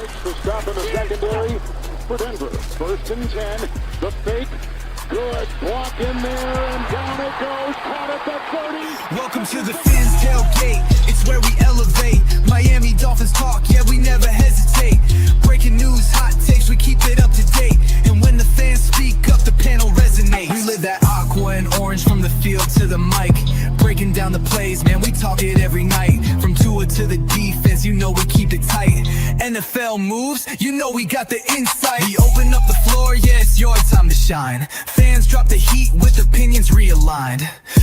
makes the stop in the secondary for Denver. 1st and 10. The fake. Good block in there, and down it goes. Caught at the 30. Welcome to the Fins Tailgate. It's where we elevate. Miami Dolphins talk, yeah, we never hesitate. Breaking news, hot takes, we keep it up to date. And when the fans speak up, the panel resonates. We live that aqua and orange from the field to the mic. Breaking down the plays, man, we talk it every night. From Tua to the defense, you know we keep it tight. NFL moves, you know we got the insight. We open up the floor, yeah, it's your time to shine. Fans drop the heat with opinions realigned.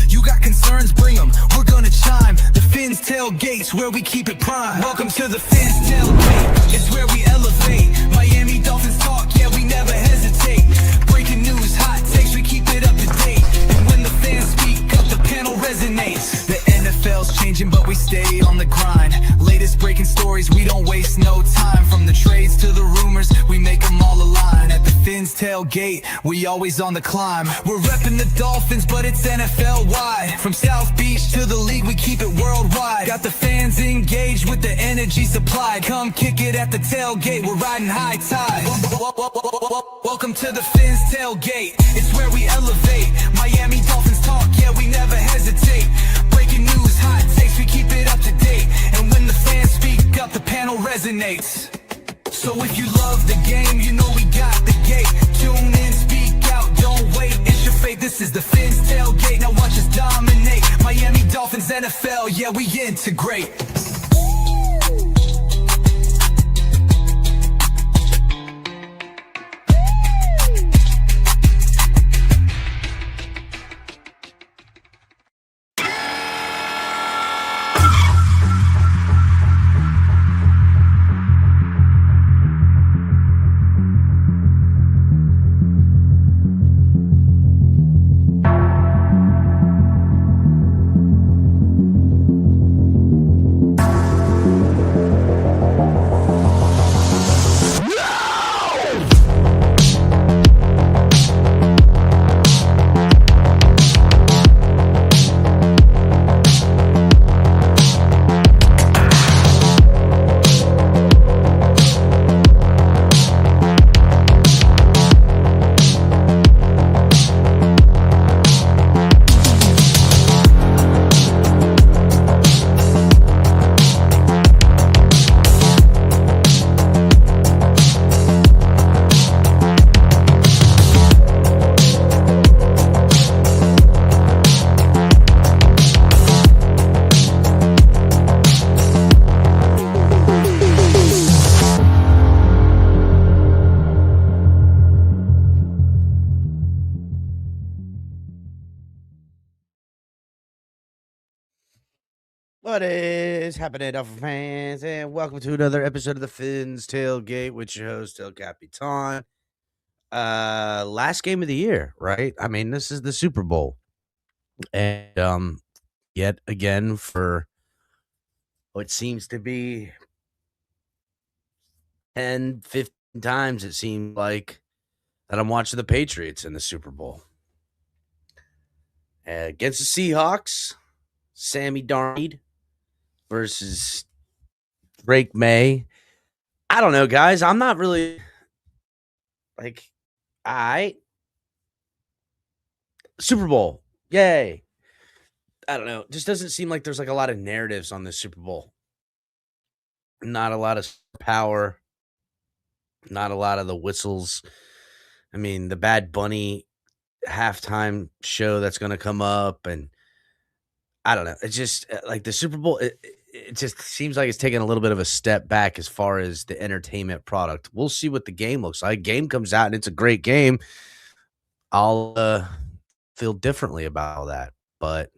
You got concerns, bring them, we're gonna chime. The Fins Tailgate's where we keep it prime. Welcome to the Fins Tailgate, it's where we elevate. Miami Dolphins talk, yeah, we never hesitate. Breaking news, hot takes, we keep it up to date. And when the fans speak up, the panel resonates. The NFL's changing, but we stay on the grind. Latest breaking stories, we don't waste no time. From the trades to the rumors, we make them all align. At the Fins Tailgate, we always on the climb. We're repping the Dolphins, but it's NFL-wide. From South Beach to the league, we keep it worldwide. Got the fans engaged with the energy supplied. Come kick it at the tailgate, we're riding high tide. Welcome to the Fins Tailgate, it's where we elevate. Miami Dolphins talk, yeah, we never hesitate. Breaking news, hot takes, we keep it up to date. And when the fans speak up, the panel resonates. So if you love the game, you know we got the gate. Tune in, speak out, don't wait, it's your fate. This is the Fins Tailgate, now watch us dominate. Miami Dolphins, NFL, yeah, we integrate. What is happening, Dolphin fans? And welcome to another episode of the Fins Tailgate with your host, El Capitan. Last game of the year, right? I mean, this is the Super Bowl. And yet again, for what seems to be 10, 15 times, it seems like that I'm watching the Patriots in the Super Bowl. Against the Seahawks, Sammy Darnold versus Drake May. I don't know, guys. I'm not really Super Bowl. Yay. I don't know. Just doesn't seem like there's like a lot of narratives on this Super Bowl. Not a lot of power. Not a lot of the whistles. I mean, the Bad Bunny halftime show that's going to come up, and I don't know. It's just like the Super Bowl. It just seems like it's taking a little bit of a step back as far as the entertainment product. We'll see what the game looks like. Game comes out and it's a great game. I'll feel differently about all that, but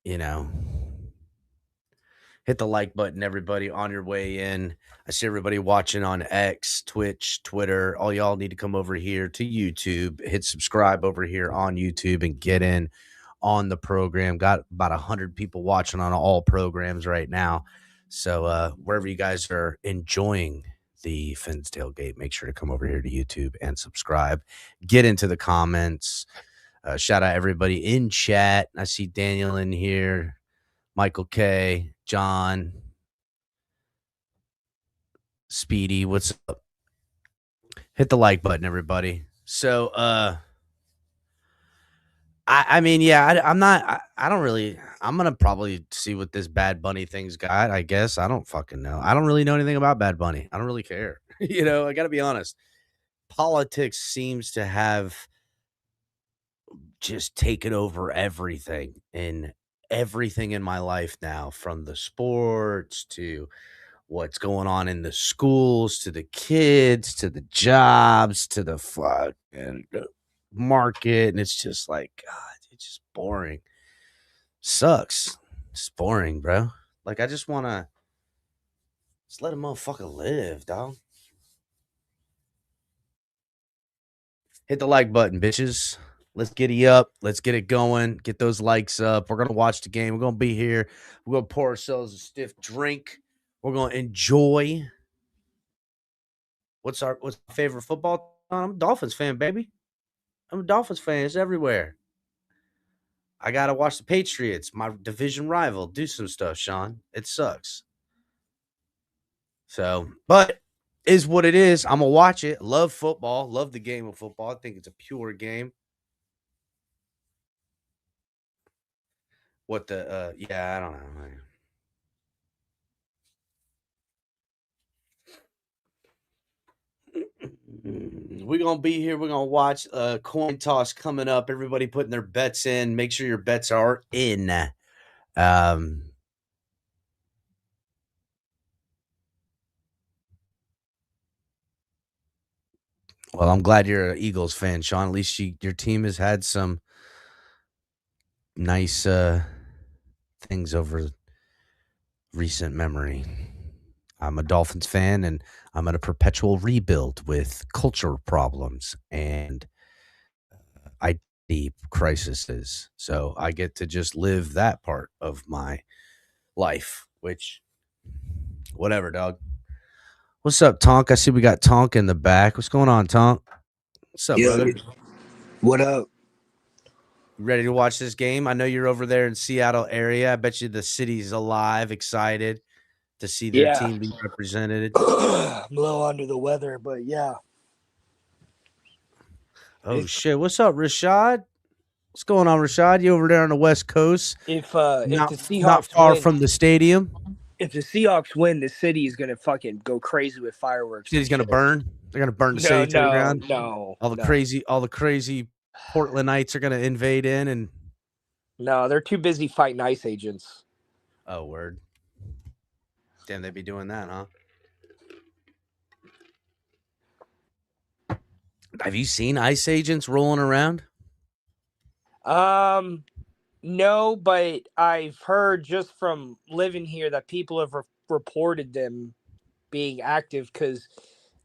hit the like button, everybody, on your way in. I see everybody watching on X, Twitch, Twitter. All y'all need to come over here to YouTube, hit subscribe over here on YouTube, and get in on the program. Got about 100 people watching on all programs right now. So wherever you guys are enjoying the Fins Tailgate, make sure to come over here to YouTube and subscribe. Get into the comments. Shout out everybody in chat. I see Daniel in here, Michael K, John, Speedy, what's up? Hit the like button, everybody. So, I mean, yeah, I'm not. I don't really. I'm gonna probably see what this Bad Bunny thing's got. I guess I don't fucking know. I don't really know anything about Bad Bunny. I don't really care. I got to be honest. Politics seems to have just taken over everything in my life now, from the sports to what's going on in the schools to the kids to the jobs to the fucking market, and it's just like, God, it's just boring. Sucks. It's boring, bro. Like, I just want to just let a motherfucker live, dog. Hit the like button, bitches. Let's get you up. Let's get it going. Get those likes up. We're going to watch the game. We're going to be here. We're going to pour ourselves a stiff drink. We're going to enjoy. What's my favorite football? I'm a Dolphins fan, baby. I'm a Dolphins fan. It's everywhere. I got to watch the Patriots, my division rival, do some stuff, Sean. It sucks. So, but is what it is. I'm going to watch it. Love football. Love the game of football. I think it's a pure game. What the, yeah, I don't know. We're going to be here. We're going to watch coin toss coming up. Everybody putting their bets in. Make sure your bets are in. Well, I'm glad you're an Eagles fan, Sean. At least your team has had some nice things over recent memory. I'm a Dolphins fan, and I'm at a perpetual rebuild with culture problems and identity crises. So I get to just live that part of my life, which, whatever, dog. What's up, Tonk? I see we got Tonk in the back. What's going on, Tonk? What's up, brother? What up? Ready to watch this game? I know you're over there in Seattle area. I bet you the city's alive, excited to see their team be represented. I'm a little under the weather, but yeah. Oh shit! What's up, Rashad? What's going on, Rashad? You over there on the West Coast? If the Seahawks not far win, from the stadium. If the Seahawks win, the city is gonna fucking go crazy with fireworks. City's gonna burn. They're gonna burn the city to the ground. No, all the crazy Portlandites are gonna invade in, and no, they're too busy fighting ICE agents. Oh, word. Damn, they'd be doing that, huh? Have you seen ICE agents rolling around? No, but I've heard just from living here that people have reported them being active because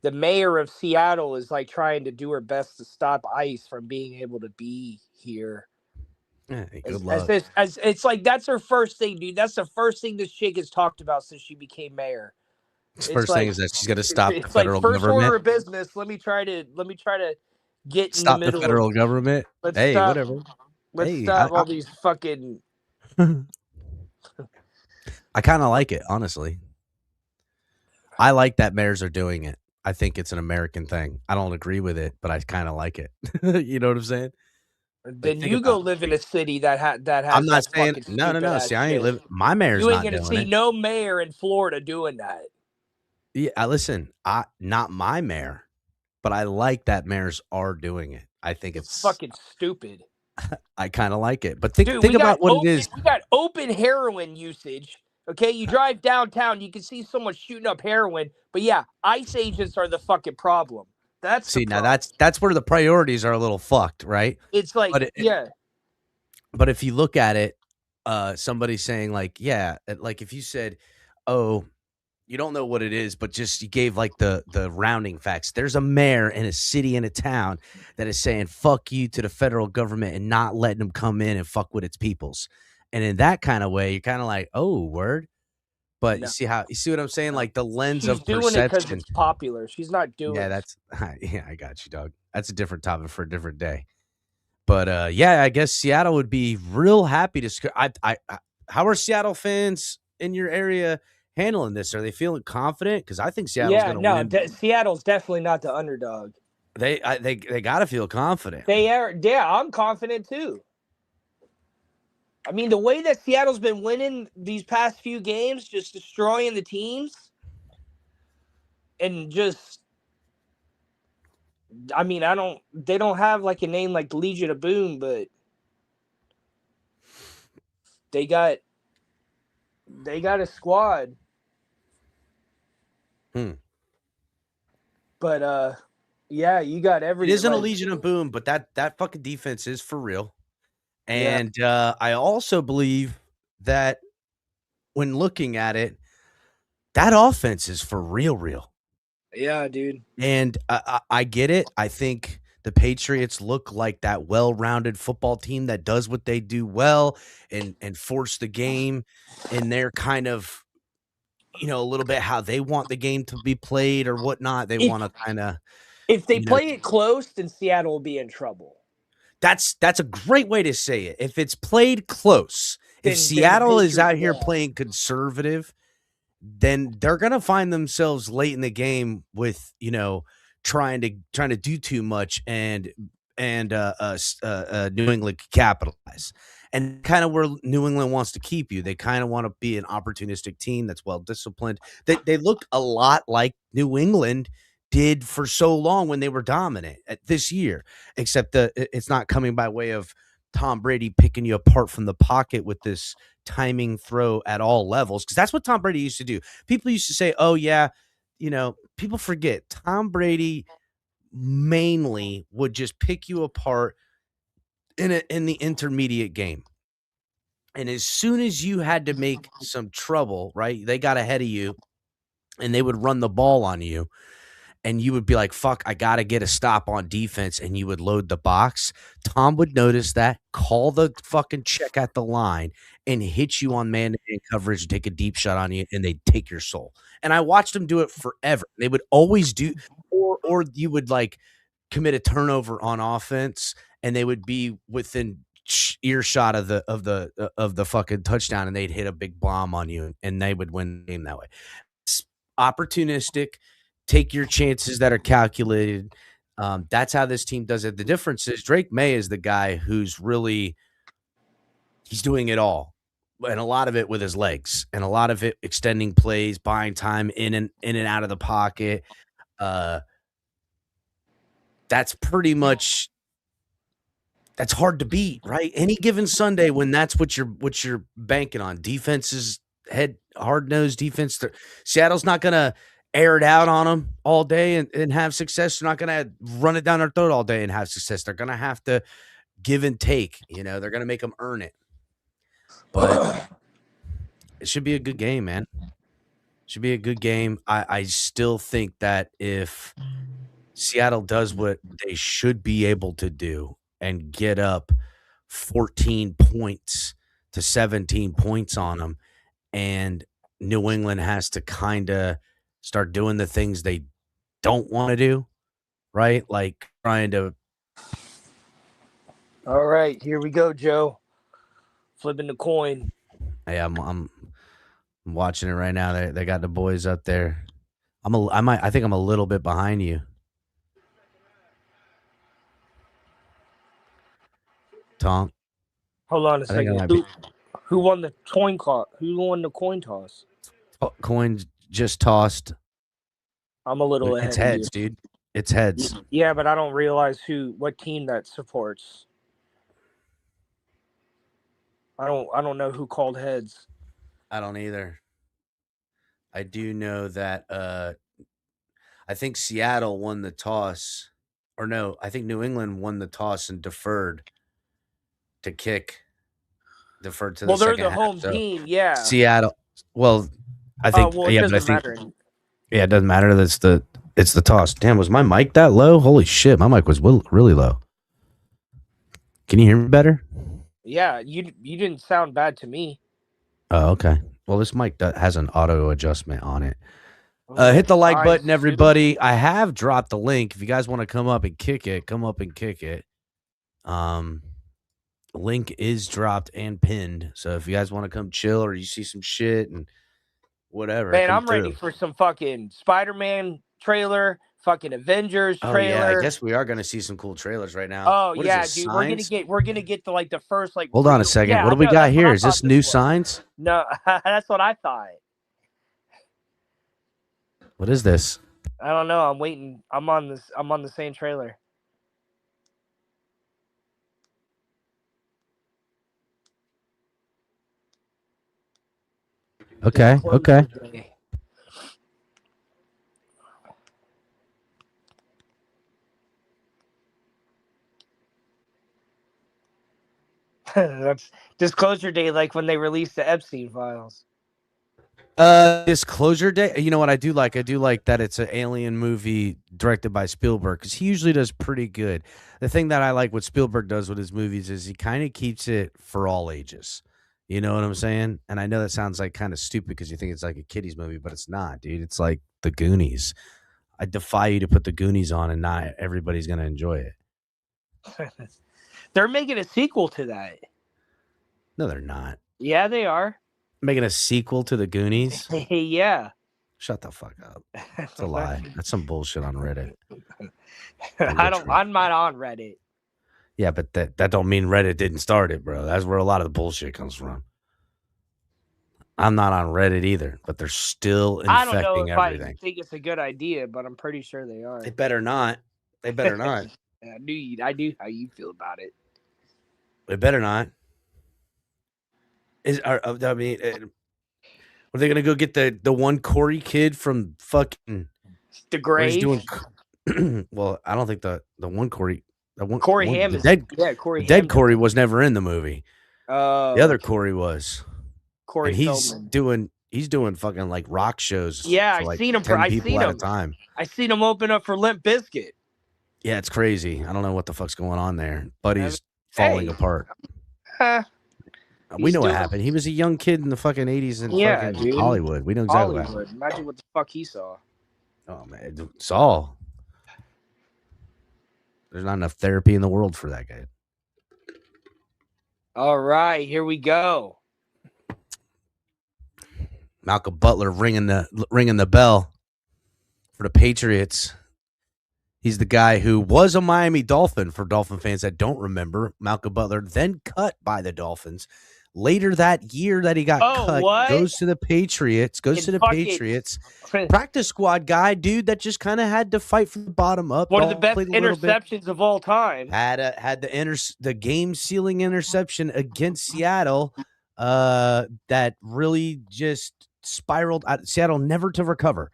the mayor of Seattle is like trying to do her best to stop ICE from being able to be here. Yeah, good luck. As it's like that's her first thing, dude. That's the first thing this chick has talked about since she became mayor. First thing is that she's going to stop the federal government. First order of business. Let me try to get stop in the middle. The federal government. Whatever. Let's stop all these fucking. I kind of like it, honestly. I like that mayors are doing it. I think it's an American thing. I don't agree with it, but I kind of like it. You know what I'm saying? Then you go live in a city that has. I'm not saying no. See, I ain't living. My mayor's not doing it. You ain't gonna see no mayor in Florida doing that. Yeah, listen. Not my mayor, but I like that mayors are doing it. I think it's fucking stupid. I kind of like it, but think about what it is. We got open heroin usage. Okay, you drive downtown, you can see someone shooting up heroin, but yeah, ICE agents are the fucking problem. Now that's where the priorities are a little fucked, right? It's like, But if you look at it, somebody saying like, like if you said, oh, you don't know what it is, but just you gave like the rounding facts. There's a mayor in a city in a town that is saying fuck you to the federal government and not letting them come in and fuck with its peoples. And in that kind of way, you're kind of like, oh, word. But you see what I'm saying? Like the lens of perception. She's doing it because it's popular. She's not doing it. I got you, dog. That's a different topic for a different day. But I guess Seattle would be real happy to. How are Seattle fans in your area? handling this? Are they feeling confident? Because I think Seattle's going to win. Seattle's definitely not the underdog. They got to feel confident. They are. Yeah, I'm confident too. I mean, the way that Seattle's been winning these past few games, just destroying the teams, and just, I mean, they don't have like a name like Legion of Boom, but they got a squad. But yeah, you got everything. It isn't a Legion of Boom, but that fucking defense is for real. And I also believe that when looking at it, that offense is for real. Yeah, dude. And I get it. I think the Patriots look like that well-rounded football team that does what they do well and force the game. And they're kind of, a little bit how they want the game to be played or whatnot. They want to kind of. If they play it close, then Seattle will be in trouble. That's a great way to say it. If it's played close, if Seattle is out here playing conservative, then they're gonna find themselves late in the game with trying to do too much and New England capitalize. And kind of where New England wants to keep you. They kind of want to be an opportunistic team that's well disciplined. They look a lot like New England did for so long when they were dominant this year, except it's not coming by way of Tom Brady picking you apart from the pocket with this timing throw at all levels, because that's what Tom Brady used to do. People used to say, oh yeah, people forget Tom Brady mainly would just pick you apart in the intermediate game. And as soon as you had to make some trouble, right, they got ahead of you and they would run the ball on you. And you would be like, fuck, I got to get a stop on defense. And you would load the box. Tom would notice that, call the fucking check at the line, and hit you on man-to-man coverage and take a deep shot on you, and they'd take your soul. And I watched him do it forever. They would always do, or you would like commit a turnover on offense, and they would be within earshot of the fucking touchdown, and they'd hit a big bomb on you, and they would win the game that way. It's opportunistic. Take your chances that are calculated. That's how this team does it. The difference is Drake May is the guy who's really he's doing it all, and a lot of it with his legs, and a lot of it extending plays, buying time in and out of the pocket. That's pretty much that's hard to beat, right? Any given Sunday when that's what you're banking on. Defenses hard-nosed defense. Seattle's not gonna air it out on them all day and have success. They're not going to run it down their throat all day and have success. They're going to have to give and take. They're going to make them earn it. But it should be a good game, man. Should be a good game. I still think that if Seattle does what they should be able to do and get up 14 points to 17 points on them, and New England has to kind of start doing the things they don't want to do, right? Like trying to. All right, here we go, Joe. Flipping the coin. Hey, I'm watching it right now. They got the boys up there. I think I'm a little bit behind you. Tom. Hold on a second. Who won the coin toss? Who won the coin toss? Coins just tossed. I'm a little ahead. It's heads, dude. It's heads. Yeah, but I don't realize what team that supports. I don't know who called heads. I don't either. I do know that I think Seattle won the toss. Or no, I think New England won the toss and deferred to kick. Deferred to the second half. Well, they're the home team, yeah. Seattle. Well, I think it doesn't matter. Yeah, it doesn't matter. It's the toss. Damn, was my mic that low? Holy shit, my mic was really low. Can you hear me better? Yeah, you didn't sound bad to me. Oh, okay. Well, this mic has an auto adjustment on it. Hit the like button, everybody. I have dropped the link. If you guys want to come up and kick it, come up and kick it. Link is dropped and pinned. So if you guys want to come chill or you see some shit and whatever. Man, come I'm ready through. for some fucking Spider-Man trailer, fucking Avengers Oh trailer. yeah, I guess we are gonna see some cool trailers right now. Oh What is yeah, this, dude. Signs? We're gonna get the first like. Hold on a real- second. Yeah, What I do we know, got that's what here? I Is thought this new was. Signs? No, that's what I thought. What is this? I don't know. I'm waiting. I'm on the same trailer. Okay, okay. Day. That's disclosure day, like when they released the Epstein files. Disclosure Day. You know what I do like? I do like that it's an alien movie directed by Spielberg because he usually does pretty good. The thing that I like what Spielberg does with his movies is he kind of keeps it for all ages. You know what I'm saying? And I know that sounds like kind of stupid because you think it's like a kiddies movie, but it's not, dude. It's like The Goonies. I defy you to put The Goonies on and not everybody's gonna enjoy it. They're making a sequel to that. No, they're not. Yeah, they are. Making a sequel to The Goonies? Yeah. Shut the fuck up. It's a lie. That's some bullshit on Reddit. I'm not on Reddit. Yeah, but that don't mean Reddit didn't start it, bro. That's where a lot of the bullshit comes from. I'm not on Reddit either, but they're still I don't know infecting if everything. I think it's a good idea, but I'm pretty sure they are. They better not. They better not. I knew how you feel about it. They better not. Are they gonna go get the one Corey kid from fucking The where he's Grave. doing? Well, I don't think the one Corey, Corey one, Hamm the is dead, Corey the dead Hamm. Corey was never in the movie. The The other Corey was. Corey And he's Feldman. doing fucking like rock shows. Yeah, for I like seen him. 10 I people seen at him. a time. I seen him open up for Limp Bizkit. Yeah, it's crazy. I don't know what the fuck's going on there. Buddy's falling Hey. apart. We He's know what doing- happened. He was a young kid in the fucking 80s in Yeah, fucking dude. Hollywood. We know exactly what Hollywood. happened. Imagine what the fuck he saw. Oh man, Saul. There's not enough therapy in the world for that guy. All right, here we go. Malcolm Butler ringing the bell for the Patriots. He's the guy who was a Miami Dolphin, for Dolphin fans that don't remember. Malcolm Butler then cut by the Dolphins. Later that year that he got cut, what? goes to the Patriots. Practice squad guy, dude, that just kind of had to fight from the bottom up. One of the best Played a little bit. interceptions of all time. Had the game sealing interception against Seattle that really just spiraled out. Seattle never to recover,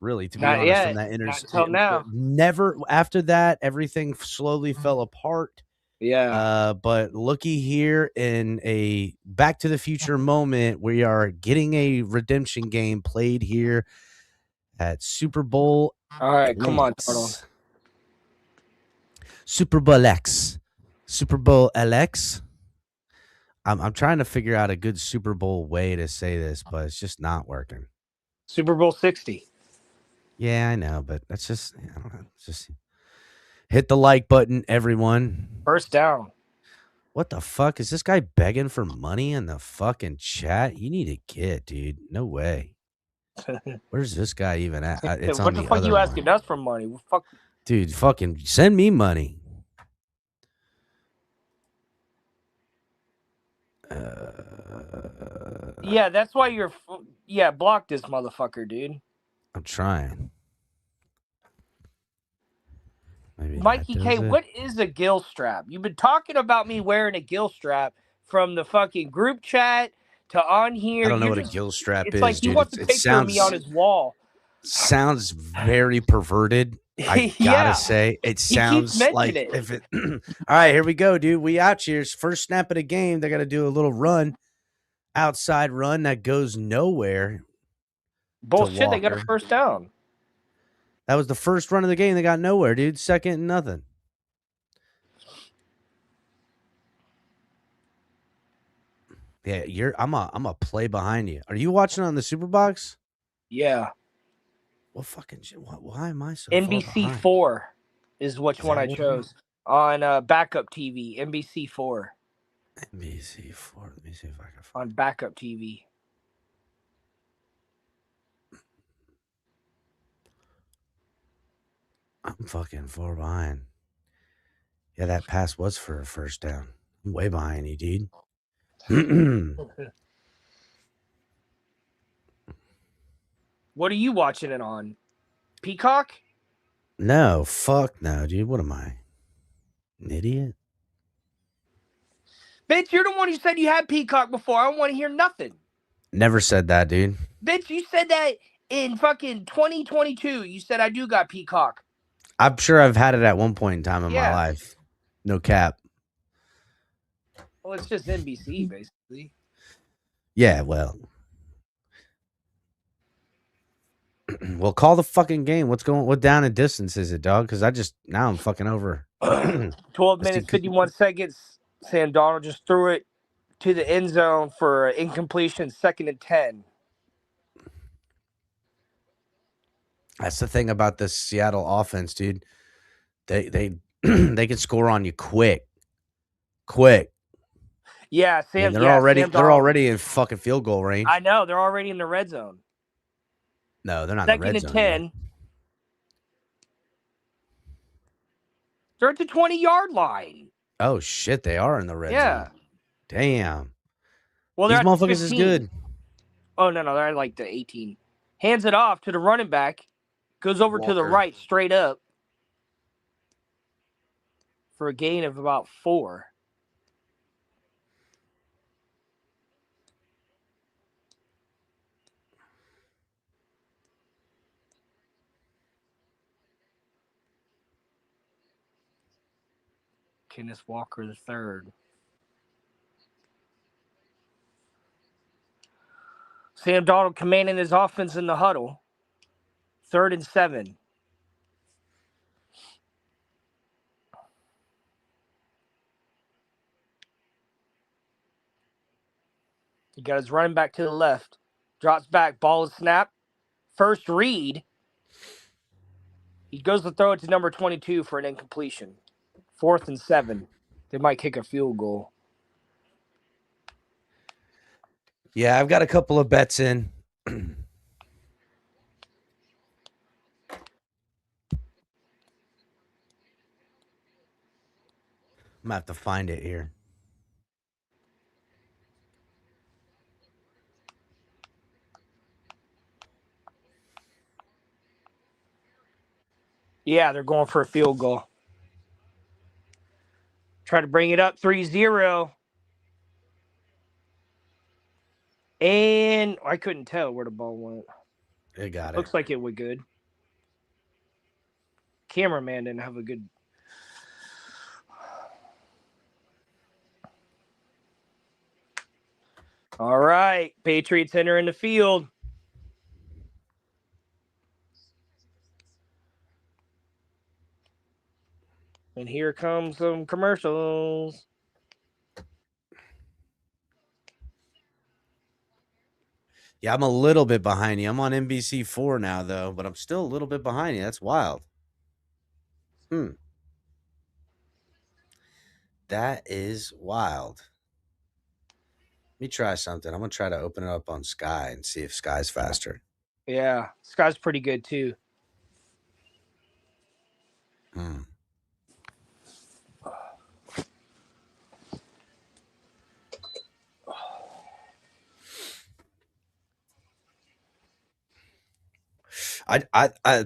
really, to be Not honest, yet. from that Not till now. Never after that, everything slowly fell apart. Yeah. But looky here, in a Back to the Future moment, we are getting a redemption game played here at Super Bowl. All right, come on, X. Turtle. Super Bowl X. Super Bowl LX. I'm trying to figure out a good Super Bowl way to say this, but it's just not working. Super Bowl 60. Yeah, I know, but that's just, I don't know. It's just hit the like button, everyone. First down. What the fuck? Is this guy begging for money in the fucking chat? You need to get, dude. No way. Where's this guy even at? It's What on the the fuck other you one. asking us for money? Well, fuck. Dude, fucking send me money. Yeah, that's why you're. Yeah, block this motherfucker, dude. I'm trying. Maybe that Mikey does K, it. what is a gill strap? You've been talking about me wearing a gill strap from the fucking group chat to on here. I don't know You're what a just- gill strap It's is, like he dude. wants a It picture of me on sounds his wall. sounds very perverted. I gotta Yeah. say, it keeps sounds mentioning like it. if it. All right, here we go, dude. We out here. First snap of the game. They're gonna do a little run, outside run that goes nowhere. Bullshit, they got a Walker. first down. That was the first run of the game. They got nowhere, dude. Second, nothing. Yeah, I'm a play behind you. Are you watching on the Superbox? Yeah. What fucking shit? Why am I so NBC far 4 is which Is one that I what it chose. On backup TV, NBC 4 behind? NBC4. Let me see if I can find. on backup TV. I'm fucking 4 behind. Yeah, that pass was for a first down. I'm way behind you, dude. What are you watching it on? Peacock? No, fuck no, dude. What am I? An idiot? Bitch, you're the one who said you had Peacock before. I don't want to hear nothing. Never said that, dude. Bitch, you said that in fucking 2022. You said I do got Peacock. I'm sure I've had it at one point in time in my Yeah. life. No cap. Well, it's just NBC, basically. Yeah, well. Well, call the fucking game. What down and distance is it, dog? Because now I'm fucking over. 12 minutes, 51 seconds. Sam Donald just threw it to the end zone for an incompletion, 2nd and 10. That's the thing about this Seattle offense, dude. They they can score on you quick. Yeah, I mean, Sam. they're Sam Donald. already in fucking field goal range. I know they're already in the red zone. No, they're not in the 2nd red and zone. 10. Yet. They're at the 20-yard line. Oh shit, they are in the red zone. Damn. Well, These they're at the motherfuckers 15. is good. Oh no, they're at like the 18. Hands it off to the running back. Goes over to the Walker. right, straight up, for a gain of about 4. Kenneth Walker the third. Sam Donald commanding his offense in the huddle. 3rd and 7. He got his running back to the left. Drops back, ball is snapped. First read. He goes to throw it to number 22 for an incompletion. 4th and 7. They might kick a field goal. Yeah, I've got a couple of bets in. I'm gonna have to find it here. Yeah, they're going for a field goal. Try to bring it up 3-0. And I couldn't tell where the ball went. They got it. Looks like it went good. Cameraman didn't have a good. All right. Patriots enter in the field. And here comes some commercials. Yeah, I'm a little bit behind you. I'm on NBC4 now, though, but I'm still a little bit behind you. That's wild. That is wild. Let me try something. I'm going to try to open it up on Sky and see if Sky's faster. Yeah, Sky's pretty good, too.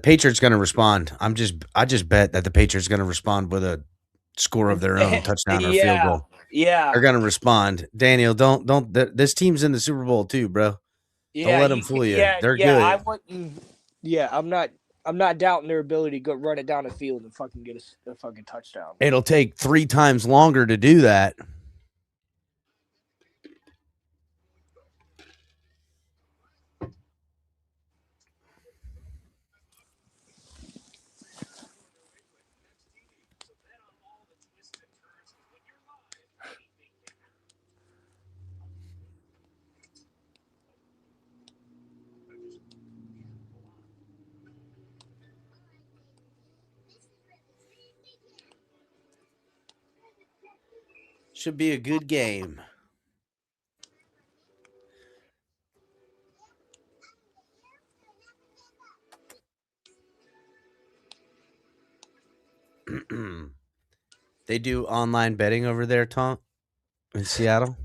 Patriots going to respond. I just bet that the Patriots going to respond with a score of their own, touchdown or field goal. Yeah. They're going to respond. Daniel, don't. This team's in the Super Bowl too, bro. Yeah, Don't let them fool you. They're good. I wouldn't. Yeah, I'm not doubting their ability to go run it down the field and fucking get a fucking touchdown. It'll take 3 times longer to do that. Should be a good game. They do online betting over there, Tom, in Seattle.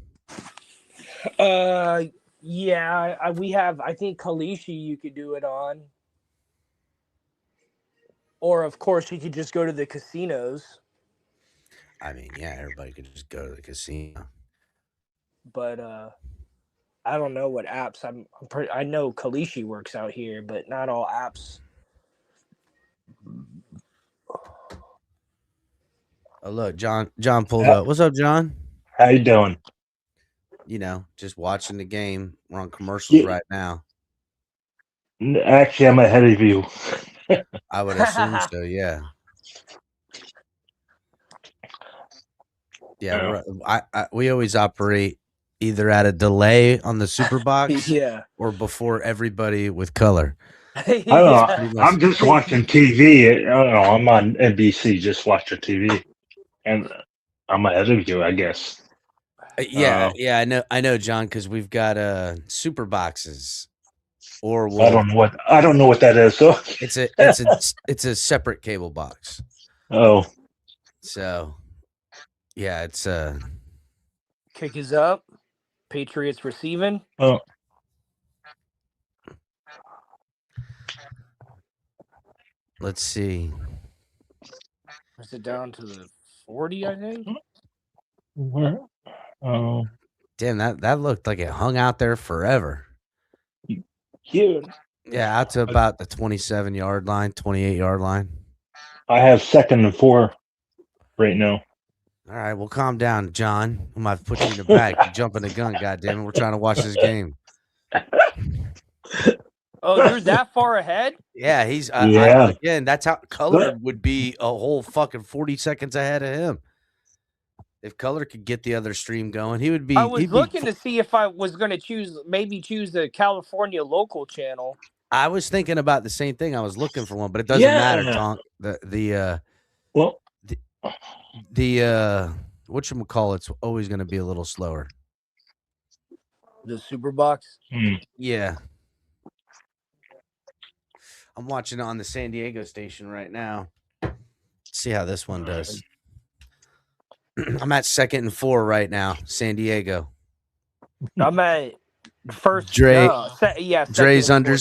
Yeah, we have. I think Kalishi you could do it on, or of course you could just go to the casinos. I mean, yeah, everybody could just go to the casino. But I don't know what apps. I know Kalishi works out here, but not all apps. Oh, look, John pulled up. What's up, John? How you doing? You know, just watching the game. We're on commercials right now. Actually, I'm ahead of you. I would assume so. Yeah. Yeah, we always operate either at a delay on the Super Box Yeah. or before everybody with color. I don't know. I'm just watching TV. I don't know. I'm on NBC, just watching TV, and I'm ahead of you, I guess. Yeah, I know, John, because we've got super boxes, or I don't know what that is. So it's a separate cable box. Oh, so yeah, it's Kick is up. Patriots receiving. oh, let's see. Is it down to the 40? I think. where? Oh, Damn, that looked like it hung out there forever. cute. Yeah, out to about the 27-yard line, 28-yard line. I have 2nd and 4 right now. All right, well, calm down, John. I might put you in the back. You're jumping the gun, goddammit. We're trying to watch this game. Oh, you're that far ahead? Yeah, he's Yeah. again, that's how Colored would be a whole fucking 40 seconds ahead of him. If Color could get the other stream going, he would be. I was looking to see if I was going to choose the California local channel. I was thinking about the same thing. I was looking for one, but it doesn't matter, Tonk. The whatchamacallit's always going to be a little slower. The Super Box? Yeah. I'm watching it on the San Diego station right now. See how this one does. I'm at 2nd and 4 right now, San Diego. I'm at first. Dre's under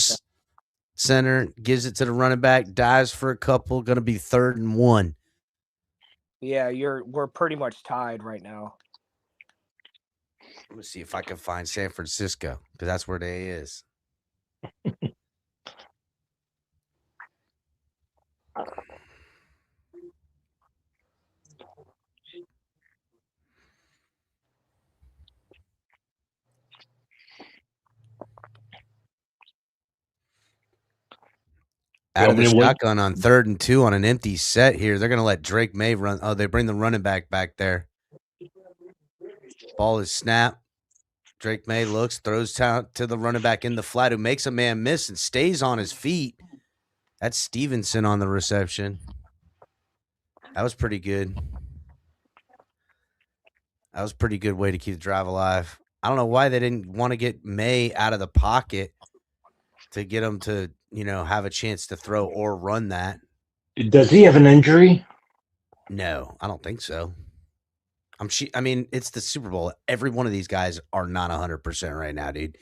center, gives it to the running back, dives for a couple, going to be 3rd and 1. Yeah, we're pretty much tied right now. Let me see if I can find San Francisco, because that's where they is. Out of the shotgun on 3rd and 2 on an empty set here. They're going to let Drake May run. Oh, they bring the running back there. Ball is snapped. Drake May looks, throws to the running back in the flat, who makes a man miss and stays on his feet. That's Stevenson on the reception. That was pretty good. That was a pretty good way to keep the drive alive. I don't know why they didn't want to get May out of the pocket to get him to, have a chance to throw or run that. Does he have an injury? No, I don't think so. I mean, it's the Super Bowl. Every one of these guys are not 100% right now, dude.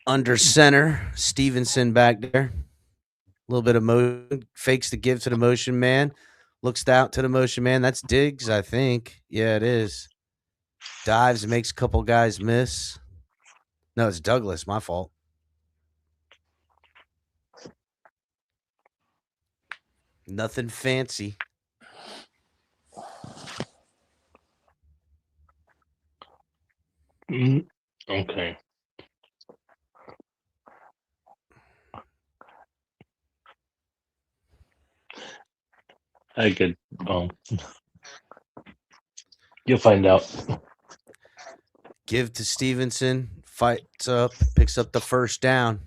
Under center, Stevenson back there. A little bit of motion, fakes the give to the motion man. Looks out to the motion man. That's Diggs, I think. Yeah, it is. Dives, makes a couple guys miss. No, it's Douglas. My fault. Nothing fancy. Okay. I could. You'll find out. Give to Stevenson. Fights up. Picks up the 1st down.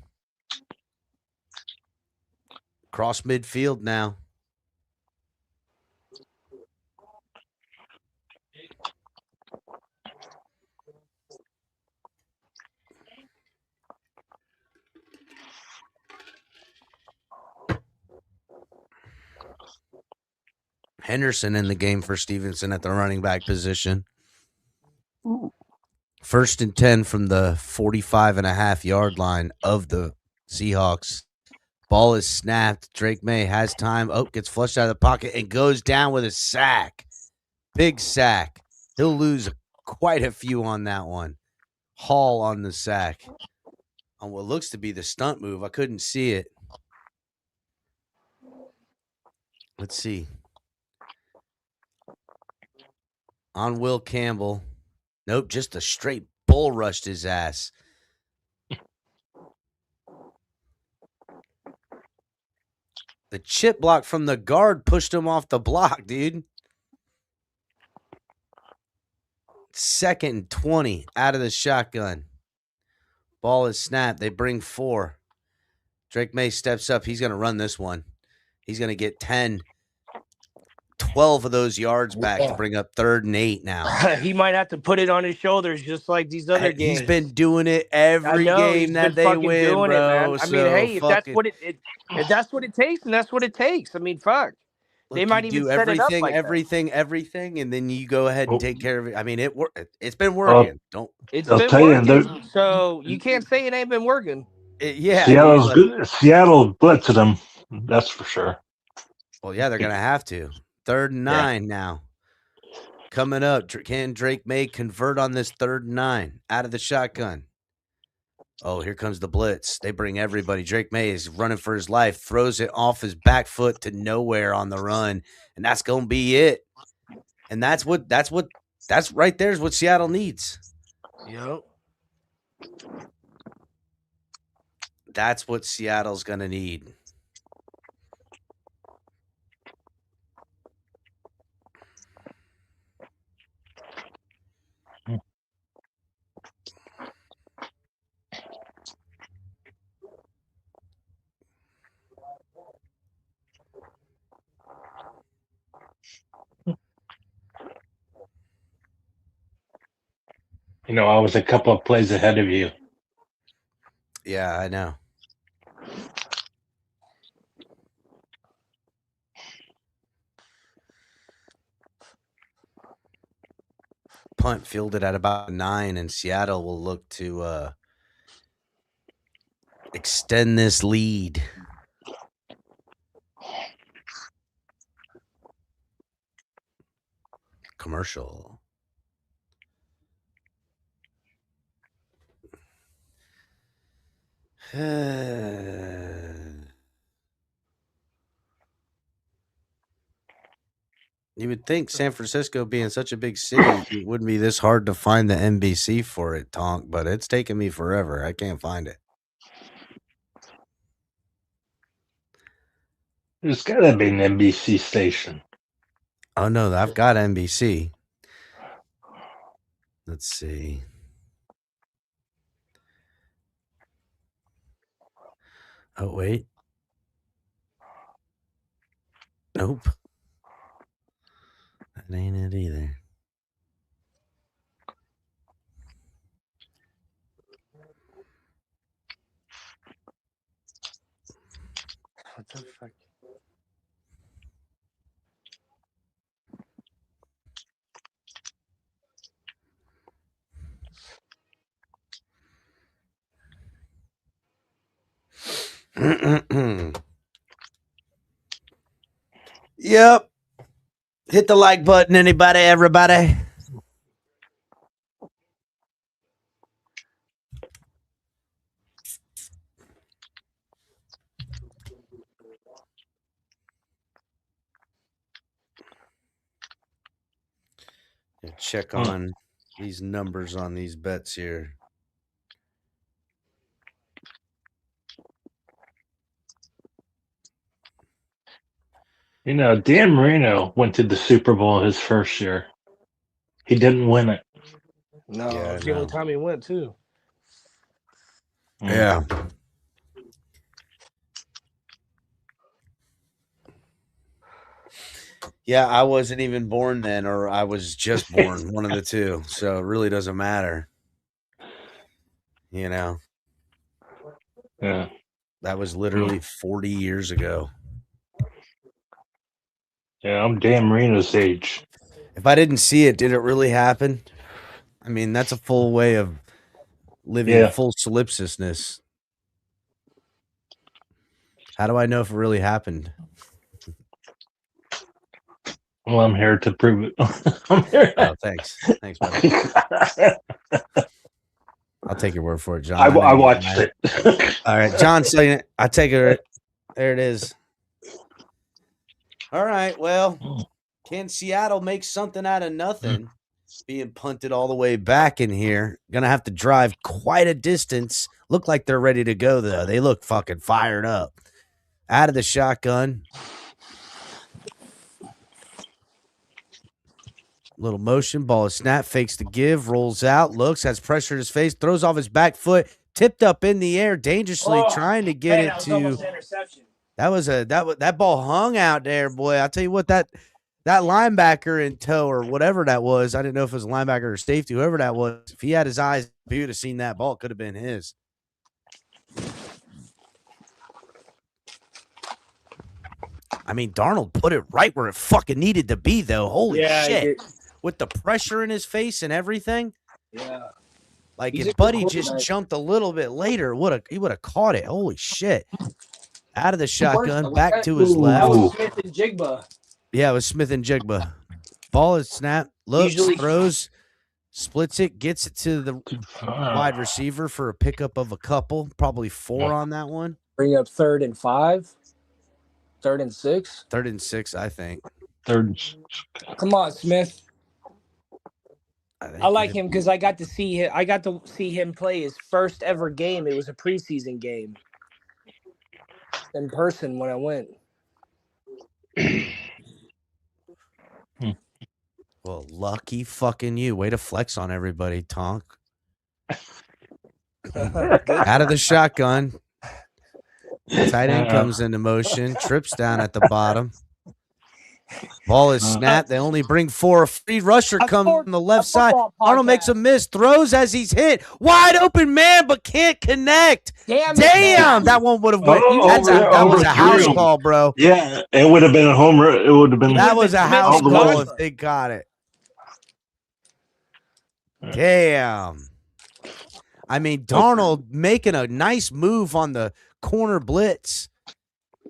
Cross midfield now. Henderson in the game for Stevenson at the running back position. 1st and 10 from the 45.5-yard line of the Seahawks. Ball is snapped. Drake May has time. Oh, gets flushed out of the pocket and goes down with a sack. Big sack. He'll lose quite a few on that one. Hall on the sack. On what looks to be the stunt move. I couldn't see it. Let's see. On Will Campbell. Nope, just a straight bull rushed his ass. The chip block from the guard pushed him off the block, dude. 2nd and 20 out of the shotgun. Ball is snapped. They bring 4. Drake May steps up. He's going to run this one. He's going to get 10, 12 of those yards back to bring up 3rd and 8 now. He might have to put it on his shoulders just like these other games. He's been doing it every game that they win, bro. I mean, hey, if that's what if that's what it takes, then that's what it takes. I mean, fuck. They might even do set it up like everything, and then you go ahead and take care of it. I mean, it's been working. It's been working. So you can't say it ain't been working. Seattle blitzed them. That's for sure. Well, yeah, they're gonna have to. 3rd and 9 now. Coming up, can Drake May convert on this 3rd and 9 out of the shotgun? Oh, here comes the blitz. They bring everybody. Drake May is running for his life, throws it off his back foot to nowhere on the run, and that's going to be it. And that's right there is what Seattle needs. Yep. That's what Seattle's going to need. You know, I was a couple of plays ahead of you. Yeah, I know. Punt fielded at about 9, and Seattle will look to extend this lead. Commercial. You would think San Francisco being such a big city, it wouldn't be this hard to find the NBC for it, Tonk, but it's taken me forever. I can't find it. There's got to be an NBC station. Oh, no, I've got NBC. Let's see. Oh, wait. Nope. That ain't it either. What the fuck? Yep. Hit the like button, anybody, everybody. Check on these numbers on these bets here. You know, Dan Marino went to the Super Bowl his first year. He didn't win it. No, it's the only time he went, too. Yeah. Yeah, I wasn't even born then, or I was just born, one of the two. So it really doesn't matter. You know? Yeah. That was literally 40 years ago. Yeah, I'm Dan Marino's age. If I didn't see it, did it really happen? I mean, that's a full way of living Yeah. full solipsisness. How do I know if it really happened? Well, I'm here to prove it. I'm here. Oh, thanks. Thanks, buddy. I'll take your word for it, John. I know you watched got it. All right, John's saying it. I take it. There it is. All right. Well, can Seattle make something out of nothing? Being punted all the way back in here. Gonna have to drive quite a distance. Look like they're ready to go, though. They look fucking fired up. Out of the shotgun. Little motion, ball is snap, fakes the give, rolls out, looks, has pressure in his face, throws off his back foot, tipped up in the air, dangerously trying to get it to. That ball hung out there, boy. I'll tell you what, that linebacker in tow or whatever that was, I didn't know if it was a linebacker or safety, whoever that was. If he had his eyes, if he would have seen that ball, it could have been his. I mean, Darnold put it right where it fucking needed to be, though. Holy shit. With the pressure in his face and everything. Yeah. Like, He's if a Buddy good just quarterback. jumped a little bit later, he would have caught it. Holy shit. Out of the shotgun, back to his That left. was Smith and Jigba. Yeah, it was Smith and Jigba. Ball is snapped, looks, Usually- throws, splits it, gets it to the wide receiver for a pickup of a couple, probably 4 on that one. Bring up 3rd and 5. 3rd and 6. 3rd and 6, I think. Third. Come on, Smith. think I like he- him because I got to see him play his first ever game. It was a preseason game in person when I went. Well, lucky fucking you. Way to flex on everybody, Tonk. Out of the shotgun. Tight end comes into motion, trips down at the bottom. Ball is snapped. They only bring 4. A free rusher comes on the left side. Arnold makes a miss, throws as he's hit. Wide open man, but can't connect. Damn! That one would have went. That was a house call, bro. Yeah, it would have been a home run. It would have been. That was a house all the call way. if they got it. Damn. I mean, Darnold making a nice move on the corner blitz,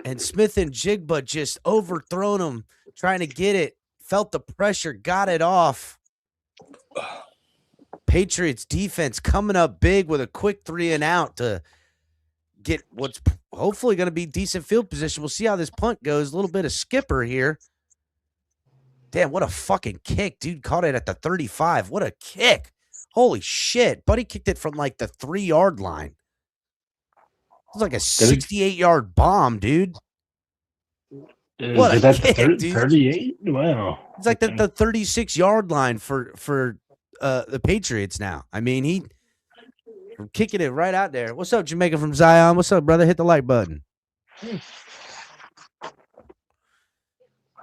and Smith and Jigba just overthrown him, trying to get it. Felt the pressure, got it off. Patriots defense coming up big with a quick 3 and out to get what's hopefully going to be decent field position. We'll see how this punt goes. A little bit of skipper here. Damn, what a fucking kick. Dude caught it at the 35. What a kick. Holy shit. Buddy kicked it from like the 3-yard line. It was like a 68-yard bomb, dude. What a Is that kick, dude. 38? Wow. It's like the 36-yard line for the Patriots now. I mean, he kicking it right out there. What's up, Jamaica from Zion? What's up, brother? Hit the like button.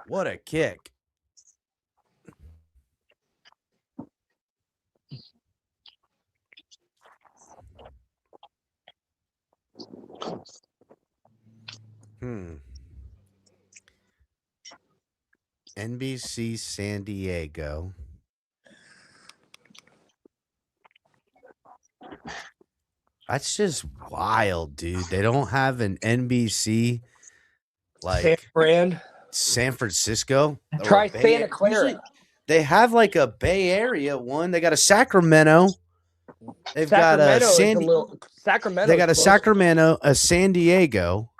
What a kick. NBC San Diego. That's just wild, dude. They don't have an NBC like San Francisco. Try Santa Clara. Usually, they have like a Bay Area one. They got a Sacramento. They've got a Sacramento. They got a Sacramento, a San Diego.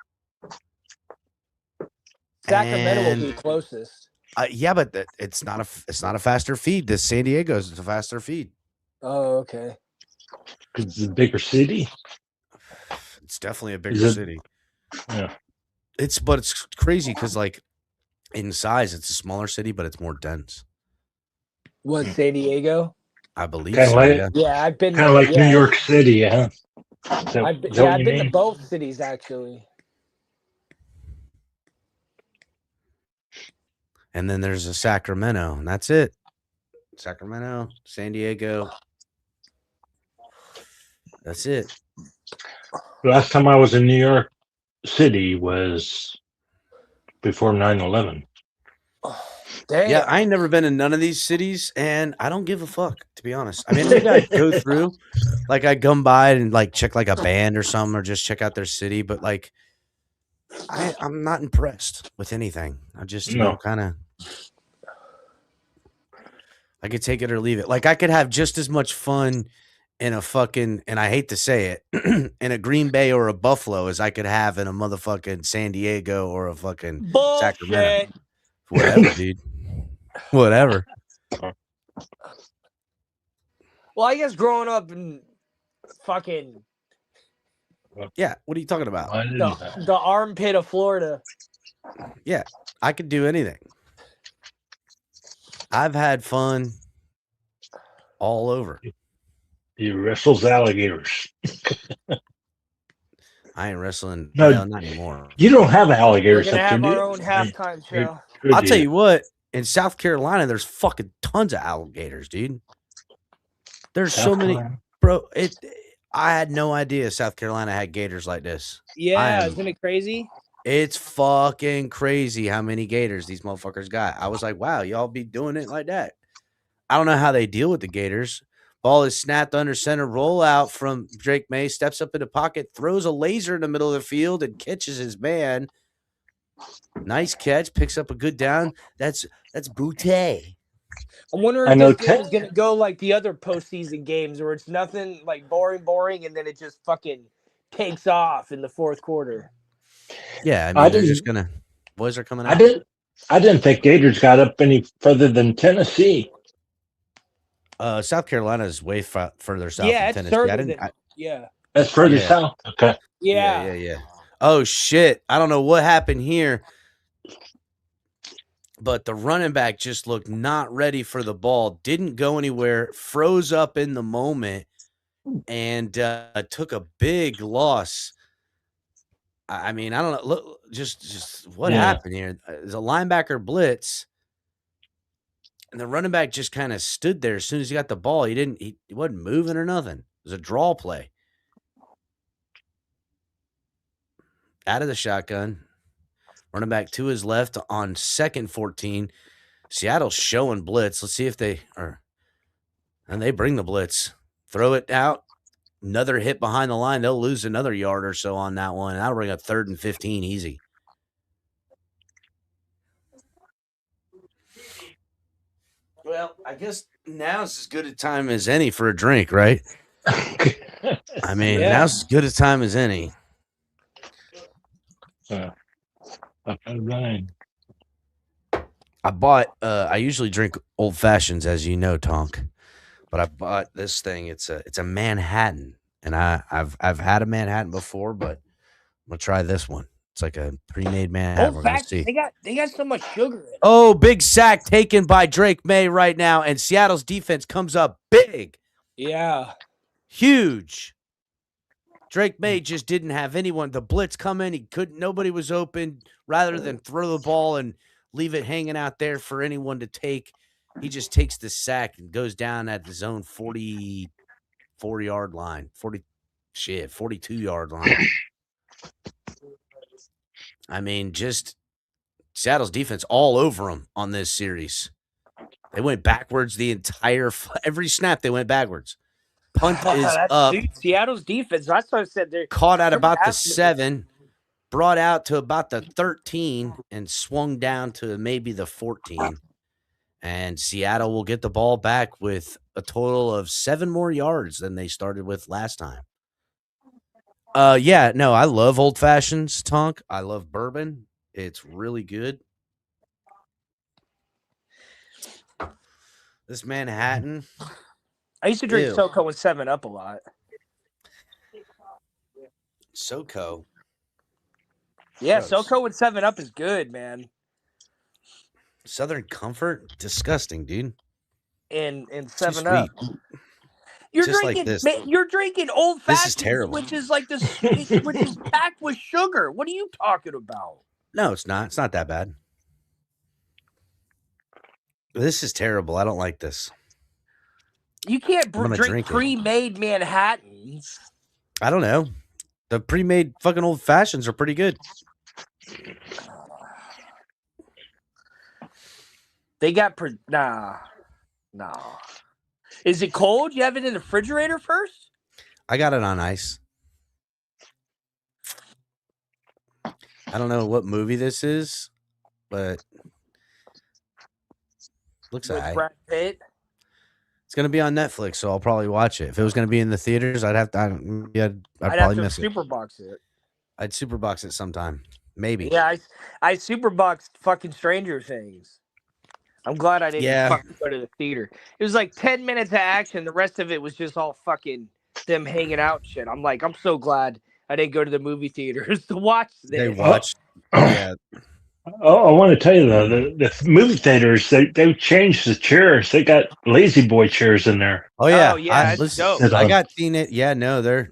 Sacramento will be closest. Yeah, but it's not a faster feed. The San Diego's a faster feed. Oh, okay. Because it's a bigger city. It's definitely a bigger city. Yeah. It's crazy because like in size, it's a smaller city, but it's more dense. What, San Diego? I believe Kinda so. like- Yeah, I've been Kind of like New York City, yeah. I've been to both cities actually. And then there's a Sacramento, and that's it. Sacramento, San Diego. That's it. Last time I was in New York City was before 9/11. Damn. Yeah, I ain't never been in none of these cities, and I don't give a fuck, to be honest. I mean, maybe I'd go through, like, I'd come by and, like, check, like, a band or something or just check out their city, but, like, I'm not impressed with anything. I just, No. kind of I could take it or leave it. Like, I could have just as much fun in a fucking, and I hate to say it, in a Green Bay or a Buffalo as I could have in a motherfucking San Diego or a fucking Sacramento. Bullshit. Whatever, dude. Whatever. Well, I guess growing up in fucking Yeah, what are you talking about? Why didn't I? the armpit of Florida. Yeah, I could do anything. I've had fun all over. He wrestles alligators. I ain't wrestling. No. Well, not anymore. You don't have We're alligators gonna up have there, do our you? own halftime show. Good I'll tell deal. you what, in South Carolina, there's fucking tons of alligators, dude. There's so South many, Carolina. bro. I had no idea South Carolina had gators like this. Yeah, am- isn't it crazy? It's fucking crazy how many gators these motherfuckers got. I was like, wow, y'all be doing it like that. I don't know how they deal with the gators. Ball is snapped under center, roll out from Drake May, steps up in the pocket, throws a laser in the middle of the field and catches his man. Nice catch, picks up a good down. That's Boutte. I'm wondering I know if this game Ted- is gonna go like the other postseason games where it's nothing like boring, and then it just fucking takes off in the fourth quarter. Yeah, I mean, I they're didn't- just gonna boys are coming I out. didn't think Gators got up any further than Tennessee. South Carolina is way further south Yeah, than it's Tennessee. further than yeah. That's further Yeah. south. Okay. Yeah. Oh shit! I don't know what happened here, but the running back just looked not ready for the ball. Didn't go anywhere. Froze up in the moment, and took a big loss. I mean, I don't know. Look, just what Yeah. happened here? There's a linebacker blitz, and the running back just kind of stood there. As soon as he got the ball, he wasn't moving or nothing. It was a draw play. Out of the shotgun, running back to his left on second 14. Seattle's showing blitz. Let's see if they are. And they bring the blitz. Throw it out. Another hit behind the line. They'll lose another yard or so on that one. That'll bring up 3rd and 15 easy. Well, I guess now's as good a time as any for a drink, right? I mean, Yeah. now's as good a time as any. Right. I bought I usually drink old fashions, as you know, Tonk. But I bought this thing. It's a Manhattan. And I've had a Manhattan before, but I'm gonna try this one. It's like a pre-made Manhattan. We're Old gonna fashioned. see. They got so much sugar in it. Oh, big sack taken by Drake May right now, and Seattle's defense comes up big, Yeah. huge. Drake May just didn't have anyone. The blitz come in, he couldn't. Nobody was open. Rather than throw the ball and leave it hanging out there for anyone to take, he just takes the sack and goes down at his own 44-yard line, 42-yard line. I mean, just Seattle's defense all over him on this series. They went backwards the entire every snap. They went backwards. Punt is up. Dude, Seattle's defense. That's what I said. They're Caught at about the absolutely- 7, brought out to about the 13, and swung down to maybe the 14. And Seattle will get the ball back with a total of 7 more yards than they started with last time. Yeah, no, I love old fashions, Tonk. I love bourbon. It's really good. This Manhattan. I used to drink Ew. SoCo and 7-Up a lot. SoCo. Yeah, Gross. SoCo and 7-Up is good, man. Southern Comfort. Disgusting, dude. And Too 7-Up. sweet. You're Just like drinking, this. man, you're drinking old This is fashioned, terrible. which is like this, which is packed with sugar. What are you talking about? No, it's not. It's not that bad. This is terrible. I don't like this. You can't I'm gonna drink drink it. pre-made Manhattans. I don't know. The pre-made fucking old fashions are pretty good. They got nah. Is it cold? You have it in the refrigerator first? I got it on ice. I don't know what movie this is, but looks With alright. Brad Pitt? It's gonna be on Netflix, so I'll probably watch it. If it was gonna be in the theaters, I'd have to. I'd I'd probably have to miss it. superbox it. I'd superbox it sometime, maybe. Yeah, I superboxed fucking Stranger Things. I'm glad I didn't fucking go to the theater. It was like 10 minutes of action. The rest of it was just all fucking them hanging out and shit. I'm like, I'm so glad I didn't go to the movie theaters to watch this. They watched. Yeah. Oh, I want to tell you though, the movie theaters they've changed the chairs. They got lazy boy chairs in there. Oh yeah, Oh, yeah, it's dope. I got seen it. Yeah, no, they're.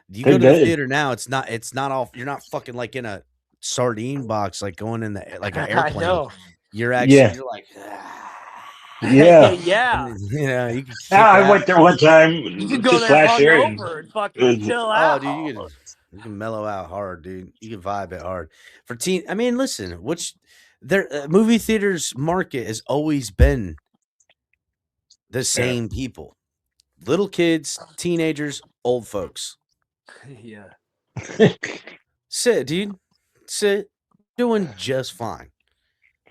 You They're go to the good. theater now. It's not all. You're not fucking like in a sardine box, like going in the like an I airplane. know. You're actually. Yeah. You're like. Yeah. Yeah. You know, you can. I went there one time You can go just there last year. and hungover and fucking chill Oh, out. dude, you can mellow out hard, dude. You can vibe it hard. For teen, I mean, listen, movie theaters market has always been the same people: little kids, teenagers, old folks. Yeah. Sit, dude. Sit. Doing just fine.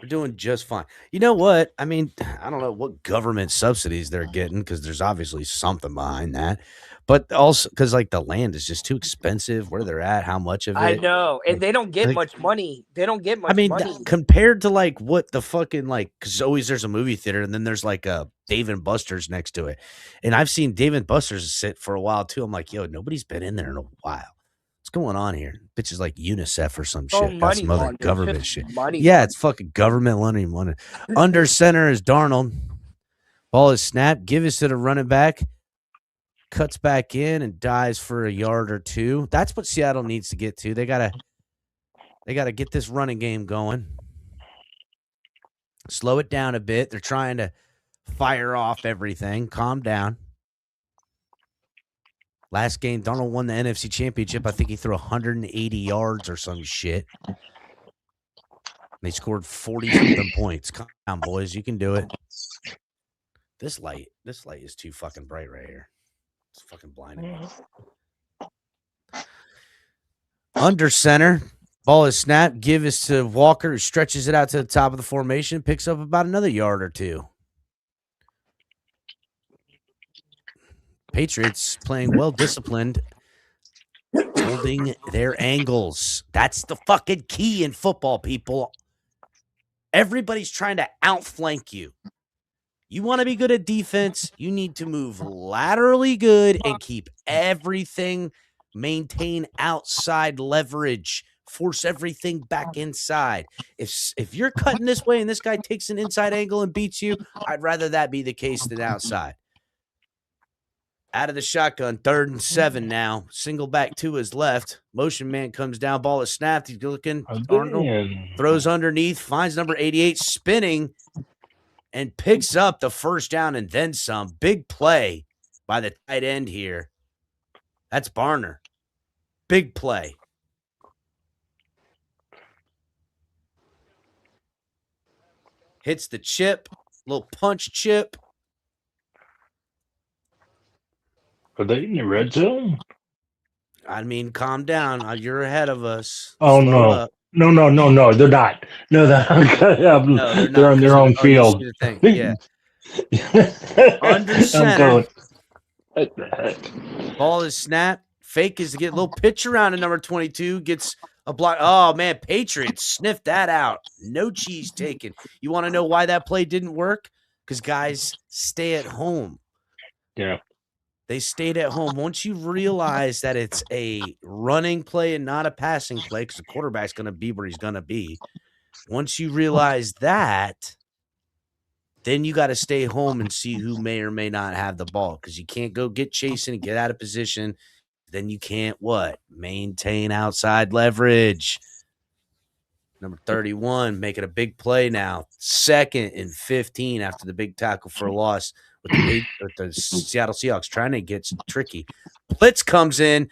We're doing just fine. You know what? I mean, I don't know what government subsidies they're getting because there's obviously something behind that. But also because like the land is just too expensive, where they're at, how much of it. I know. And they don't get like- much money. They don't get much I mean, money. compared to like what the fucking like, because always there's a movie theater and then there's like a Dave and Buster's next to it, and I've seen Dave and Buster's sit for a while too. I'm like, yo, nobody's been in there in a while. What's going on here? Bitches like UNICEF or some Oh, shit. Got some other laundering. government Just shit. money Yeah, it's fucking government money. Under center is Darnold. Ball is snapped. Give us to the running back. Cuts back in and dives for a yard or two. That's what Seattle needs to get to. They gotta get this running game going. Slow it down a bit. They're trying to fire off everything. Calm down. Last game, Darnold won the NFC Championship. I think he threw 180 yards or some shit. They scored 40-something points. Come on, boys. You can do it. This light is too fucking bright right here. It's fucking blinding. Under center. Ball is snapped. Give is to Walker, who stretches it out to the top of the formation. Picks up about another yard or two. Patriots playing well disciplined, holding their angles. That's the fucking key in football, people. Everybody's trying to outflank you. You want to be good at defense, you need to move laterally good and keep everything, maintain outside leverage, force everything back inside. If you're cutting this way and this guy takes an inside angle and beats you, I'd rather that be the case than outside. Out of the shotgun, 3rd and 7 now. Single back to his left. Motion man comes down. Ball is snapped. He's looking. Arnold throws underneath. Finds number 88 spinning and picks up the first down and then some. Big play by the tight end here. That's Barner. Big play. Hits the chip. Little punch chip. Are they in the red zone? I mean, calm down. You're ahead of us. Oh, Slow no. up. No, they're not. No, they're on their own field. Yeah. Under center. What the heck? Ball is snapped. Fake is to get a little pitch around, and number 22 gets a block. Oh, man, Patriots sniffed that out. No cheese taken. You want to know why that play didn't work? Because guys stay at home. Yeah. They stayed at home. Once you realize that it's a running play and not a passing play, because the quarterback's going to be where he's going to be. Once you realize that, then you got to stay home and see who may or may not have the ball, because you can't go get chasing and get out of position. Then you can't what? Maintain outside leverage. Number 31 making a big play now. 2nd and 15 after the big tackle for a loss with the Seattle Seahawks trying to get tricky. Blitz comes in.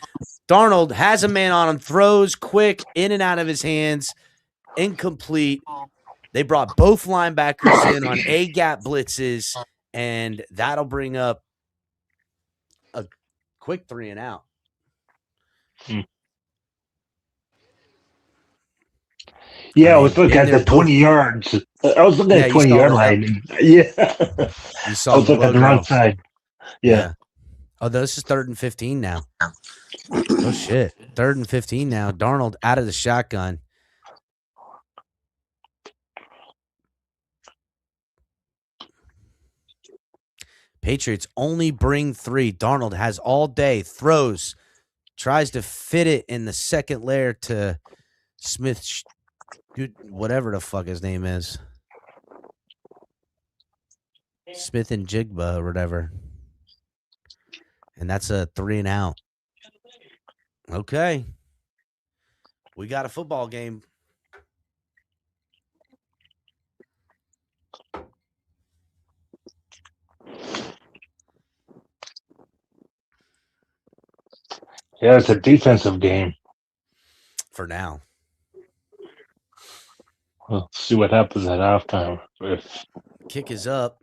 Darnold has a man on him, throws quick, in and out of his hands. Incomplete. They brought both linebackers in on A-gap blitzes, and that'll bring up a quick 3 and out. Yeah, I mean, was looking and at the they're 20 yards. I was looking at you 20-yard saw line. Yeah. You I saw was the looking at the logo. right side. Yeah. Oh, this is 3rd and 15 now. Oh, shit. 3rd and 15 now. Darnold out of the shotgun. Patriots only bring 3. Darnold has all day, throws, tries to fit it in the second layer to Smith, whatever the fuck his name is. Smith and Jigba or whatever. And that's a 3 and out. Okay. We got a football game. Yeah, it's a defensive game. For now. We'll see what happens at halftime. If Kick is up.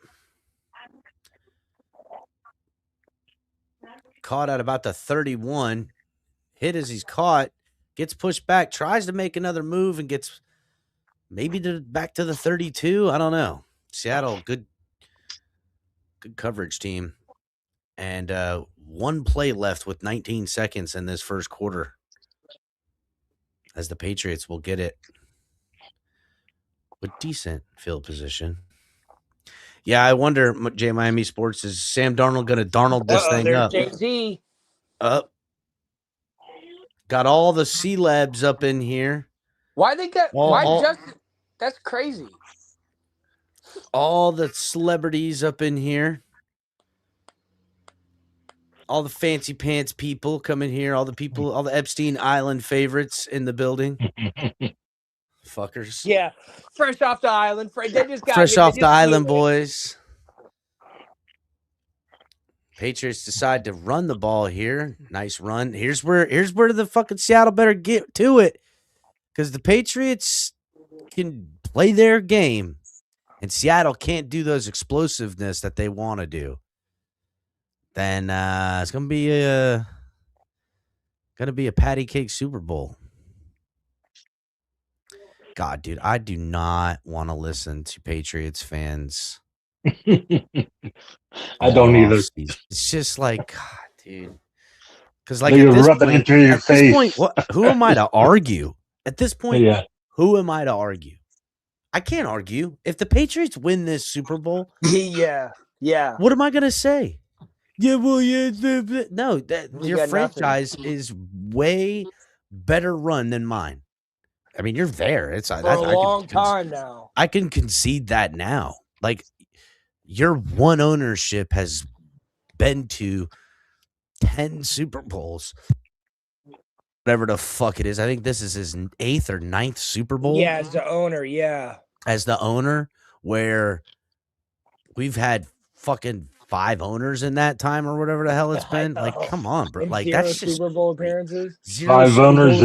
Caught at about the 31. Hit as he's caught. Gets pushed back. Tries to make another move and gets maybe back to the 32. I don't know. Seattle, good coverage team. And 1 play left with 19 seconds in this first quarter. As the Patriots will get it with decent field position. Yeah, I wonder, J Miami Sports, is Sam Darnold going to Darnold this thing up? Jay-Z. Up. Got all the C-Labs up in here. Why they got? That's crazy. All the celebrities up in here. All the fancy pants people come in here. All the Epstein Island favorites in the building. Fuckers. Yeah, fresh off the island. They just got fresh off the island, flew in. boys. Patriots decide to run the ball here. Nice run. Here's where the fucking Seattle better get to it, because the Patriots can play their game, and Seattle can't do those explosiveness that they want to do. Then it's gonna be a patty cake Super Bowl. God, dude, I do not want to listen to Patriots fans. I don't either. It's just like, God, dude. Because like You're at this rubbing point, into your face. Who am I to argue? At this point, Yeah. Who am I to argue? I can't argue. If the Patriots win this Super Bowl, yeah. What am I gonna say? Yeah, well, yeah. No, your franchise is way better run than mine. I mean, you're there. It's for a long time now. I can concede that now. Like, your one ownership has been to 10 Super Bowls. Whatever the fuck it is. I think this is his 8th or 9th Super Bowl. Yeah, as the owner, yeah. As the owner, where we've had fucking 5 owners in that time or whatever the hell it's been. Like, come on, bro. Like, that's just Super Bowl appearances. 5 owners.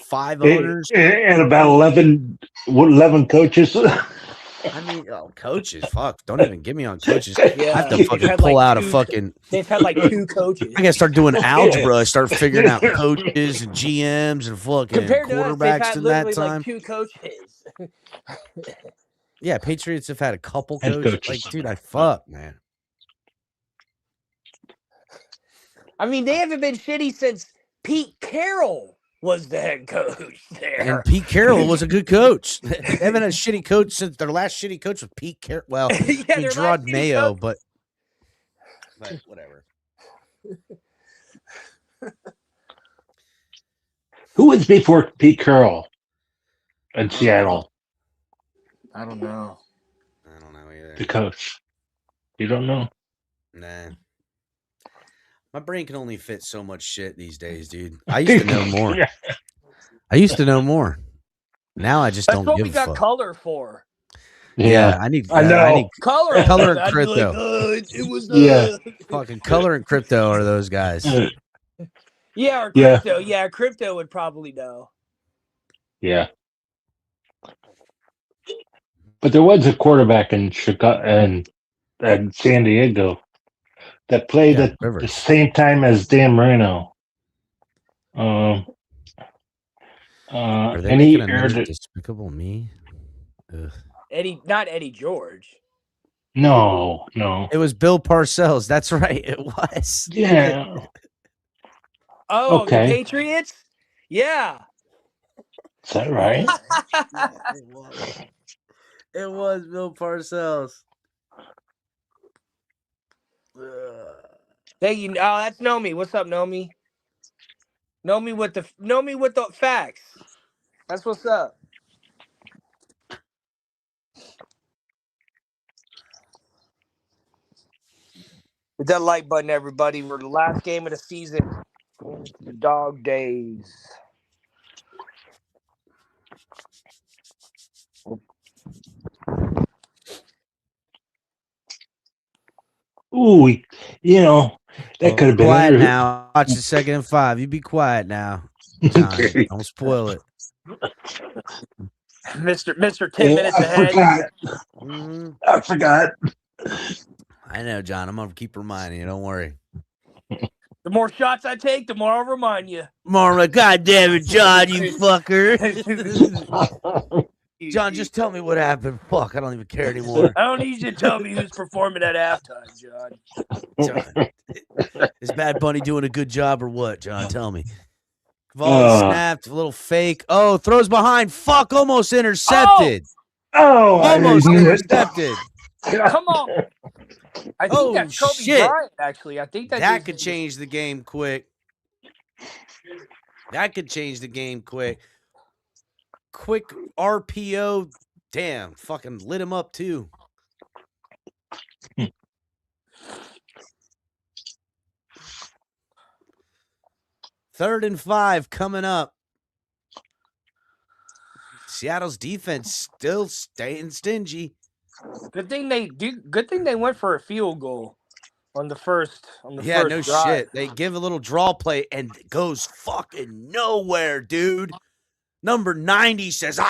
5 owners. And about 11 coaches. I mean, coaches, fuck. Don't even get me on coaches. Yeah. I have to fucking pull out a fucking. They've had like 2 coaches. I gotta start doing algebra. Start figuring out coaches and GMs and fucking Compared to us, quarterbacks in that time. Like 2 coaches. Yeah, Patriots have had a couple Head coaches. coaches. Like, dude, fuck, man. I mean, they haven't been shitty since Pete Carroll was the head coach there. And Pete Carroll was a good coach. They haven't had a shitty coach since their last shitty coach was Pete Carroll. Well, Yeah, he their drawed last shitty Mayo, coach- but whatever. Who was before Pete Carroll in Seattle? I don't know. I don't know either. The coach. You don't know? Nah. My brain can only fit so much shit these days, dude. I used to know more. Yeah. I used to know more. Now I just That's don't what give we a got fuck. color for. Yeah, I need. I know. I need Color, Color and I'd be crypto. it was Yeah. fucking color and crypto are those guys. Yeah, or Yeah. crypto. Yeah, crypto would probably know. Yeah. But there was a quarterback in Chicago and San Diego that played Yeah, at the Rivers. same time as Dan Marino. Are they And making he another aired it. Despicable Me? Ugh. Not Eddie George. No. It was Bill Parcells. That's right. It was. Yeah. Oh, the Okay. Patriots? Yeah. Is that right? It was. It was Bill Parcells. Thank you. Oh, that's Nomi. What's up, Nomi? Nomi with the facts. That's what's up. Hit that like button, everybody. We're the last game of the season. Going to the dog days. Ooh, that could have been quiet under. now. Watch the 2nd and 5. You be quiet now, John. Okay. Don't spoil it. Mr. 10 minutes I ahead. forgot. Mhm. I forgot. I know, John. I'm gonna keep reminding you. Don't worry. The more shots I take, the more I'll remind you. Marla, God damn it, John, you fucker. John, just tell me what happened. Fuck, I don't even care anymore. I don't need you to tell me who's performing at halftime, John. John, is Bad Bunny doing a good job or what, John? Tell me. Ball snapped, a little fake. Oh, throws behind. Fuck, almost intercepted. Almost intercepted. Come on. I think that's Kobe shit. Bryant, actually. I think That could change the game quick. That could change the game quick. Quick RPO. Damn, fucking lit him up too. Third and 5 coming up. Seattle's defense still staying stingy. Good thing they went for a field goal on the first. Yeah, first no drive. shit. They give a little draw play and it goes fucking nowhere, dude. Number 90 says,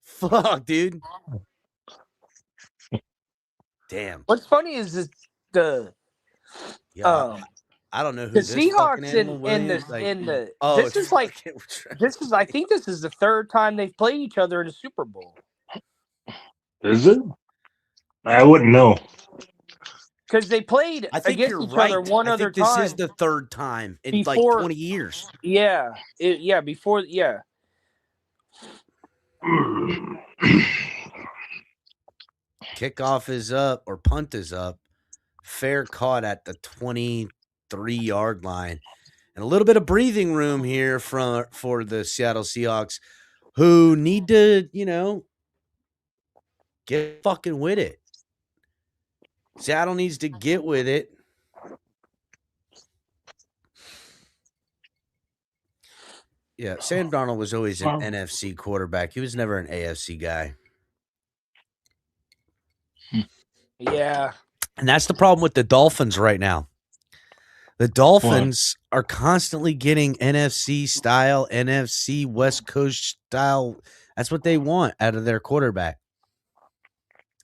fuck, dude. Damn. What's funny is I don't know who the this Seahawks I think this is the third time they've played each other in a Super Bowl. Is it? I wouldn't know. Because they played against each other one other time. This is the third time in like 20 years. Yeah. Before. Kickoff is up or punt is up. Fair caught at the 23-yard line. And a little bit of breathing room here for the Seattle Seahawks, who need to, get fucking with it. Seattle needs to get with it. Yeah, Sam Darnold was always an NFC quarterback. He was never an AFC guy. Yeah. And that's the problem with the Dolphins right now. The Dolphins are constantly getting NFC style, NFC West Coast style. That's what they want out of their quarterback.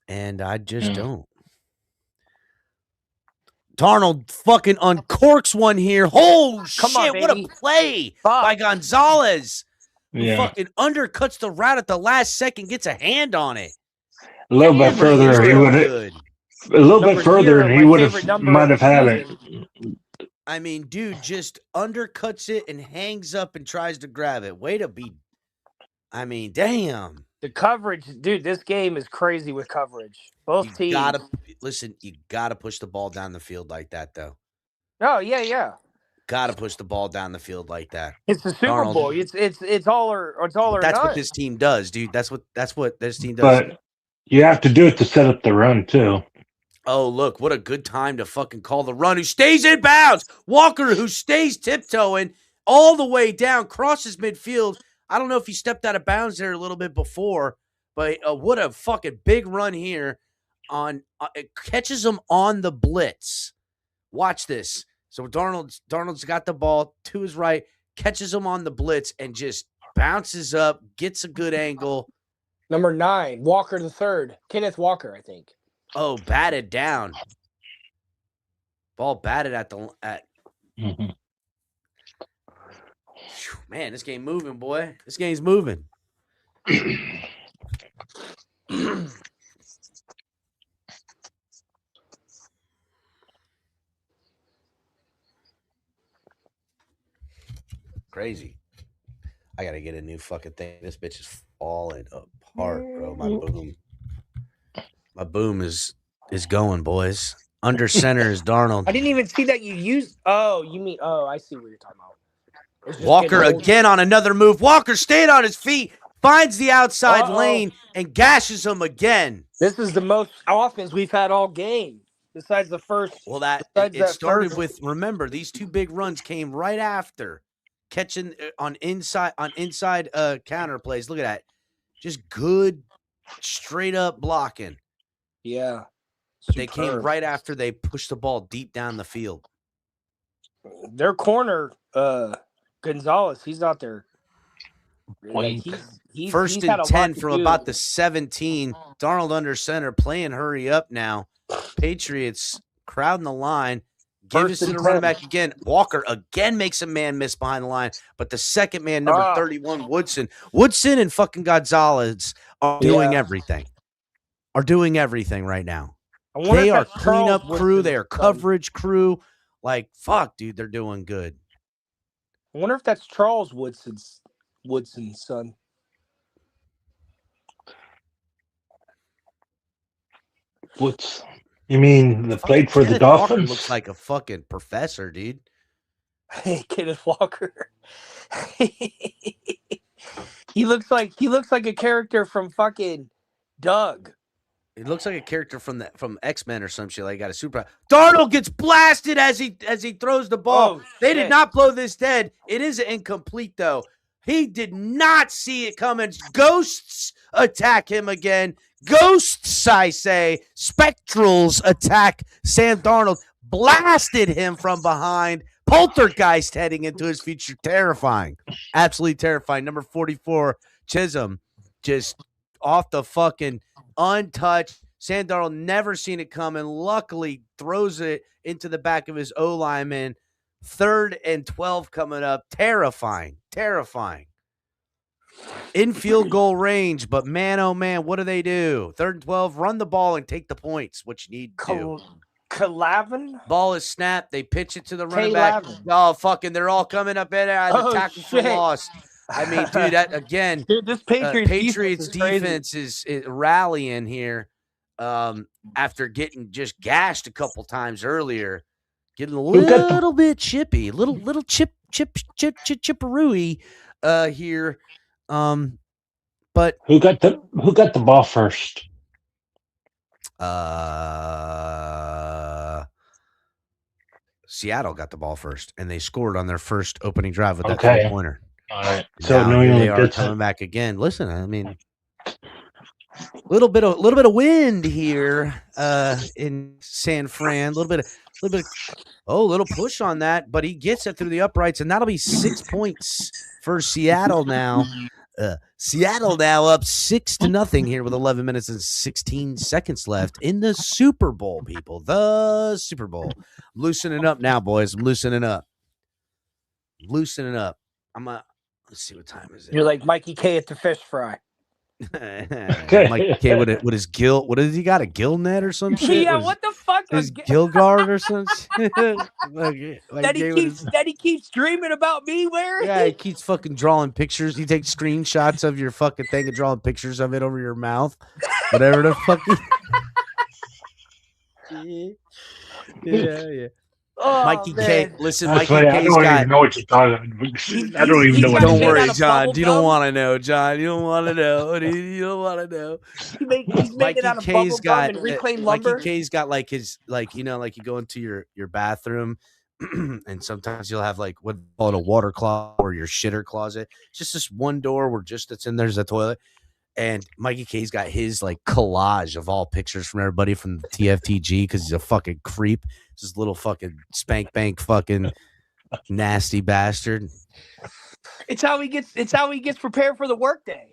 And I just don't. Darnold fucking uncorks one here. Oh, shit. What a play by Gonzalez. Who fucking undercuts the route at the last second, gets a hand on it. A little bit further, he would have. A little bit further, and he might have had it. I mean, dude just undercuts it and hangs up and tries to grab it. Way to be. I mean, damn. The coverage, dude, this game is crazy with coverage. Both teams. You gotta push the ball down the field like that, though. Oh, yeah. Gotta push the ball down the field like that. It's the Super Bowl. It's all or That's none. what this team does, dude. That's what this team does. But you have to do it to set up the run too. Oh, look, what a good time to fucking call the run. Who stays in bounds? Walker, who stays tiptoeing all the way down, crosses midfield. I don't know if he stepped out of bounds there a little bit before, but what a fucking big run here. It catches him on the blitz. Watch this. So Darnold's got the ball to his right, catches him on the blitz, and just bounces up, gets a good angle, Number 9, Walker the third. Kenneth Walker, I think. Oh, batted down. Ball batted at the Mhm. Man, this game moving, boy. This game's moving. Crazy. I gotta get a new fucking thing. This bitch is falling apart, bro. My boom is going, boys. Under center is Darnold. I didn't even see that you used. Oh, you mean? Oh, I see what you're talking about. It's just Walker getting old. again on another move. Walker stayed on his feet, finds the outside Uh-oh. lane, and gashes him again. This is the most offense we've had all game, besides the first. Well, it that started first- with, remember, these two big runs came right after catching on inside counter plays. Look at that. Just good, straight up blocking. Yeah. They came Superb. right after they pushed the ball deep down the field. Their corner, Gonzalez, he's out there. Point. He's First had a and lot 10 to from do. about the 17. Darnold under center, playing hurry up now. Patriots crowding the line. Give First us to and the running 10. back again. Walker again makes a man miss behind the line, but the second man, number 31, Woodson and fucking Gonzalez are doing Yeah. everything. Are doing everything right now. I wonder They if are that's Charles cleanup crew. They are Woodson's son. coverage crew. Like, fuck, dude, they're doing good. I wonder if that's Charles Woodson's son. What's you mean the played for the Kenneth Walker Dolphins? looks like a fucking professor, dude. Kenneth Walker. He looks like a character from fucking Doug. It looks like a character from X-Men or some shit. Like got a super. Darnold gets blasted as he throws the ball. Oh, They shit. did not blow this dead. It is incomplete though. He did not see it coming. Ghosts attack him again. Ghosts, I say. Spectrals attack Sam Darnold. Blasted him from behind. Poltergeist heading into his future. Terrifying. Absolutely terrifying. Number 44, Chisholm, just off the fucking untouched. Sam Darnold never seen it coming. Luckily, throws it into the back of his O lineman. 3rd and 12 coming up. Terrifying. Terrifying. In field goal range, but man, oh man, what do they do? 3rd and 12, run the ball and take the points, which you need to do. Calavin? Ball is snapped. They pitch it to the running Tay back. Lavin. Oh, fucking, they're all coming up in there. The Oh, tackle for shit. loss. I mean, dude, that again, Dude, this Patriots defense defense is rallying here after getting just gashed a couple times earlier, getting a little bit chippy, little chipperooey here. But Who got the ball first? Seattle got the ball first, and they scored on their first opening drive with that Okay. 3-pointer. All right. So Now New here they England are gets coming it. back again. Listen, I mean, little bit of wind here in San Fran. A little little push on that, but he gets it through the uprights, and that'll be 6 points for Seattle now. Seattle now up 6-0 here with 11 minutes and 16 seconds left in the Super Bowl, people. The Super Bowl. Loosening up now, boys. I'm loosening up. Let's see what time is it. You're like Mikey K at the fish fry. Mike K with his gill. What does he got? A gill net or some shit? Yeah, what the fuck? His gill guard or some shit? That he keeps dreaming about me wearing. Yeah, he keeps fucking drawing pictures. He takes screenshots of your fucking thing and drawing pictures of it over your mouth. Whatever the fuck. Yeah. Oh, Mikey man. K. Listen, That's Mikey funny. I K's don't got. even know what you're talking about. I don't even know he's what Don't made worry, out of John. bubble You don't gum. want to know, John. You don't want to know. You don't want to know. He's made it out of bubble gum and reclaimed lumber. Mikey K's got like his like you go into your bathroom and sometimes you'll have like what call it a water closet or your shitter closet. It's just this one door where just it's in there's a toilet. And Mikey K's got his like collage of all pictures from everybody from the TFTG because he's a fucking creep. This little fucking spank bank fucking nasty bastard. It's how he gets prepared for the workday.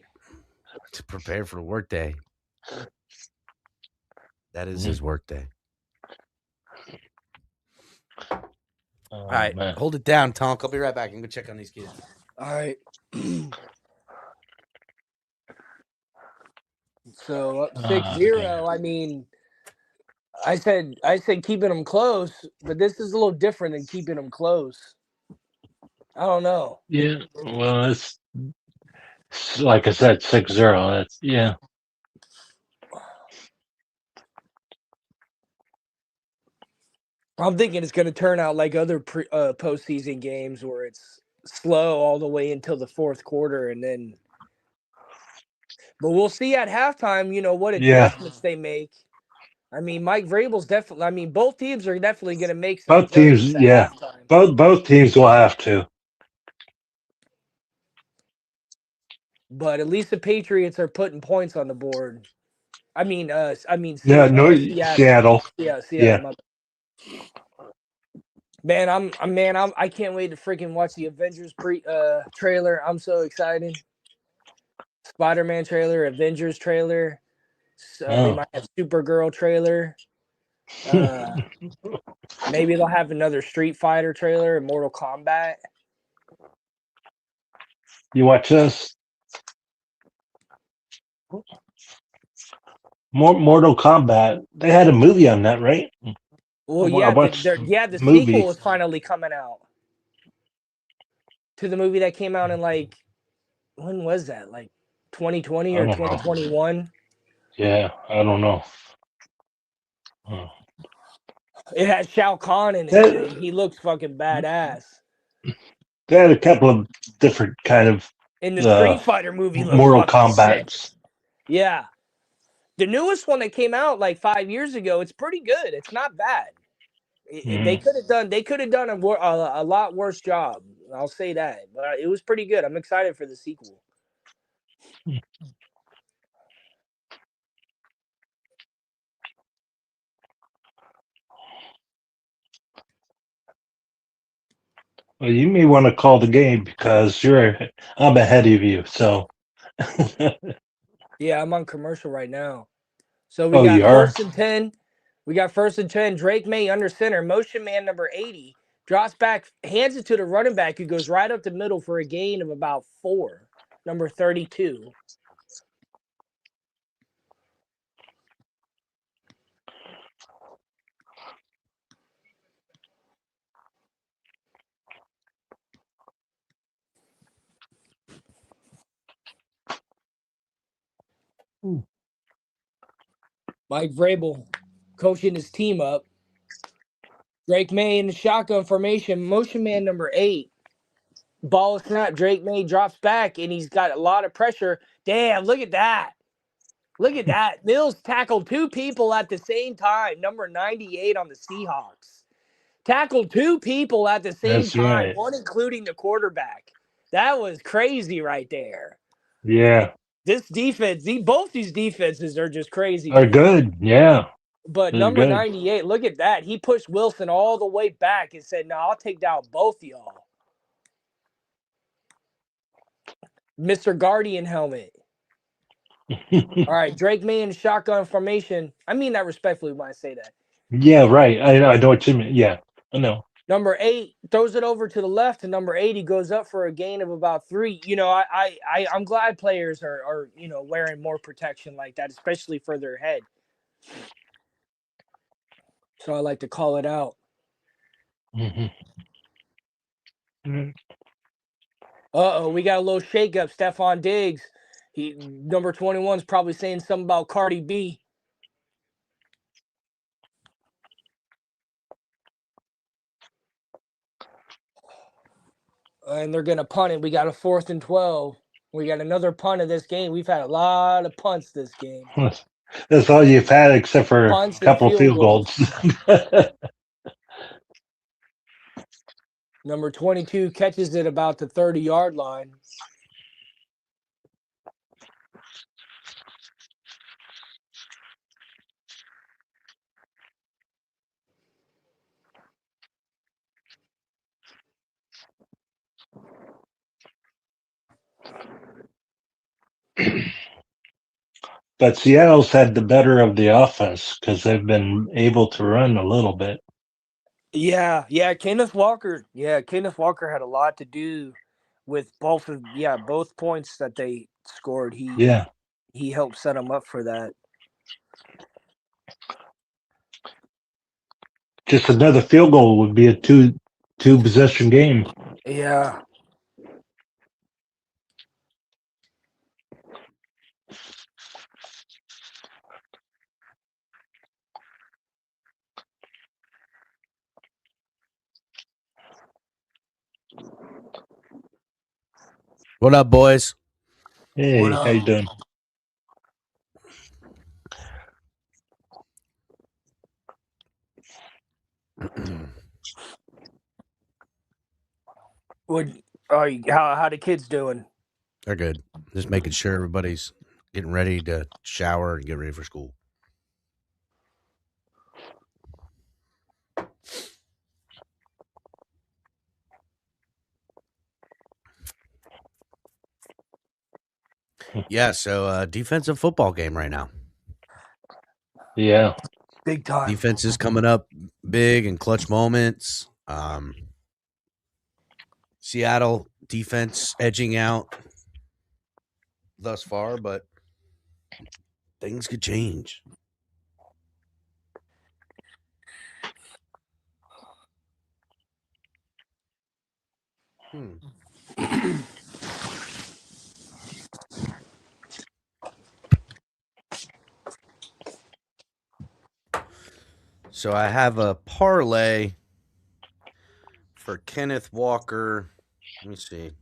to prepare for the workday. That is Mhm. his workday. Oh, All right, man. hold it down, Tonk. I'll be right back. I'm gonna check on these kids. All right. So up 6-0. I mean, I said keeping them close, but this is a little different than keeping them close. I don't know. Yeah, well, it's like I said, 6-0. That's yeah. I'm thinking it's going to turn out like other postseason games where it's slow all the way until the fourth quarter, and then. But we'll see at halftime. What Yeah. adjustments they make. I mean, Mike Vrabel's definitely. I mean, both teams are definitely going to make some Both teams, adjustments at yeah. halftime. Both teams will have to. But at least the Patriots are putting points on the board. I mean, Yeah, Seattle. Seattle. Yeah, Yeah. Seattle. Man, I can't wait to freaking watch the Avengers trailer. I'm so excited. Spider-Man trailer, Avengers trailer. They Oh. might have Supergirl trailer. Maybe they'll have another Street Fighter trailer and Mortal Kombat. You watch this? Mortal Kombat. They had a movie on that, right? Well, I yeah, watched the movie. sequel is finally coming out to the movie that came out in like, when was that? Like 2020 I or don't know. 2021? Yeah, I don't know. Oh. It has Shao Kahn in it. They, And he looks fucking badass. they had a couple of different kind of In the Street Fighter movie, looks Mortal fucking sick. Kombats. Yeah, the newest one that came out like 5 years ago, it's pretty good. It's not bad. They could have done a lot worse job. I'll say that, but it was pretty good. I'm excited for the sequel. Well, you may want to call the game because I'm ahead of you. So. Yeah, I'm on commercial right now. So we Oh, got you are? 1st and 10. We got 1st and 10. Drake May under center. Motion man number 80 drops back, hands it to the running back who goes right up the middle for a gain of about 4. Number 32. Mike Vrabel coaching his team up. Drake May in the shotgun formation. Motion man number 8. Ball snap. Drake May drops back, and he's got a lot of pressure. Damn, look at that. Look at that. Mills tackled 2 people at the same time. Number 98 on the Seahawks. Tackled 2 people at the same That's time, right. one including the quarterback. That was crazy right there. Yeah. This defense, both these defenses are just crazy. They're good. Yeah. But They're number good. 98, look at that. He pushed Wilson all the way back and said, "No, I'll take down both of y'all." Mr. Guardian helmet. All right, Drake May in shotgun formation. I mean that respectfully when I say that. Yeah, right. I know what you mean. Yeah, I know. Number 8 throws it over to the left, and number 80 goes up for a gain of about 3. I'm glad players are wearing more protection like that, especially for their head. So I like to call it out. Mm-hmm. We got a little shakeup. Stephon Diggs, number 21 is probably saying something about Cardi B. And they're gonna punt it. We got a 4th and 12. We got another punt of this game. We've had a lot of punts this game. That's all you've had except for Punts a couple and of field goals. Number 22 catches it about the 30-yard line. But Seattle's had the better of the offense because they've been able to run a little bit. Yeah, Kenneth Walker. Yeah, Kenneth Walker had a lot to do with both points that they scored. Yeah. He helped set them up for that. Just another field goal would be a two possession game. Yeah. What up, boys? Hey, What how you up? doing? How the kids doing? They're good. Just making sure everybody's getting ready to shower and get ready for school. Yeah, so defensive football game right now. Yeah. Big time. Defense is coming up big and clutch moments. Seattle defense edging out thus far, but things could change. So I have a parlay for Kenneth Walker. Let me see.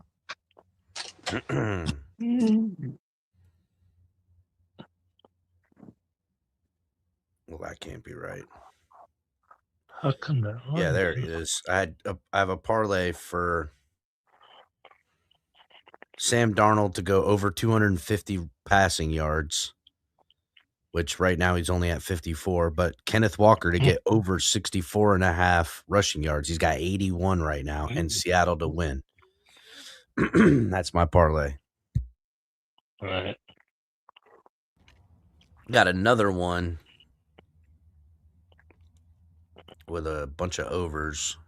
Well, that can't be right. How come that? Yeah, there it is. I have a parlay for Sam Darnold to go over 250 passing yards, which right now he's only at 54, but Kenneth Walker to get over 64 and a half rushing yards. He's got 81 right now, and Seattle to win. That's my parlay. All right. Got another one with a bunch of overs.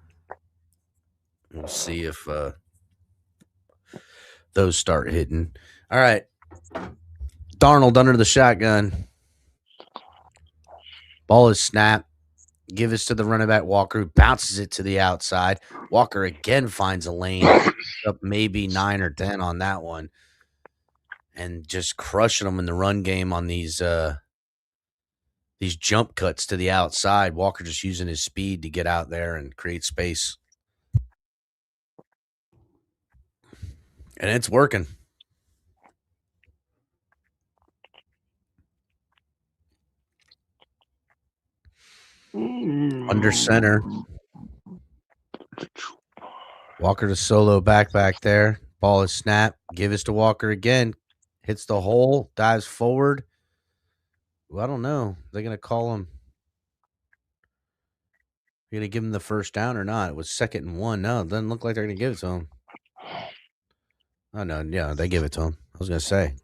We'll see if those start hitting. All right. Darnold under the shotgun. Ball is snapped. Give us to the running back Walker, who bounces it to the outside. Walker again finds a lane, up maybe 9 or 10 on that one, and just crushing them in the run game on these jump cuts to the outside. Walker just using his speed to get out there and create space. And it's working. Under center. Walker to solo back there. Ball is snapped. Give us to Walker again. Hits the hole. Dives forward. Well, I don't know. They're going to call him. You're going to give him the first down or not? It was 2nd and 1. No, it doesn't look like they're going to give it to him. Oh, no. Yeah, they give it to him. I was going to say.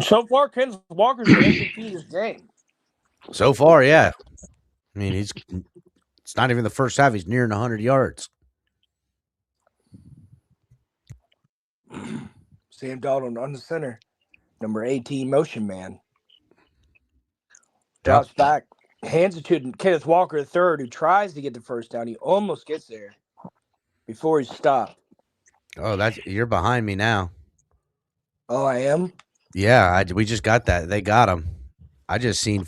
So far, Kenneth Walker's the MVP of this game. So far, yeah. I mean, it's not even the first half. He's nearing 100 yards. Sam Darnold on the center. Number 18, motion man. Drops back. Hands it to Kenneth Walker, the third, who tries to get the first down. He almost gets there before he's stopped. Oh, you're behind me now. Oh, I am? Yeah, we just got that. They got him. I just seen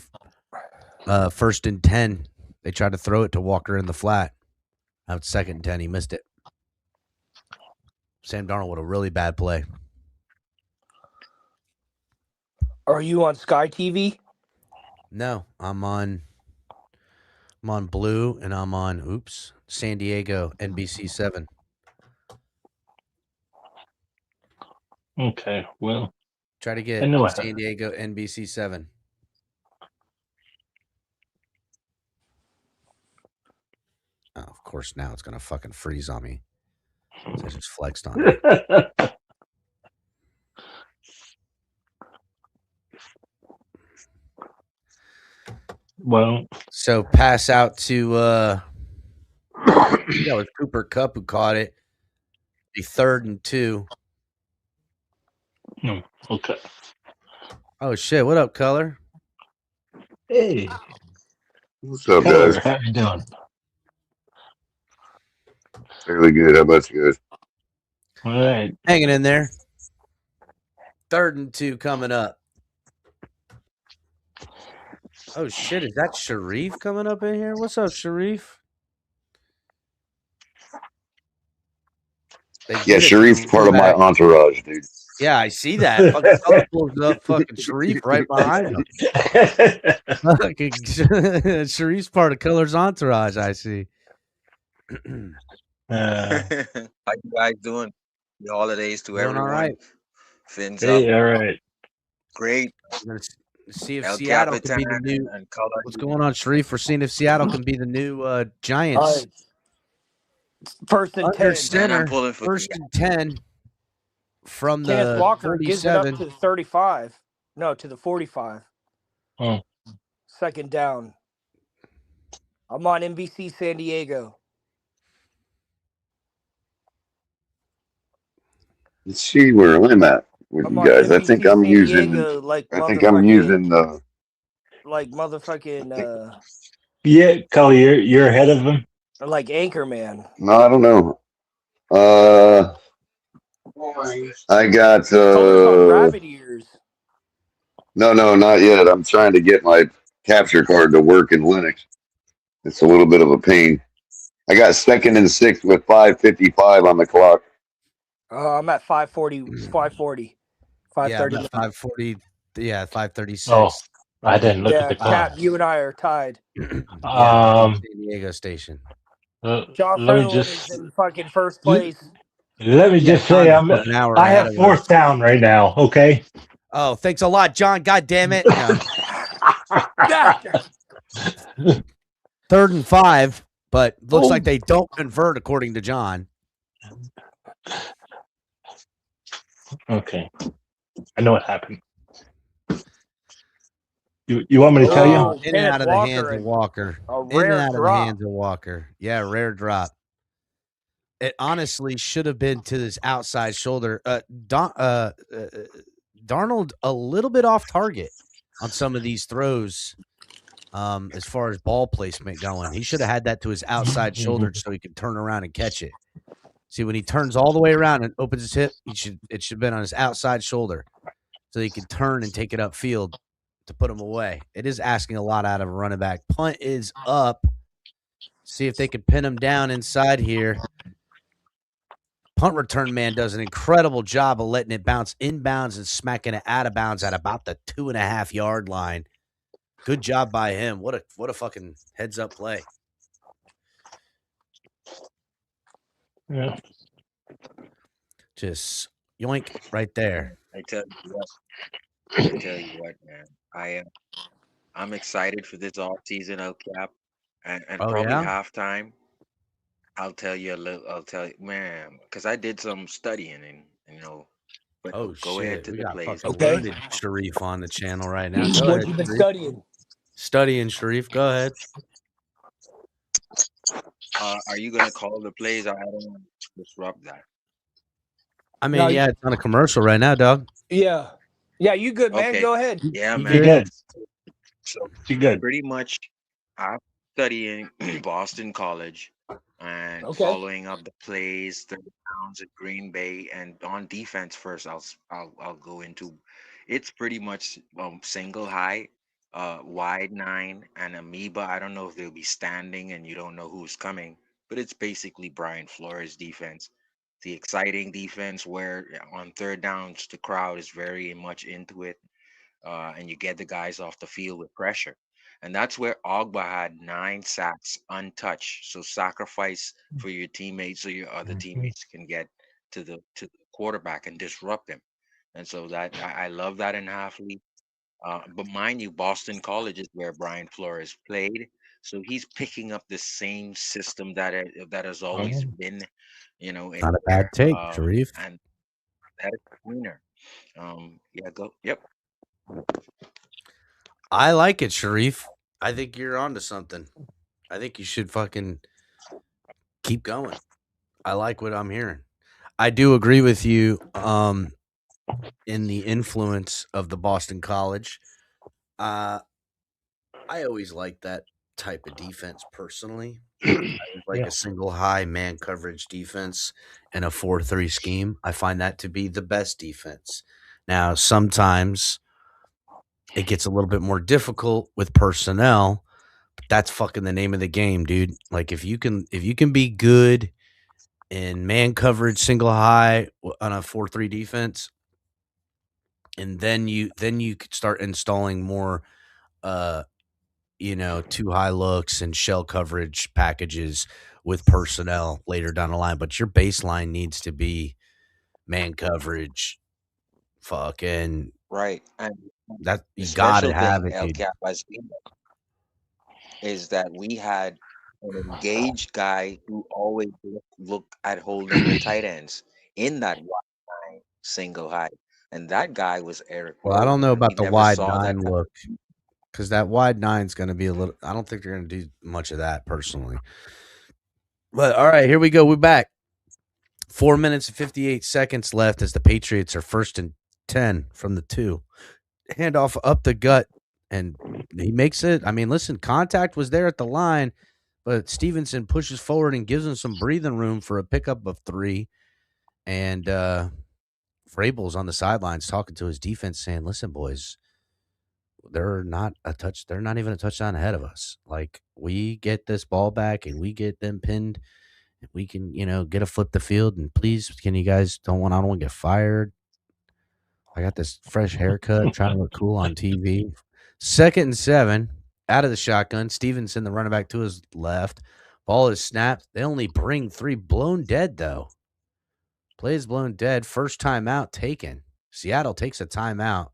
1st and 10. They tried to throw it to Walker in the flat. Now it's 2nd and 10. He missed it. Sam Darnold with a really bad play. Are you on Sky TV? No, I'm on Blue, and I'm on San Diego NBC 7. Okay, well. Try to get San Diego NBC 7. Oh, of course, now it's going to fucking freeze on me. So I just flexed on it. Well, So pass out to that was Cooper Cup who caught it. The 3rd and 2. okay. Oh shit! What up, Color? Hey, What's up, Color, guys? how you doing? Fairly good. How about you guys? All right. Hanging in there. 3rd and 2 coming up. Oh shit! Is that Sharif coming up in here? What's up, Sharif? They Yeah, did it Sharif's part of my back. entourage, dude. Yeah, I see that. Fucking Color pulls up fucking Sharif right behind him. Fucking Sharif's part of Color's entourage. I see. How you guys doing? The holidays to Doing all everyone. right. Fins up. Hey, all right. Great. We're gonna see if El Seattle can be the Capitan new. and Color. What's going on, Sharif? We're seeing if Seattle can be the new All Giants. right. First and Under 10. Man, center, I'm pulling for first and 10 from Kenneth the Walker gives it up 37. to the 35. No, to the 45. Oh. Second down. I'm on NBC San Diego. Let's see where I'm at with I'm you on guys. I NBC think I'm San using. Diego like I think I'm motherfucking using the. Yeah, Color, you're ahead of him. like Anchorman. No, I don't know. I got. Color's on rabbit ears. No, not yet. I'm trying to get my capture card to work in Linux. It's a little bit of a pain. I got 2nd and 6 with 5:55 on the clock. I'm at 540. 540. 530. Yeah, 540. Yeah, 536. Oh, I didn't look at the Cap, clock. you and I are tied. San Diego station. John let me Furlan just is in fucking first place. let me just say John's an hour I ahead have of us. 4th down right now. Okay. Oh, thanks a lot, John. God damn it. No. 3rd and 5, but looks like they don't convert according to John. Okay. I know what happened. You want me to tell you? In and out of the hands Walker, of Walker. a In and rare out of the drop. hands of Walker. Yeah, rare drop. It honestly should have been to his outside shoulder. Darnold a little bit off target on some of these throws. As far as ball placement going, he should have had that to his outside shoulder so he could turn around and catch it. See, when he turns all the way around and opens his hip, it should have been on his outside shoulder so he could turn and take it upfield to put him away. It is asking a lot out of a running back. Punt is up. See if they can pin him down inside here. Punt return man does an incredible job of letting it bounce inbounds and smacking it out of bounds at about the 2.5 yard line. Good job by him. What a fucking heads up play. Yeah. Just yoink right there. I tell you what, man. I'm excited for this off season, El Cap, and probably halftime. I'll tell you, man, because I did some studying and But go ahead to the plays. Okay. Sharif on the channel right now. Go What ahead, you been Sharif. studying? Studying, Sharif. Go ahead. Are you gonna call the plays? I don't want to disrupt that. I mean, yeah, it's on a commercial right now, dog. Yeah, you good, man? Okay. Go ahead. Yeah, man. You're good. So You're good. pretty much, I'm studying Boston College and following up the plays, 30 pounds at Green Bay, and on defense first. I'll go into. It's pretty much single high, wide 9, and amoeba. I don't know if they'll be standing, and you don't know who's coming, but it's basically Brian Flores' defense. The exciting defense where on third downs the crowd is very much into it, and you get the guys off the field with pressure. And that's where Ogba had 9 sacks untouched. So sacrifice for your teammates so your other teammates can get to the quarterback and disrupt him. And so that I love that in Halfley. But mind you, Boston College is where Brian Flores played. So he's picking up the same system that has always been, Not a bad take, Sharif. And that is winner. Yeah, go. Yep. I like it, Sharif. I think you're onto something. I think you should fucking keep going. I like what I'm hearing. I do agree with you in the influence of the Boston College. I always like that type of defense personally. Like Yeah. a single high man coverage defense and a 4-3 scheme. I find that to be the best defense. Now, sometimes it gets a little bit more difficult with personnel, but that's fucking the name of the game, dude. Like if you can be good in man coverage single high on a 4-3 defense, and then you could start installing more too high looks and shell coverage packages with personnel later down the line. But your baseline needs to be man coverage. Fucking Right. And that the you gotta special have thing, it, El dude. Cap, has been is that we had an engaged guy who always look at holding the tight ends in that wide nine single high. And that guy was Eric Well, I don't Rowe. know And we about the never wide saw that nine kind look because that wide nine's going to be a little. I don't think they're going to do much of that personally. But all right, here we go. We're back. 4 minutes and 58 seconds left as the Patriots are 1st and 10 from the 2. Handoff up the gut, and he makes it. I mean, listen, contact was there at the line, but Stevenson pushes forward and gives him some breathing room for a pickup of 3. And Vrabel's on the sidelines talking to his defense, saying, "Listen, boys, they're not even a touchdown ahead of us. Like we get this ball back and we get them pinned, and we can, get a flip the field. And please, can you guys I don't want to get fired. I got this fresh haircut, trying to look cool on TV. 2nd and 7, out of the shotgun. Stevenson, the running back to his left. Ball is snapped. They only bring 3, blown dead though. Play is blown dead. First timeout taken. Seattle takes a timeout.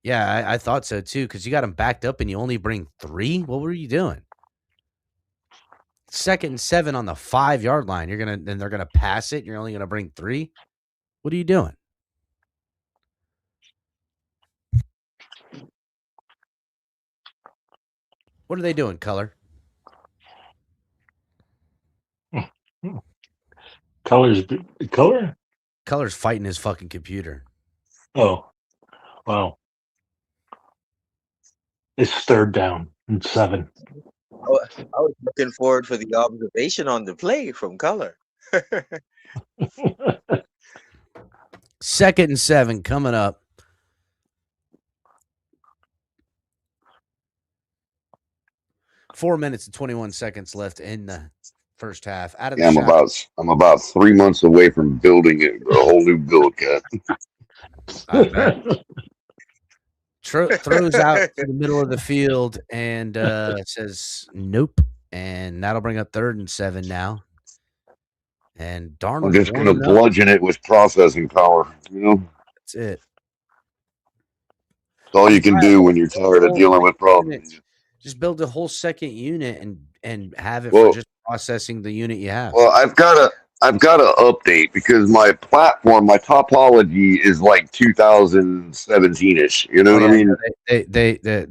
Yeah, I thought so too, because you got them backed up and you only bring 3. What were you doing? 2nd and 7 on the 5-yard line. Then they're gonna pass it. You're only gonna bring 3. What are you doing? What are they doing, Color? Color? Color's fighting his fucking computer. Oh, wow. It's 3rd down and 7. I was looking forward for the observation on the play from Color. 2nd and 7 coming up. Four minutes and 21 seconds left in the first half. Out of the shot. I'm about 3 months away from building a whole new build, cut. Throws out to the middle of the field and says nope, and that'll bring up 3rd and 7 now. And Darnold, I'm just going to bludgeon it with processing power. That's it. That's all you can do when you're tired of dealing with problems. Just build a whole second unit and have it for just processing the unit you have. Well, I've got to update because my platform, my topology is like 2017-ish. You know what I mean? The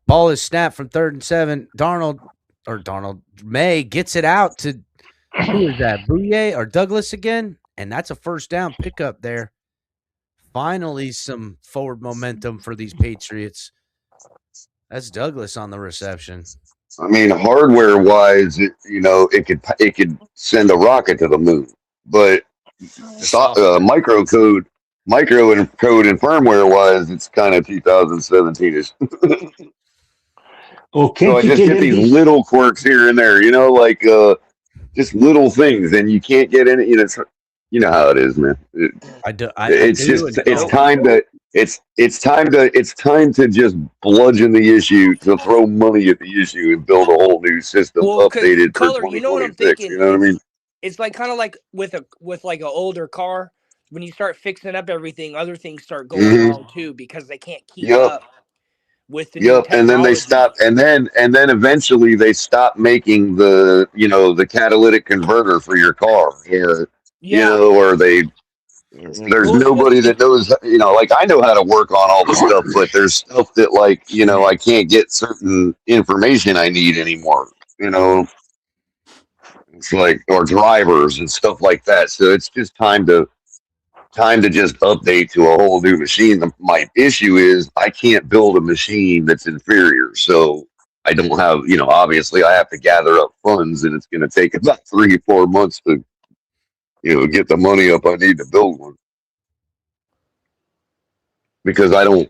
ball is snapped from 3rd and 7. May gets it out to who is that? Bouye or Douglas again? And that's a first down pickup there. Finally, some forward momentum for these Patriots. That's Douglas on the reception. I mean, hardware-wise, it could send a rocket to the moon, but micro and firmware-wise, it's kind of 2017-ish. Well, so I just get these little quirks here and there, like just little things, and you can't get in it. You know how it is, man. It's time to just bludgeon the issue, to throw money at the issue and build a whole new system updated for 2026. You know what I'm thinking? You know what I mean? It's like kind of like with like an older car. When you start fixing up everything, other things start going wrong too because they can't keep up with the new technology. And then they stop, and then eventually they stop making the catalytic converter for your car. Or they There's nobody that knows, like I know how to work on all the stuff, but there's stuff that like, I can't get certain information I need anymore, it's like, or drivers and stuff like that. So it's just time to just update to a whole new machine. My issue is I can't build a machine that's inferior. So I don't have, obviously I have to gather up funds, and it's going to take about 3 or 4 months to, get the money up I need to build one. Because I don't,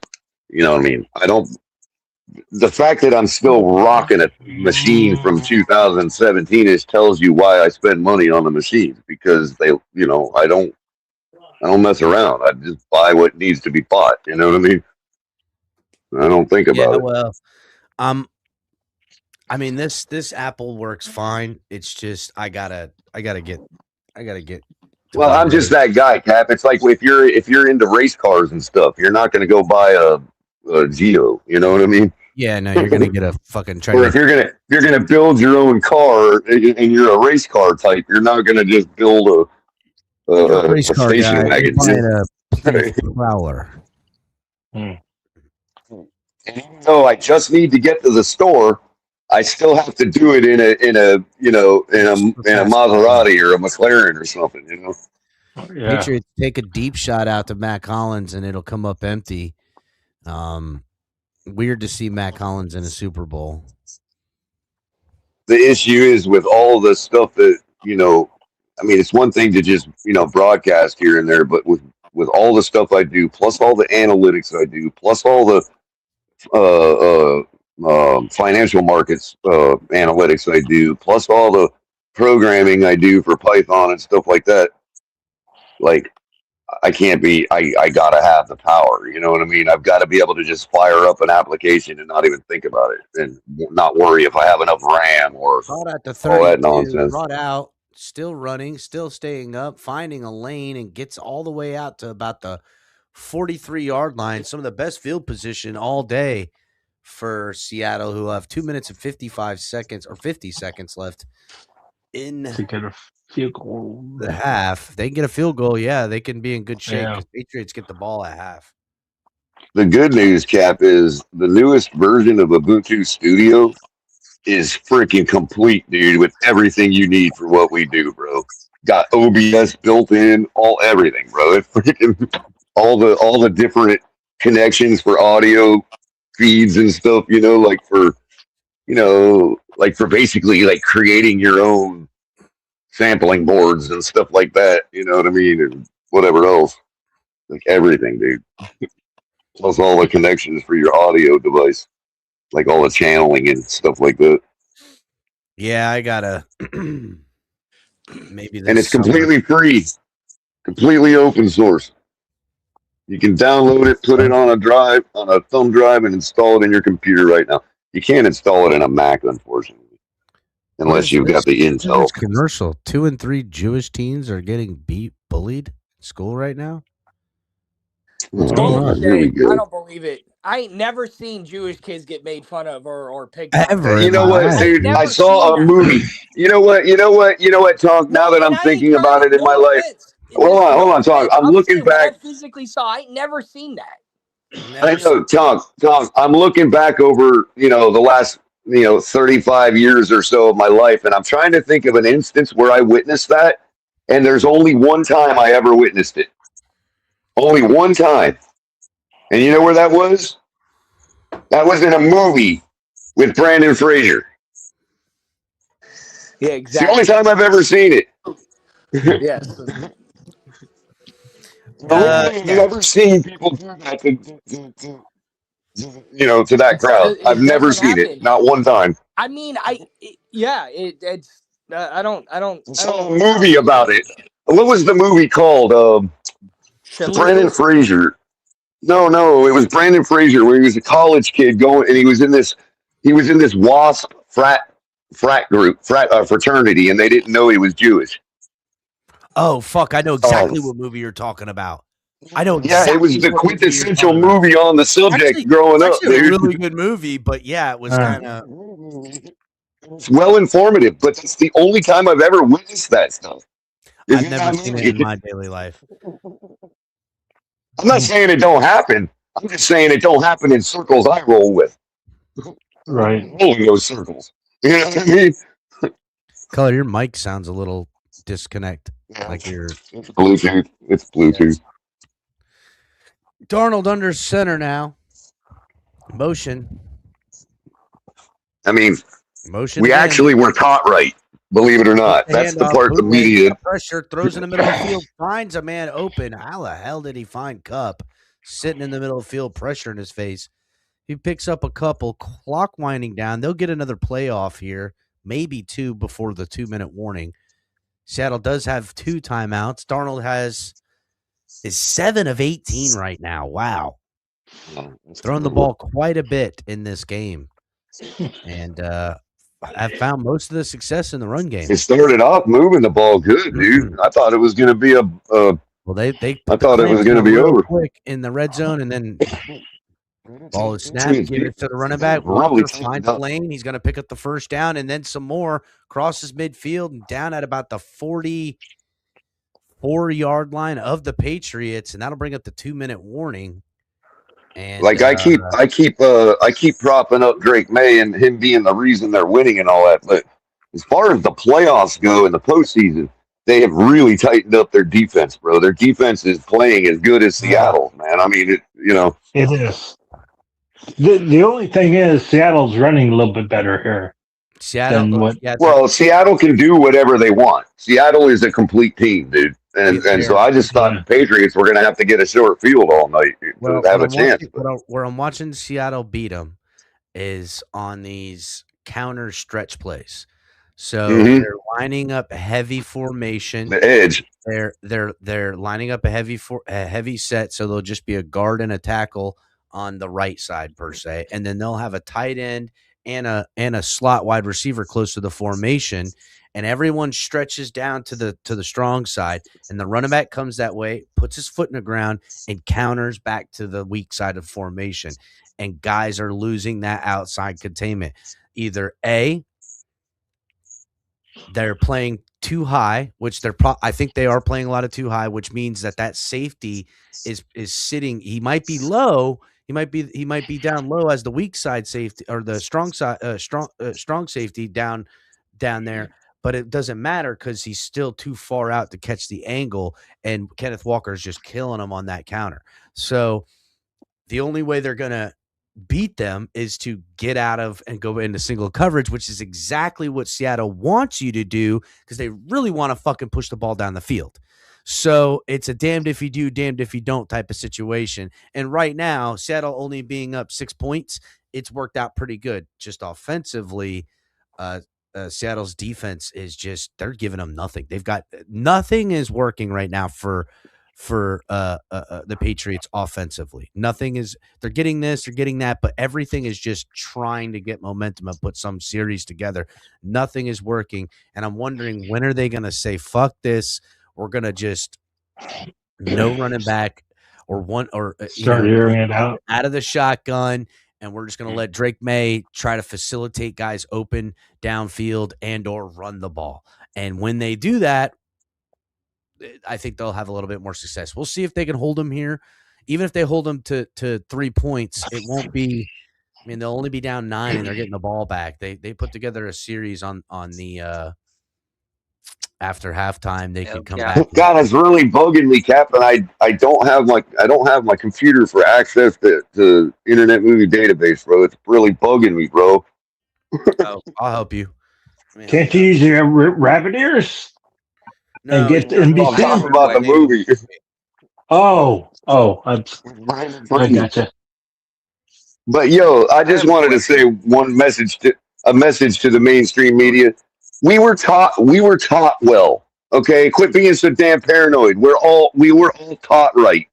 the fact that I'm still rocking a machine from 2017 tells you why I spend money on the machines, because they, I don't mess around. I just buy what needs to be bought. You know what I mean? I don't think about it. Well, I mean, this Apple works fine. It's just I gotta get. Well, I'm just that guy, Cap. It's like if you're into race cars and stuff, you're not going to go buy a Geo. You know what I mean? Yeah, no, you're gonna get a fucking. Or if you're gonna build your own car and you're a race car type, you're not going to just build a race car station guy. wagon. You're buying a Prowler. So I just need to get to the store. I still have to do it in a Maserati or a McLaren or something, Yeah. Patriots take a deep shot out to Mac Hollins and it'll come up empty. Weird to see Mac Hollins in a Super Bowl. The issue is with all the stuff that, I mean, it's one thing to just, broadcast here and there, but with all the stuff I do, plus all the analytics I do, plus all the financial markets analytics I do, plus all the programming I do for Python and stuff like that, like I can't be, I gotta have the power, you know what I mean? I've got to be able to just fire up an application and not even think about it and not worry if I have enough RAM or Brought out to all that 32, nonsense. brought out, still running, still staying up, finding a lane, and gets all the way out to about the 43-yard line. Some of the best field position all day for Seattle, who have 2 minutes and 55 seconds or 50 seconds left in To get a field goal. the half. They can get a field goal. Yeah, they can be in good shape Yeah. because Patriots get the ball at half. The good news, Cap, is the newest version of Ubuntu Studio is freaking complete, dude, with everything you need for what we do, bro. Got OBS built in, everything, bro. It freaking all the different connections for audio feeds and stuff, like for basically like creating your own sampling boards and stuff like that, you know what I mean, and whatever else, like everything, dude. Plus all the connections for your audio device, like all the channeling and stuff like that. Yeah, I gotta maybe. And it's completely free, completely open source. You can download it, put it on a thumb drive, and install it in your computer right now. You can't install it in a Mac, unfortunately, unless you've got the Intel. This commercial. 2 and 3 Jewish teens are getting bullied in school right now. Here we go. I don't believe it. I ain't never seen Jewish kids get made fun of or picked on. Ever. You know what, dude? I saw a movie. You know what, Tom? Now that I'm thinking about it in my life. Hold on, Tom. I'm looking back. I physically saw. I ain't never seen that. I know, Tom. I'm looking back over, the last, 35 years or so of my life, and I'm trying to think of an instance where I witnessed that, and there's only one time I ever witnessed it. Only one time. And you know where that was? That was in a movie with Brandon Fraser. Yeah, It's the exactly. only time I've ever seen it. Yes. I've never seen people do that to that crowd. It I've never doesn't seen happen. it. Not one time. I mean, it's. I don't. I saw a movie about it. What was the movie called? Brandon Fraser. No, it was Brandon Fraser, where he was a college kid going, and he was in this WASP fraternity, and they didn't know he was Jewish. Oh fuck! I know exactly what movie you're talking about. I know. Yeah, exactly it was the what movie you're quintessential talking about. movie on the subject growing up, It's actually a dude. really good movie, but yeah, it was kind of. It's well informative, but it's the only time I've ever witnessed that stuff. I've You know never what I seen mean? it in my daily life. I'm not saying it don't happen. I'm just saying it don't happen in circles I roll with. Right. Rolling those circles. You know what I mean? Color, your mic sounds a little disconnect. Yeah, Like you're it's Bluetooth. It's Bluetooth. Darnold under center now. Motion. I mean, Motion. we again. actually were taught right. Believe it or not. That's the Handoff, part the bootleg, media. pressure, throws in the middle of the field, finds a man open. How the hell did he find Cup sitting in the middle of the field, pressure in his face? He picks up a couple, clock winding down. They'll get another playoff here, maybe 2 before the 2-minute warning. Seattle does have 2 timeouts. Darnold is 7 of 18 right now. Wow. Throwing the ball quite a bit in this game. And I've found most of the success in the run game. It started off moving the ball good, dude. I thought it was going to be well, they I thought it was going to be over quick in the red zone, and then ball is snapped, give it to the running back. Walker finds a lane. He's going to pick up the first down, and then some more. Crosses midfield and down at about the 44-yard line of the Patriots, and that'll bring up the 2-minute warning. And like I keep propping up Drake May and him being the reason they're winning and all that. But as far as the playoffs go in the postseason, they have really tightened up their defense, bro. Their defense is playing as good as Seattle, man. I mean, it is. The only thing is Seattle's running a little bit better here. Seattle. Well, Seattle can do whatever they want. Seattle is a complete team, dude. And so I just thought the Patriots were going to have to get a short field all night to have a chance. Where I'm watching Seattle beat them is on these counter stretch plays. So they're lining up heavy formation. The edge. They're lining up a heavy set, so there'll just be a guard and a tackle on the right side per se, and then they'll have a tight end and a slot wide receiver close to the formation. And everyone stretches down to the strong side, and the running back comes that way, puts his foot in the ground, and counters back to the weak side of formation. And guys are losing that outside containment. Either A, they're playing too high, which I think they are playing a lot of too high, which means that safety is sitting. He might be low. He might be down low as the weak side safety or the strong side strong safety down there. But it doesn't matter because he's still too far out to catch the angle, and Kenneth Walker is just killing him on that counter. So the only way they're going to beat them is to get out of and go into single coverage, which is exactly what Seattle wants you to do because they really want to fucking push the ball down the field. So it's a damned if you do, damned if you don't type of situation. And right now, Seattle only being up 6 points, it's worked out pretty good. Just offensively, Seattle's defense is just, they're giving them nothing. They've got nothing is working right now for the Patriots offensively. Nothing is, they're getting this, they're getting that, but everything is just trying to get momentum and put some series together. Nothing is working. And I'm wondering, when are they going to say, fuck this? We're going to just no running back or start airing it out of the shotgun. And we're just going to let Drake May try to facilitate guys open downfield and or run the ball. And when they do that, I think they'll have a little bit more success. We'll see if they can hold them here. Even if they hold them to 3 points, it won't be – I mean, they'll only be down 9 and they're getting the ball back. They put together a series on the after halftime. They can come back. God, it's really bugging me, Cap, and I don't have my computer for access to Internet Movie Database, bro. It's really bugging me, bro. I'll help you. Can't you use your rabbit ears and get NBC? I'm talking about the movie. I gotcha. But yo, I just wanted to say a message to the mainstream media. We were taught well. Okay, quit being so damn paranoid. We were all taught right.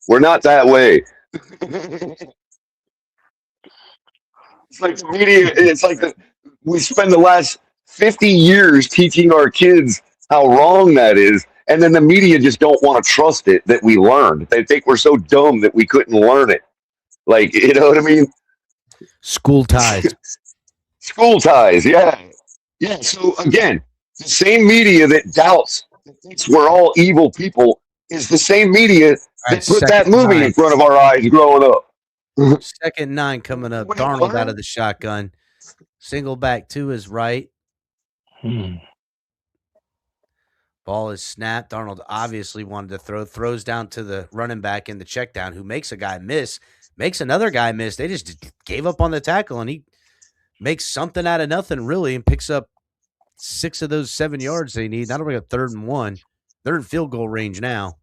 We're not that way. It's like the media. It's like we spend the last 50 years teaching our kids how wrong that is, and then the media just don't want to trust it that we learned. They think we're so dumb that we couldn't learn it. Like, you know what I mean? School ties. School ties, yeah. Yeah, so again, the same media that doubts we're all evil people is the same media All that right, put that second movie in nine. front of our eyes growing up. Second 9 coming up. Wait, Darnold what? out of the shotgun. Single back to his right. Ball is snapped. Darnold obviously wanted to throw. Throws down to the running back in the check down, who makes a guy miss. Makes another guy miss. They just gave up on the tackle, and he makes something out of nothing, really, and picks up 6 of those 7 yards they need. That'll bring a 3rd and 1. They're in field goal range now.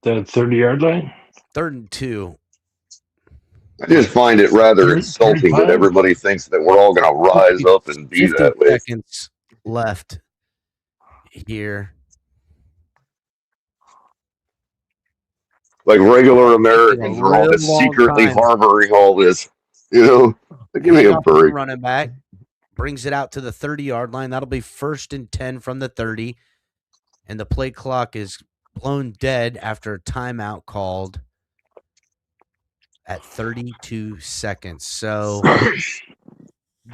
The 30-yard line? 3rd and 2. I just find it rather insulting that everybody thinks that we're all going to rise up and be 50 that way. seconds left here. Like regular Americans are all real just long secretly time. harboring all this. You know, give me a Off the break. running back brings it out to the 30-yard line. That'll be 1st and 10 from the 30. And the play clock is blown dead after a timeout called at 32 seconds. So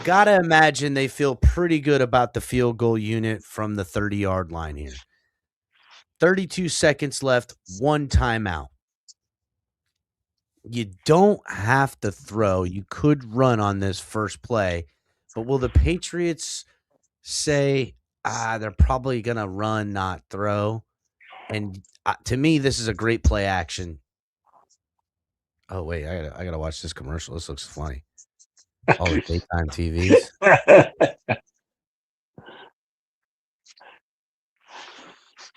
gotta imagine they feel pretty good about the field goal unit from the 30-yard line here. 32 seconds left, 1 timeout. You don't have to throw. You could run on this first play, but will the Patriots say, they're probably going to run, not throw? And to me, this is a great play action. Oh, wait, I gotta watch this commercial. This looks funny. All the daytime TVs.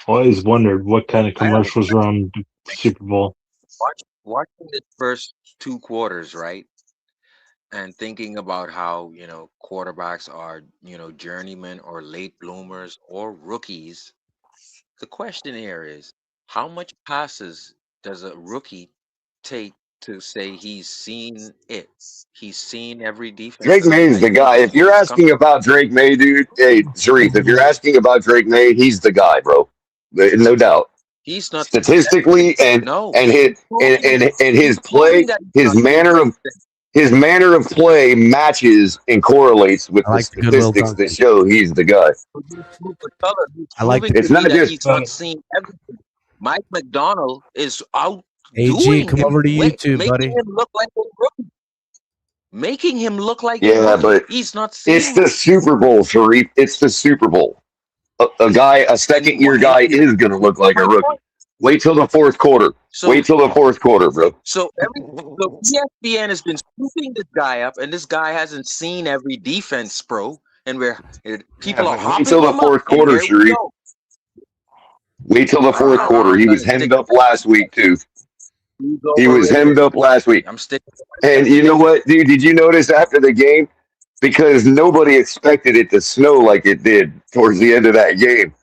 Always wondered what kind of commercials were on the Super Bowl. Watching the first 2 quarters, right? And thinking about how, quarterbacks are, journeymen or late bloomers or rookies. The question here is, how much passes does a rookie take to say he's seen it? He's seen every defense. Drake May's the guy. If you're asking about Drake May, dude, hey, Sharif, if you're asking about Drake May, he's the guy, bro. No doubt. He's not statistically and his play, his manner of play matches and correlates with the statistics that show he's the guy. I like it's not just he's not seen everything. Mike McDonald is out. AG, come over to YouTube, buddy. Him look like a rookie. Making him look like but he's not seen. It's the Super Bowl, Sharif. It's the Super Bowl. A second-year guy is going to look like a rookie. Wait till the fourth quarter. Wait till the fourth quarter, bro. So ESPN has been scooping this guy up, and this guy hasn't seen every defense, bro. And people are hopping. Wait till the fourth quarter, Sharif. Wait till the fourth quarter. He was hemmed up last week, too. He was hemmed up last week. I'm sticking. And you know what, dude? Did you notice after the game? Because nobody expected it to snow like it did towards the end of that game.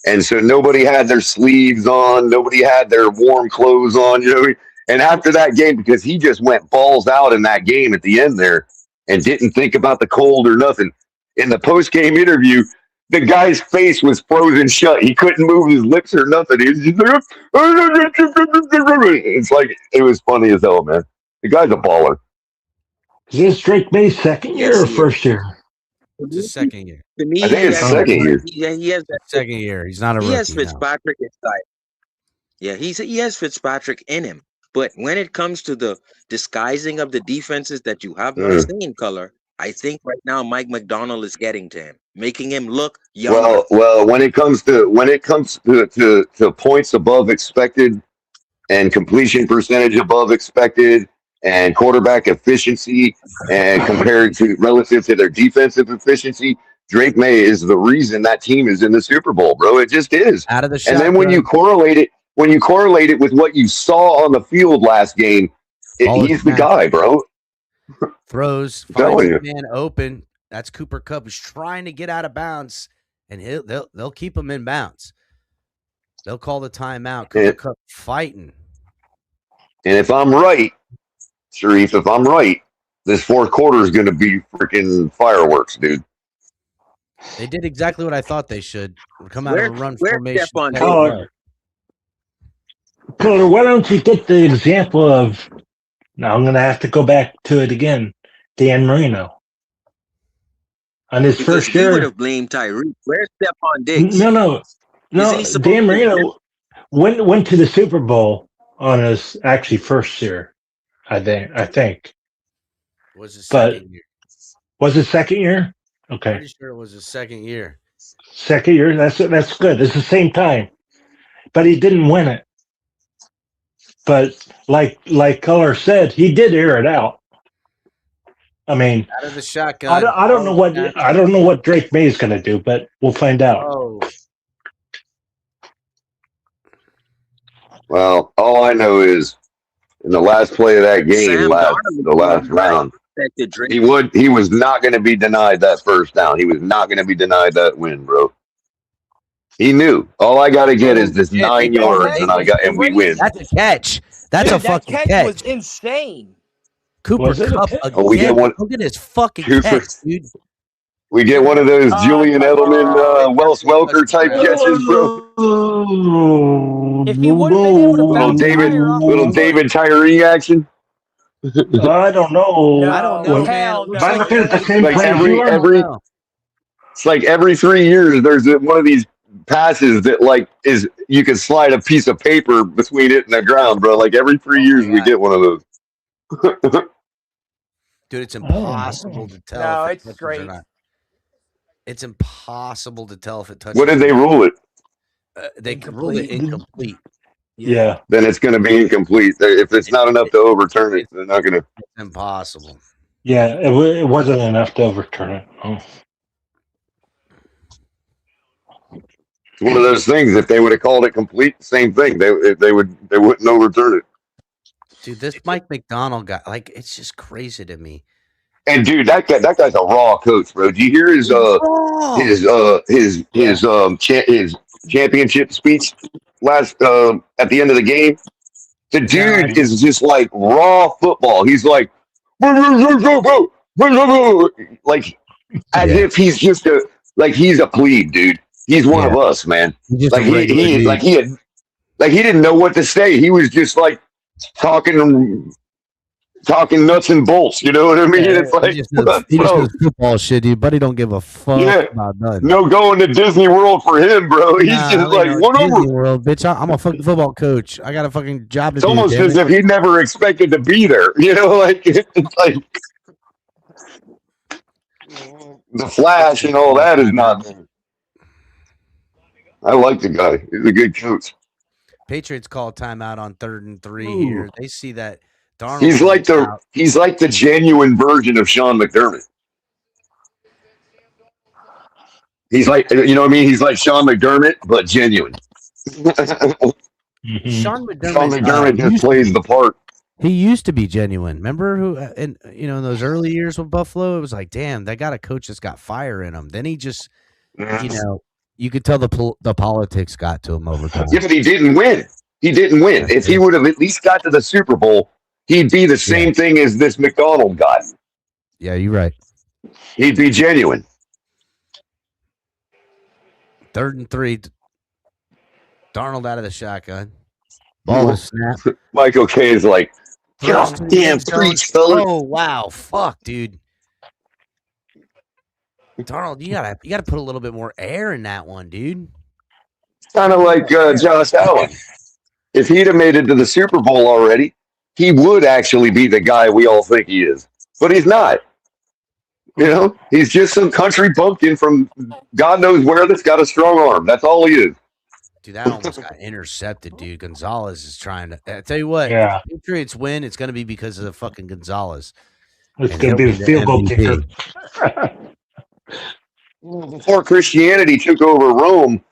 And so nobody had their sleeves on. Nobody had their warm clothes on. You know. And after that game, because he just went balls out in that game at the end there and didn't think about the cold or nothing. In the post-game interview, the guy's face was frozen shut. He couldn't move his lips or nothing. He was just like, it's like, it was funny as hell, man. The guy's a baller. Is this Drake May's second year or first year? It's his second year. To me, I think it's second year. Yeah, he has that second year. He's not a rookie. He has Fitzpatrick inside. Yeah, he has Fitzpatrick in him. But when it comes to the disguising of the defenses that you have not seen, Color, I think right now Mike McDonald is getting to him, making him look younger. Well, when it comes to points above expected and completion percentage above expected and quarterback efficiency and compared to relative to their defensive efficiency, Drake May is the reason that team is in the Super Bowl, bro. It just is. Out of the shotgun. And then when you correlate it with what you saw on the field last game, he's the guy, bro. Throws, finds the man open. That's Cooper Kupp, who's trying to get out of bounds, and they'll keep him in bounds. They'll call the timeout. Cooper Kupp fighting. And if I'm right, Sharif, this fourth quarter is going to be freaking fireworks, dude. They did exactly what I thought they should. Come out of a run formation. Color, why don't you get the example of, now I'm going to have to go back to it again, Dan Marino. On his first year. He would have blamed Tyreek. Where's Stephon Diggs? No. No, Isn't he supposed Dan to- Marino went to the Super Bowl on his actually first year. I think. Was his But- second year. Was it second year? Okay, Pretty sure it was his second year. second year. That's good. It's the same time, but he didn't win it. But like Color said, he did air it out. I mean, Out of the shotgun. I don't know what Drake May is going to do, but we'll find out. Oh, Well, all I know is in the last play of that game, Sam Darnold the last round, Expected Drake. he was not going to be denied that first down. He was not going to be denied that win, bro. He knew. All I got to get is this 9 yards, and we win. that's a catch. That's Dude, a fucking that catch. was insane. Cooper Was it a Cup catch? again. Oh, we get one- Look at his fucking Cooper- catch, dude. We get one of those Julian Edelman, Wells Welker type catches, bro. If he would've been able to bounce higher off Little David Tyree action. I don't know. No, I don't know, hell man. Am I looking at the same Like play as you are? every- It's like every 3 years there's one of these passes that like is you can slide a piece of paper between it and the ground, bro. Like every 3 years we get one of those. Dude, it's impossible to tell. No, if it it's touches great. Or not. It's impossible to tell if it touches. What did they rule it? They ruled it incomplete. Yeah. Then it's going to be incomplete. If it's not enough to overturn it, they're not going to. It's impossible. Yeah, it wasn't enough to overturn it. Oh. It's one of those things. If they would have called it complete, same thing. They wouldn't overturn it. Dude, this Mike McDonald guy, like, it's just crazy to me. And dude, that guy's a raw coach, bro. Do you hear his championship speech last at the end of the game? The dude is just like raw football. He's like as if he's just he's a plebe, dude. He's one of us, man. Like he didn't know what to say. He was just like talking nuts and bolts. You know what I mean? It's like, he just knows football shit, dude. Buddy don't give a fuck about nothing. no going to Disney World for him, bro. He's just like, what Disney over? World, bitch. I'm a fucking football coach. I got a fucking job to It's do. almost damn as it. if he never expected to be there. You know, like it's like the flash and all that is not there. I like the guy. He's a good coach. Patriots call a timeout on 3rd and 3 here. They see that Darnold. He's like the genuine version of Sean McDermott. He's like, you know what I mean? He's like Sean McDermott, but genuine. Sean Sean McDermott. McDermott just plays the part. He used to be genuine. Remember who? And in those early years with Buffalo, it was like, damn, they got a coach that's got fire in him. Then he just, you could tell the politics got to him over time. Yeah, but he didn't win. He didn't win. If he would have at least got to the Super Bowl, he'd be the same thing as this McDonald guy. Yeah, you're right. He'd be genuine. 3rd and 3. Darnold out of the shotgun. Ball is snapped. Michael K is like, First God and damn, 10 preach, fella. Oh wow, fuck, dude. Darnold, you gotta put a little bit more air in that one, dude. Kind of like Josh Allen. If he'd have made it to the Super Bowl already, he would actually be the guy we all think he is. But he's not. You know, he's just some country bumpkin from God knows where that's got a strong arm. That's all he is. Dude, that almost got intercepted, dude. Gonzalez is trying to. I tell you what, Yeah. if the Patriots win, it's going to be because of the fucking Gonzalez. It's And going to he'll be the the field goal MVP. kicker. Before Christianity took over Rome,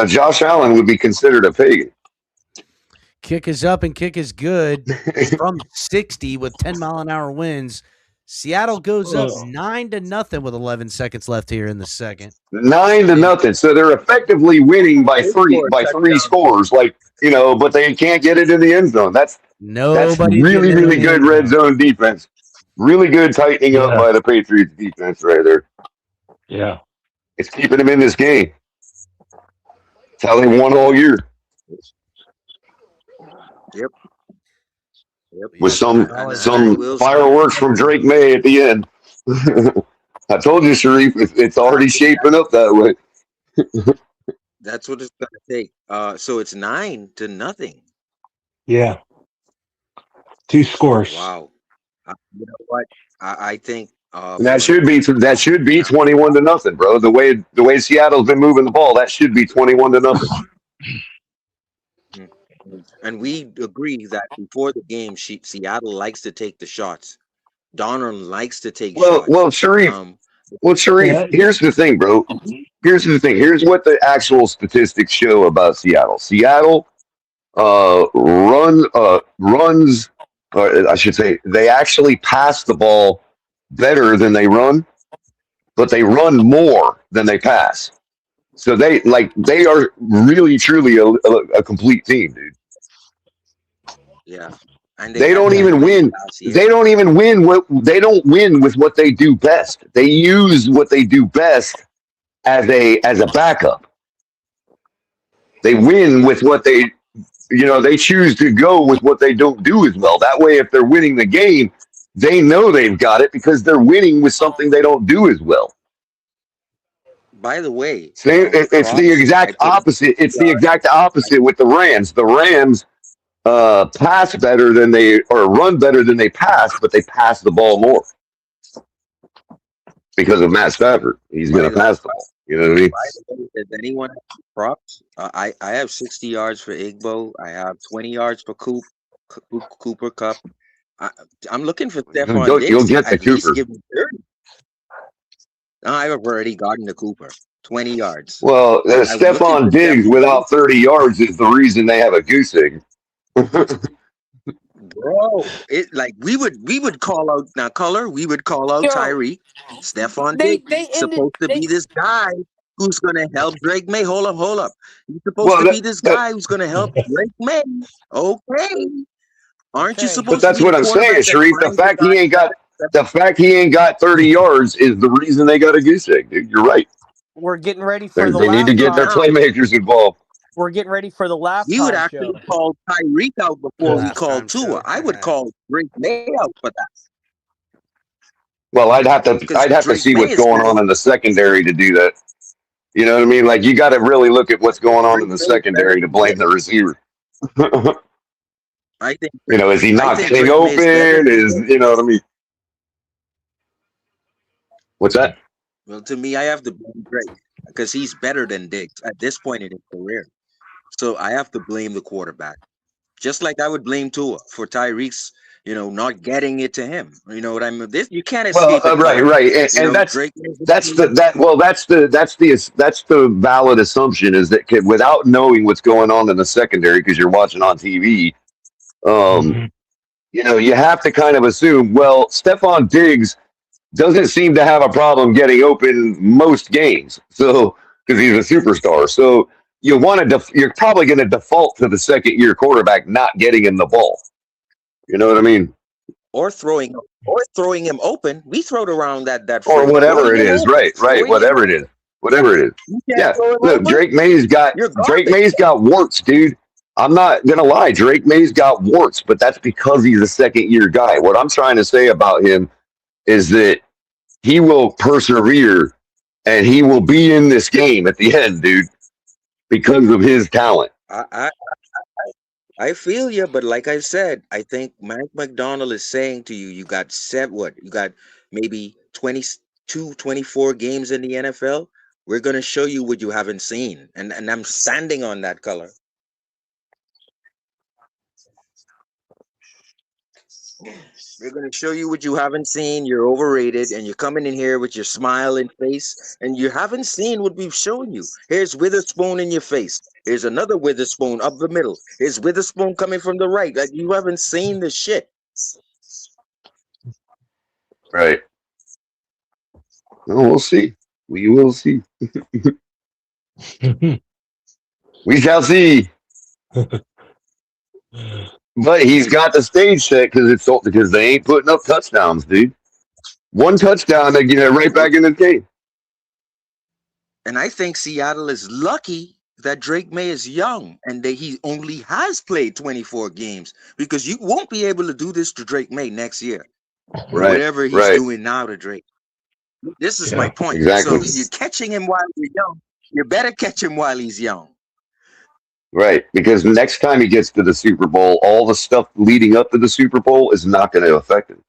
Josh Allen would be considered a pagan. Kick is up and kick is good from 60 with 10-mile-an-hour winds. Seattle goes up 9-0 with 11 seconds left here in the second. 9-0. So they're effectively winning by three scores, but they can't get it in the end zone. That's Nobody really, really good red zone defense. Really good tightening up by the Patriots defense right there. Yeah. It's keeping them in this game. That's how they won all year. Yep. With some fireworks from Drake May at the end. I told you, Sharif, it's already shaping up that way. That's what it's gonna take. So it's 9-0. Yeah, 2 scores. Wow. You know what? I think And that for should be 21-0, bro. The way Seattle's been moving the ball, that should be 21-0. Mm, and we agree that before the game, Seattle likes to take the shots. Donald likes to take shots. Sharif. Um, Sharif. Yeah. Here's the thing, bro. Here's the thing. Here's what the actual statistics show about Seattle. Seattle runs, or I should say, they actually pass the ball better than they run, but they run more than they pass. So they are really truly a complete team, dude. yeah, and they They had don't that even lead win. last year. They don't even win they don't win with what they do best. They use what they do best as a backup. They win with what they choose to go with what they don't do as well. That way, if they're winning the game, they know they've got it because they're winning with something they don't do as well. By the way, It's the exact opposite. It's the exact opposite with the Rams. The Rams pass better than or run better than they pass, but they pass the ball more because of Matt Stafford. He's going to pass the ball. You know what I mean? By the way, does anyone have props? I have 60 yards for Igbo. I have 20 yards for Cooper Cup. I'm looking for Stephon Diggs. You'll get the at least Cooper. give me 30. I've already gotten the Cooper. 20 yards. Well, I'm looking Stephon for Diggs Stephon without 30 yards is the reason they have a goose egg. Bro, we would call out now color. We would call out Yo, Tyreek. Stephon they Diggs they ended supposed to they be this guy who's gonna help Drake May. Hold up. He's supposed Well, to be this guy who's gonna help Drake May. Okay. Aren't you Okay. supposed but that's to be what the I'm quarterback saying, that Sharif. The finds the fact guy he ain't got 30 yards is the reason they got a goose egg, dude. You're right. We're getting ready for the They need to lap get their time. playmakers involved. We're getting ready for the lap We would time actually show. call Tyreek out before we Halftime called Tua. show. I would call Drake May out for that. Well, I'd have to Because Drake see May what's is going better. on in the secondary to do that. You know what I mean? Like you got to really look at what's going on in the secondary to blame the receiver. I think Is he I not think getting Drake May is better open? than You know what I mean? What's that? Well, to me, I have to blame Drake because he's better than Diggs at this point in his career. So I have to blame the quarterback, just like I would blame Tua for Tyreek's, not getting it to him. You know what I mean? You can't escape it. Right, Color. right, and that's Drake. that's the valid assumption is that without knowing what's going on in the secondary because you're watching on TV, you have to kind of assume. Well, Stephon Diggs doesn't seem to have a problem getting open most games, so because he's a superstar. So you're probably going to default to the second-year quarterback not getting him the ball. You know what I mean? Or throwing him open. We throw it around that Or phrase, whatever throwing it him is, open. right, Throwing whatever him it is, whatever it is. You can't Yeah, throw him look, open. Drake May's got You're garbage. warts, dude. I'm not gonna lie, Drake May's got warts, but that's because he's a second-year guy. What I'm trying to say about him is that he will persevere and he will be in this game at the end, dude, because of his talent. I feel you, but like I said, I think Mike McDonald is saying to you, you got you got maybe 22, 24 games in the NFL. We're going to show you what you haven't seen. And I'm standing on that color. We're going to show you what you haven't seen. You're overrated, and you're coming in here with your smiling face, and you haven't seen what we've shown you. Here's Witherspoon in your face. Here's another Witherspoon up the middle. Here's Witherspoon coming from the right. Like you haven't seen the shit. Right. No, we'll see. We will see. We shall see. But he's got the stage set because they ain't putting up touchdowns, dude. One touchdown, they get right back in the game. And I think Seattle is lucky that Drake May is young and that he only has played 24 games because you won't be able to do this to Drake May next year. Right. Whatever he's doing now to Drake. This is my point. Exactly. So you're catching him while you're young You better catch him while he's young. Right, because next time he gets to the Super Bowl, all the stuff leading up to the Super Bowl is not going to affect him.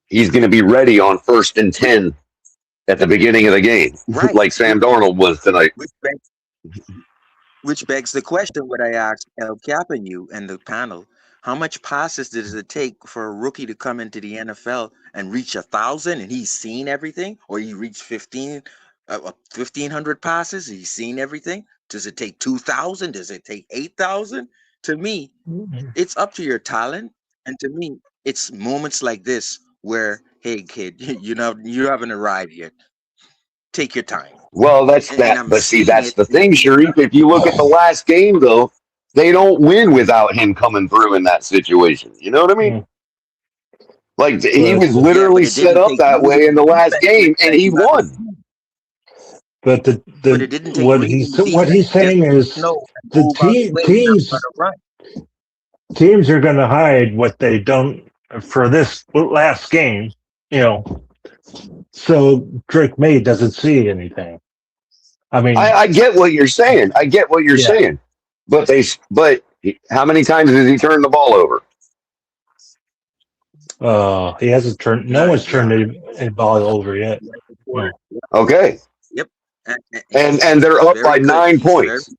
He's going to be ready on 1st and 10 at the beginning of the game, Right. like Sam Darnold was tonight. Which begs the question: what I asked El Cap and you and the panel: how much passes does it take for a rookie to come into the NFL and reach 1,000, and he's seen everything, or he reached 1,500 passes? He's seen everything. Does it take 2,000? Does it take 8,000? To me, it's up to your talent, and to me, it's moments like this where, hey, kid, you haven't arrived yet. Take your time. Well, that's And that. I'm But see, seeing that's it. the thing, Sharif. If you look at the last game, though, they don't win without him coming through in that situation. You know what I mean? Like he But- was Yeah, literally but it set didn't up take that really way in the last defense game, to and he set you up. won. But But it didn't take what really he's defense saying just is to know and the move out the way and teams not run. teams are going to hide what they don't for this last game, so Drake May doesn't see anything. I mean, I get what you're saying. I get what you're Yeah. saying. But how many times has he turned the ball over? he hasn't turned. No one's turned any ball over yet. No. Okay, and they're up by 9 points.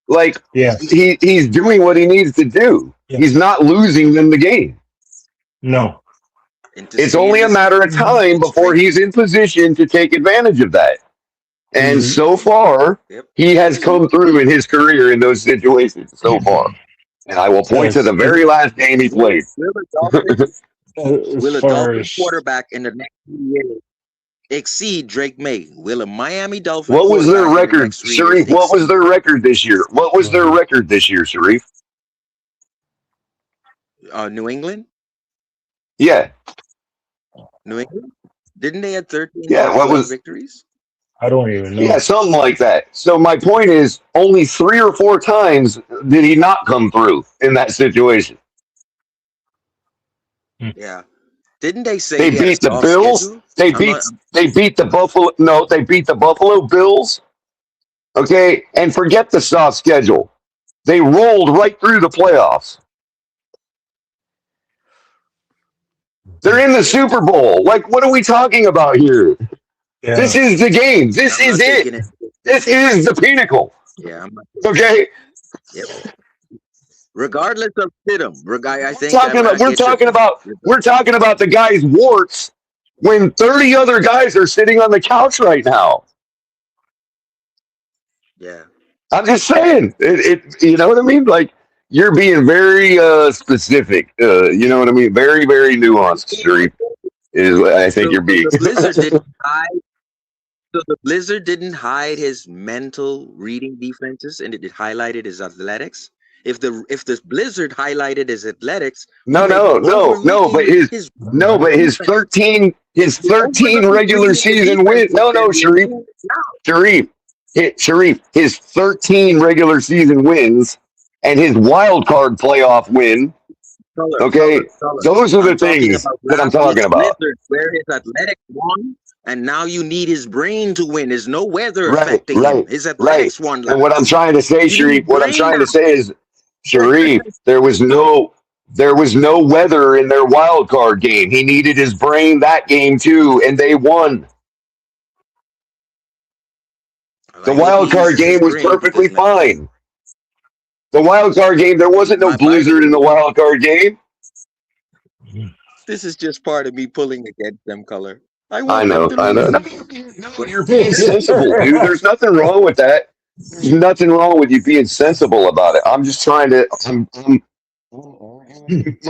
Like Yeah, he's doing what he needs to do. Yeah. He's not losing them the game. no. It's only a matter of time before he's in position to take advantage of that. And so far, he has come through in his career in those situations so far. And I will point to the very last game he played. Will a As far Dolphins as quarterback in the next 3 years exceed Drake May? Will a Miami Dolphins What was their quarterback in the record, next 3 Sharif? years What was their record this year? What was their record this year, Sharif? New England? Yeah. New England? Didn't they have 13 Yeah, what was- victories? I don't even know. Yeah, something like that. So my point is, only 3 or 4 times did he not come through in that situation. Yeah. Didn't they say They he had a beat the soft Bills. schedule? They I'm beat not- they beat the Buffalo. No, they beat the Buffalo Bills. Okay, and forget the soft schedule. They rolled right through the playoffs. They're in the Super Bowl. Like, what are we talking about here? Yeah. This is the game. This I'm is not it. taking it. This is the pinnacle. Yeah, I'm not, Okay, yep. Regardless of Stidham, I think we're talking about the guy's warts when 30 other guys are sitting on the couch right now. Yeah. I'm just saying, you know what I mean? Like, you're being very specific. You know what I mean? Very, very nuanced, Sharif, is what I think you're being. So the Blizzard didn't hide his mental reading defenses, and it highlighted his athletics. If the Blizzard highlighted his athletics, No, but his 13 regular season wins. No, Sharif, his 13 regular season wins and his wild card playoff win. Okay, those are the things that I'm talking about. Blizzard, where his athletics won, and now you need his brain to win. There's no weather affecting him. His athletics won. And what I'm trying to say, Sharif, is, Sharif, there was no weather in their wild card game. He needed his brain that game too, and they won. The wild card game was perfectly fine. The wild card game, there wasn't no blizzard in the wild card game. This is just part of me pulling against them, Color. I know. No, you're being sensible, dude. There's nothing wrong with that. There's nothing wrong with you being sensible about it. I'm just trying to.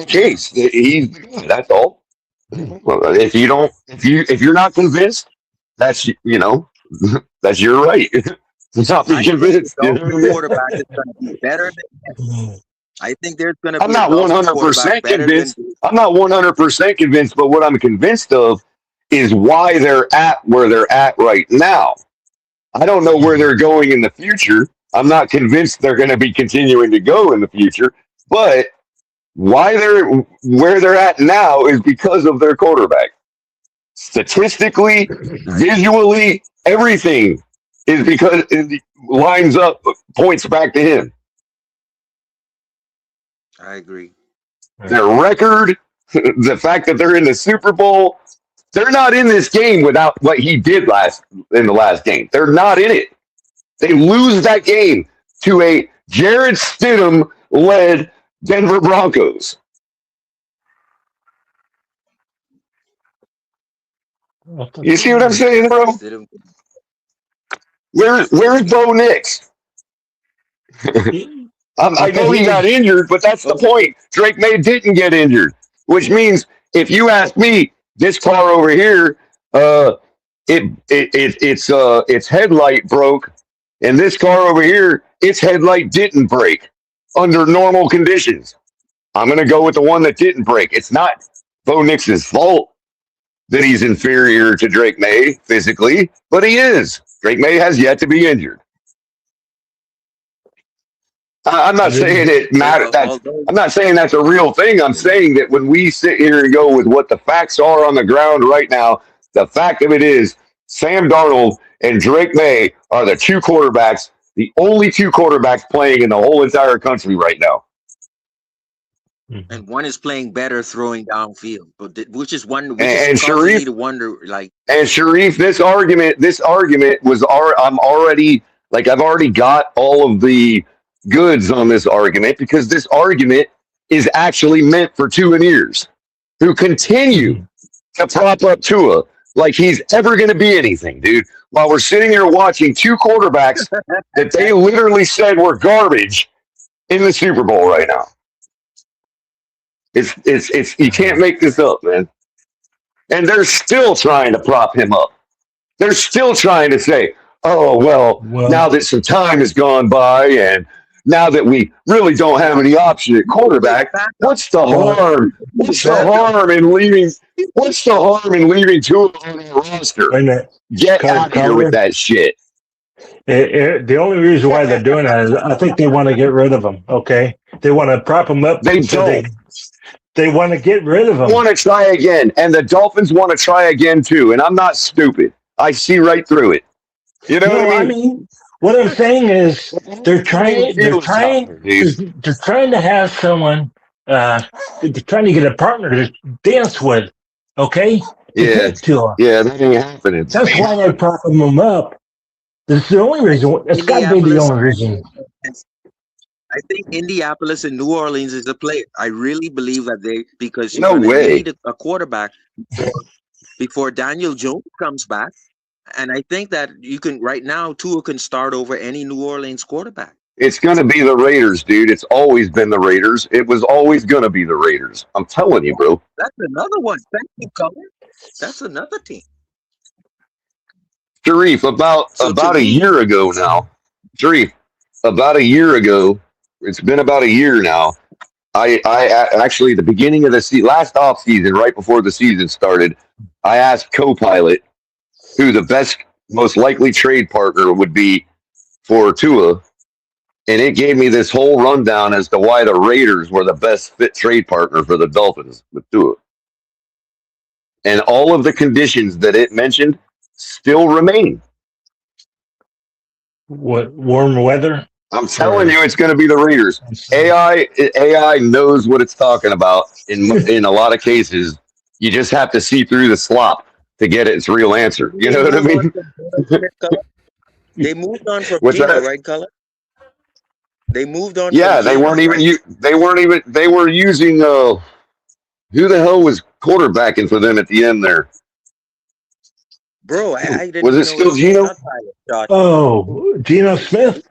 Case. That's all. If you're not convinced, that's that's your right. Not be convinced. Quarterback is going to be better than him. I think there's going to be. I'm not 100% convinced. I'm not 100% convinced, but what I'm convinced of is why they're at where they're at right now. I don't know where they're going in the future. I'm not convinced they're going to be continuing to go in the future, but why they're where they're at now is because of their quarterback. Statistically, visually, Everything is because it lines up, points back to him. I agree. Their record, the fact that they're in the Super Bowl, they're not in this game without what he did in the last game. They're not in it. They lose that game to a Jared Stidham led Denver Broncos. You see what I'm saying, bro? Stidham- Where's Bo Nix? I know he got injured, but that's the point. Drake May didn't get injured, which means if you ask me, this car over here, its headlight broke, and this car over here, its headlight didn't break under normal conditions. I'm gonna go with the one that didn't break. It's not Bo Nix's fault that he's inferior to Drake May physically, but he is. Drake May has yet to be injured. I'm not saying it matters. I'm not saying that's a real thing. I'm saying that when we sit here and go with what the facts are on the ground right now, the fact of it is Sam Darnold and Drake May are the two quarterbacks, the only two quarterbacks playing in the whole entire country right now. And one is playing better throwing downfield, but which is one. And causing me Sharif, to wonder, like, and Sharif, this argument was I'm already like I've already got all of the goods on this argument because this argument is actually meant for Tua ears who continue to prop up Tua like he's ever going to be anything, dude. While we're sitting here watching two quarterbacks that they literally said were garbage in the Super Bowl right now. It's you can't make this up, man. And they're still trying to prop him up. They're still trying to say, oh, well, now that some time has gone by and now that we really don't have any option at quarterback, what's the harm? What's the harm in leaving? What's the harm in leaving Tua on the roster? Get out of here with that shit. The only reason why they're doing that is I think they want to get rid of him. Okay, they want to prop him up. They don't. They want to get rid of him. Want to try again, and the Dolphins want to try again too. And I'm not stupid. I see right through it. You know what I mean? What I'm saying is they're trying to have someone. They're trying to get a partner to dance with. Okay. Yeah. That ain't happening. That's why they're propping him up. That's the only reason. It's got to be the only reason. I think Indianapolis and New Orleans is a play. I really believe that because you need a quarterback before Daniel Jones comes back. And I think that right now, Tua can start over any New Orleans quarterback. It's going to be the Raiders, dude. It's always been the Raiders. It was always going to be the Raiders. I'm telling you, bro. That's another one. Thank you, Color. That's another team. Sharif, about a year ago now. Sharif, about a year ago. It's been about a year now. I actually, at the beginning of the last off season, right before the season started, I asked Copilot who the best, most likely trade partner would be for Tua, and it gave me this whole rundown as to why the Raiders were the best fit trade partner for the Dolphins with Tua. And all of the conditions that it mentioned still remain. What, warm weather? I'm telling you, it's going to be the Raiders. AI knows what it's talking about. In a lot of cases, you just have to see through the slop to get its real answer. You know what I mean? They moved on from Gino, right, Color? They moved on. Yeah, they weren't even. They were using. Who the hell was quarterbacking for them at the end there? Bro, I didn't. Was it still Gino? Oh, Geno Smith.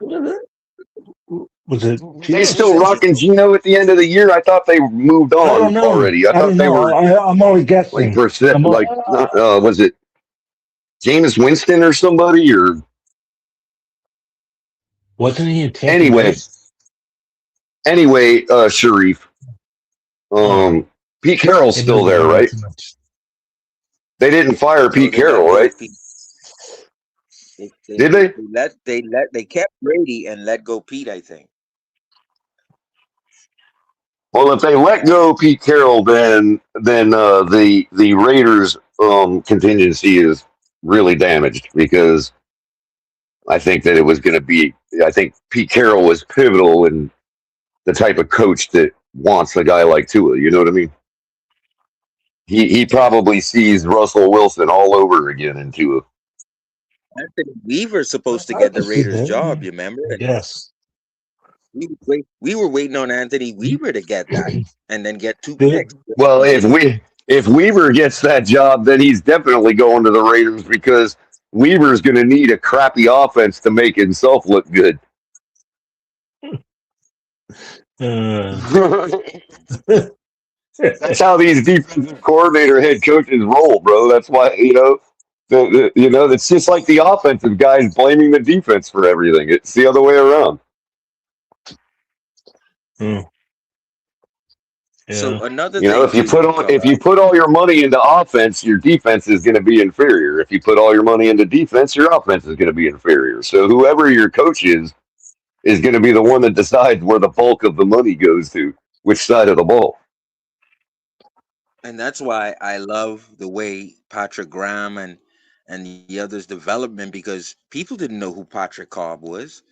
Was it? They still rocking Gino at the end of the year? I thought they moved on already. I thought they were. I'm only guessing. Was it Jameis Winston or somebody or? Wasn't he? Anyway, Sharif. Pete Carroll's still there, right? They didn't fire Pete Carroll, right? Did they? They kept Brady and let go Pete, I think. Well, if they let go Pete Carroll, then the Raiders contingency is really damaged because I think that it was going to be. I think Pete Carroll was pivotal in the type of coach that wants a guy like Tua. You know what I mean? He probably sees Russell Wilson all over again in Tua. Anthony Weaver's supposed to I get the can see Raiders that. job, you remember? And Yes. we were waiting on Anthony Weaver to get that and then get 2 Good. picks. Well, if Weaver gets that job, then he's definitely going to the Raiders because Weaver's going to need a crappy offense to make himself look good. That's how these defensive coordinator head coaches roll, bro. That's why it's just like the offensive guys blaming the defense for everything. It's the other way around. So another If you put all your money into offense, your defense is going to be inferior. If you put all your money into defense, your offense is going to be inferior. So whoever your coach is going to be the one that decides where the bulk of the money goes to, which side of the ball. And that's why I love the way Patrick Graham and the others development, because people didn't know who Patrick Cobb was.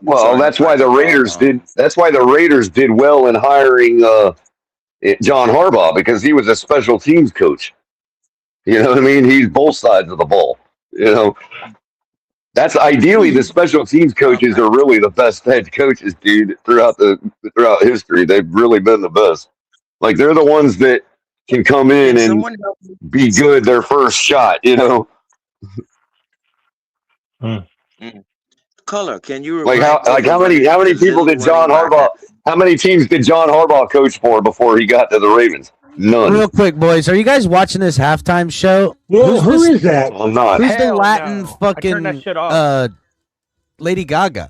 Well, that's why the Raiders did. That's why the Raiders did well in hiring John Harbaugh, because he was a special teams coach. You know what I mean? He's both sides of the ball. That's ideally the special teams coaches are really the best head coaches, dude. Throughout history, they've really been the best. Like they're the ones that can come in and be good their first shot. Color, can you how many people did John Harbaugh? How many teams did John Harbaugh coach for before he got to the Ravens? None. Real quick, boys, are you guys watching this halftime show? Well, who is that? I'm not. Who's the Hell Latin no. I turned that fucking shit off. Lady Gaga?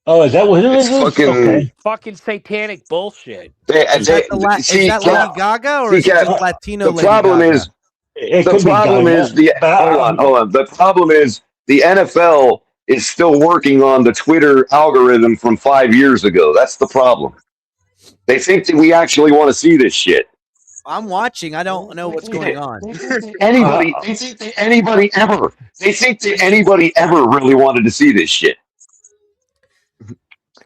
Oh, is that what it It's is? fucking- Okay. Fucking satanic bullshit. Is that Lady Gaga or is it just Latino the Lady problem Gaga? is It the could be problem Gaga, is the but hold on. The problem is the NFL is still working on the Twitter algorithm from 5 years ago. That's the problem. They think that we actually want to see this shit. I'm watching. I don't know what's going on. They think that anybody ever really wanted to see this shit.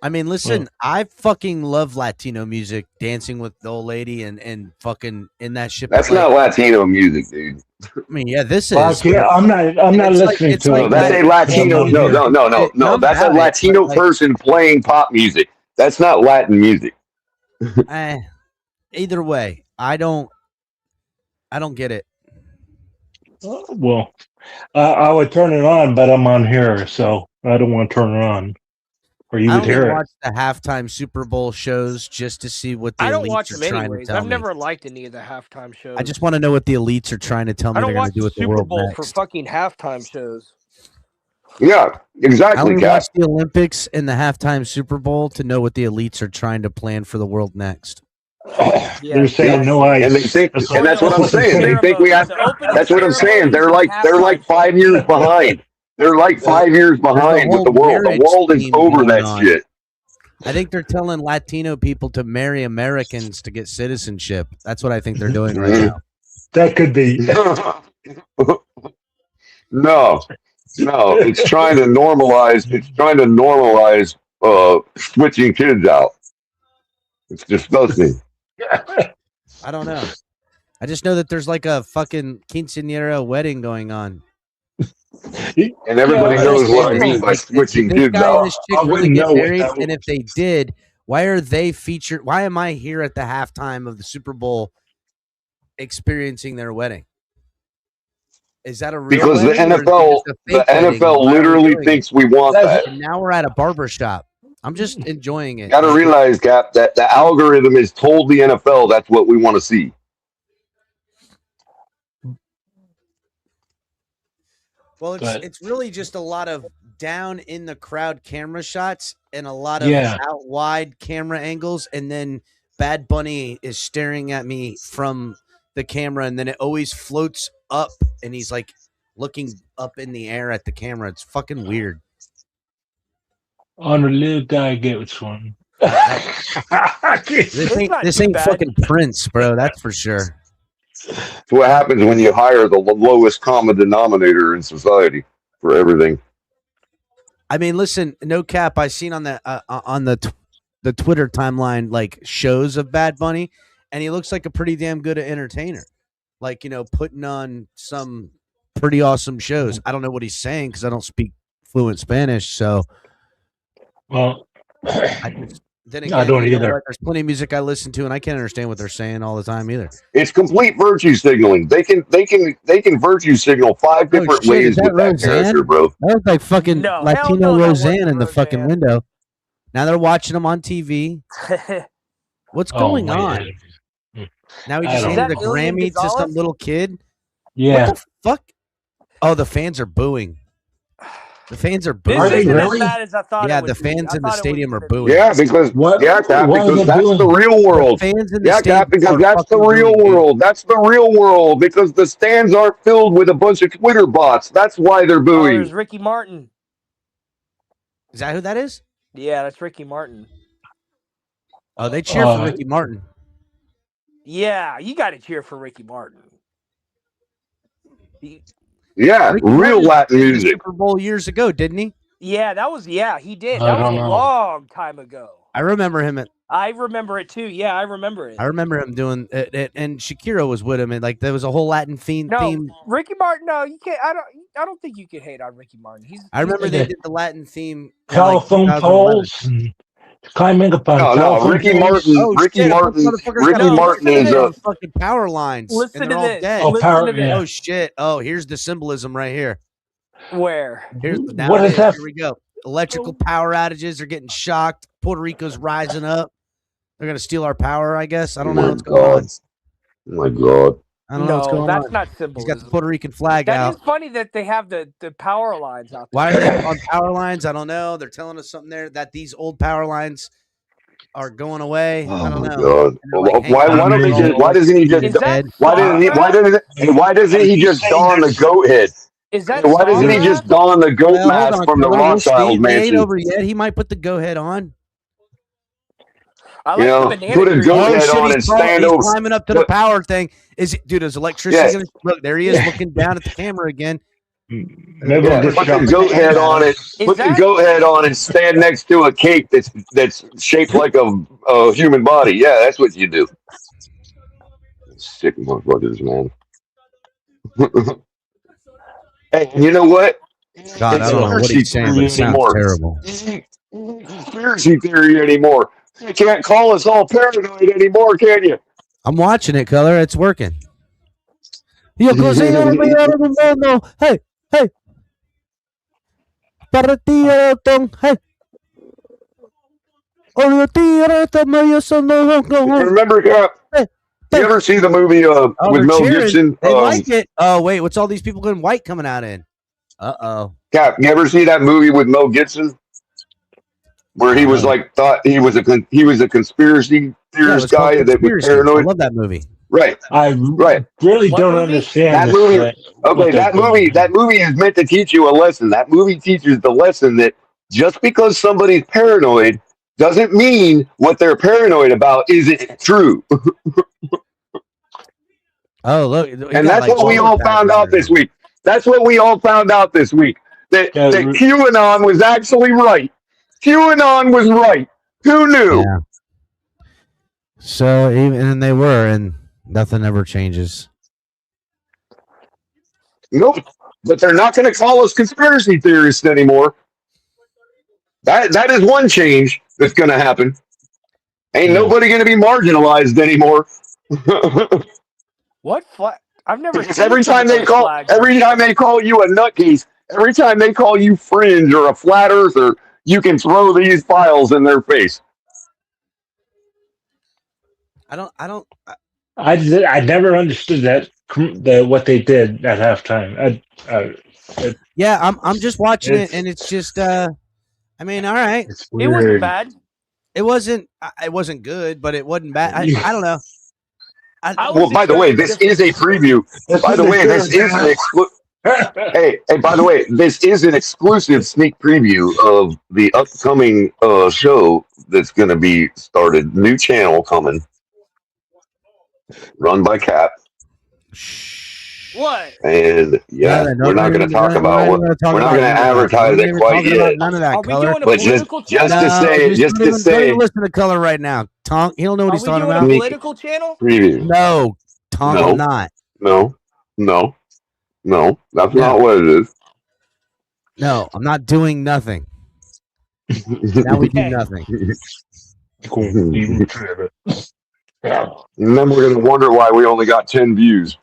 I mean, listen, I fucking love Latino music, dancing with the old lady and fucking in that shit. That's not Latino music, dude. I mean, yeah, this is. I'm not listening to No, it. that's a Latino. No. That's a Latino person playing pop music. That's not Latin music. Either way, I don't get it. Well, I would turn it on, but I'm on here, so I don't want to turn it on. Or you I would only hear watch the halftime Super Bowl shows just to see what the I don't elites watch are them trying anyways. to tell I've me. never liked any of the halftime shows. I just want to know what the elites are trying to tell me I they're don't going watch to do the with the Super world Bowl next. for fucking halftime shows. Yeah, I exactly, only Cap. watch the Olympics and the halftime Super Bowl to know what the elites are trying to plan for the world next. They're saying no ice. And they think, and that's what I'm saying. They think we have. That's what I'm saying. They're like 5 years behind. They're like 5 years behind with the world. The world is over that shit. I think they're telling Latino people to marry Americans to get citizenship. That's what I think they're doing right now. That could be. No, it's trying to normalize. It's trying to normalize switching kids out. It's disgusting. I don't know. I just know that there's like a fucking quinceañera wedding going on. And everybody knows what I mean by switching This kids guy out. and this chick I really wouldn't get know what married, that and if they did, why are they featured? Why am I here at the halftime of the Super Bowl experiencing their wedding? Is that a real Because the wedding, or is it NFL, just a the fake wedding? NFL Why are we literally doing thinks we want That's that. it? And now we're at a barber shop. I'm just enjoying it. You got to realize, Cap, that the algorithm has told the NFL that's what we want to see. Well, But- it's really just a lot of down in the crowd camera shots and a lot of Yeah. out wide camera angles, and then Bad Bunny is staring at me from the camera, and then it always floats up, and he's like looking up in the air at the camera. It's fucking weird. On the little guy gets one. This It's ain't not this too ain't bad. fucking Prince, bro. That's for sure. It's what happens when you hire the lowest common denominator in society for everything. I mean, listen, no cap. I seen on the Twitter timeline like shows of Bad Bunny, and he looks like a pretty damn good entertainer. Like, putting on some pretty awesome shows. I don't know what he's saying because I don't speak fluent Spanish. So, Well, then again, I don't either. There's plenty of music I listen to, and I can't understand what they're saying all the time either. It's complete virtue signaling. They can virtue signal 5 different shit, ways is that with that Roseanne? character, bro. That was like fucking No, hell Latino no, that Roseanne wasn't in the fucking Roseanne. window. Now they're watching them on TV. What's going on? Now he I just don't handed a know. Is that Elian Grammy to some Gonzalez? little kid. Yeah. What the fuck? Oh, the fans are booing. The fans are This booing. Are they isn't really? as bad as I thought. Yeah, it would the be. fans I in the thought it stadium was are gonna be- booing. Yeah, because What? Cap, Why are because they that's doing- the real world. The fans in the Yeah, stadium Cap, because are that's the fucking real booing, dude. world. That's the real world because the stands aren't filled with a bunch of Twitter bots. That's why they're Oh, booing. there's Ricky Martin. Is that who that is? Yeah, that's Ricky Martin. Oh, they cheer for Ricky Martin. Yeah, you got to cheer for Ricky Martin. Yeah, Ricky real Martin Latin did the music. Super Bowl years ago, didn't he? Yeah, he did. I That was don't a know. long time ago. I remember him at. I remember it too. Yeah, I remember it. I remember him doing it, and Shakira was with him, and like there was a whole Latin theme. No, Ricky Martin. No, you can't. I don't think you can hate on Ricky Martin. I remember they Yeah. did the Latin theme. in, Telephone 2011. poles and climbing upon No, telephone Ricky poles. Martin. Oh, Ricky shit, Martin. motherfuckers Ricky got Martin listen is to a. those fucking power lines. Listen and to they're all this. dead. Oh, Listen power, to this. yeah. Oh shit! Oh, here's the symbolism right here. Where? Here's now What it is is. that? Here we go. Electrical power outages are getting shocked. Puerto Rico's rising up. They're gonna steal our power, I guess. I don't know what's going on. Oh my God. I don't know what's No, going that's on. not He's symbolism. got the Puerto Rican flag That out. is funny that they have the power lines out there. Why are they on power lines? I don't know. They're telling us something there that these old power lines are going away. I Oh don't my know. God. And they're, Why, like, why hanging don't on they the just? Why doesn't he Is just? that Why doesn't he? Why doesn't he just don the goat head? Is that Why doesn't he Sawgrass? just don the goat Well, hold mask on, from the Keller. We'll see. Rothschild They ain't mansion? over yet. He might put the go head on. I You like know, the banana put a green. goat Oh head shit! on He's, and stand he's over. climbing up to the power thing. Is it, dude? Is electricity? Yes. Gonna, look, there he is, looking down at the camera again. Maybe Yeah, just put the jump goat head on it. Put the that- goat head on and stand next to a cake that's shaped like a human body. Yeah, that's what you do. Sick motherfuckers, man. Hey, and you know what? God, I don't know what he's saying, but it sounds terrible. Conspiracy theory anymore. You can't call us all paranoid anymore, can you? I'm watching it, Color. It's working. Yo consigo lo mejor del mundo. Hey, hey. Para ti, Elton. Hey. Oye, tira, toma, yo son no. Remember, you ever see the movie Oh, with they're Mel cheering. Gibson? They like it. Oh, wait. What's all these people in white coming out in? Uh-oh. Cap, you ever see that movie with Mel Gibson? Where he was like thought he was a conspiracy theorist guy that was I paranoid. love that movie. Right. I really What don't movie? understand That this movie. thing. Okay, What that movie is meant to teach you a lesson. That movie teaches the lesson that just because somebody's paranoid doesn't mean what they're paranoid about isn't true. Oh, look. And that's what we all found out this week. That's what we all found out this week. That QAnon was actually right. QAnon was right. Who knew? Yeah. So even they were, and nothing ever changes. Nope. But they're not going to call us conspiracy theorists anymore. That is one change that's going to happen. Ain't nobody going to be marginalized anymore. What flag? I've never. Because seen every time they flag. call you a nutcase, every time they call you fringe or a flat earther, you can throw these files in their face. I never understood that what they did at halftime. Yeah, I'm just watching it, and it's just I mean, all right. It's It weird. wasn't bad. It wasn't good, but it wasn't bad. I don't know. Well, by the way, this is a preview. By the way, this is an hey, by the way, this is an exclusive sneak preview of the upcoming show that's going to be started. New channel coming, run by Cap. What? And yeah, we're not going to talk about what. We're not going to advertise it quite yet. None of that, Are we Color. doing a But political just channel? to say, don't even listen to Color right now. Tonk, he'll know what Are he's we talking doing about. a political channel? preview. No, Tonk, No. I'm not. No, that's No. not what it is. No, I'm not doing nothing. Now we do Okay. nothing. And then we're going to wonder why we only got 10 views.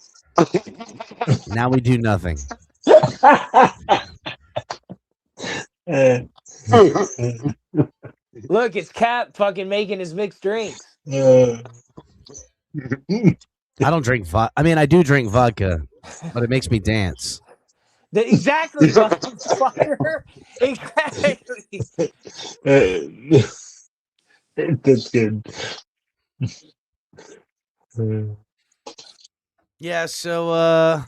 Now we do nothing. Look, it's Cap fucking making his mixed drinks. I don't drink vodka. I mean, I do drink vodka, but it makes me dance. Exactly, motherfucker. Exactly. That's good. Yeah, so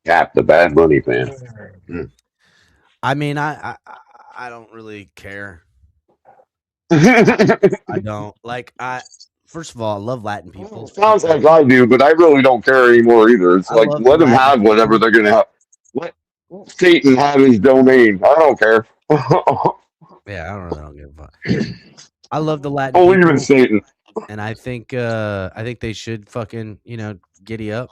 Cap, the Bad Bunny fan. I mean, I don't really care. I don't like. First of all, I love Latin people. Sounds like I do, but I really don't care anymore either. It's I like love let them Latin have whatever they're gonna have. Let Satan have his domain. I don't care. Yeah, I don't give a fuck. I love the Latin Believe in people, Satan. and I think they should fucking giddy up.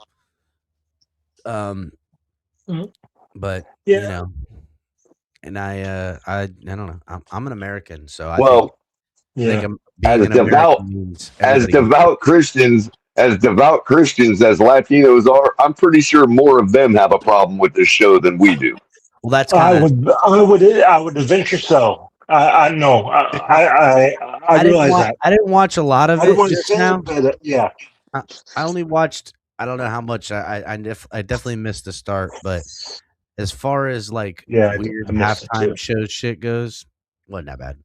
But Yeah. and I don't know. I'm an American, so I Well, think I'm as being an American devout means as everybody- devout Christians as Latinos are, I'm pretty sure more of them have a problem with this show than we do. Well, that's I kinda, would venture so. I know. I realize that. I didn't watch a lot of I it don't want to just say now. it, but yeah. I only watched. I don't know how much. I definitely missed the start, but as far as like Yeah, weird I missed it halftime too. show shit goes, wasn't that bad.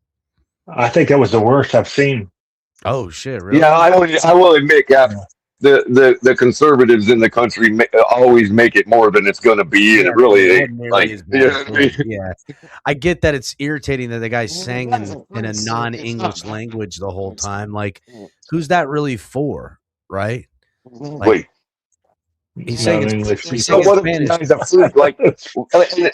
I think that was the worst I've seen. Oh shit! Really? Yeah, I will admit, Cap, the conservatives in the country always make it more than it's going to be, and it really ain't. Like, you know what I mean? Yeah, I get that it's irritating that the guy sang in a non-English language the whole time. Like, who's that really for? Right? Wait. He's saying Not it's English. So what if the Spanish. guy's a freak? Like,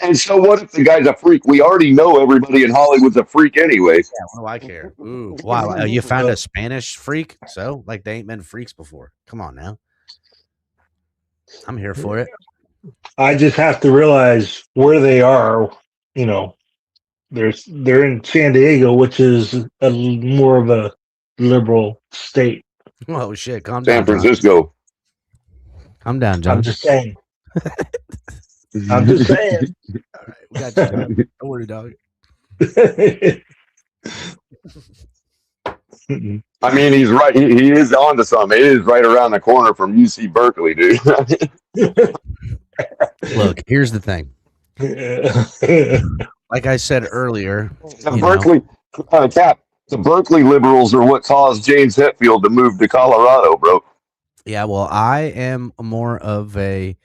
and so what if the guy's a freak? We already know everybody in Hollywood's a freak anyway. Yeah, what do I care? Ooh, wow, you found a Spanish freak? So, like, they ain't been freaks before. Come on now. I'm here for it. I just have to realize where they are. You know, they're in San Diego, which is more of a liberal state. Oh shit! Calm down, San Francisco. Calm down, John. I'm just saying. I'm just saying. All right, we got you, John. Don't worry, dog. I mean, he's right. He is on to something. It is right around the corner from UC Berkeley, dude. Look, here's the thing. Like I said earlier, The Berkeley liberals are what caused James Hetfield to move to Colorado, bro. yeah. Well, I am more of a.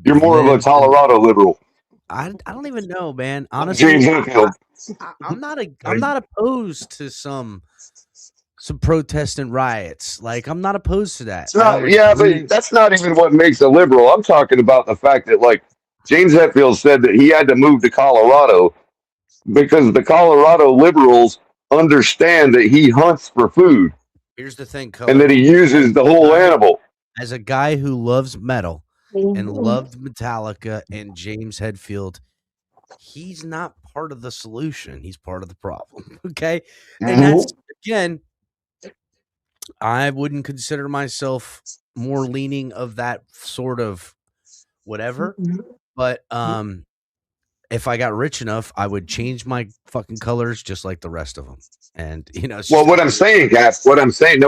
You're more of a Colorado liberal. I don't even know, man. Honestly, James Hetfield. I'm not opposed to some protests and riots. Like, I'm not opposed to that. But that's not even what makes a liberal. I'm talking about the fact that, like, James Hetfield said that he had to move to Colorado because the Colorado liberals understand that he hunts for food Here's the thing, and that he uses the whole animal. as a guy who loves metal and loved Metallica and James Hetfield, he's not part of the solution. He's part of the problem. Okay. And that's, again, I wouldn't consider myself more leaning of that sort of whatever. But if I got rich enough, I would change my fucking colors just like the rest of them. And it's Well, just- what I'm saying, guys, what I'm saying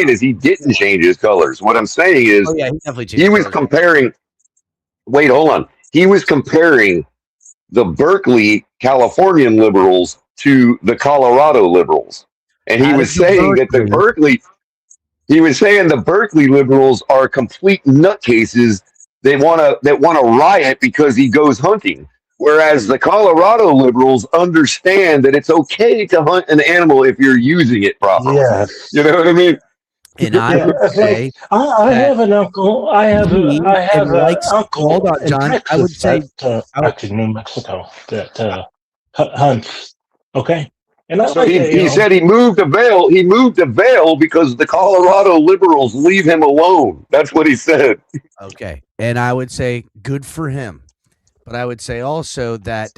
is he didn't change his colors. What I'm saying is oh yeah, he definitely changed. he was colors. comparing. Wait, hold on. He was comparing the Berkeley Californian liberals to the Colorado liberals, and he How was did you saying that the Berkeley- Berkeley liberals are complete nutcases. That want to riot because he goes hunting. Whereas the Colorado liberals understand that it's okay to hunt an animal if you're using it properly. Yes. You know what I mean? And I Yeah, would it's say like, I have an uncle. I have he an likes. uncle Hold on, in John. Texas I would say actually New Mexico that hunts. Okay, and I So like he, that, he said he moved to Vail. He moved to Vail because the Colorado liberals leave him alone. That's what he said. okay, and I would say good for him, but I would say also that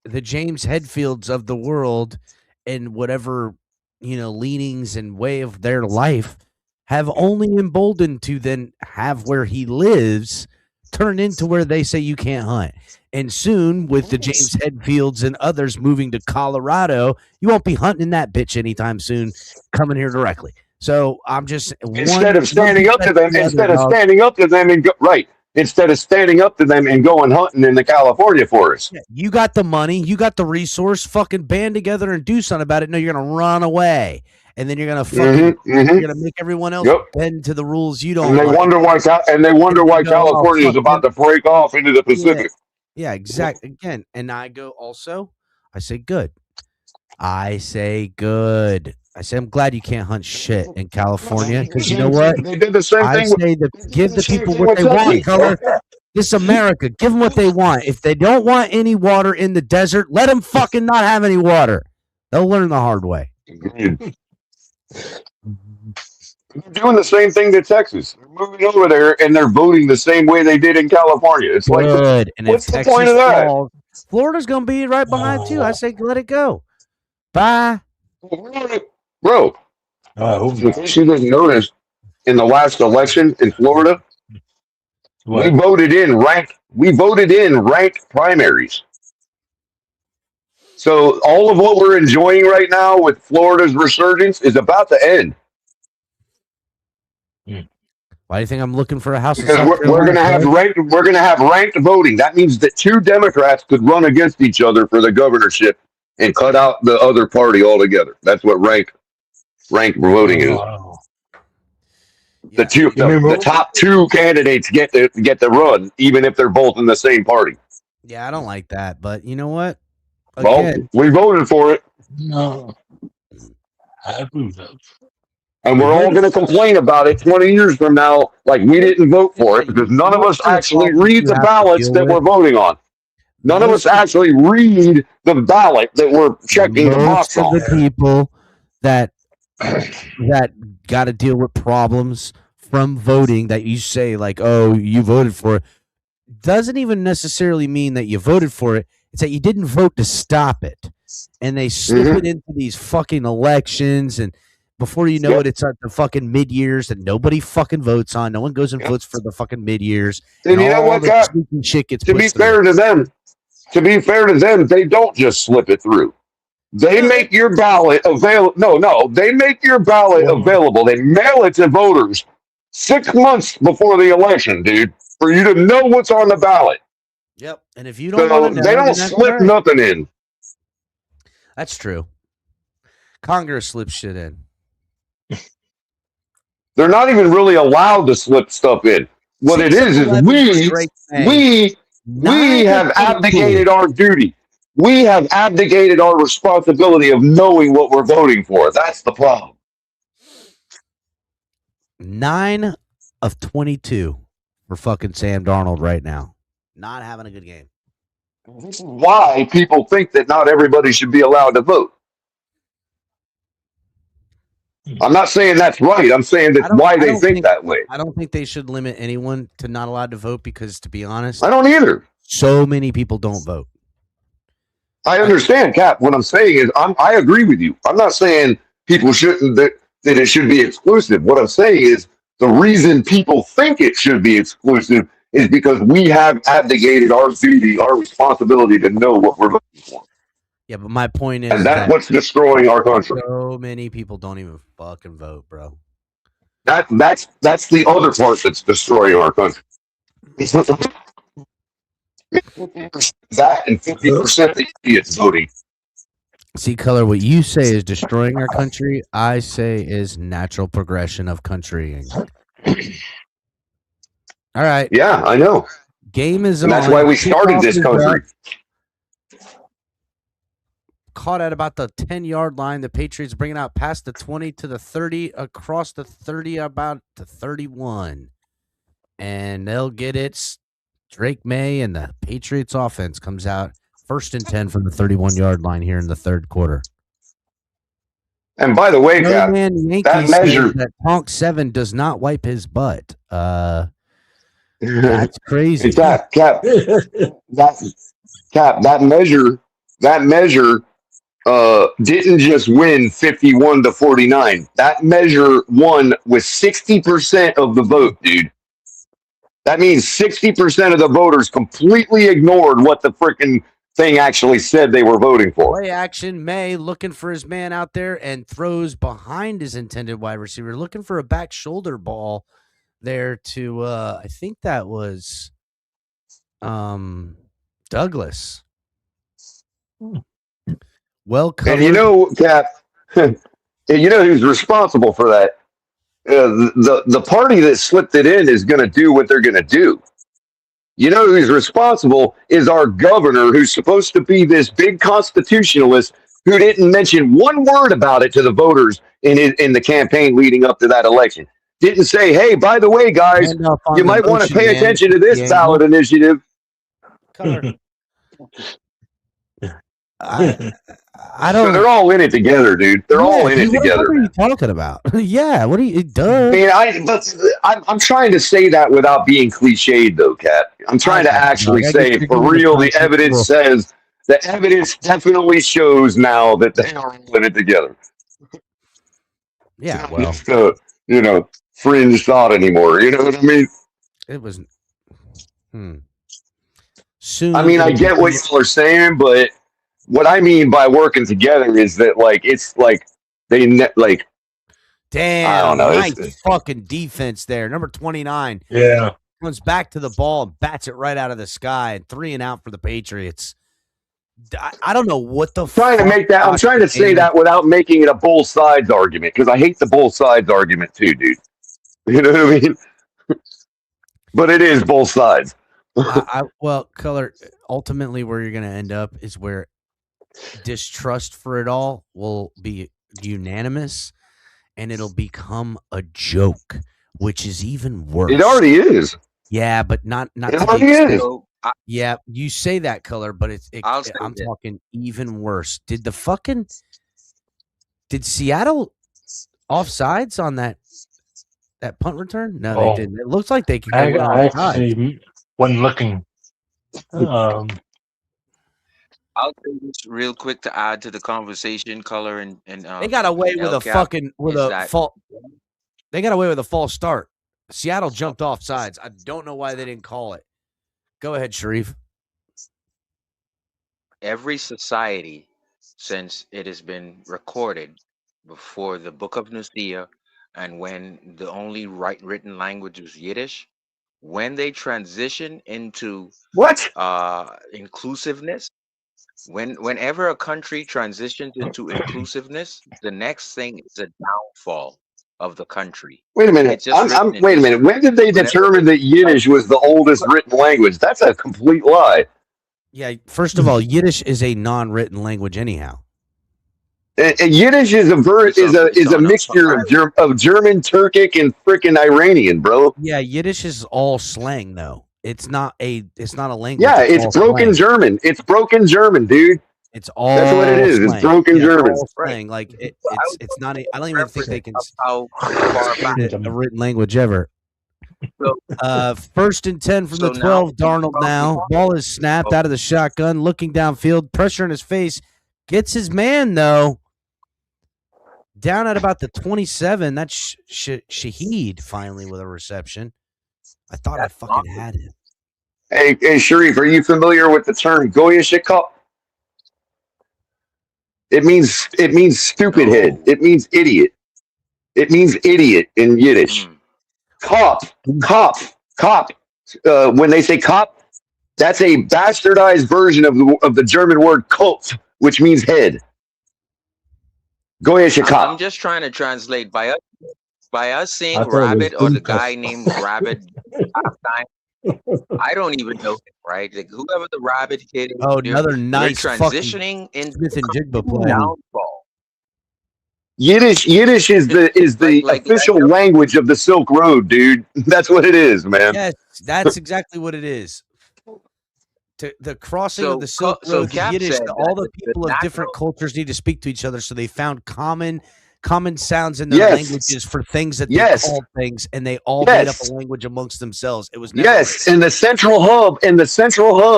the James Hetfields of the world and whatever leanings and way of their life have only emboldened to then have where he lives turn into where they say you can't hunt. And soon, with the James Hetfields and others moving to Colorado, you won't be hunting that bitch anytime soon coming here directly. So I'm just Instead of standing up to them and going hunting in the California forest. Yeah, you got the money, you got the resource, fucking band together and do something about it. No, you're gonna run away. And then you're gonna fucking you're gonna make everyone else bend to the rules you don't And they like. wonder why California is about to break off into the Pacific. Yeah, exactly. Again, and I say good. I say I'm glad you can't hunt shit in California because you know what? They did the same thing. Give the people what they want. Color. This America. Give them what they want. If they don't want any water in the desert, let them fucking not have any water. They'll learn the hard way. They're doing the same thing to Texas. They're moving over there and they're voting the same way they did in California. It's like, good. And what's if the Texas point of that? falls, Florida's gonna be right behind too. I say let it go. Bye. Bro, she didn't notice in the last election in Florida, we voted in ranked primaries. So all of what we're enjoying right now with Florida's resurgence is about to end. Why do you think I'm looking for a house? Because we're gonna have ranked voting. That means that two Democrats could run against each other for the governorship and cut out the other party altogether. That's what ranked voting is. The top two candidates get to run, even if they're both in the same party. Yeah, I don't like that, but you know what? Again, well, we voted for it. No, and we're all going to complain about it 20 years from now, like we didn't vote for it because none of us actually read the ballots that we're voting on. None of us actually read the ballot that we're checking the box on. The people that got to deal with problems from voting that you say like, oh, you voted for it, doesn't even necessarily mean that you voted for it. It's that you didn't vote to stop it. And they slip it into these fucking elections, and before you know it, it's at the fucking mid-years that nobody fucking votes on. No one goes and votes for the fucking mid-years. And you know what, God? Shit gets to be fair to them, they don't just slip it through. They make your ballot available. No, they make your ballot available. They mail it to voters 6 months before the election, dude, for you to know what's on the ballot. Yep, and if you don't want to know, they don't slip nothing in. That's true. Congress slips shit in. They're not even really allowed to slip stuff in. What it is we have abdicated our duty. We have abdicated our responsibility of knowing what we're voting for. That's the problem. 9 of 22 for fucking Sam Darnold right now. Not having a good game. This is why people think that not everybody should be allowed to vote. I'm not saying that's right. I'm saying that's why they think that way. I don't think they should limit anyone to not allowed to vote because, to be honest, I don't either. So many people don't vote. I understand, Cap. What I'm saying is I agree with you. I'm not saying people shouldn't, that it should be exclusive. What I'm saying is the reason people think it should be exclusive is because we have abdicated our duty, our responsibility to know what we're looking for. Yeah, but my point is, and that's what's destroying our country. So many people don't even fucking vote, bro. That's the other part that's destroying our country. That and 50% of the idiots voting. See, Color, what you say is destroying our country. I say is natural progression of country. All right. Yeah, I know. Game is And on. that's why we started this country. Caught at about the 10-yard line. The Patriots bringing out past the 20 to the 30, across the 30, about to 31. And they'll get it. Drake May and the Patriots offense comes out 1st and 10 from the 31-yard line here in the third quarter. And by the way, Cap, that measure that Tonk 7 does not wipe his butt. That's crazy. Cap, that measure didn't just win 51-49. That measure won with 60% of the vote, dude. That means 60% of the voters completely ignored what the freaking thing actually said they were voting for. Play action, May looking for his man out there and throws behind his intended wide receiver, looking for a back shoulder ball there to I think that was Douglas. Well covered. And you know, Cap, you know who's responsible for that? The party that slipped it in is going to do what they're going to do. You know who's responsible is our governor, who's supposed to be this big constitutionalist who didn't mention one word about it to the voters in the campaign leading up to that election. Didn't say, hey, by the way, guys, you might want to pay attention to this ballot initiative. I don't. So they're all in it together, dude. They're all in it together. What are you talking about? Yeah, what are you? Duh. I mean, I'm trying to say that without being cliched, though, Kat. I'm trying to actually say, for real, the evidence says, the evidence definitely shows now that they are all in it together. Yeah, well, just, fringe thought anymore. You know what I mean? It was. Soon. I mean, I get what y'all are saying, but what I mean by working together is that, it's like damn, I don't know. Nice fucking defense there. Number 29. Yeah. Comes back to the ball and bats it right out of the sky. And 3 and out for the Patriots. I don't know what the I'm trying to say that without making it a both sides argument, because I hate the both sides argument too, dude. You know what I mean? But it is both sides. Well, Color, ultimately where you're going to end up is where distrust for it all will be unanimous, and it'll become a joke, which is even worse. It already is. Yeah, but not. It already is. Yeah, you say that, Color, but I'm talking even worse. Did Seattle offsides on that punt return? No, they didn't. It looks like they could go I actually when looking. I'll say this real quick to add to the conversation, Color and they got away with They got away with a false start. Seattle jumped off sides. I don't know why they didn't call it. Go ahead, Sharif. Every society, since it has been recorded before the Book of Nicaea, and when the only written language was Yiddish, when they transition into inclusiveness, whenever a country transitions into inclusiveness, the next thing is a downfall of the country. Wait a minute. Wait a minute. When did they determine that Yiddish was the oldest written language? That's a complete lie. Yeah. First of all, Yiddish is a non-written language, anyhow. Yiddish is a mixture of German, Turkic, and freaking Iranian, bro. Yeah, Yiddish is all slang, though. It's not a language. Yeah, it's broken German. It's broken German, dude. It's all. That's what it is. Slang. It's broken German. All slang. Like it's not. I don't even think they can a written language ever. First and 10 from the 12. Darnold now. Ball is snapped out of the shotgun, looking downfield. Pressure in his face. Gets his man though. Down at about the 27. That's Shaheed finally with a reception. I thought I fucking had him. Hey, Sharif, are you familiar with the term Goyashikop? It means stupid head. It means idiot. It means idiot in Yiddish. Cop. When they say cop, that's a bastardized version of the German word Kopf, which means head. Goyashikop. I'm just trying to translate by us saying rabbit or the guy named Rabbit last time. I don't even know him, right? Like whoever the Rabbit kid is, Oh, another they're nice fucking transitioning into Smith and Jigba complete play. downfall. Yiddish is the official language of the Silk Road, dude. That's what it is, man. Yes, that's exactly what it is. The crossing of the Silk Road, Cap Yiddish, said all the that the people of different natural- cultures need to speak to each other, so they found common sounds in their Yes. languages for things that they Yes. called things, and they all made up Yes. a language amongst themselves. It was never Yes, and the central hub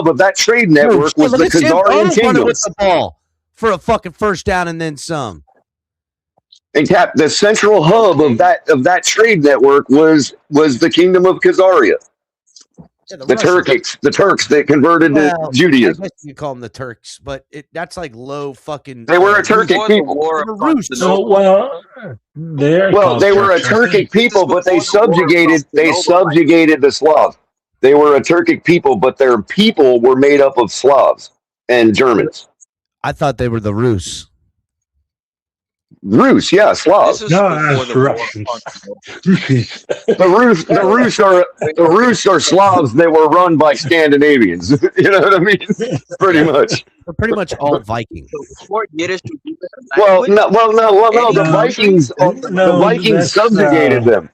of that trade network was the Khazarian Kingdom. with the ball for a fucking first down and then some. And Cap, the central hub of that trade network was the Kingdom of Khazaria. Yeah, The Turks that converted to I Judaism. guess you call them the Turks, but that's like low fucking. They were a Turkic people. They were a Turkic people, but they subjugated the Slavs. They were a Turkic people, but their people were made up of Slavs and Germans. I thought they were the Rus. Rus, yeah, Slavs. No, that's Russians. The Rus are Slavs that were run by Scandinavians. You know what I mean? Pretty much. They're pretty much all Vikings. Yiddish No. The Vikings subjugated them.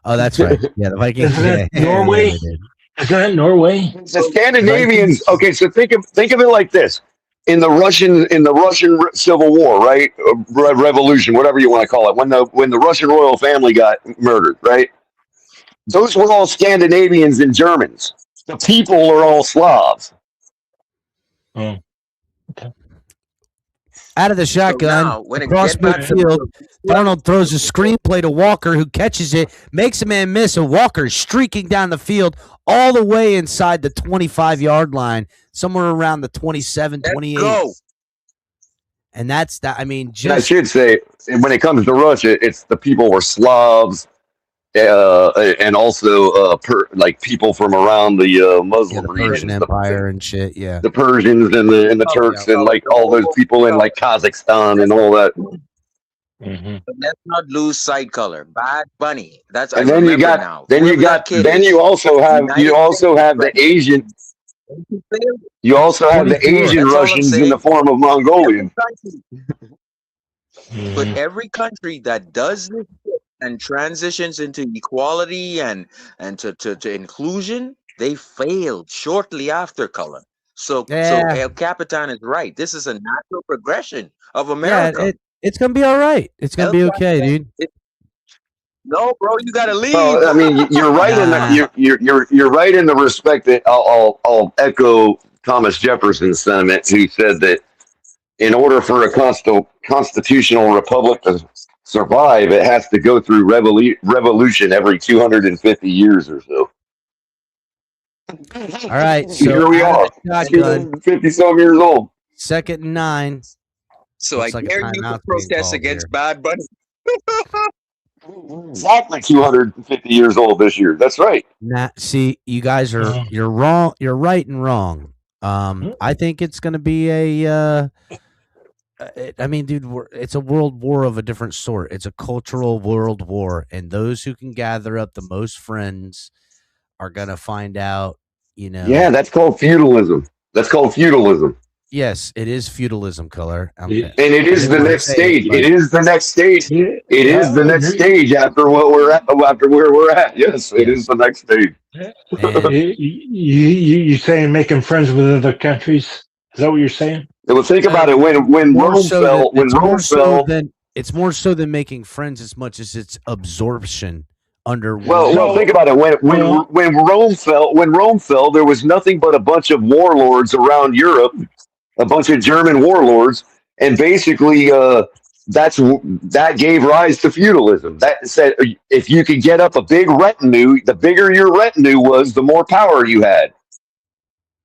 Oh, that's right. Yeah, the Vikings. Isn't that yeah, Norway? yeah, they did. Is that Norway? The Scandinavians. Okay, so think of it like this: in the Russian Civil War, right? Revolution, whatever you want to call it, when the Russian royal family got murdered, right? Those were all Scandinavians and Germans. The people are all Slavs. Oh. Out of the shotgun, now, when it across get back to midfield, Darnold throws a screenplay to Walker, who catches it, makes a man miss, and Walker is streaking down the field all the way inside the 25-yard line, somewhere around the 27, 28. Go. And that's that. I mean, I just should say, when it comes to Russia, it's the people were Slavs, and also like people from around the Muslim the Persian regions, Empire and shit. Yeah. the Persians and the Turks and like all those people in like Kazakhstan and all that. Mm-hmm. But let's not lose sight color. Bad Bunny. That's And I then you remember got now. then you Whoever got that kid then is, you also have the Asian you also have the Asian That's all I'm Russians in saying. the form of Mongolian. But every country that does this and transitions into equality and to inclusion, they failed shortly after color. So El Capitan is right. This is a natural progression of America. Yeah, it's gonna be all right. It's gonna be okay, dude. No, bro, you gotta leave. Well, I mean, you're right in you're right in the respect that I'll echo Thomas Jefferson's sentiment, who said that in order for a constitutional republic to survive, it has to go through revolution every 250 years or so. All right, so Here we are, shotgun, 50-some years old. 2nd and 9. So Looks I like a dare you to timeout's being protest called against here. Bad Bunny. Exactly 250 years old this year. That's right. See, you guys are you're wrong. You're right and wrong. I think it's going to be I mean, dude, it's a world war of a different sort. It's a cultural world war, and those who can gather up the most friends are going to find out. Yeah, that's called feudalism. Yes, it is feudalism, color. And it is the next stage. It is the next stage. It is the next stage after what we're at. After where we're at. Yes, it is the next stage. You saying making friends with other countries? Is that what you're saying? Well, think about it. When Rome fell, it's more so than making friends as much as it's absorption under. Well, think about it. When Rome fell, there was nothing but a bunch of warlords around Europe, a bunch of German warlords, and basically that gave rise to feudalism. That said, if you could get up a big retinue, the bigger your retinue was, the more power you had.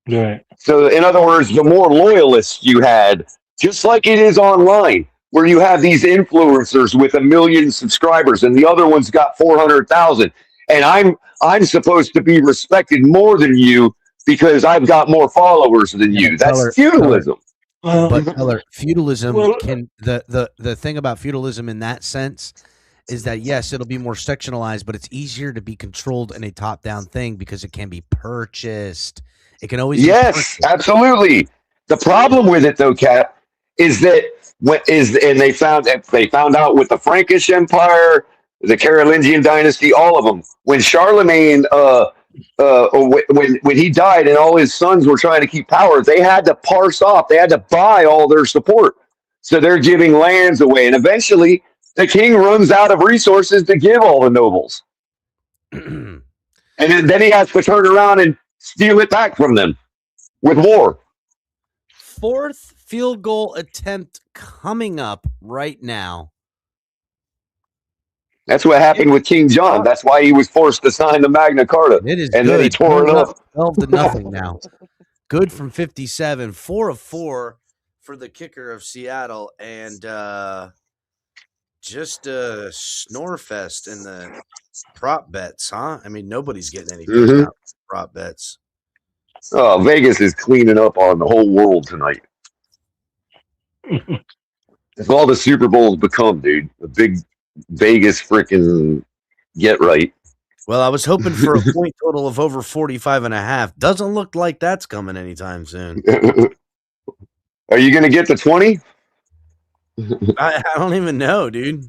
Right. So, in other words, the more loyalists you had, just like it is online, where you have these influencers with 1 million subscribers, and the other one's got 400,000, and I'm supposed to be respected more than you because I've got more followers than you. That's feudalism. But feudalism can the thing about feudalism in that sense is that yes, it'll be more sectionalized, but it's easier to be controlled in a top-down thing because it can be purchased. It can always be Yes, purchased. absolutely. The problem with it, though, Cap, is that and they found out with the Frankish Empire, the Carolingian dynasty, all of them. When Charlemagne, when he died, and all his sons were trying to keep power, they had to parse off. They had to buy all their support. So they're giving lands away, and eventually the king runs out of resources to give all the nobles, and then he has to turn around and steal it back from them with war. Fourth field goal attempt coming up right now. That's what happened with King John. That's why he was forced to sign the Magna Carta. It is and good. then he tore it up. 12-0 now. Good from 57. 4 of 4 for the kicker of Seattle. And just a snore fest in the prop bets, huh? I mean, nobody's getting any bets out for prop bets. Oh, Vegas is cleaning up on the whole world tonight. That's all the Super Bowls become, dude. A big Vegas freaking get right. Well, I was hoping for a point total of over 45.5. Doesn't look like that's coming anytime soon. Are you going to get to 20? I don't even know, dude.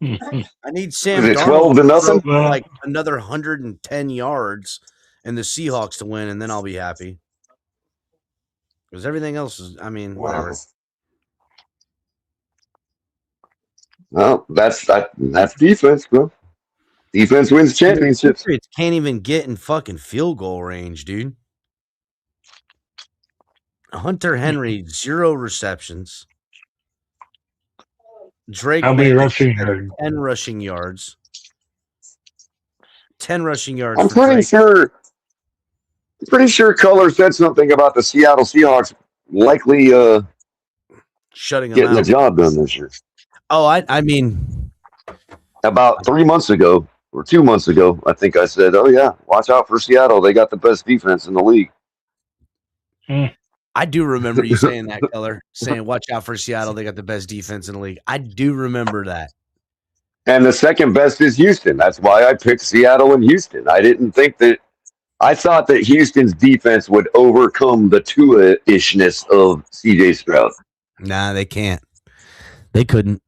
I need Sam Is it Darnold 12-0? to throw like another 110 yards and the Seahawks to win, and then I'll be happy. Because everything else is, I mean, whatever. Well, that's defense, bro. Defense wins championships. Patriots can't even get in fucking field goal range, dude. Hunter Henry, 0 receptions. Drake How many May, rushing yards? 10 rushing yards. 10 rushing yards. I'm for pretty sure Color said something about the Seattle Seahawks likely shutting them getting out. the job done this year. Oh, I mean, about 3 months ago or 2 months ago, I think I said, "Oh yeah, watch out for Seattle. They got the best defense in the league." I do remember you saying that, Color, saying, "Watch out for Seattle. They got the best defense in the league." I do remember that. And the second best is Houston. That's why I picked Seattle and Houston. I thought that Houston's defense would overcome the Tua-ishness of CJ Stroud. Nah, they can't. They couldn't.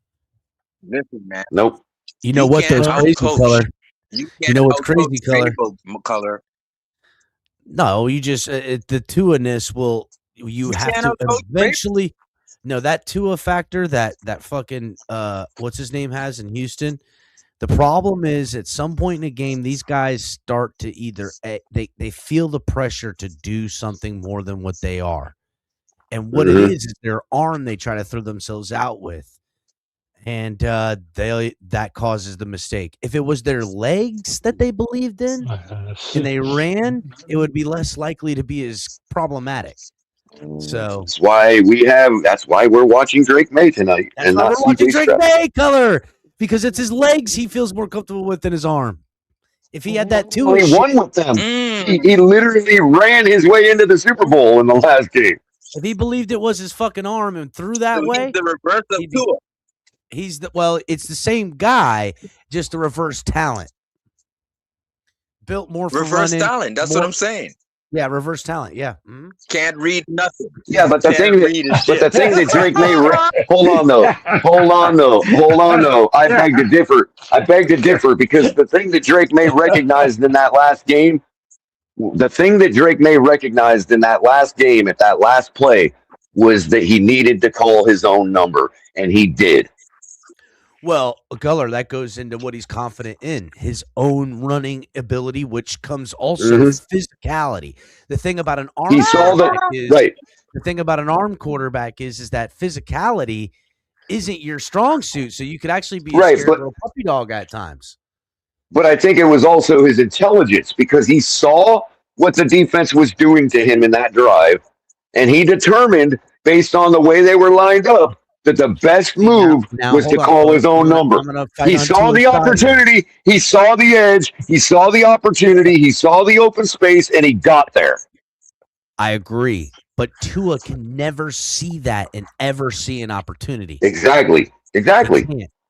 Listen, man. Nope. You know what? Those crazy, Color. You know what's crazy, Color? No, you just the Tua-ness will. You have to eventually. No, that Tua factor that fucking what's his name has in Houston. The problem is at some point in a game, these guys start to either they feel the pressure to do something more than what they are, and what it is their arm they try to throw themselves out with, and that causes the mistake. If it was their legs that they believed in and they ran, it would be less likely to be as problematic. So that's why we're watching Drake May tonight. That's and why not we're watching CJ Drake Stroud. May, Color, because it's his legs he feels more comfortable with than his arm. If he had that too, he won with them. He literally ran his way into the Super Bowl in the last game. If he believed it was his fucking arm and threw that way, the reverse of Tua. It's the same guy, just a reverse talent. Built more for Reverse running, talent. That's what I'm saying. Yeah, reverse talent. Yeah. Mm-hmm. Can't read nothing. Yeah, but the thing that Drake May hold on though. I beg to differ because the thing that Drake May recognized in that last game, at that last play, was that he needed to call his own number, and he did. Well, Color, that goes into what he's confident in, his own running ability, which comes also physicality. The thing about an arm the thing about an arm quarterback is that physicality isn't your strong suit, so you could actually be a scared little puppy dog at times. But I think it was also his intelligence because he saw what the defense was doing to him in that drive, and he determined, based on the way they were lined up, that the best move was to call his own number. He saw the opportunity. He saw the edge. He saw the opportunity. He saw the open space, and he got there. I agree. But Tua can never see that and ever see an opportunity. Exactly.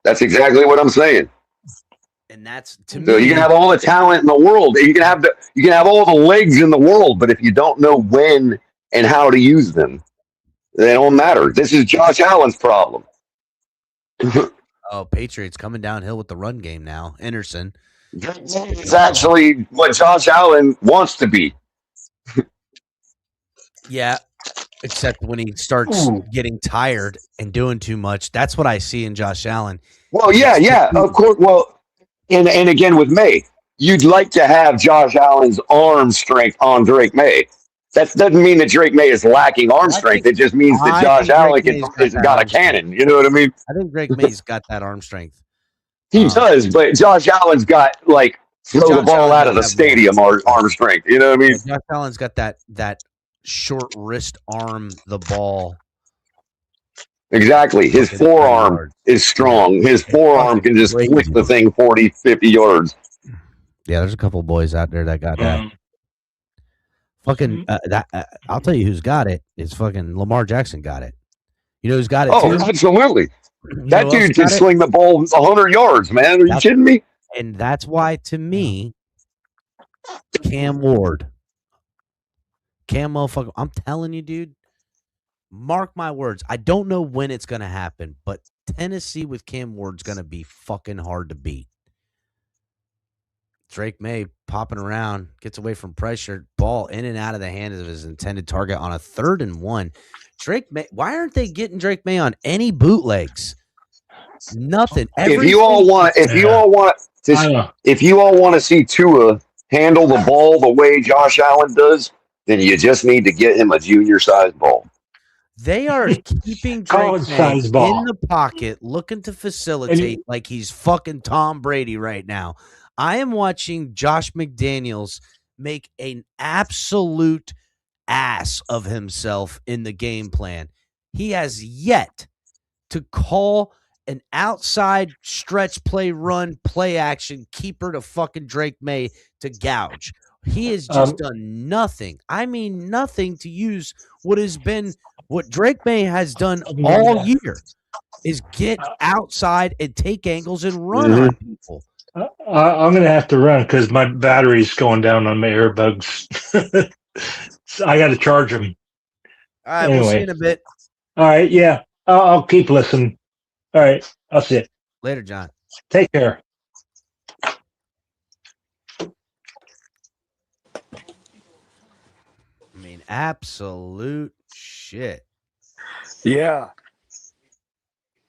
That's exactly what I'm saying. And that's to So you can me. have all the talent in the world. You can have all the legs in the world, but if you don't know when and how to use them, they don't matter. This is Josh Allen's problem. Oh, Patriots coming downhill with the run game now. Anderson. It's actually what Josh Allen wants to be. Yeah. Except when he starts getting tired and doing too much. That's what I see in Josh Allen. Well, yeah, of course. Well, and again with May, you'd like to have Josh Allen's arm strength on Drake May. That doesn't mean that Drake May is lacking arm strength. It just means that Josh Allen has got a cannon. You know what I mean? I think Drake May's got that arm strength. He does, but Josh Allen's got like throw the ball out of the stadium arm strength. You know what I mean? Josh Allen's got that short wrist arm the ball. Exactly. His forearm is strong. His forearm can just flick the thing 40, 50 yards. Yeah, there's a couple boys out there that got that. Fucking I'll tell you who's got it. It's fucking Lamar Jackson got it. You know who's got it too? Oh, absolutely. That dude can sling the ball 100 yards, man. Are you kidding me? And that's why, to me, Cam Ward. Cam motherfucker. I'm telling you, dude. Mark my words. I don't know when it's going to happen, but Tennessee with Cam Ward's going to be fucking hard to beat. Drake May popping around, gets away from pressure, ball in and out of the hands of his intended target on a 3rd and 1. Drake May, why aren't they getting Drake May on any bootlegs? Nothing. If you all want to see Tua handle the ball the way Josh Allen does, then you just need to get him a junior-sized ball. They are keeping Drake May in the pocket, looking to facilitate like he's fucking Tom Brady right now. I am watching Josh McDaniels make an absolute ass of himself in the game plan. He has yet to call an outside stretch play, run, play action keeper to fucking Drake May to gouge. He has just done nothing. I mean, nothing to use what Drake May has done all year is get outside and take angles and run on people. I'm going to have to run because my battery's going down on my earbuds. So I got to charge them. All right, we'll see you in a bit. All right, yeah. I'll keep listening. All right, I'll see you. Later, John. Take care. I mean, absolute shit. Yeah.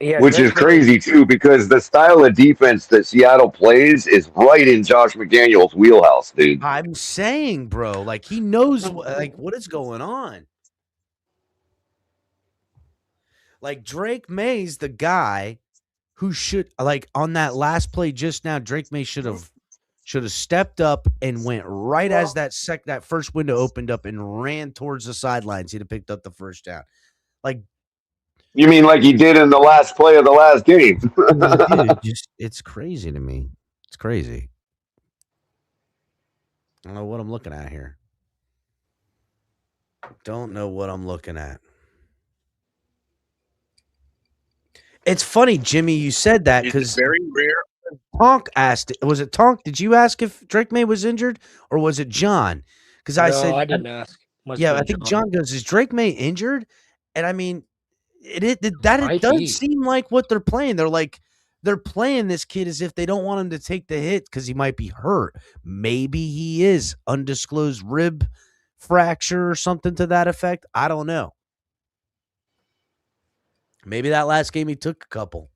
Yeah, which is crazy too, because the style of defense that Seattle plays is right in Josh McDaniels' wheelhouse, dude. I'm saying, bro, like he knows what is going on. Like Drake May's the guy who should, like on that last play just now, Drake May should have stepped up and went right as that first window opened up and ran towards the sidelines. He'd have picked up the first down. Like, you mean like he did in the last play of the last game? Dude, it's crazy to me. It's crazy. I don't know what I'm looking at here. Don't know what I'm looking at. It's funny, Jimmy, you said that because very rare. Tonk asked it. Was it Tonk? Did you ask if Drake May was injured or was it John? Because I said I didn't ask. I think John goes, is Drake May injured? And I mean, it doesn't seem like what they're playing. They're playing this kid as if they don't want him to take the hit because he might be hurt. Maybe he is undisclosed rib fracture or something to that effect. I don't know. Maybe that last game he took a couple.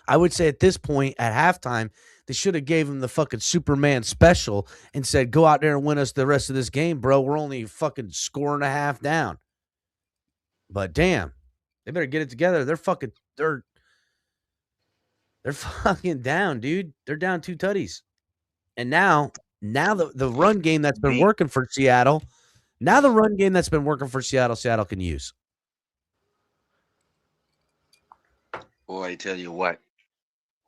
I would say at this point at halftime, they should have gave him the fucking Superman special and said, go out there and win us the rest of this game, bro. We're only fucking score and a half down. But damn, they better get it together. They're fucking down, dude. They're down 2 tutties. And now the run game that's been working for Seattle, Seattle can use. Boy, I tell you what,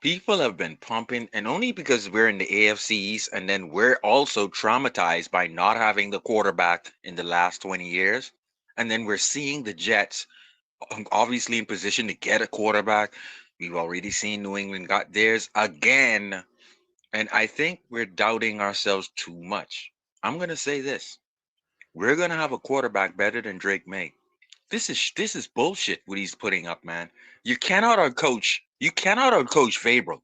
people have been pumping, and only because we're in the AFC East, and then we're also traumatized by not having the quarterback in the last 20 years. And then we're seeing the Jets obviously in position to get a quarterback. We've already seen New England got theirs again. And I think we're doubting ourselves too much. I'm going to say this. We're going to have a quarterback better than Drake May. This is bullshit what he's putting up, man. You cannot outcoach Vrabel.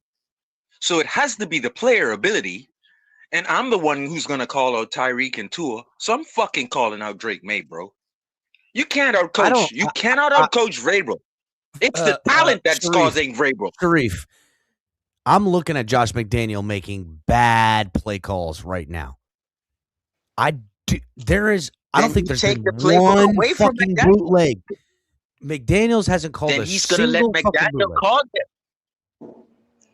So it has to be the player ability. And I'm the one who's going to call out Tyreek and Tua. So I'm fucking calling out Drake May, bro. You can't outcoach. You cannot outcoach Vrabel. It's the talent that's causing Vrabel. Sharif, I'm looking at Josh McDaniel making bad play calls right now. I don't think there's take been the playbook one away from fucking McDaniel. bootleg. McDaniels hasn't called Then a he's going to let single fucking McDaniel bootleg. call him.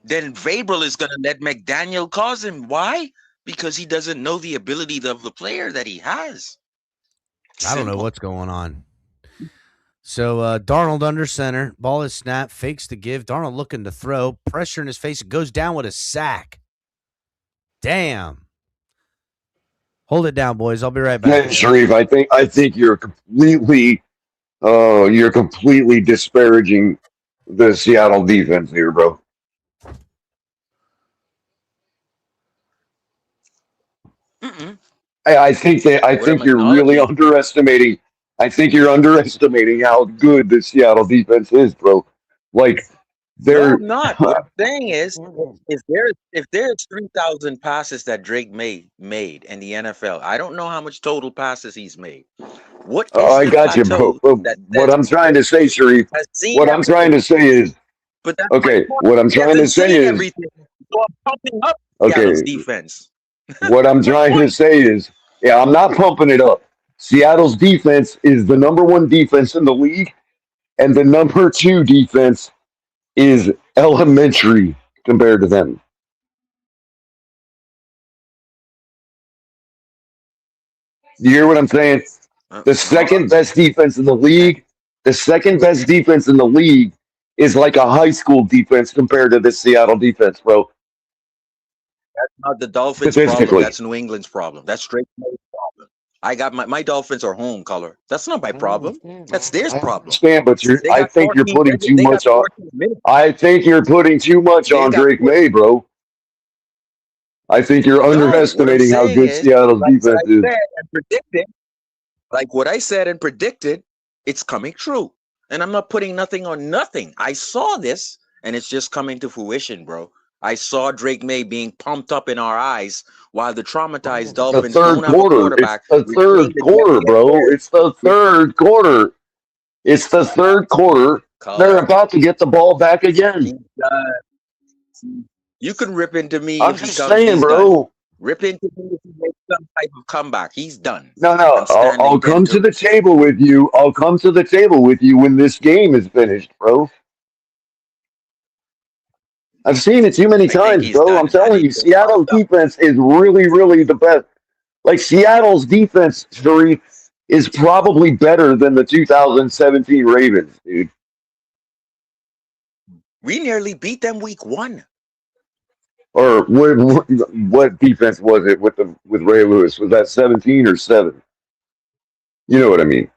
Then Vrabel is going to let McDaniel cause him. Why? Because he doesn't know the ability of the player that he has. I don't know what's going on. So Darnold under center, ball is snapped, fakes the give. Darnold looking to throw, pressure in his face, it goes down with a sack. Damn. Hold it down, boys. I'll be right back. Yeah, Sharif, I think you're completely disparaging the Seattle defense here, bro. I think you're really underestimating. I think you're underestimating how good the Seattle defense is, bro. Like they're not. What I'm saying is, if there's 3,000 passes that Drake made in the NFL, I don't know how much total passes he's made. What is I the got you, bro. plateau What I'm trying to say, Sharif. What I'm trying to say is, but that's okay. What I'm trying to say is, everything. So I'm pumping up okay. Seattle's defense. What I'm trying to say is, yeah, I'm not pumping it up. Seattle's defense is the number one defense in the league, and the number two defense is elementary compared to them. You hear what I'm saying? The second best defense in the league, is like a high school defense compared to the Seattle defense, bro. That's not the Dolphins' problem. That's New England's problem. That's Drake May's problem. I got my Dolphins are home color. That's not my problem. That's their problem. I understand, but I think you're putting too much on. I think you're putting too much on Drake May, bro. I think you're underestimating how good Seattle's defense is. Like what I said and predicted, it's coming true. And I'm not putting nothing on nothing. I saw this, and it's just coming to fruition, bro. I saw Drake May being pumped up in our eyes while the traumatized Dolphins don't have a quarterback. It's the third quarter, bro. It's the third quarter. It's the third quarter. They're about to get the ball back again. You can rip into me. I'm just saying, bro. Rip into me if he makes some type of comeback. He's done. No. I'll come to the table with you. I'll come to the table with you when this game is finished, bro. I've seen it too many times, bro. I'm telling you, Seattle's defense is really, really the best. Like, Seattle's defense, Sharif, is probably better than the 2017 Ravens, dude. We nearly beat them week 1. Or what defense was it with Ray Lewis? Was that 17 or 7? You know what I mean?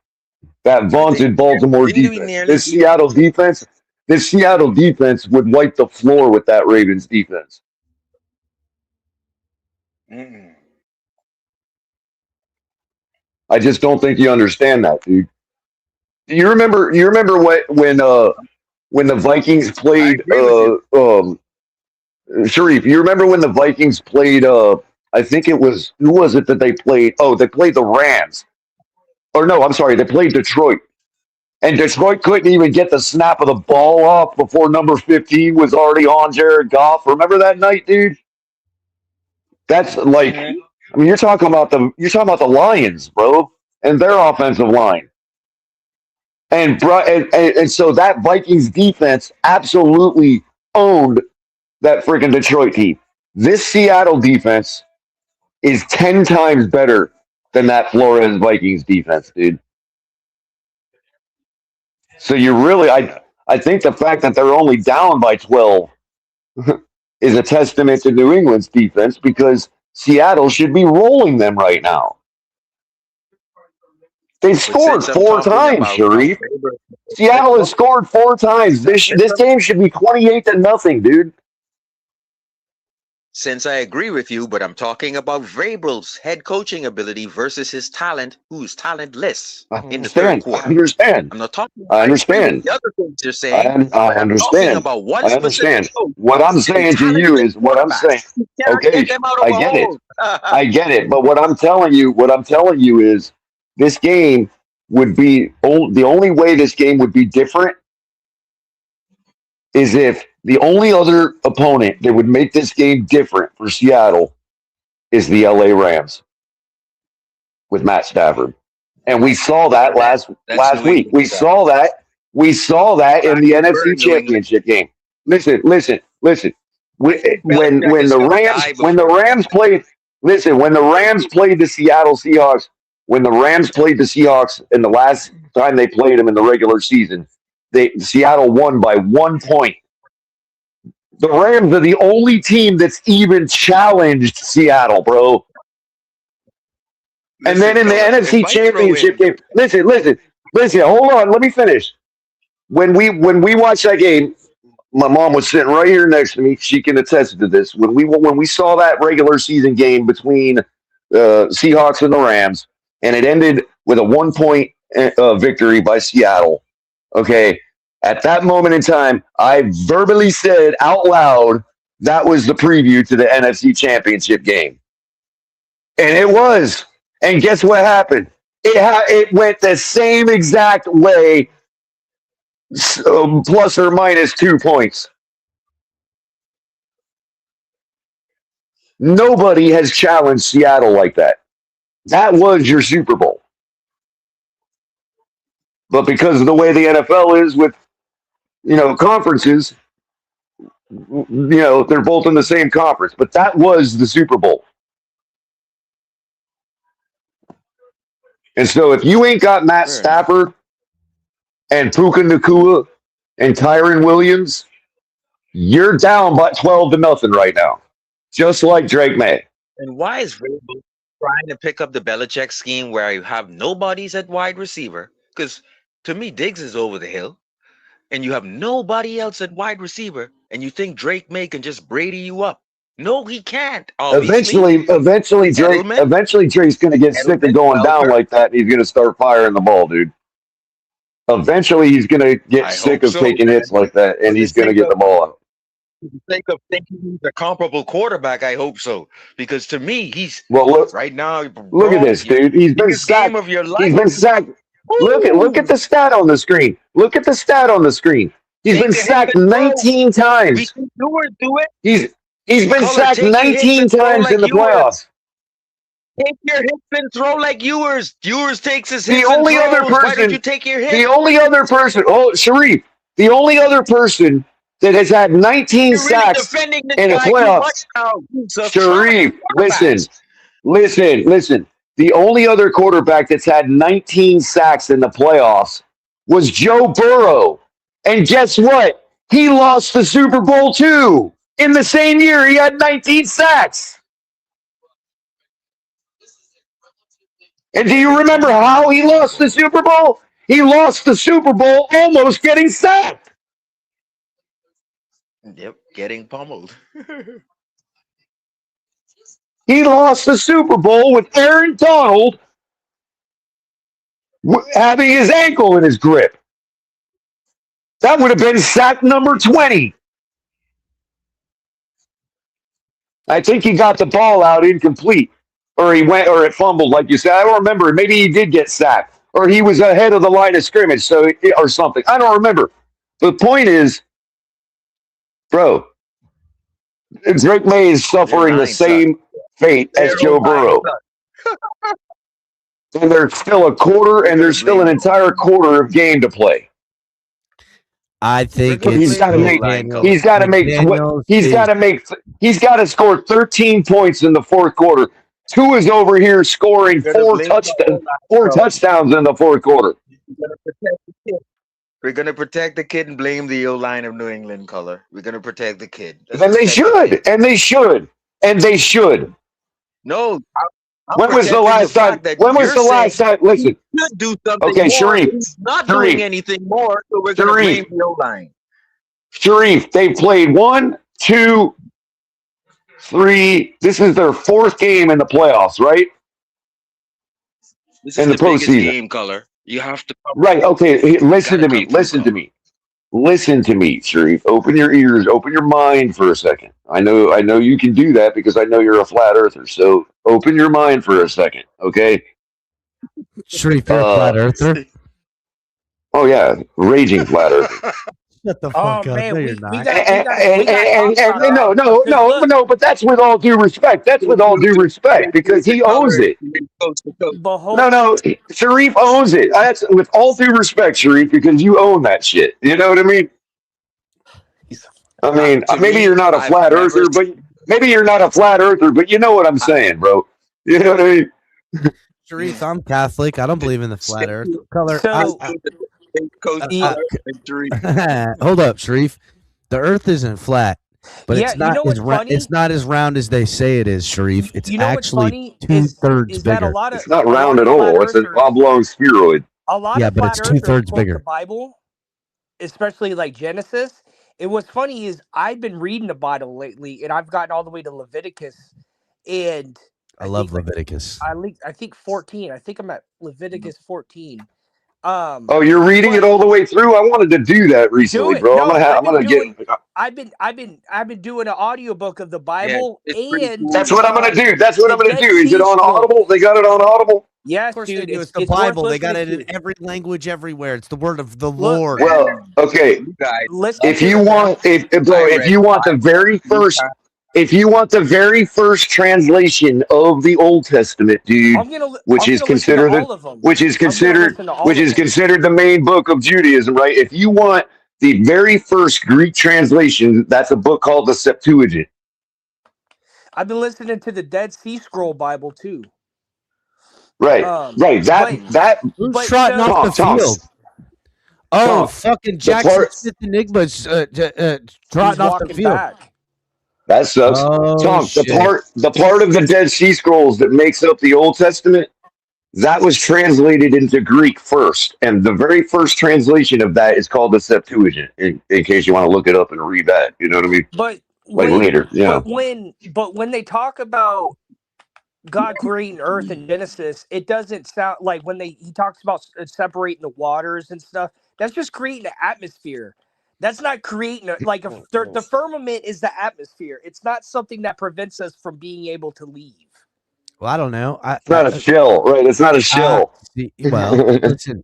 That vaunted Baltimore defense. This Seattle defense would wipe the floor with that Ravens defense. I just don't think you understand that, dude. You remember when the Vikings played Sharif, you remember when the Vikings played I think it was, who was it that they played? Oh, they played the Rams. Or no, I'm sorry, they played Detroit. And Detroit couldn't even get the snap of the ball off before number 15 was already on Jared Goff. Remember that night, dude? That's like, I mean, you're talking about the Lions, bro, and their offensive line. And so that Vikings defense absolutely owned that freaking Detroit team. This Seattle defense is 10 times better than that Flores Vikings defense, dude. So you really, I think the fact that they're only down by 12 is a testament to New England's defense, because Seattle should be rolling them right now. They scored since I'm 4 talking times, about Sharif. Vrabel, Seattle has scored 4 times. This game should be 28-0, dude. since I agree with you, but I'm talking about Vrabel's head coaching ability versus his talent, who's talentless I in the third understand. I quarter. understand. I'm not talking. I I agree with understand. the other things you're I, saying, I but I'm talking understand. about one I specific understand. coach What I'm and saying to you talentless is what I'm saying. quarterbacks. You cannot Okay, get them out of I a get it. hole. I get it. But what I'm telling you is this game would be the only way this game would be different is if the only other opponent that would make this game different for Seattle is the LA Rams with Matt Stafford. And we saw that That's last New week. England We stuff. saw that. We saw that in the Practice NFC burn New England. Championship game. Listen. I think When Belichick is the gonna Rams die when the before. Rams played when the Rams played the Seattle Seahawks, when the Rams played the Seahawks in the last time they played them in the regular season, Seattle won by 1 point. The Rams are the only team that's even challenged Seattle, bro. And then Listen, in the fellas, NFC if I throw Championship in, game, listen. Hold on, let me finish. When we watched that game, my mom was sitting right here next to me. She can attest to this. When we saw that regular season game between Seahawks and the Rams, and it ended with a 1 point victory by Seattle. Okay, at that moment in time, I verbally said out loud that was the preview to the NFC Championship game, and it was. And guess what happened? It went the same exact way, plus or minus 2 points. Nobody has challenged Seattle like that. That was your Super Bowl. But because of the way the NFL is with, conferences, they're both in the same conference. But that was the Super Bowl. And so if you ain't got Matt Stafford and Puka Nacua and Tyron Williams, you're down by 12-0 right now. Just like Drake May. and why is Vrabel trying to pick up the Belichick scheme where you have nobodies at wide receiver? Because to me, Diggs is over the hill, and you have nobody else at wide receiver, and you think Drake May can just Brady you up? No, he can't. Obviously, Eventually Drake's going to get sick of going down like that, and he's going to start firing the ball, dude. Eventually, he's going to get sick of taking hits like that, and he's going to get the ball out. For the sake of thinking he's a comparable quarterback, I hope so. Because to me, he's right now. Look at this, dude. He's been sacked. Game of your life. He's been sacked. Look at the stat on the screen. He's been sacked 19 times. We can do it. He's been sacked 19 times in the playoffs. Take your hits and throw like Ewers. Ewers takes his hits. The only other person. Why did you take your hits? The only other person. Oh, Sharif. The only other person that has had 19 sacks in the playoffs. Sharif, listen. The only other quarterback that's had 19 sacks in the playoffs was Joe Burrow. And guess what? He lost the Super Bowl too. In the same year, he had 19 sacks. And do you remember how he lost the Super Bowl? He lost the Super Bowl almost getting sacked. Yep, getting pummeled. He lost the Super Bowl with Aaron Donald having his ankle in his grip. That would have been sack number 20. I think he got the ball out incomplete, or it fumbled, like you said. I don't remember. Maybe he did get sacked, or he was ahead of the line of scrimmage, or something. I don't remember. The point is, bro, Drake May is suffering the same fate as Joe Burrow. And there's still a quarter, and there's still an entire quarter of game to play. I think he's got to score 13 points in the fourth quarter. Tua is over here scoring four touchdowns in the fourth quarter. We're gonna protect the kid and blame the O-line of New England color. We're gonna protect the kid. And they should. No, I'm When was the protecting last time? fact that When was you're the saying last time? he Listen, should do something okay, more. Sharif, He's not Sharif, doing anything more, so we're going to Sharif, blame the O-line. Sharif. They played 1, 2, 3. This is their 4th game in the playoffs, right? This In is the the biggest postseason, game, Color. You have to come right? through. Okay, You listen got to to me. come through, Listen to Color. me. Listen to me, Sharif. Open your ears. Open your mind for a second. I know you can do that because I know you're a flat earther. So open your mind for a second, okay? Sharif, you're a flat earther. Oh yeah, raging flat earther. Shut the Oh fuck up. man, No, we, you're we not. got we got we got to talk about And that. no, Because look, no, but that's with all due respect. That's with all due respect because he owns it. Coast to coast. No, no, Sharif owns it. That's with all due respect, Sharif, because you own that shit. You know what I mean? I mean, To maybe me, you're not a I've flat never earther, but maybe you're not a flat earther, but you know what I'm saying, bro. You know what I mean? Sharif, I'm Catholic. I don't believe in the flat earth. Color. so coast e- Color and Sharif. Hold up, Sharif. The earth isn't flat, but yeah, it's you not know as what's funny? it's not as round as they say it is, Sharif. It's You know what's actually funny two-thirds is that bigger. It's not round at all. It's an oblong spheroid. a lot Yeah, of but flat it's earthers two-thirds quote bigger. the Bible, especially like Genesis. And what's funny is I've been reading the Bible lately, and I've gotten all the way to Leviticus, and I love think, like, Leviticus. I think 14. I think I'm at Leviticus 14. Oh, you're reading it all the way through. I wanted to do that recently, it. bro. No, I'm gonna get. I've been doing an audiobook of the Yeah, Bible it's pretty and cool. That's what I'm gonna do. That's what the I'm gonna Dead do. Is Sea it on Audible? Scrolls. They got it on Audible. Yes, Of course dude, they do. It's the worth Bible. They got it listening in to. every language everywhere. It's the word of the Look, Lord. Well, okay. You guys, Listen If to you the want, if you want the very first, if you want the very first translation of the Old Testament, dude, I'm gonna which is listen to considered all of them. which is I'm gonna considered listen to all which of is them. considered the main book of Judaism, right? If you want the very first Greek translation, that's a book called the Septuagint. I've been listening to the Dead Sea Scroll Bible too. Right, right. That Who's but trotting so- off the Tom, field? Oh, Tom, fucking Jackson part- Smith Enigma's he's trotting off the walking field. back. that sucks. Oh, Tom, shit. the part of the Dead Sea Scrolls that makes up the Old Testament, that was translated into Greek first, and the very first translation of that is called the Septuagint. In case you want to look it up and read that, you know what I mean? But Like later, yeah. But when they talk about God creating earth in Genesis, it doesn't sound like when he talks about separating the waters and stuff. That's just creating an atmosphere. That's not creating the firmament is the atmosphere. It's not something that prevents us from being able to leave. Well, I don't know. It's not a shell, right? It's not a shell. Well, listen,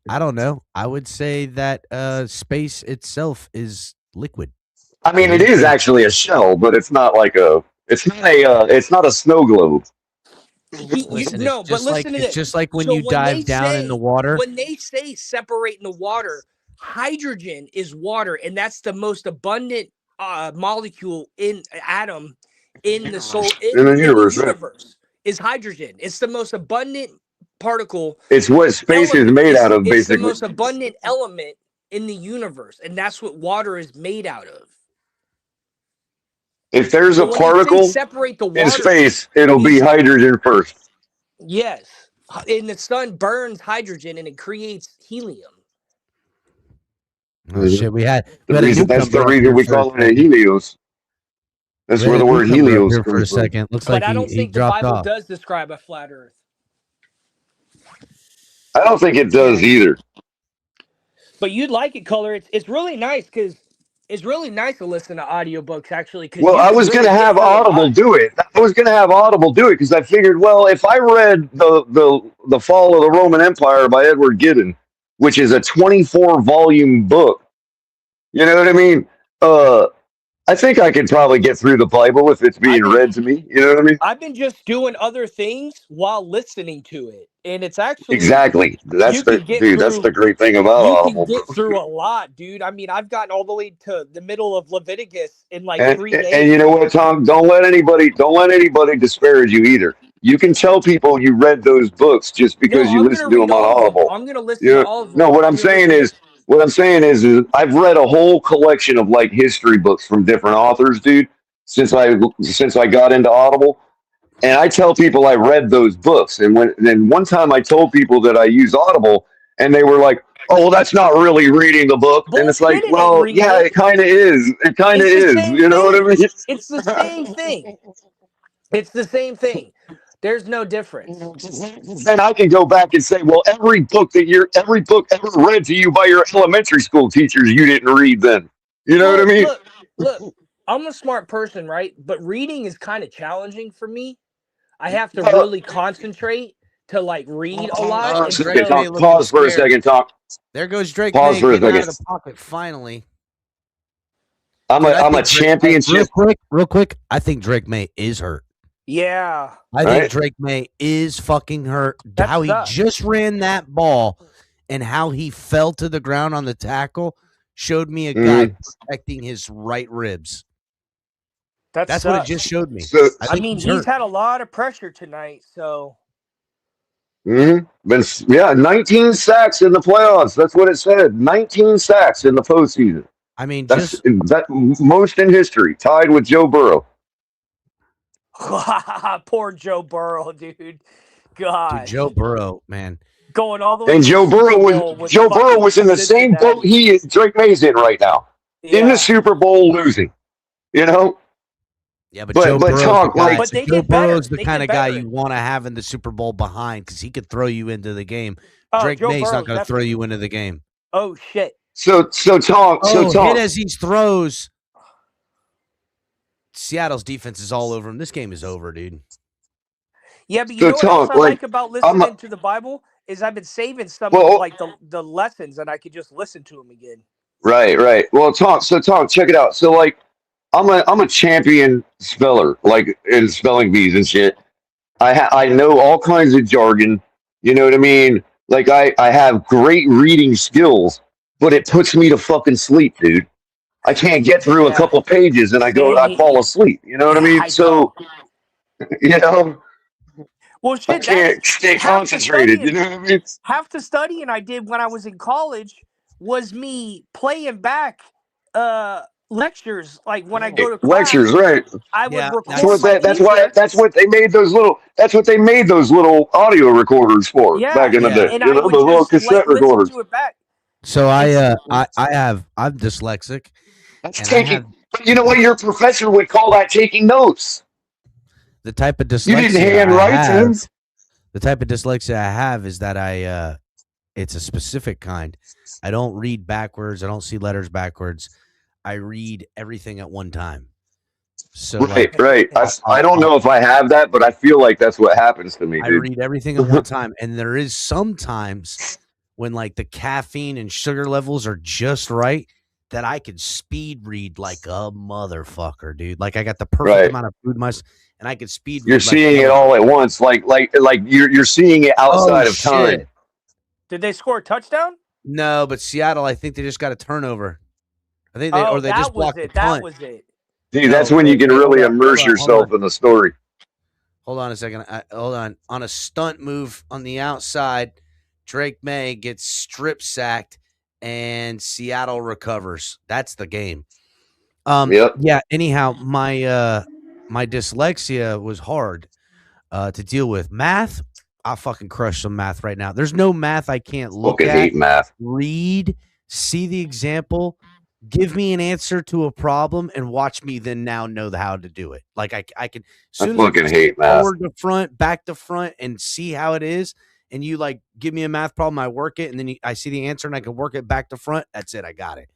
I don't know. I would say that space itself is liquid. I mean, it is actually a shell, but it's not like it's not a snow globe. Listen, No, it's but just like listen to it's this. just like when So you when dive they down in say- the water. When they say separating the water, hydrogen is water, and that's the most abundant molecule in atom in the soul In the universe, right. is hydrogen. It's the most abundant particle. It's what space is element. made out of, It's basically. the most abundant element in the universe, and that's what water is made out of. If there's So a when they say particle separate the water in space, it'll be hydrogen first. Yes, and the sun burns hydrogen and it creates helium. Oh, shit, we had That's the reason we call it a Helios. That's where the word Helios here for a comes from. second. Looks But like I don't he think the dropped Bible off. does describe a flat Earth. I don't think it does either. But you'd like it, Color. It's really nice because it's really nice to listen to audiobooks, actually. Well, I was going to have Audible do it. I was going to have Audible do it because I figured, well, if I read the Fall of the Roman Empire by Edward Gibbon, which is a 24-volume book, you know what I mean? I think I could probably get through the Bible if it's being read to me. You know what I mean? I've been just doing other things while listening to it, and it's actually Exactly. That's the great thing about Audible. You can get through a lot, dude. I mean, I've gotten all the way to the middle of Leviticus in like 3 days. And you know what, Tom? Don't let anybody disparage you either. You can tell people you read those books just because you listen to them on Audible. I'm gonna listen to all of them. No, what I'm saying is I've read a whole collection of like history books from different authors, dude, since I got into Audible. And I tell people I read those books. And then one time I told people that I use Audible, and they were like, "Oh, well, that's not really reading the book." And it's like, Bullshit, it ain't well, reading yeah, it. it kind of is. It kind of It's the is. same You know what I thing. mean? It's the same thing. It's the same thing. There's no difference. Then I can go back and say, well, every book ever read to you by your elementary school teachers, you didn't read then. You know what I Well, mean? look. I'm a smart person, right? But reading is kind of challenging for me. I have to Uh, really concentrate to like read a lot. And Drake so, May Talk, looking pause for a scared. second. Talk. There goes Drake Pause May for a getting out second. of the pocket finally. I'm Dude, I a think championship. real quick. I think Drake May is hurt. yeah, I think Right. Drake May is fucking hurt. That how he sucks. just ran that ball and how he fell to the ground on the tackle showed me a guy protecting his right ribs. That's what it just showed me. So, I think mean, he's he's hurt. had a lot of pressure tonight. So, been 19 sacks in the playoffs. That's what it said. 19 sacks in the postseason. I mean, That's just that most in history, tied with Joe Burrow. poor Joe Burrow, dude. God, Joe Burrow, man. going all the way. And to Joe the Super Burrow Bowl was with Joe Burrow fucking was in the same boat Cincinnati. Drake May's in right now. In Yeah. the Super Bowl losing. You know? Yeah, but But- Joe but Burrow's talk the guy. like- But they Joe get better. Burrow's the They kind get of guy better. you want to have in the Super Bowl behind because he could throw you into the game. Oh, Drake Joe May's not Burrow's going to throw definitely- you into the game. Oh shit. So talk. Hit as he throws. Seattle's defense is all over him. This game is over, dude. Yeah, but you So know what else talk, I like, like about I'm listening a- to the Bible is I've been saving some Well- of like the lessons and I could just listen to them again. Right. Well, talk. Check it out. So like, I'm a champion speller, like in spelling bees and shit. I know all kinds of jargon. You know what I mean? Like I have great reading skills, but it puts me to fucking sleep, dude. I can't get through a Yeah. couple pages and I fall asleep. You know what I mean? I So, you know, Well, I shit, can't stay half the concentrated. You studying- know what I mean? half the studying I did when I was in college was me playing back lectures. Like when I go to class, Lectures, right? I would Yeah, record that's my That's what they made those little audio recorders for Yeah, back in the yeah. day. and You I know, would the little just cassette listen recorders. to it back. So I'm dyslexic. That's And I taking. have- But you know what? Your professor would call that taking notes. The type of dyslexia You didn't I handwrite have- them. The type of dyslexia I have is that it's a specific kind. I don't read backwards. I don't see letters backwards. I read everything at one time. So like, Right. I don't know if I have that, but I feel like that's what happens to me, I dude. read everything at one time. And there is sometimes when like the caffeine and sugar levels are just right that I could speed read like a motherfucker, dude. Like I got the perfect Right. amount of food in my and I could speed read You're like seeing a it all at once, like you're seeing it outside Oh, of time. shit. Did they score a touchdown? No, but Seattle, I think they just got a turnover. I think they Oh, or they that just was blocked the it. That punt. was it. Dude, that's No, when you wait, can wait, really hold on, immerse hold on, yourself hold in the story. Hold on a second. Hold on. On a stunt move on the outside, Drake May gets strip sacked and Seattle recovers. That's the game. Yep. Yeah, anyhow, my dyslexia was hard to deal with. Math, I fucking crush some math right now. There's no math I can't look Fucking at, hate math. read, see the example, give me an answer to a problem, and watch me then now know how to do it. Like I can I fucking hate math. forward to front, back to front, and see how it is. And you like give me a math problem, I work it, and then I see the answer, and I can work it back to front. That's it. I got it.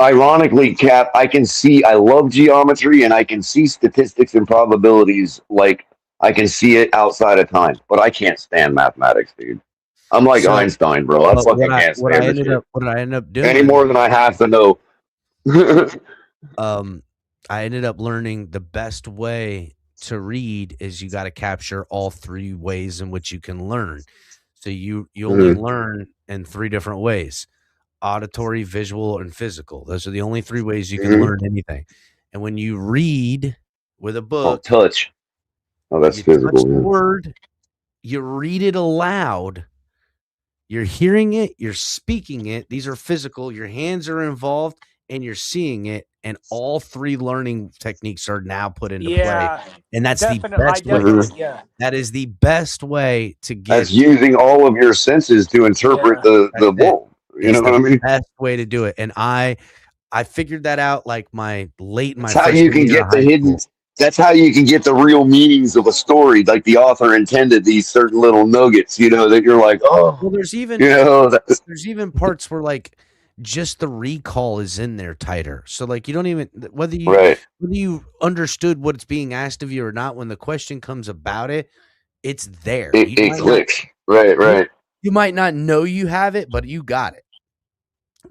Ironically, Cap, I love geometry and I can see statistics and probabilities. Like I can see it outside of time, but I can't stand mathematics, dude. I'm like So- Einstein, bro. I But fucking can't stand this shit. what did I end up doing? Any more than I have to know. I ended up learning the best way to read is you got to capture all three ways in which you can learn. So you only learn in three different ways: auditory, visual, and physical. Those are the only three ways you can learn anything. And when you read with a Oh, book, touch. Oh, that's you touch physical. the Yeah. word, you read it aloud, you're hearing it, you're speaking it. These are physical. Your hands are involved, and you're seeing it, and all three learning techniques are now put into Yeah, play. And that's definitely. the I best way. definitely, yeah. That is the best way to get. That's using all of your senses to interpret the world. You know what I mean? Best way to do it. And I figured that out like my That's how you can get the hidden. School. That's how you can get the real meanings of a story. Like the author intended these certain little nuggets, you know, that you're like, oh, well, there's even, you know, there's even parts where like just the recall is in there tighter. So like you don't even, whether you understood what's being asked of you or not, when the question comes about it, it's there. It clicks. Right. You might not know you have it, but you got it.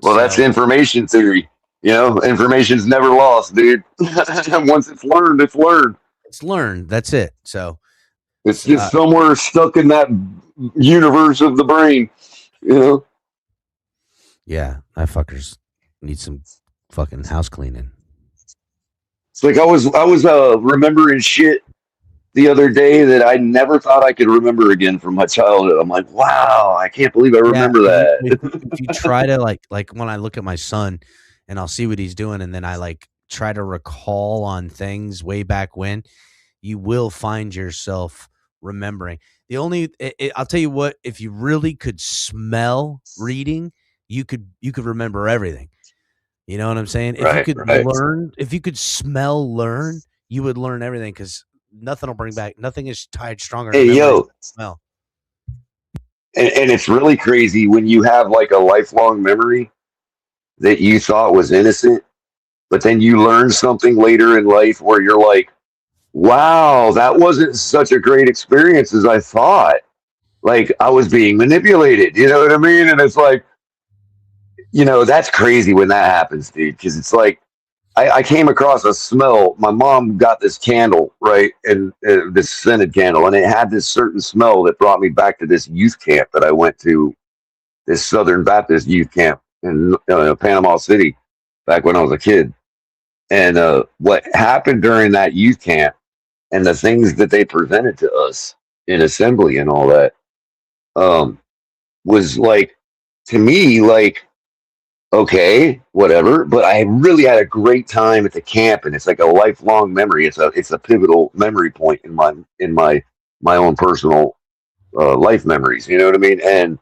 Well, that's information theory. You know, information's never lost, dude. Once it's learned, it's learned. It's learned. That's it. So it's just somewhere stuck in that universe of the brain, you know? Yeah, that fuckers need some fucking house cleaning. It's like I was remembering shit the other day that I never thought I could remember again from my childhood. I'm like, wow, I can't believe I remember that. If you try to like when I look at my son and I'll see what he's doing, and then I like try to recall on things way back when, you will find yourself remembering. I'll tell you what, if you really could smell reading, you could remember everything. You know what I'm saying? If you could learn, if you could learn, you would learn everything, because nothing will bring back. Nothing is tied stronger. Hey, yo, smell. And it's really crazy when you have like a lifelong memory that you thought was innocent, but then you learn something later in life where you're like, wow, that wasn't such a great experience as I thought. Like I was being manipulated, you know what I mean? And it's like, you know, that's crazy when that happens, dude, because it's like, I came across a smell. My mom got this candle, right? And this scented candle, and it had this certain smell that brought me back to this youth camp that I went to, this Southern Baptist youth camp in Panama City back when I was a kid. And what happened during that youth camp and the things that they presented to us in assembly and all that was like, to me, like, okay, whatever. But I really had a great time at the camp, and it's like a lifelong memory. It's a pivotal memory point in my own personal life memories. You know what I mean? And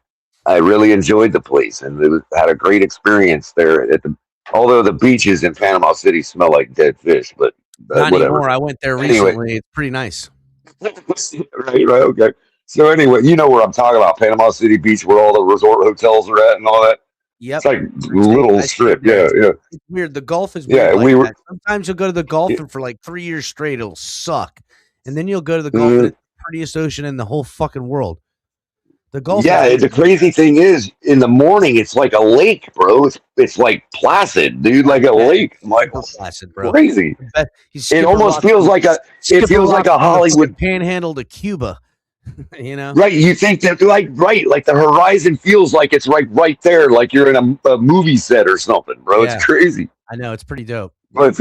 I really enjoyed the place, and had a great experience there. Although the beaches in Panama City smell like dead fish, but not whatever. anymore. I went there recently. It's pretty nice. right. Okay. So anyway, you know where I'm talking about, Panama City Beach, where all the resort hotels are at and all that. Yep. It's like little strip. Yeah. It's weird. The golf is weird. Yeah, like that. Sometimes you'll go to the golf and for like 3 years straight, it'll suck. And then you'll go to the golf and it's the prettiest ocean in the whole fucking world. The golf. Yeah, the crazy thing is, in the morning, it's like a lake, bro. It's like placid, dude, like a lake. Like placid, bro. Crazy. It almost feels like a Hollywood panhandle to Cuba. You know, right? You think that, like the horizon feels like it's right there, like you're in a movie set or something, bro. Yeah. It's crazy. I know, it's pretty dope. But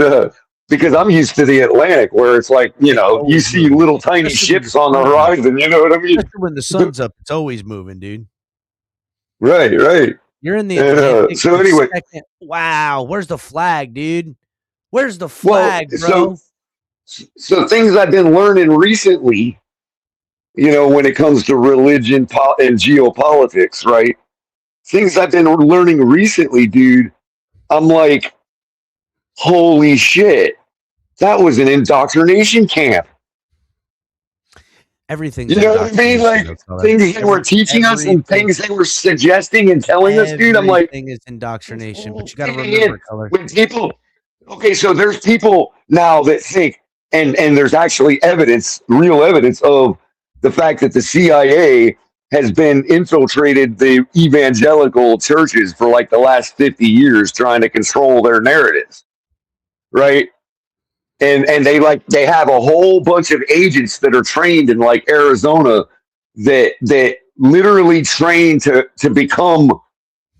because I'm used to the Atlantic, where it's like, you know, you see little tiny ships on the horizon. You know what I mean? Especially when the sun's up, it's always moving, dude. Right. You're in the Atlantic. So anyway, wow, where's the flag, dude? Where's the flag, bro? So things I've been learning recently, you know, when it comes to religion and geopolitics, right? Things I've been learning recently, dude, I'm like, holy shit, that was an indoctrination camp. Everything. You know what I mean? Like things they were teaching us and things they were suggesting and telling us, dude. I'm like, everything is indoctrination, but you got to remember, color. When people, okay, so there's people now that think, and there's actually evidence, real evidence of the fact that the CIA has been infiltrated the evangelical churches for like the last 50 years, trying to control their narratives, right? And they have a whole bunch of agents that are trained in like Arizona that literally train to become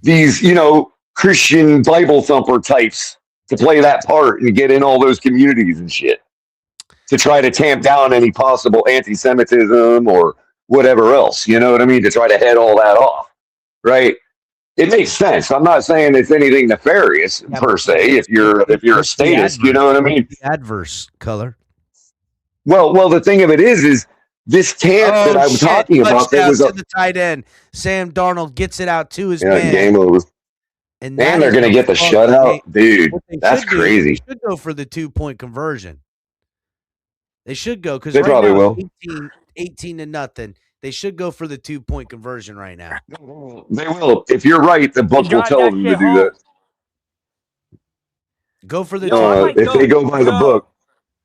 these, you know, Christian Bible thumper types to play that part and get in all those communities and shit, to try to tamp down any possible anti-Semitism or whatever else, you know what I mean? To try to head all that off, right? it makes sense. I'm not saying it's anything nefarious Yeah, per but se. If you're a what's the statist, you adverse? know what I What's mean. the adverse color? Well, the thing of it is this camp that I'm talking about. That Touchdown was to the tight end. Sam Darnold gets it out to his yeah, man. game over. And And they're is going to get the fucking shutout, game. dude. What they That's should do, crazy. They should go for the 2-point conversion. They should go because They right probably now will. 18 to nothing. They should go for the 2-point conversion right now. They will. If you're right, the book will Drive tell that them to shit do home. that. Go for the Yo, I might If they go by the book,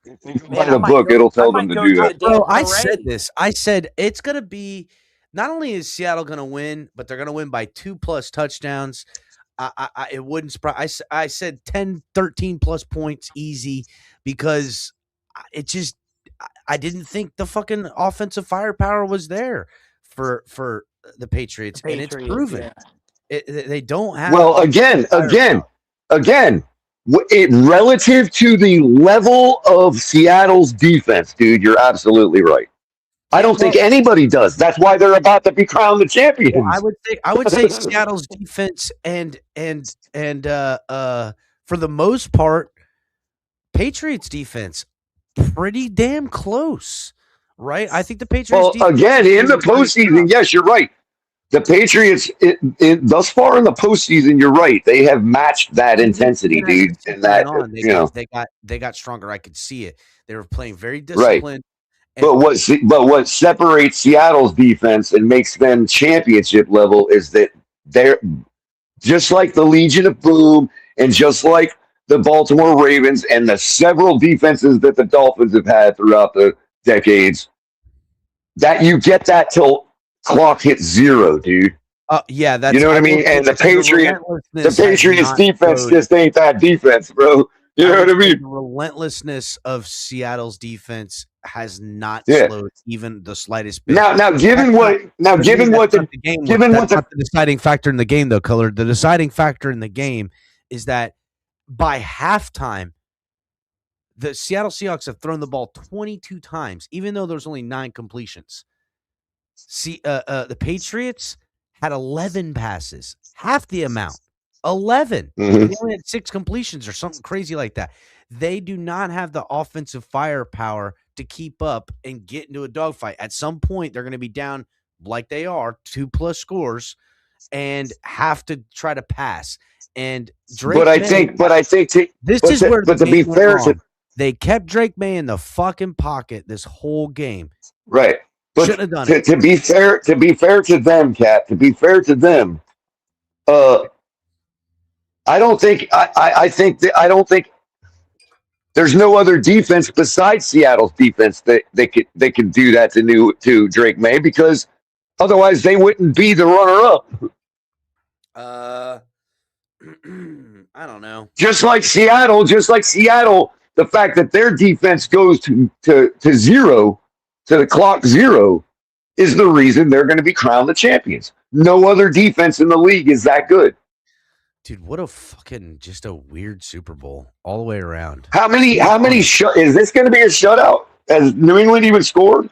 if they go by the book, it'll tell them to do that. Bro, I said this. I said it's gonna be. Not only is Seattle gonna win, but they're gonna win by 2+ touchdowns. It wouldn't surprise. I said 10, 13 plus points easy because it just. I didn't think the fucking offensive firepower was there for the Patriots, and it's proven. Yeah. They don't have. Well, again, relative to the level of Seattle's defense, dude, you're absolutely right. I don't think anybody does. That's why they're about to be crowned the champions. Well, I would say Seattle's defense and for the most part, Patriots defense pretty damn close, right? I think the Patriots. Well, again, in the postseason, yes, you're right. The Patriots, thus far in the postseason, you're right. They have matched that intensity, dude. And that they got stronger. I could see it. They were playing very disciplined. Right. But what separates Seattle's defense and makes them championship level is that they're just like the Legion of Boom and just like the Baltimore Ravens and the several defenses that the Dolphins have had throughout the decades. That you get that till clock hits 0, dude. Yeah, that's you know what I mean. And the Patriots defense just ain't that defense, bro. You know what I mean? The relentlessness of Seattle's defense has not slowed even the slightest bit. Given what the deciding factor in the game, though, Color, the deciding factor in the game is that by halftime, the Seattle Seahawks have thrown the ball 22 times, even though there's only 9 completions. The Patriots had 11 passes, half the amount. 11. They only had 6 completions or something crazy like that. They do not have the offensive firepower to keep up and get into a dogfight. At some point, they're going to be down like they are, 2+ scores, and have to try to pass. And Drake. To be fair, they kept Drake May in the fucking pocket this whole game. Right. But shouldn't have done it. To be fair to them, Cat. To be fair to them, I don't think there's no other defense besides Seattle's defense that they could do that to Drake May, because otherwise they wouldn't be the runner-up. I don't know. Just like Seattle, the fact that their defense goes to 0, to the clock 0, is the reason they're going to be crowned the champions. No other defense in the league is that good. Dude, what a fucking just a weird Super Bowl all the way around. How many is this going to be a shutout? Has New England even scored?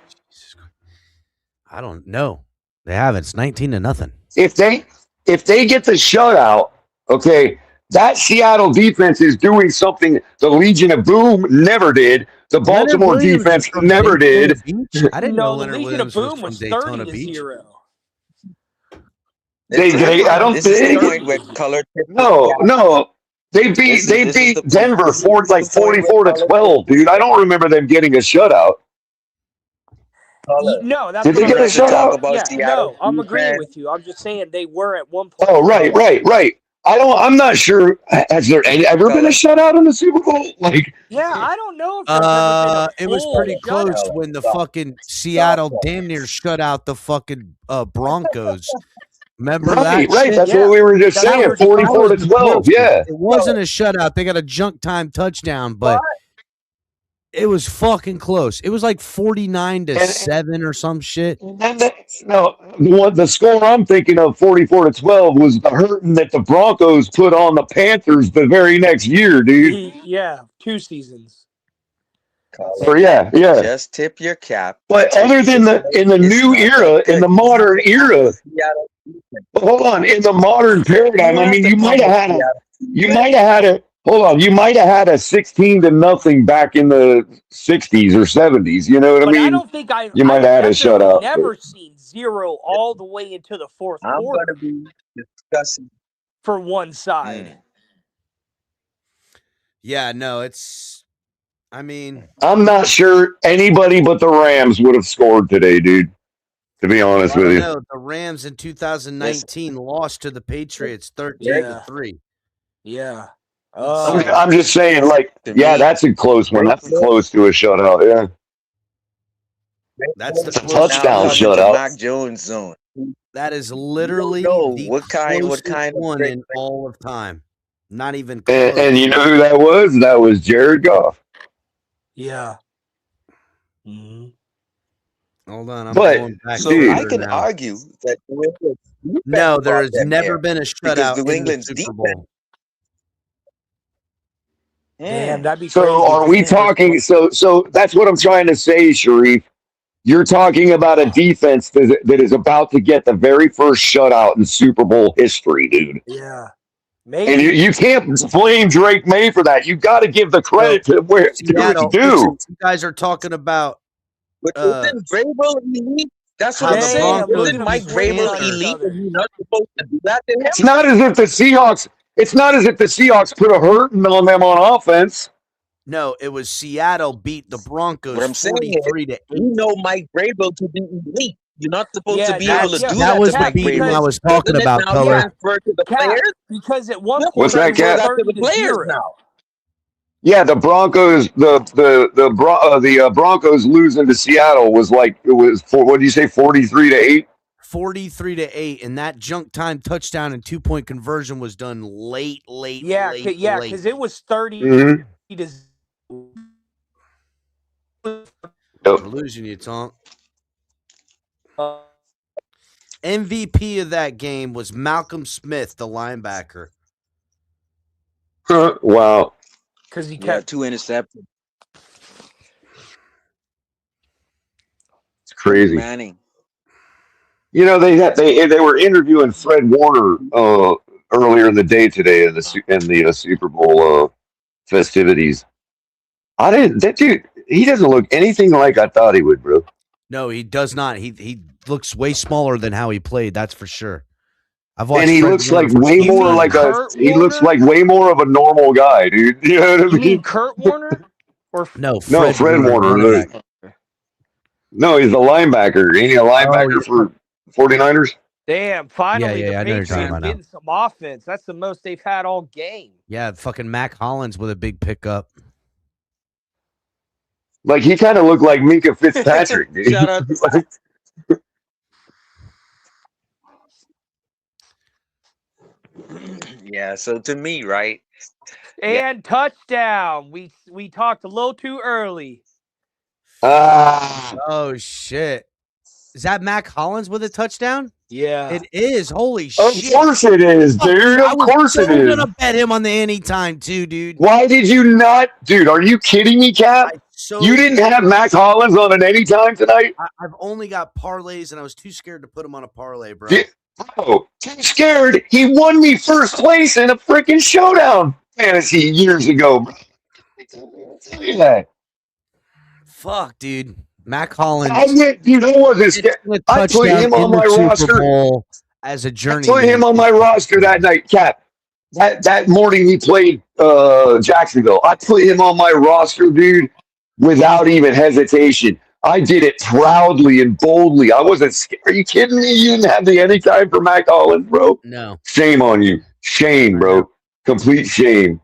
I don't know. They haven't. It's 19-0. If they get the shutout, okay, that Seattle defense is doing something the Legion of Boom never did. The Baltimore defense never did. I didn't know the Legion of Boom was 30-0. I don't think. No. They beat Denver 44-12, dude. I don't remember them getting a shutout. No, that's did they get a shutout? No, I'm agreeing with you. I'm just saying they were at one point. Oh, right. I'm not sure. Has there ever been a shutout in the Super Bowl? I don't know if there's ever been it was pretty close when the fucking Seattle damn near shut out the fucking Broncos. Remember that? Right. That's what we were just saying. 44-12. Yeah. It wasn't a shutout. They got a junk time touchdown, but it was fucking close. It was like 49-7 or some shit. The score I'm thinking of, 44-12, was the hurting that the Broncos put on the Panthers the very next year, dude. Yeah, 2 seasons. Or yeah. Just tip your cap. But other than in the new era, in the modern era, but hold on, in the modern paradigm, I mean, you might have had a hold on, you might have had a 16-0 back in the 60s or 70s. You know what I But I mean? don't think You might have had a definitely shutout. never seen 0 all the way into the fourth I'm quarter gonna be discussing. for one side. Yeah, no, it's. I mean, I'm not sure anybody but the Rams would have scored today, dude. To be honest I with don't you. know. The Rams in 2019 lost to the Patriots 13-3. Yeah. I'm just saying, like, To yeah, me, that's a close one. That's close to a shutout. Yeah, That's the it's a closest touchdown now come into shutout. Mac Jones zone. That is literally know the what kind closest of one great in all of time. Not even close. And you know who that was? That was Jared Goff. Yeah. Mm-hmm. Hold on, I'm But, going back. So dude, I can now. argue that New England's defense No, there brought has them never there been a because shutout New in the England's Super defense. Bowl. Damn, that'd be so crazy. are we talking? So that's what I'm trying to say, Sharif. You're talking about a defense that is about to get the very first shutout in Super Bowl history, dude. Yeah. And Maybe. you can't blame Drake May for that. You got to give the credit to where it's Seattle, due. listen, you guys are talking about But isn't Vrabel elite? That's how what I'm the saying. Broncos Isn't Mike beat Vrabel Panthers. elite? And you're not supposed to do that to him. It's not as if the Seahawks. It's not as if the Seahawks put a hurting on them on offense. No, it was Seattle beat the Broncos What I'm saying is, 43-8. you know Mike Vrabel to be elite. You're not supposed Yeah, to be that- able to yeah, do that that was to the Mike beating Vrabel. I was talking Doesn't it about, now Color. transfer to the Cat, players? because at one point What's it that, was Cat? Transfer that to the 30 players 0. now. Yeah, the Broncos. The Broncos losing to Seattle was like it was. What did you say? 43-8. 43-8, and that junk time touchdown and 2-point conversion was done late. Yeah, late. because it was 30 Mm-hmm. to We're losing you, Tonk. MVP of that game was Malcolm Smith, the linebacker. Wow, because he Yeah, kept 2 interceptions. it's crazy. Manning. You know they were interviewing Fred Warner earlier in the day today in the Super Bowl festivities. That dude. He doesn't look anything like I thought he would, bro. No, he does not. He looks way smaller than how he played. That's for sure. I've watched. And he Fred looks Warner like for way so more many like years. he looks like way more of a normal guy, dude. You know what I You mean? mean Kurt Warner? Or No, Fred Warner. running back. No, he's a linebacker. Ain't he a linebacker for 49ers? damn, finally Yeah, I the know you're talking Patriots about now. getting some offense. That's the most they've had all game. Yeah, fucking Mac Hollins with a big pickup. Like he kind of looked like Minka Fitzpatrick, dude. Shout out to Like, Yeah, so to me, right? And touchdown. We talked a little too early. Oh shit! Is that Mac Hollins with a touchdown? Yeah. It is. Holy of shit! course it is, dude. I Of was course so it is. gonna bet him on the anytime too, dude. Why did you not, dude? Are you kidding me, Cap? You didn't have Mac Hollins on an anytime tonight? I've only got parlays, and I was too scared to put him on a parlay, bro. Bro, too scared. He won me first place in a freaking showdown fantasy years ago, bro. Tell you that. Fuck, dude. Mac Hollins. Dude, I wasn't scared. I put him on my roster as a I journey. put him on my roster that night, Cap. That morning we played Jacksonville. I put him on my roster, dude, without even hesitation. I did it proudly and boldly. I wasn't scared. Are you kidding me? You didn't have the anytime for Mac Hollins, bro. No. Shame on you. Shame, bro. Complete shame.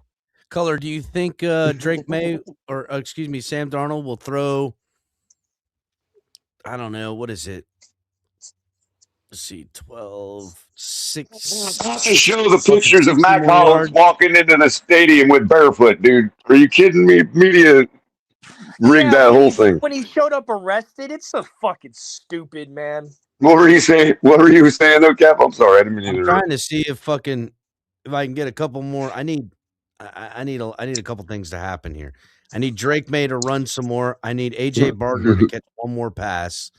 Color, do you think Drake May or Sam Darnold will throw? I don't know. What is it? Let's see, 12, 6. Not to show the pictures of Mac Hollins walking into the stadium with barefoot, dude. Are you kidding me? Media rigged that whole thing. When he showed up arrested, it's so fucking stupid, man. What were you saying? What were you saying, though, Cap? I'm sorry, I didn't mean to I'm interrupt. trying to see if I can get a couple more. I need a couple things to happen here. I need Drake May to run some more. I need AJ Barger to catch one more pass.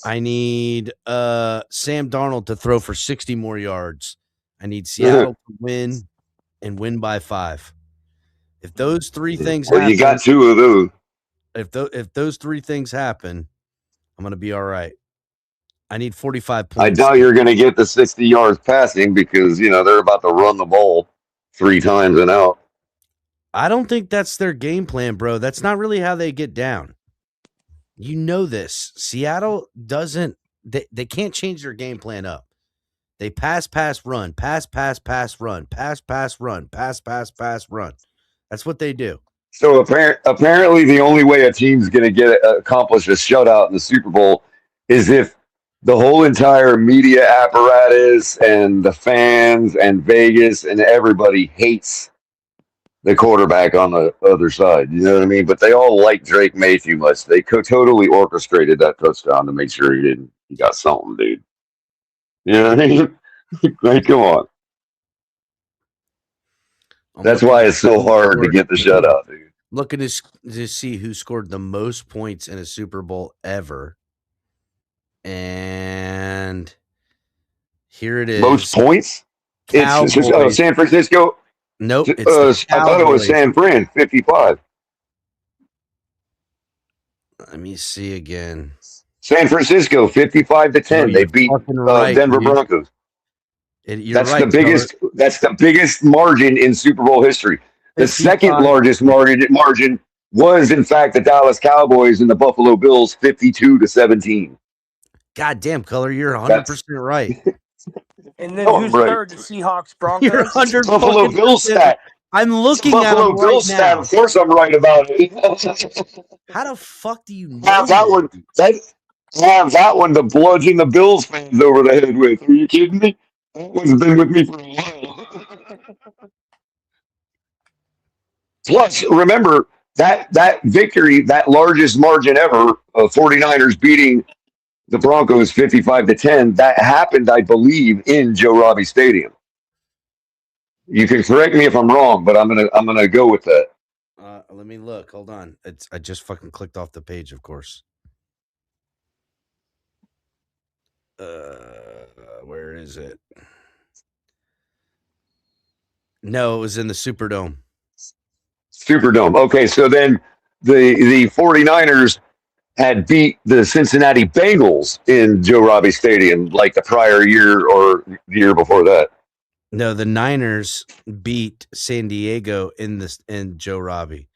I need Sam Darnold to throw for 60 more yards. I need Seattle to win and win by 5. If those 3 things happen, you got 2 of those. If those 3 things happen, I'm going to be all right. I need 45 points. I doubt you're going to get the 60 yards passing because, they're about to run the ball 3 times and out. I don't think that's their game plan, bro. That's not really how they get down. You know this. Seattle doesn't they can't change their game plan up. They pass, run, pass, run, pass, run, pass, run. That's what they do. So apparently the only way a team's going to accomplish a shutout in the Super Bowl is if the whole entire media apparatus and the fans and Vegas and everybody hates the quarterback on the other side. You know what I mean? But they all like Drake May too much. They totally orchestrated that touchdown to make sure he got something, dude. You know what I mean? Like, come on. That's why it's so hard to get the shutout, dude. Looking to see who scored the most points in a Super Bowl ever. And here it is. Most points? Cowboys. It's San Francisco. Nope. I thought it was San Fran, 55. Let me see again. San Francisco, 55-10. They beat Denver Broncos. That's right, the biggest. Color. That's the biggest margin in Super Bowl history. The 55. second largest margin was, in fact, the Dallas Cowboys and the Buffalo Bills, 52-17. God damn, Color, you're 100% right. And then who's third? The Seahawks, Broncos. You're 100 Buffalo Bills stat. I'm looking at Buffalo Bills stat. Of course, I'm right about it. How the fuck do you know that one? That one to bludgeon the Bills fans over the head with. Are you kidding me? That one's been with me for a while. Plus, remember that victory, that largest margin ever, 49ers beating the Broncos 55-10. That happened, I believe, in Joe Robbie Stadium. You can correct me if I'm wrong, but I'm gonna go with that. Let me look. Hold on. I just fucking clicked off the page, of course. Where is it? No, it was in the Superdome. Superdome. Okay, so then the 49ers had beat the Cincinnati Bengals in Joe Robbie Stadium like the prior year or the year before that. No, the Niners beat San Diego in Joe Robbie.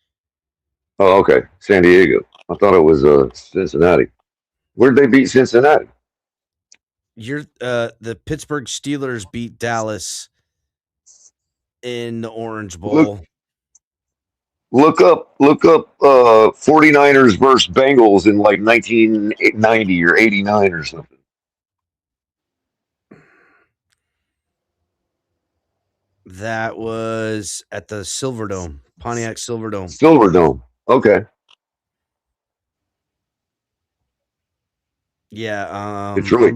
Oh, okay. San Diego. I thought it was Cincinnati. Where'd they beat Cincinnati? The Pittsburgh Steelers beat Dallas in the Orange Bowl. Look up 49ers versus Bengals in like 1990 or 89 or something. That was at the Silverdome, Pontiac Silverdome. Silverdome. Okay. Yeah. Detroit.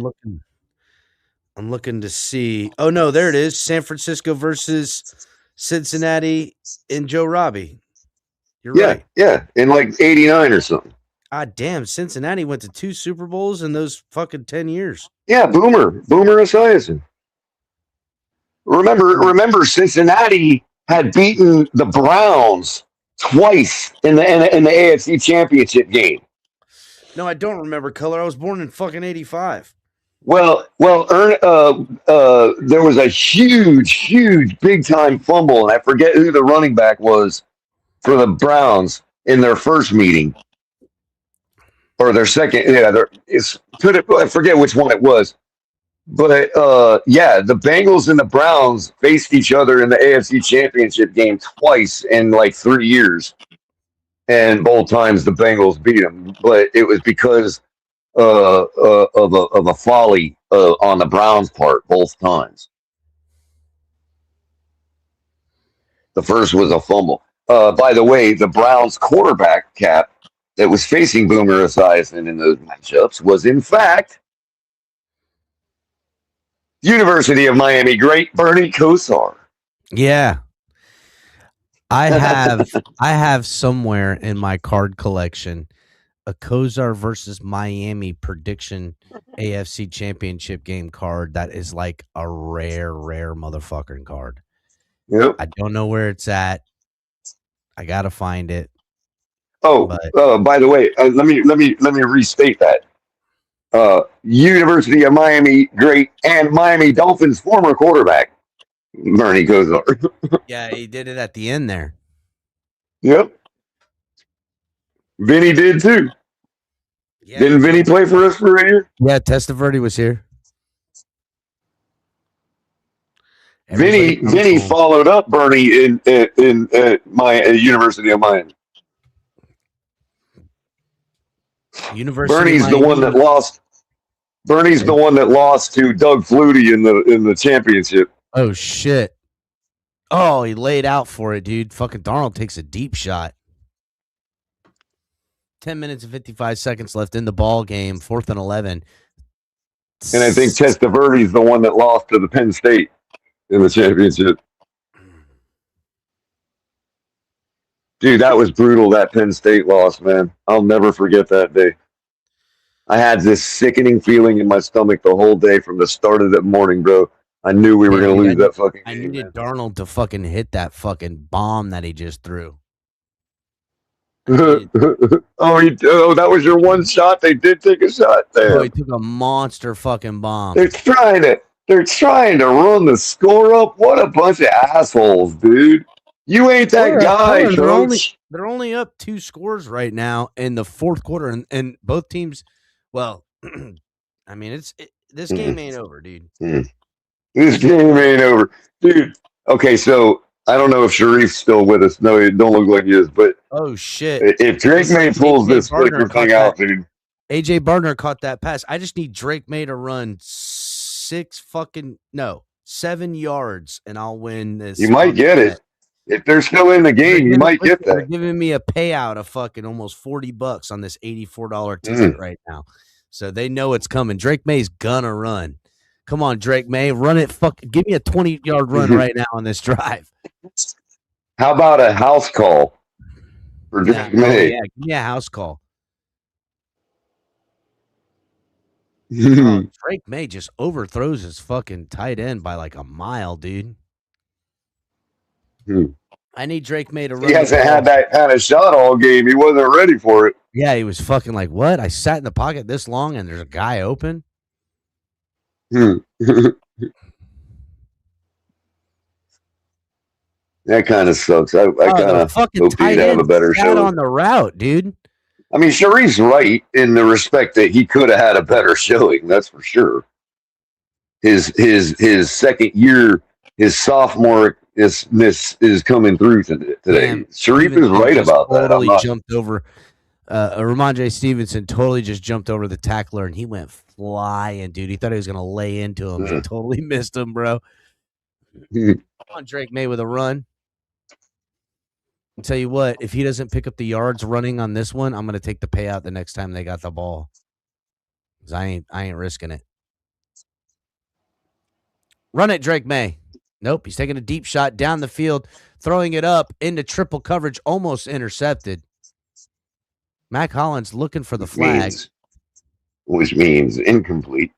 I'm looking to see. Oh no, there it is. San Francisco versus Cincinnati in Joe Robbie. You're right. Yeah, in like 89 or something. Ah, damn, Cincinnati went to 2 Super Bowls in those fucking 10 years. Yeah, Boomer Esiason. Remember, Cincinnati had beaten the Browns twice in the AFC Championship game. No, I don't remember, Color. I was born in fucking 85. Well, there was a huge, big time fumble, and I forget who the running back was for the Browns in their first meeting or their second. Yeah, I forget which one it was. But the Bengals and the Browns faced each other in the AFC Championship game twice in like 3 years, and both times the Bengals beat them. But it was because of a folly on the Browns' part both times. The first was a fumble. By the way, the Browns quarterback, Cap, that was facing Boomer Esiason in those matchups was in fact University of Miami great Bernie Kosar. Yeah. I have somewhere in my card collection a Kozar versus Miami prediction AFC Championship game card that is like a rare motherfucking card. Yep. I don't know where it's at. I gotta find it. Oh, But by the way, let me restate that. University of Miami great and Miami Dolphins former quarterback Bernie Kosar. yeah, he did it at the end there. Yep. Vinny did too. Yeah, Didn't Vinny play for us for a year? Yeah, Testaverde was here. Vinny followed up Bernie in my University of Miami. Bernie's the one that lost. Bernie's the one that lost to Doug Flutie in the championship. Oh shit! Oh, he laid out for it, dude. Fucking Darnold takes a deep shot. 10 minutes and 55 seconds left in the ball game. 4th and 11. And I think Testaverde's the one that lost to the Penn State in the championship. Dude, that was brutal, that Penn State loss, man. I'll never forget that day. I had this sickening feeling in my stomach the whole day from the start of that morning, bro. I knew we were going to lose that fucking game. I needed Darnold to fucking hit that fucking bomb that he just threw. That was your one shot? They did take a shot there. Oh, he took a monster fucking bomb. They're trying to run the score up. What a bunch of assholes, dude. You ain't that guy, coach. They're only up 2 scores right now in the 4th quarter, and both teams. Well, I mean, this game ain't over, dude. This game ain't over, dude. Okay, so I don't know if Sharif's still with us. No, it don't look like he is. But oh shit! If Drake May pulls this flicker thing out, dude. AJ Barner caught that pass. I just need Drake May to run 7 yards, and I'll win this. You might get it. If they're still in the game, you might get that. They're giving me a payout of fucking almost $40 on this $84 ticket right now. So they know it's coming. Drake May's gonna run. Come on, Drake May, run it. Give me a 20-yard run right now on this drive. How about a house call for Drake May? Yeah, give me a house call. Drake May just overthrows his fucking tight end by like a mile, dude. I need Drake May to run. He hasn't had that kind of shot all game. He wasn't ready for it. Yeah, he was fucking like, what? I sat in the pocket this long and there's a guy open? That kind of sucks. I kind of hope he'd have a better showing on the route, dude. I mean, Sharif's right in the respect that he could have had a better showing. That's for sure. His second year, his sophomore is coming through today. Damn, Sharif is right about that. Totally jumped over. Ramondre Stevenson totally just jumped over the tackler and he went flying, dude. He thought he was going to lay into him. He totally missed him, bro. Come on, Drake May with a run. I'll tell you what, if he doesn't pick up the yards running on this one, I'm going to take the payout the next time they got the ball. Because I ain't risking it. Run it, Drake May. Nope, he's taking a deep shot down the field, throwing it up into triple coverage, almost intercepted. Mac Hollins looking for the flag. Which means incomplete.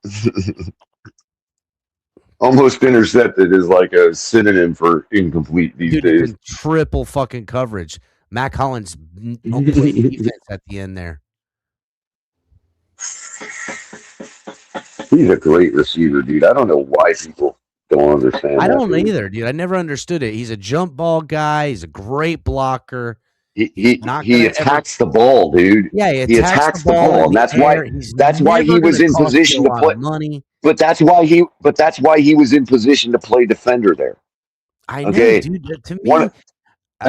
Almost intercepted is like a synonym for incomplete these days. Triple fucking coverage. Mac Hollins almost defense at the end there. He's a great receiver, dude. I don't know why people don't understand. I don't either, dude. I never understood it. He's a jump ball guy. He's a great blocker. He attacks the ball, dude. Yeah, he attacks the ball, and that's why he was in position to play money. But that's why he was in position to play defender there. I know, dude. To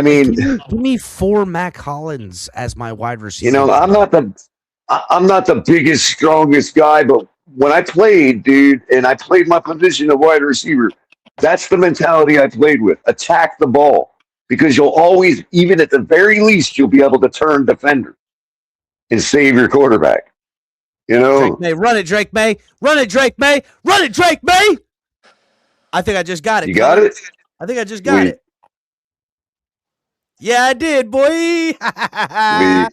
me, give me 4 Mac Hollins as my wide receiver. You know, I'm not the biggest, strongest guy, but when I played, dude, and I played my position of wide receiver, that's the mentality I played with. Attack the ball. Because you'll always, even at the very least, you'll be able to turn defender and save your quarterback. You know? Drake May, run it, Drake May. Run it, Drake May. Run it, Drake May. I think I just got it. You got it? I think I just got it. Yeah, I did, boy. Now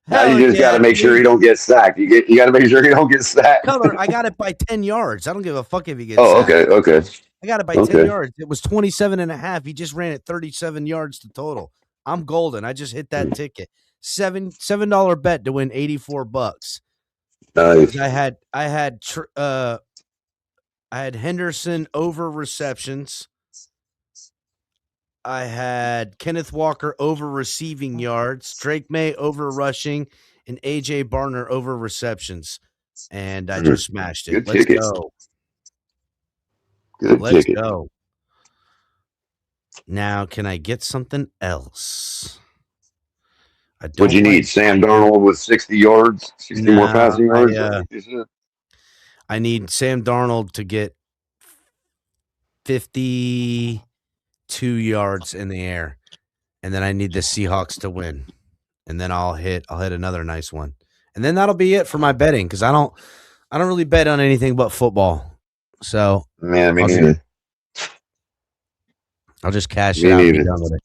Hell you just got yeah, to make sure dude. he don't get sacked. You got to make sure he don't get sacked. Color, I got it by 10 yards. I don't give a fuck if he gets Oh, sacked. okay. I got it by 10 yards. It was 27 and a half. He just ran it 37 yards to total. I'm golden. I just hit that ticket. $7 bet to win $84. Nice. I had Henderson over receptions. I had Kenneth Walker over receiving yards, Drake May over rushing, and AJ Barner over receptions. And I just smashed it. Good Let's ticket. go. Let's go. Now, can I get something else? What'd you need? Sam Darnold with 60 yards, 60 more passing yards? I need Sam Darnold to get 52 yards in the air, and then I need the Seahawks to win, and then I'll hit another nice one, and then that'll be it for my betting because I don't really bet on anything but football. So man, me neither. I'll just cash it out and be done with it.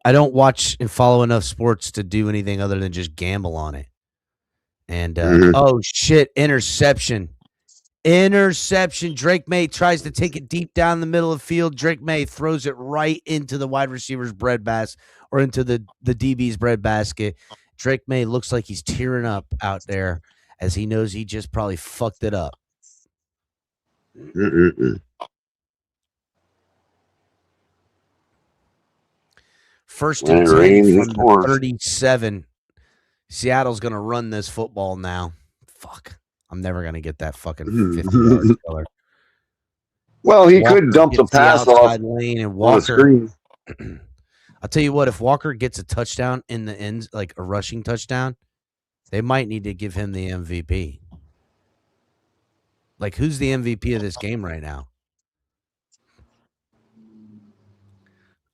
I don't watch and follow enough sports to do anything other than just gamble on it. And oh shit, interception. Drake May tries to take it deep down the middle of the field. Drake May throws it right into the wide receiver's breadbasket or into the DB's breadbasket. Drake May looks like he's tearing up out there as he knows he just probably fucked it up. First and 10 from the 37. Seattle's going to run this football now. Fuck. I'm never going to get that fucking 50-yard killer. Well, he could dump the pass off lane and on the screen. I'll tell you what, if Walker gets a touchdown in the end, like a rushing touchdown, they might need to give him the MVP. Like, who's the MVP of this game right now?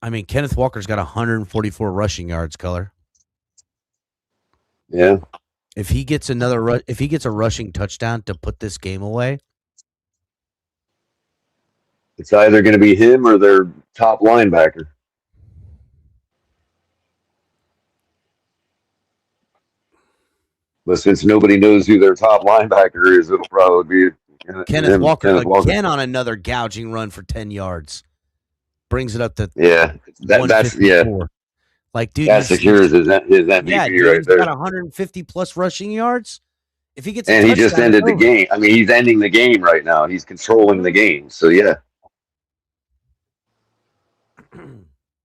I mean, Kenneth Walker's got 144 rushing yards, color. Yeah. If he gets a rushing touchdown to put this game away, it's either going to be him or their top linebacker. But since nobody knows who their top linebacker is, it'll probably be Kenneth Walker again on another gouging run for 10 yards. Brings it up to that's like, dude, that secures his MVP right there. He's got 150 plus rushing yards. If he gets and he just ended the game. I mean, he's ending the game right now. He's controlling the game. So yeah,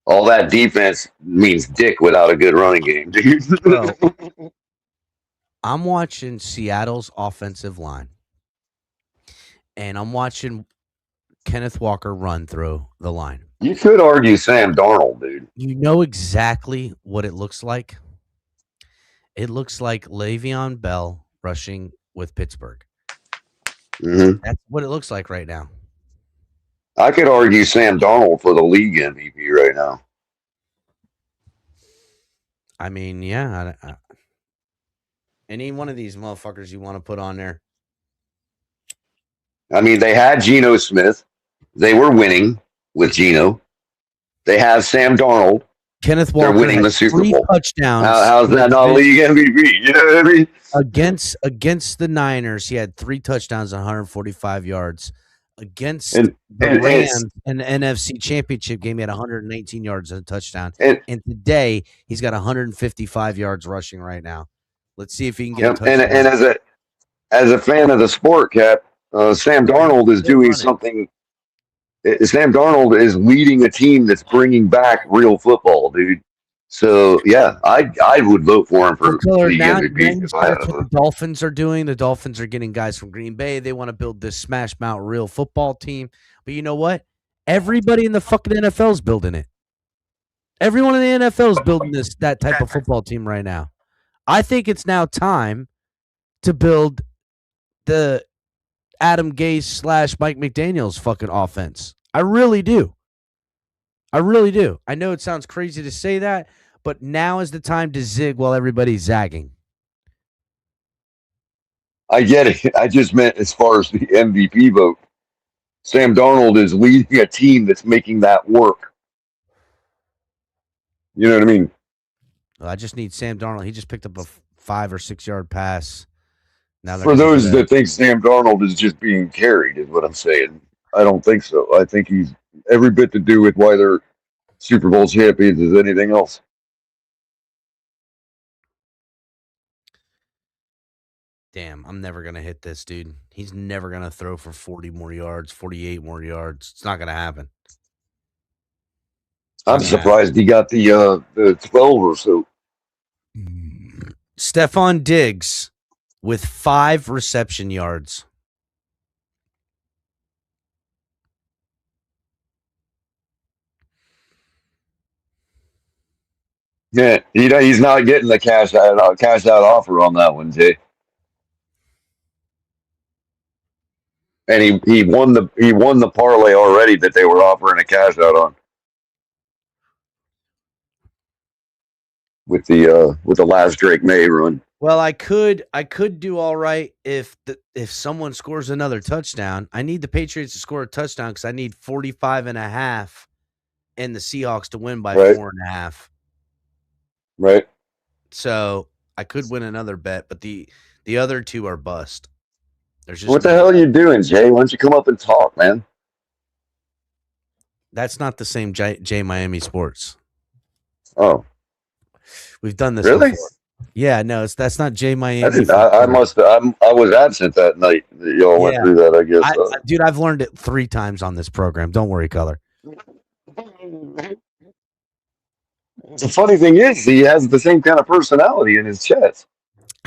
all that defense means dick without a good running game, dude. Bro, I'm watching Seattle's offensive line, and I'm watching Kenneth Walker run through the line. You could argue Sam Darnold, dude. You know exactly what it looks like? It looks like Le'Veon Bell rushing with Pittsburgh. Mm-hmm. That's what it looks like right now. I could argue Sam Darnold for the league MVP right now. I mean, yeah. Any one of these motherfuckers you want to put on there. I mean, they had Geno Smith. They were winning with Geno. They have Sam Darnold. Kenneth Walker. They're winning the Super Bowl. Touchdowns. How's that not league MVP? You know what I mean? Against the Niners, he had 3 touchdowns and 145 yards. Against the Rams in the NFC Championship game, he had 119 yards and a touchdown. And today, he's got 155 yards rushing right now. Let's see if he can get a touchdown. And as a fan of the sport, Cap, Sam Darnold is doing something. Sam Darnold is leading a team that's bringing back real football, dude. So yeah, I would vote for him for league MVP. That's what the Dolphins are doing. The Dolphins are getting guys from Green Bay. They want to build this smash mouth real football team. But you know what? Everybody in the fucking NFL is building it. Everyone in the NFL is building that type of football team right now. I think it's now time to build the Adam Gase / Mike McDaniels fucking offense. I really do. I really do. I know it sounds crazy to say that, but now is the time to zig while everybody's zagging. I get it. I just meant as far as the MVP vote. Sam Darnold is leading a team that's making that work. You know what I mean? I just need Sam Darnold. He just picked up a 5 or 6 yard pass. Now For those that think Sam Darnold is just being carried, is what I'm saying. I don't think so. I think he's every bit to do with why they're Super Bowl champions as anything else. Damn, I'm never going to hit this, dude. He's never going to throw for 40 more yards, 48 more yards. It's not going to happen. I'm surprised he got the 12 or so. Stephon Diggs with 5 reception yards. Yeah, he's not getting the cash out offer on that one, Jay. And he won the parlay already that they were offering a cash out on with the last Drake May run. Well, I could do all right if someone scores another touchdown. I need the Patriots to score a touchdown because I need 45.5 and the Seahawks to win by 4.5. Right. So I could win another bet, but the other two are bust. There's just what the hell are you doing, Jay? Why don't you come up and talk, man? That's not the same J Miami Sports. Oh, we've done this really? before. Yeah, no, that's not J Miami. I was absent that night. Y'all went through that, I guess. Dude, I've learned it 3 times on this program. Don't worry, Color. The funny thing is, he has the same kind of personality in his chest.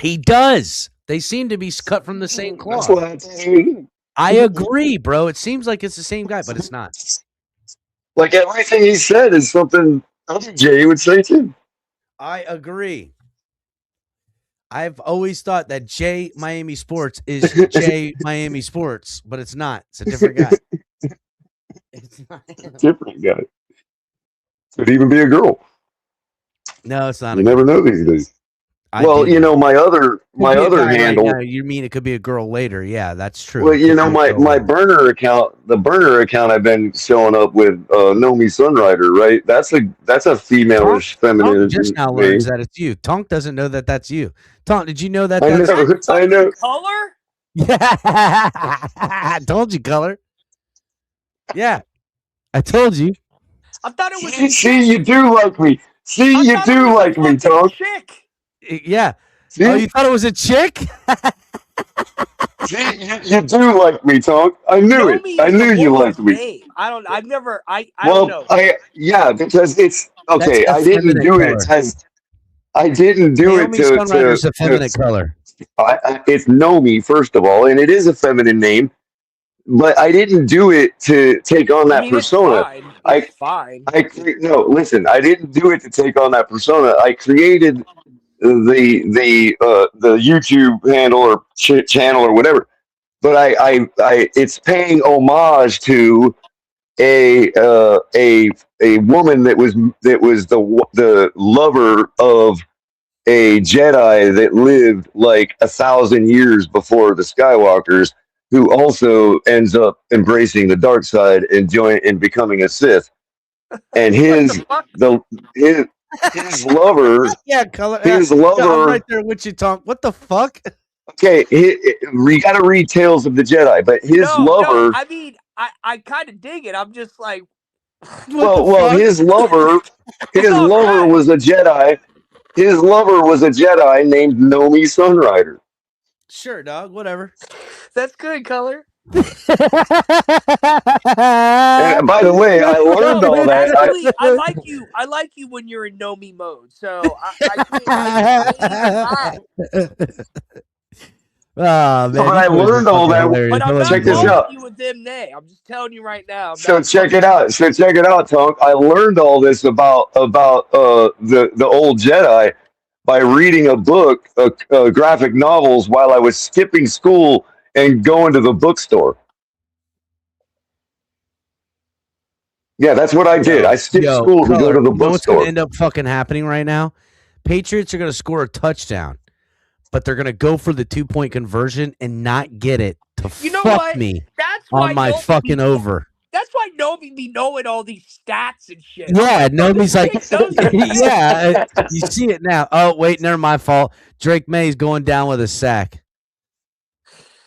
He does. They seem to be cut from the same cloth. I agree, bro. It seems like it's the same guy, but it's not. Like everything he said is something other Jay would say too. I agree. I've always thought that J Miami Sports is J Miami Sports, but it's not. It's a different guy. It's not a different guy. Could even be a girl. No, it's not. You never know these days. Well, you know, my other handle. Right now, you mean it could be a girl later? Yeah, that's true. Well, you know, my burner account, the burner account I've been showing up with Nomi Sunrider, right? That's a female-ish, feminine. Tonk just now learns that it's you. Tonk doesn't know that that's you. Tonk, did you know that? I know. Color? Yeah, I told you, Color. Yeah, I told you. I thought it was. See, you do like me. See, you do like me, Tonk. Chick. Yeah. See? Oh, you thought it was a chick? See, you do like me, Tonk. I knew it. I knew you liked me. I don't know. Yeah, because it's okay. I didn't do it. I didn't do it to. Sunrider's a feminine color. It's Nomi, first of all, and it is a feminine name. But I didn't do it to take on that persona. It's fine. No, listen. I didn't do it to take on that persona. I created the YouTube handle or channel or whatever. But I it's paying homage to a woman that was the lover of a Jedi that lived like 1,000 years before the Skywalkers, who also ends up embracing the dark side and becoming a Sith. And his lover, yeah, Color. His lover, I'm right there with you, Tonk. What the fuck? Okay, we got to read Tales of the Jedi, but his lover. No, I mean, I kind of dig it. I'm just like, well, his lover was a Jedi. His lover was a Jedi named Nomi Sunrider. Sure, dog. Whatever. That's good, Color. And by the way, I learned all that. Actually, I like you when you're in Nomi mode. So Oh, man, I learned all that. But I'm not check this out. you with them nay. I'm just telling you right now. So check it out. Tonk. I learned all this about the old Jedi by reading a book, graphic novels, while I was skipping school and going to the bookstore. Yeah, that's what I did. I skipped school to go to the bookstore. You know what's going to end up fucking happening right now? Patriots are going to score a touchdown, but they're going to go for the 2-point conversion and not get it to fuck me on my fucking over. That's why Naomi be knowing all these stats and shit. Yeah, Naomi's like, Pick those yeah, you see it now. Oh, wait, never my fault. Drake May's going down with a sack.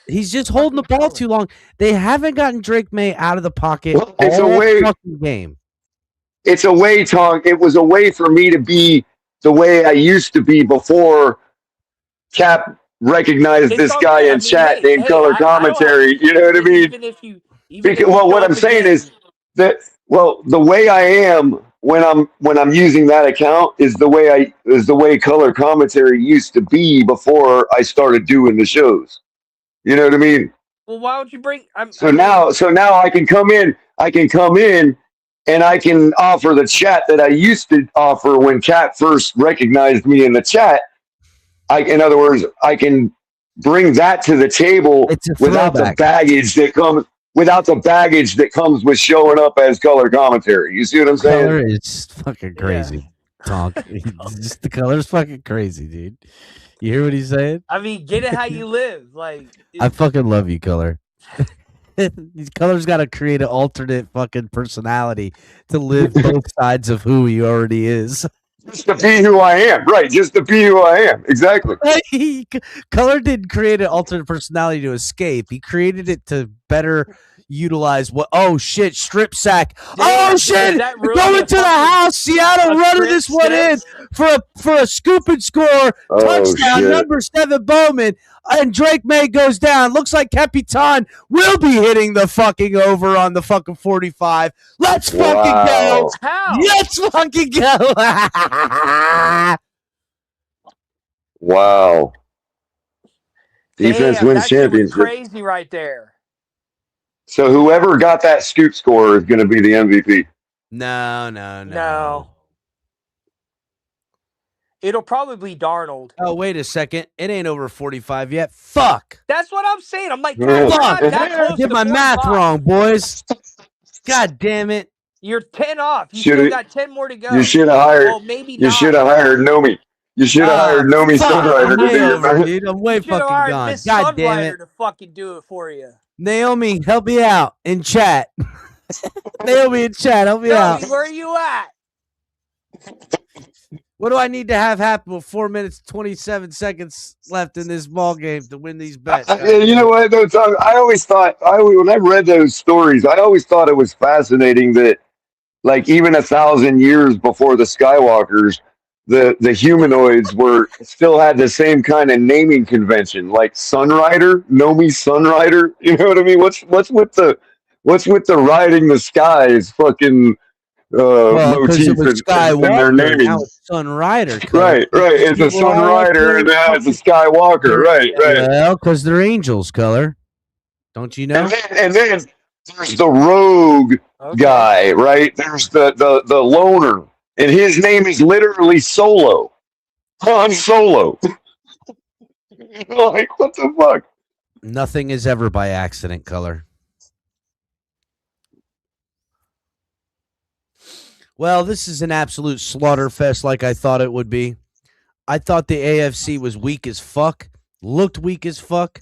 He's just holding the ball too long. They haven't gotten Drake May out of the pocket Well, it's a all way- fucking game. It's a way, Tom. It was a way for me to be the way I used to be before Cap recognized this all guy good. I in mean, chat hey, named Color I don't have Commentary. to You know what I agree, mean? Even if you, Because, well, what I'm saying is that the way I am when I'm using that account is the way Color Commentary used to be before I started doing the shows. You know what I mean? well, why don't you bring? So now I can come in and I can offer the chat that I used to offer when Cat first recognized me in the chat. In other words, I can bring that to the table It's a without the throwback. baggage that comes with showing up as Color Commentary. You see what I'm saying? Color is fucking crazy. Tonk. Just the color's fucking crazy, dude. You hear what he's saying? I mean, get it how you live. Like, I fucking love you, Color. Color's got to create an alternate fucking personality to live both sides of who he already is. Just to be who I am, right? Just to be who I am, exactly. Color didn't create an alternate personality to escape. He created it to better utilize what. Oh shit! Strip sack. Oh shit! Going to the house. Seattle running this one in for a scoop and score touchdown. Shit. Number 7 Bowman, and Drake May goes down. Looks like Capitan will be hitting the fucking over on the fucking 45. Let's fucking go. how? Let's fucking go. Wow. Defense Damn, wins that shit was championship. crazy right there. So whoever got that scoop score is going to be the MVP. No. It'll probably be Darnold. Oh, wait a second. It ain't over 45 yet. Fuck. That's what I'm saying. I'm like, Yeah. that's not that close Get to my math 45. wrong, boys. God damn it. You're 10 off. You Shoulda- still got 10 more to go. You should have hired. Well, maybe You not. should have hired Nomi. You should have hired Nomi Fuck, Sunrider I'm to way be your over, man. dude. I'm way You should have fucking hired gone. Miss God damn Sunrider it. to fucking do it for you. Naomi, help me out in chat. Naomi in chat, help me out. Where are you at? What do I need to have happen with 4 minutes, 27 seconds left in this ball game to win these bets? Yeah, you know what? Though, Tom, I always thought when I read those stories, I always thought it was fascinating that, like, even 1,000 years before the Skywalkers, the humanoids still had the same kind of naming convention, like Sunrider, Nomi Sunrider. You know what I mean? What's with the riding the skies fucking Well, because motif it was in their Skywalker, naming? now it's Sunrider. Right. It's a People are all Sunrider and now it's a Skywalker. Right. Well, because they're angels, Color. Don't you know? And then there's the rogue guy, right? There's the loner, and his name is literally Solo. Han Solo. Like, what the fuck? Nothing is ever by accident, Color. Well, this is an absolute slaughter fest like I thought it would be. I thought the AFC was weak as fuck, looked weak as fuck.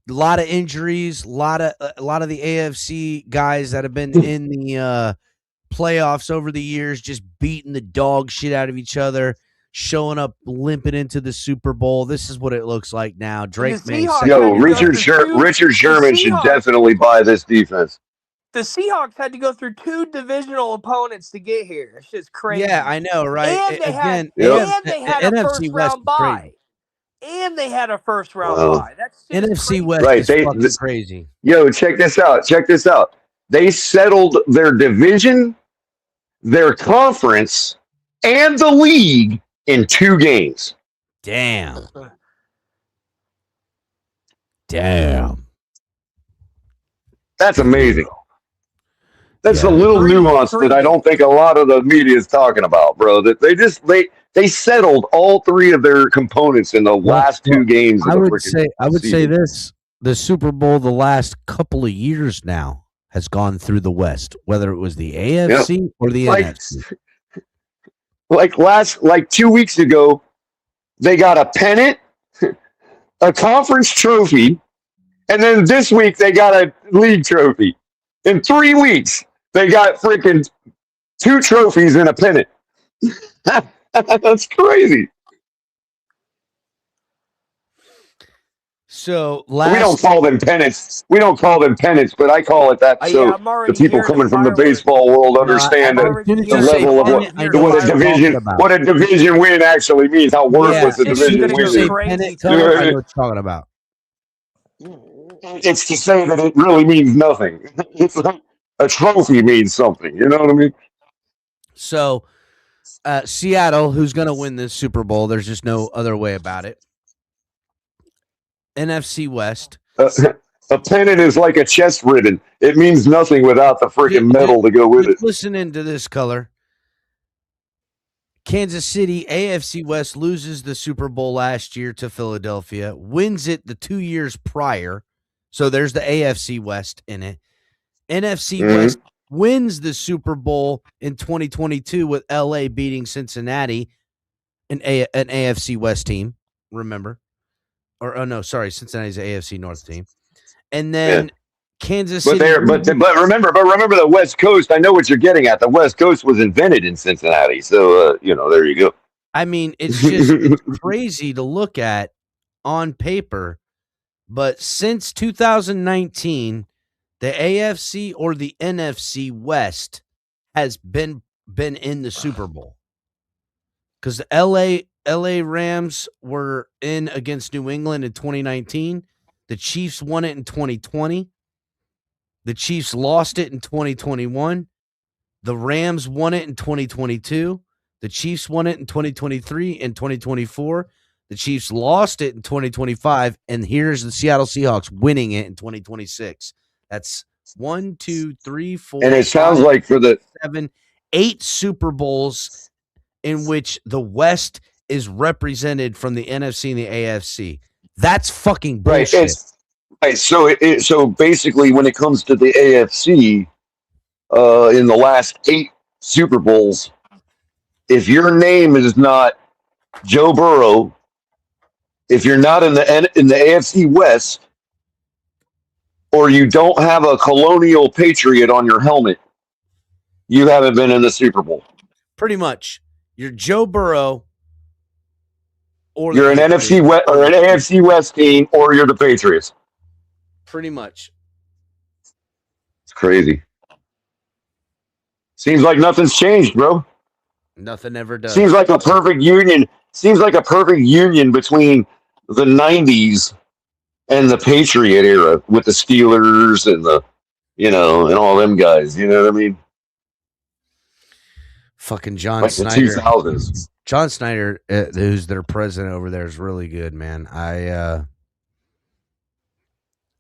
A lot of injuries, a lot of the AFC guys that have been in the playoffs over the years just beating the dog shit out of each other, showing up limping into the Super Bowl. This is what it looks like now. Drake May. Yo, Richard Sherman should definitely buy this defense. The Seahawks had to go through 2 divisional opponents to get here. It's just crazy. Yeah, I know, right? And they had a NFC West first-round bye. And they had a first-round bye. That's just NFC crazy. West Right, is fucking crazy. Yo, check this out. They settled their division, their conference, and the league in 2 games. Damn. That's amazing. That's Yeah. a little nuance that I don't think a lot of the media is talking about, bro. That they settled all 3 of their components in the last 2 games. I Of the would say season. this: the Super Bowl the last couple of years now has gone through the West, whether it was the AFC or the NFC. Like 2 weeks ago, they got a pennant, a conference trophy, and then this week they got a league trophy. In 3 weeks, They got freaking 2 trophies and a pennant. That's crazy. So We don't last call them pennants. We don't call them pennants, but I call it that Yeah, so I'm the already people hearing the coming from the fireworks. baseball world no, understand as already soon as the you say level of pennant, I hearing know the what a what you're fireworks. talking division about. what a division win actually means. How Yeah, worthless a as This is soon division as gonna you win go say is. crazy pennant, Color, I know tonight. what you're talking about. It's to say that it really means nothing. It's like a trophy means something. You know what I mean? So Seattle, who's going to win this Super Bowl? There's just no other way about it. NFC West. A pennant is like a chest ribbon. It means nothing without the freaking medal to go with it. Listen into this, Color. Kansas City, AFC West, loses the Super Bowl last year to Philadelphia, wins it the 2 years prior. So there's the AFC West in it. NFC West wins the Super Bowl in 2022 with LA beating Cincinnati, an AFC West team, remember? Or, oh, no, sorry, Cincinnati's an AFC North team. And then Kansas City. But remember the West Coast. I know what you're getting at. The West Coast was invented in Cincinnati, so there you go. I mean, it's just crazy to look at on paper, but since 2019, the AFC or the NFC West has been in the Super Bowl because the LA Rams were in against New England in 2019. The Chiefs won it in 2020. The Chiefs lost it in 2021. The Rams won it in 2022. The Chiefs won it in 2023 and 2024. The Chiefs lost it in 2025. And here's the Seattle Seahawks winning it in 2026. That's 1, 2, 3, 4. And it sounds like for the 7, 8 Super Bowls in which the West is represented from the NFC and the AFC. That's fucking bullshit. Right. So basically, when it comes to the AFC, in the last 8 Super Bowls, if your name is not Joe Burrow, if you're not in the AFC West, or you don't have a Colonial Patriot on your helmet, you haven't been in the Super Bowl. Pretty much, you're Joe Burrow, or you're an NFC West or an AFC West team, or you're the Patriots. Pretty much. It's crazy. Seems like nothing's changed, bro. Nothing ever does. Seems like a perfect union. Seems like a perfect union between the 90s and the Patriot era with the Steelers and the, and all them guys. You know what I mean? Fucking John like Snyder. The 2000s. John Snyder, who's their president over there, is really good, man. I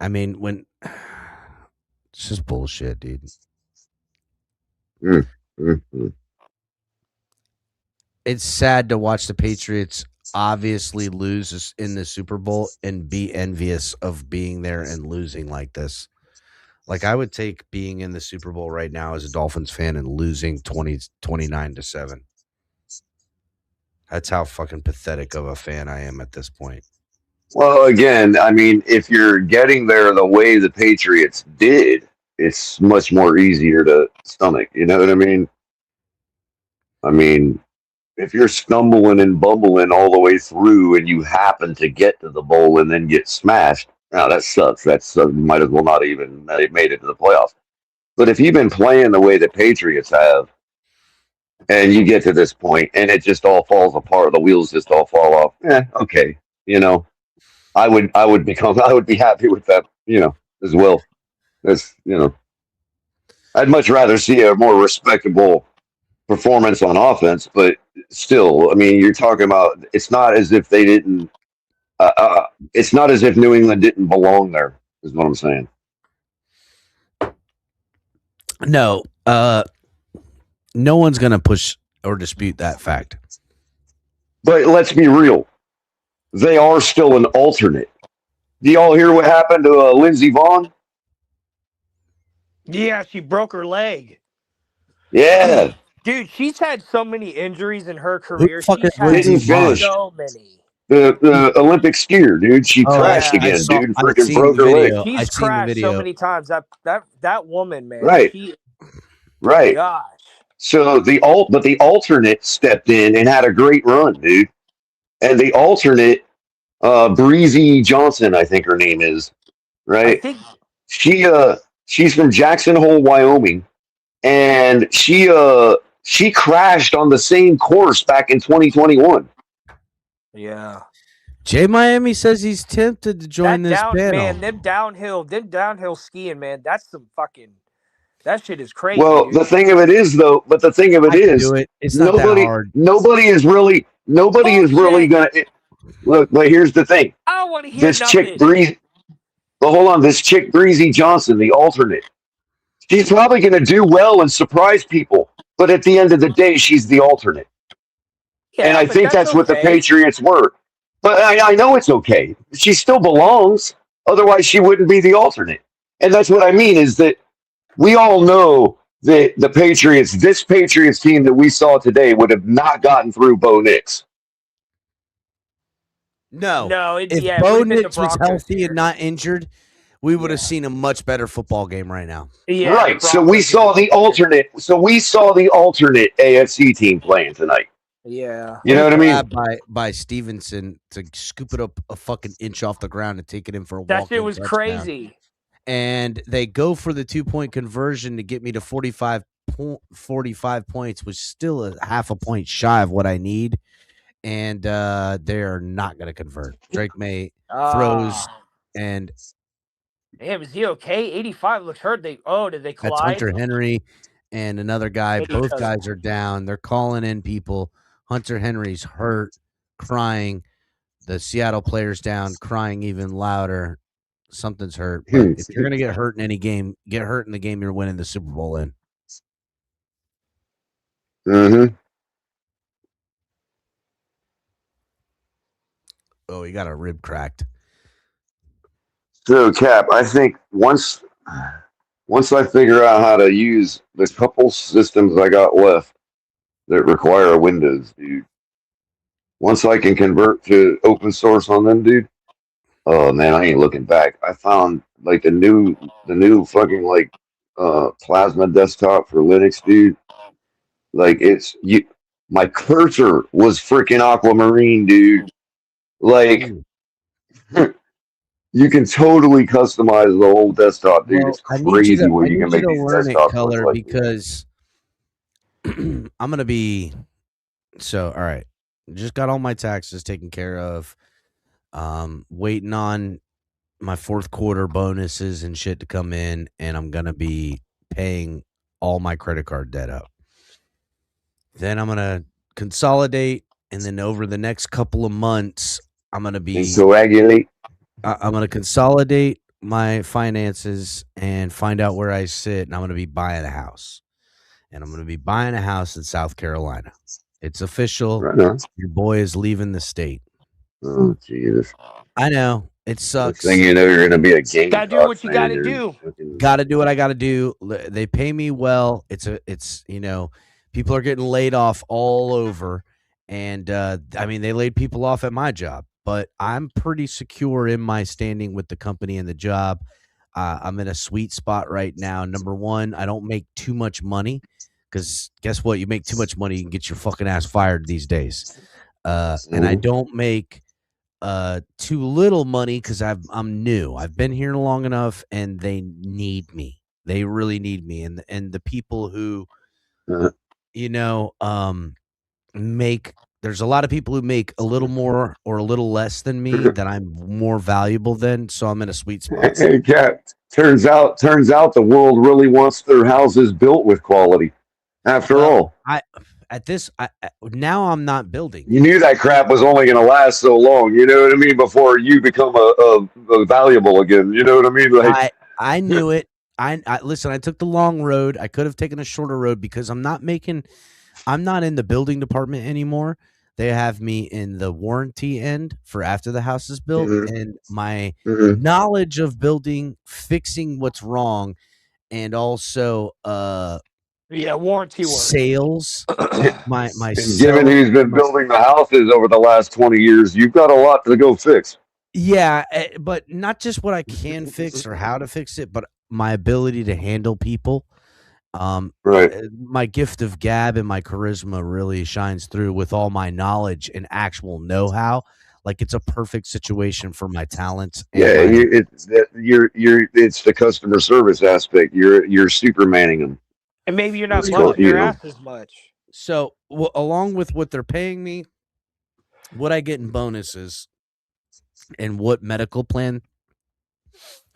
mean, when it's just bullshit, dude. It's sad to watch the Patriots obviously lose in the Super Bowl and be envious of being there and losing like this. Like, I would take being in the Super Bowl right now as a Dolphins fan and losing 29-7. That's how fucking pathetic of a fan I am at this point. Well, again, I mean, if you're getting there the way the Patriots did, it's much more easier to stomach. You know what I mean? I mean, if you're stumbling and bumbling all the way through and you happen to get to the bowl and then get smashed, now that sucks. That's might as well not even have made it to the playoffs. But if you've been playing the way the Patriots have, and you get to this point and it just all falls apart, the wheels just all fall off. Okay, I would be happy with that, as well. That's I'd much rather see a more respectable performance on offense, but still, I mean, you're talking about it's not as if they didn't. It's not as if New England didn't belong there. Is what I'm saying. No, no one's gonna push or dispute that fact. But let's be real. They are still an alternate. Do y'all hear what happened to Lindsey Vaughn? Yeah, she broke her leg. Yeah. Dude, she's had so many injuries in her career. Who the fuck She's is had Lindsey Vaughn? so many. The Olympic skier, dude. She crashed again, dude. Freaking broke her leg. She's crashed so many times. That woman, man. Right. Right. Gosh. So the alternate stepped in and had a great run, dude. And the alternate, Breezy Johnson, I think her name is, I right? think She's from Jackson Hole, Wyoming, and she crashed on the same course back in 2021. yeah. Jay Miami says he's tempted to join this panel. Man, them downhill skiing, man, that's some fucking that shit is crazy. Well, dude. the thing of it is, though, but the thing of it I can is, do it. It's not that hard. nobody is really gonna look. But here's the thing: I don't want to hear this nothing. chick Breezy. But hold on, this chick Breezy Johnson, the alternate, she's probably gonna do well and surprise people. But at the end of the day, she's the alternate, Yeah, and I but think that's what the okay. Patriots were. But I know it's okay. She still belongs. Otherwise, she wouldn't be the alternate. And that's what I mean is that we all know that the Patriots, this Patriots team that we saw today, would have not gotten through Bo Nix. No. If it Bo would've been the Nix was Broncos healthy here. and not injured, we would have seen a much better football game right now. Yeah, Right. So we saw the alternate. So we saw the alternate AFC team playing tonight. Yeah. You know what I mean? By Stevenson to scoop it up a fucking inch off the ground and take it in for a walk. That shit was crazy. And they go for the 2-point conversion to get me to 45 points, which is still a half a point shy of what I need. And they're not going to convert. Drake May throws and. Damn, is he okay? 85 looks hurt. Did they collide? That's Hunter Henry and another guy. Maybe Both guys are down. They're calling in people. Hunter Henry's hurt, crying. The Seattle player's down, crying even louder. Something's hurt. But if you're going to get hurt in any game, get hurt in the game you're winning the Super Bowl in. Mm-hmm. Oh, he got a rib cracked. So, Cap, I think once I figure out how to use the couple systems I got left that require Windows, dude. Once I can convert to open source on them, dude. Oh man, I ain't looking back. I found like the new fucking like plasma desktop for Linux, dude. Like my cursor was freaking aquamarine, dude. Like you can totally customize the whole desktop, dude. It's crazy what you can make these desktops color like. because I'm gonna be all right. Just got all my taxes taken care of. Waiting on my fourth quarter bonuses and shit to come in, and I'm gonna be paying all my credit card debt up. Then I'm gonna consolidate, and then over the next couple of months, I'm gonna coagulate. I'm gonna consolidate my finances and find out where I sit, and I'm gonna be buying a house. And I'm gonna be buying a house in South Carolina. It's official. Right on. Your boy is leaving the state. Oh Jesus! I know it sucks. Next thing you know, you're gonna be a game. Gotta do what you gotta do. Gotta do what I gotta do. They pay me well. It's people are getting laid off all over, and I mean they laid people off at my job, but I'm pretty secure in my standing with the company and the job. I'm in a sweet spot right now. Number one, I don't make too much money because guess what? You make too much money, you can get your fucking ass fired these days. And I don't make too little money because I'm new. I've been here long enough, and they need me. They really need me. And the people who, make. There's a lot of people who make a little more or a little less than me that I'm more valuable than. So I'm in a sweet spot. Hey, Cap. Turns out the world really wants their houses built with quality. After all, Now I'm not building. You knew that crap was only going to last so long. You know what I mean? Before you become a valuable again. You know what I mean? Like I knew it. I listen. I took the long road. I could have taken a shorter road because I'm not in the building department anymore. They have me in the warranty end for after the house is built, and my knowledge of building, fixing what's wrong, and also warranty work. Sales. my given who's been building the houses over the last 20 years, you've got a lot to go fix. Yeah, but not just what I can fix or how to fix it, but my ability to handle people Right. My gift of gab and my charisma really shines through with all my knowledge and actual know-how. Like it's a perfect situation for my talents and Yeah, my it's the customer service aspect. You're supermaning them. And maybe you're not Let's go, busting your ass as much. So along with what they're paying me, what I get in bonuses and what medical plan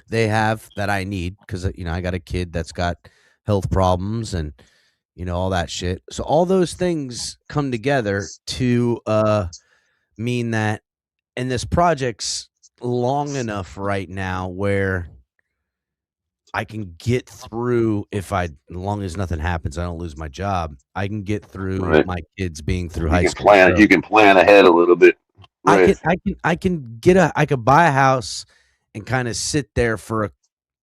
they have that I need, because I got a kid that's got health problems and all that shit. So all those things come together to mean that, and this project's long enough right now where I can get through, as long as nothing happens, I don't lose my job. I can get through right. my kids being through You high can school. plan. So You can plan ahead a little bit. Right. I could buy a house and kind of sit there for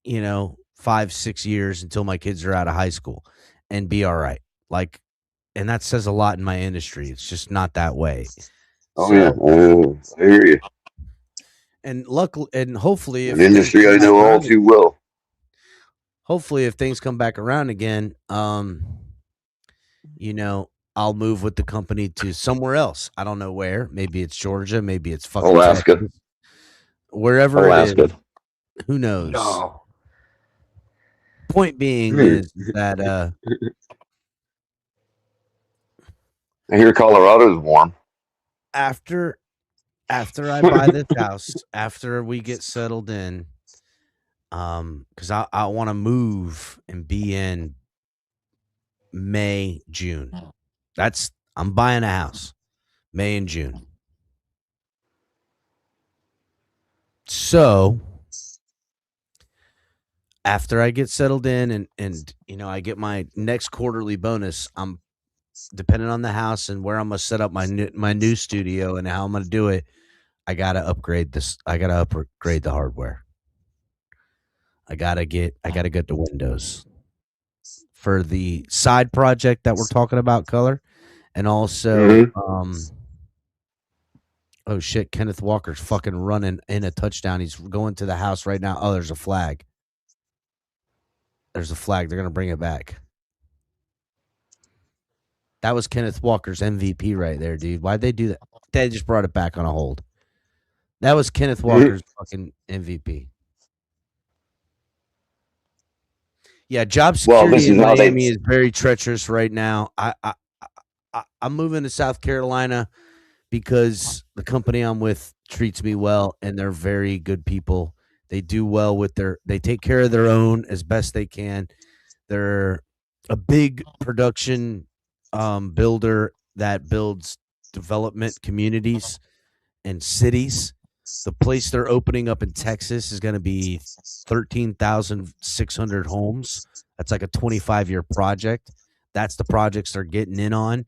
5-6 years until my kids are out of high school and be all right. Like, and that says a lot in my industry. It's just not that way. Oh So, yeah. I hear you. and luckily, and hopefully, if An industry I know all too well. Hopefully, if things come back around again, I'll move with the company to somewhere else. I don't know where. Maybe it's Georgia. Maybe it's fucking Alaska. Texas. Wherever Alaska. it is. Who knows? No. Point being is that I hear Colorado's warm. after I buy this house, after we get settled in, because I want to move and be in May, June. I'm buying a house, May and June. So after I get settled in and I get my next quarterly bonus, I'm depending on the house and where I'm gonna set up my new studio and how I'm gonna do it. I gotta upgrade this. I gotta upgrade the hardware. I gotta get the windows for the side project that we're talking about, color, and also oh shit, Kenneth Walker's fucking running in a touchdown. He's going to the house right now. Oh, there's a flag. There's a flag. They're gonna bring it back. That was Kenneth Walker's MVP right there, dude. Why'd they do that? They just brought it back on a hold. That was Kenneth Walker's fucking MVP. Yeah, job security in Miami is very treacherous right now. I'm moving to South Carolina because the company I'm with treats me well, and they're very good people. They do well with they take care of their own as best they can. They're a big production builder that builds development communities and cities. The place they're opening up in Texas is going to be 13,600 homes. That's like a 25-year project. That's the projects they're getting in on.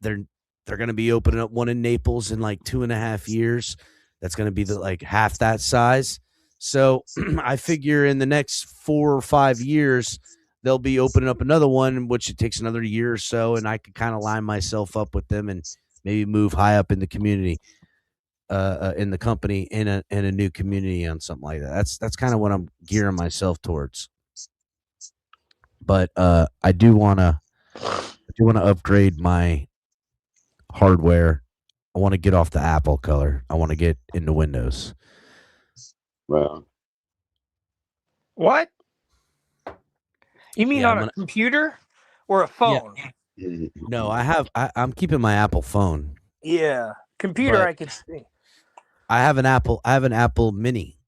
They're going to be opening up one in Naples in like 2.5 years. That's going to be like half that size. So I figure in the next 4 or 5 years, they'll be opening up another one, which it takes another year or so, and I could kind of line myself up with them and maybe move high up in the community, in the company, in a new community on something like that. That's kind of what I'm gearing myself towards. But I do want to upgrade my hardware. I want to get off the Apple color. I want to get into Windows. Wow. What? You mean on a computer or a phone? Yeah. No, I'm keeping my Apple phone. Yeah, computer I can see. I have an Apple Mini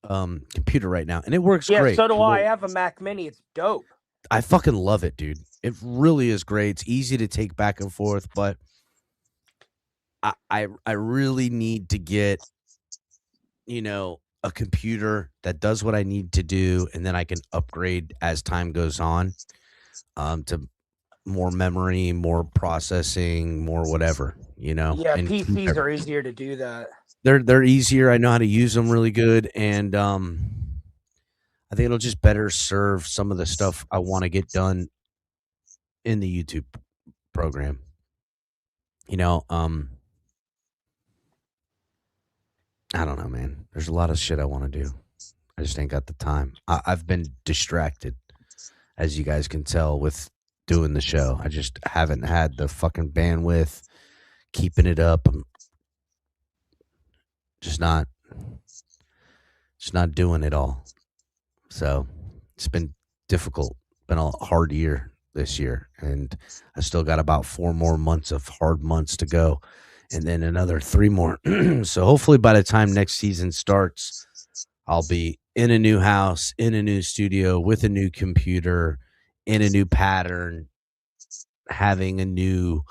computer right now, and it works great. Yeah, so do I. I have a Mac Mini. It's dope. I fucking love it, dude. It really is great. It's easy to take back and forth, but I really need to get a computer that does what I need to do, and then I can upgrade as time goes on to more memory, more processing, more whatever, Yeah, and PCs are easier to do that. They're easier. I know how to use them really good, and I think it'll just better serve some of the stuff I want to get done in the YouTube program. I don't know, man. There's a lot of shit I want to do. I just ain't got the time. I've been distracted. as you guys can tell with doing the show. I just haven't had the fucking bandwidth keeping it up. I'm just not doing it all. So it's been difficult. Been a hard year this year, and I still got about 4 more months of hard months to go, and then another 3 more. So hopefully by the time next season starts, I'll be in a new house, in a new studio, with a new computer, in a new pattern, having a new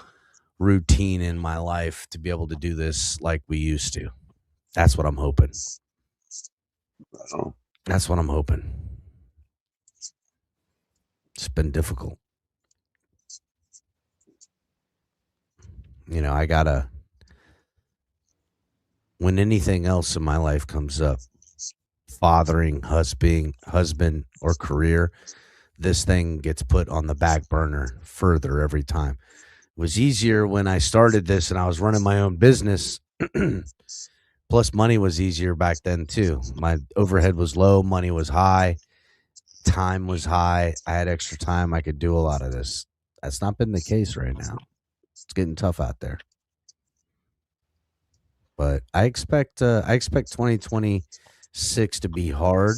routine in my life to be able to do this like we used to. That's what I'm hoping. Oh. That's what I'm hoping. It's been difficult. You know, I gotta, when anything else in my life comes up, fathering, husband, or career, this thing gets put on the back burner further every time. It was easier when I started this and I was running my own business. Plus, money was easier back then too. My overhead was low, money was high, time was high. I had extra time. I could do a lot of this. That's not been the case right now. It's getting tough out there. But I expect 2026 to be hard.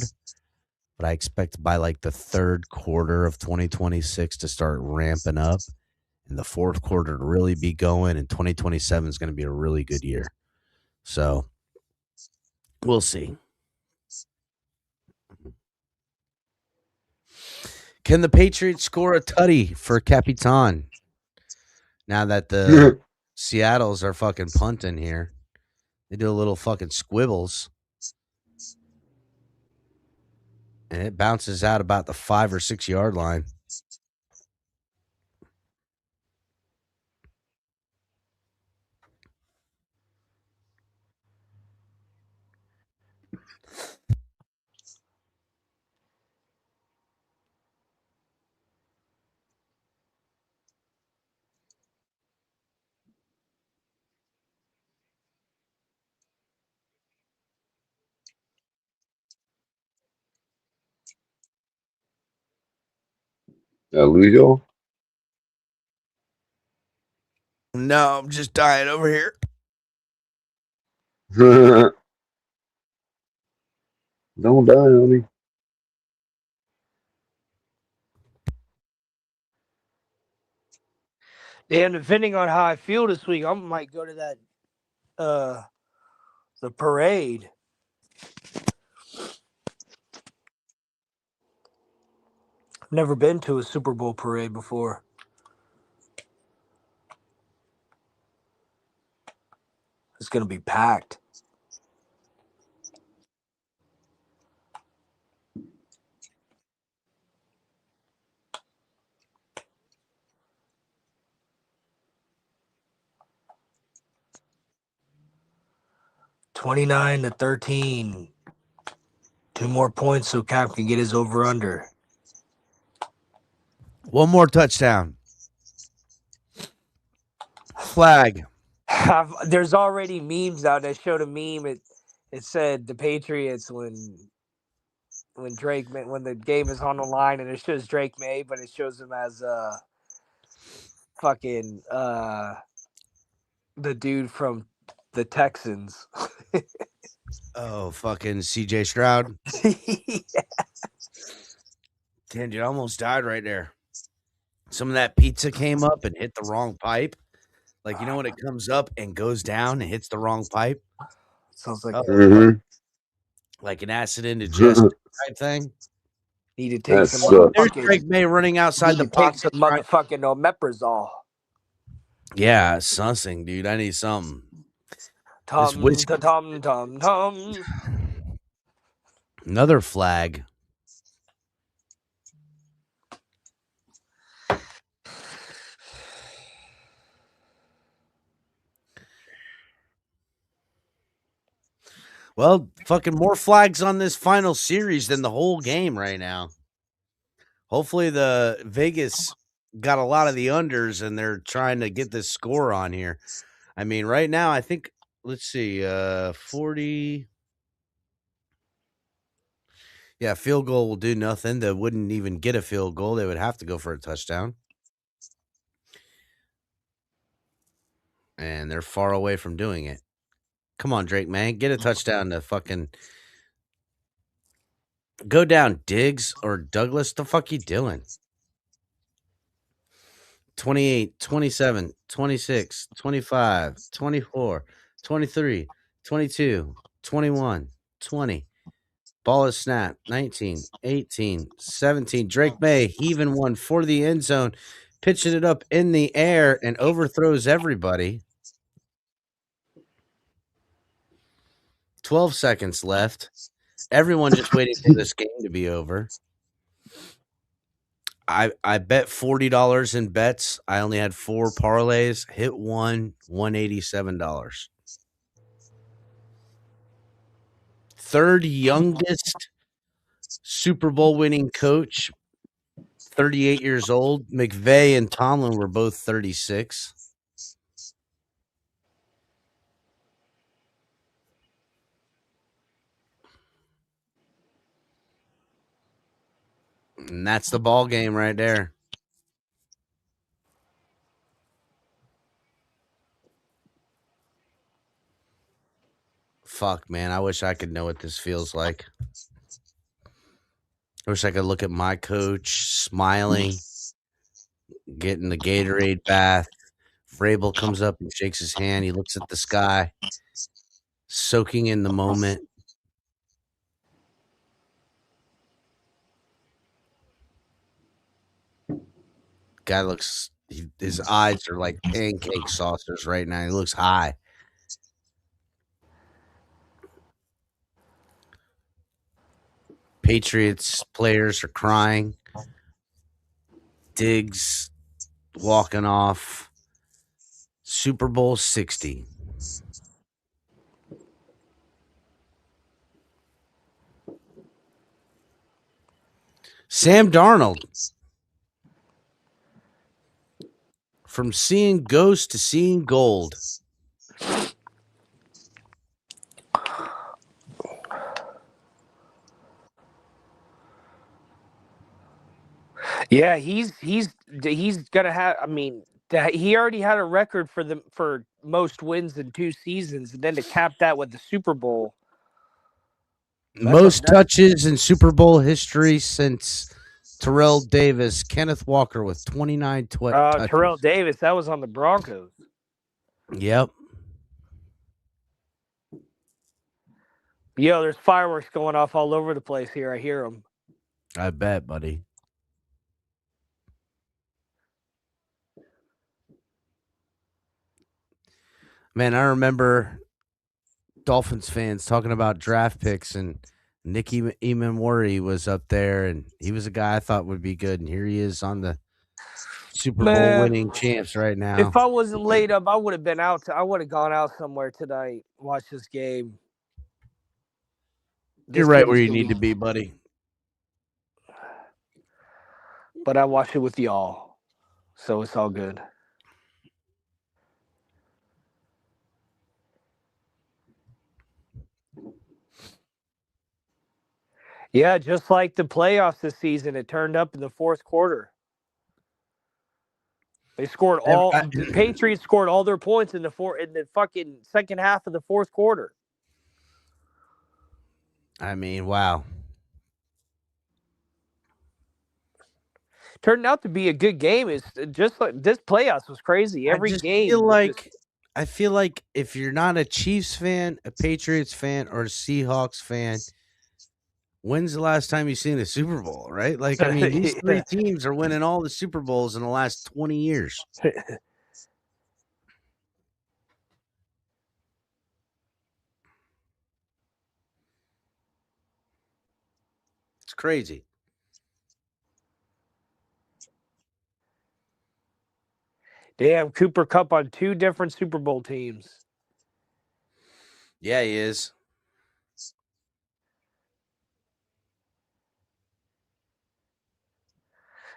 But I expect by like the third quarter of 2026 to start ramping up, and the fourth quarter to really be going, and 2027 is going to be a really good year. So we'll see. Can the Patriots score a tutty for Capitan now that the Seattles are fucking punting here? They do a little fucking squibbles, and it bounces out about the 5 or 6 yard line. Lujo? No, I'm just dying over here. Don't die on me. And depending on how I feel this week, I might go to that the parade. I've never been to a Super Bowl parade before. It's gonna be packed. $29-13. 2 more points so Cap can get his over under. 1 more touchdown. Flag. There's already memes out. I showed a meme. It said the Patriots when the game is on the line, and it shows Drake May, but it shows him as fucking the dude from the Texans. Oh, fucking CJ Stroud. Yeah. Damn, dude, I almost died right there. Some of that pizza came up and hit the wrong pipe. Like, you know when it comes up and goes down and hits the wrong pipe? Sounds like like an acid indigestion type thing. Need to take That some sucks. There's motherfucking Drake May running outside the take box. some motherfucking omeprazole. Yeah, something, dude. I need something. Tom, whiskey- tom. Another flag. Well, fucking more flags on this final series than the whole game right now. Hopefully the Vegas got a lot of the unders and they're trying to get this score on here. I mean, right now, I think, let's see, 40. Yeah, field goal will do nothing. They wouldn't even get a field goal. They would have to go for a touchdown. And they're far away from doing it. Come on, Drake, man. Get a touchdown to fucking go down, Diggs or Douglas. The fuck you doing? 28, 27, 26, 25, 24, 23, 22, 21, 20. Ball is snapped. 19, 18, 17. Drake May heaving one for the end zone, pitching it up in the air and overthrows everybody. 12 seconds left. Everyone just waiting for this game to be over. I bet $40 in bets. I only had 4 parlays. Hit one, $187. Third youngest Super Bowl winning coach, 38 years old. McVay and Tomlin were both 36. And that's the ball game right there. Fuck, man. I wish I could know what this feels like. I wish I could look at my coach smiling, getting the Gatorade bath. Vrabel comes up and shakes his hand. He looks at the sky, soaking in the moment. Guy looks, his eyes are like pancake saucers right now. He looks high. Patriots players are crying. Diggs walking off. Super Bowl 60. Sam Darnold. From seeing ghosts to seeing gold. Yeah, he's gonna have. I mean, he already had a record for most wins in 2 seasons, and then to cap that with the Super Bowl. Most touches in Super Bowl history since Terrell Davis, Kenneth Walker with 29 touches. Terrell Davis, that was on the Broncos. Yep. Yo, there's fireworks going off all over the place here. I hear them. I bet, buddy. Man, I remember Dolphins fans talking about draft picks, and Nicky Emmanwori was up there, and he was a guy I thought would be good, and here he is on the Super Bowl winning champs right now. If I wasn't laid up, I would have been out. I would have gone out somewhere tonight, watch this game. You're right where you need to be, buddy. But I watched it with y'all, so it's all good. Yeah, just like the playoffs this season, it turned up in the fourth quarter. They scored the Patriots scored all their points in the fucking second half of the fourth quarter. I mean, wow. Turned out to be a good game. It's just like this playoffs was crazy. Every game. I feel like if you're not a Chiefs fan, a Patriots fan, or a Seahawks fan, when's the last time you've seen a Super Bowl, right? Like, I mean, these 3 teams are winning all the Super Bowls in the last 20 years. It's crazy. Damn, Cooper Kupp on 2 different Super Bowl teams. Yeah, he is.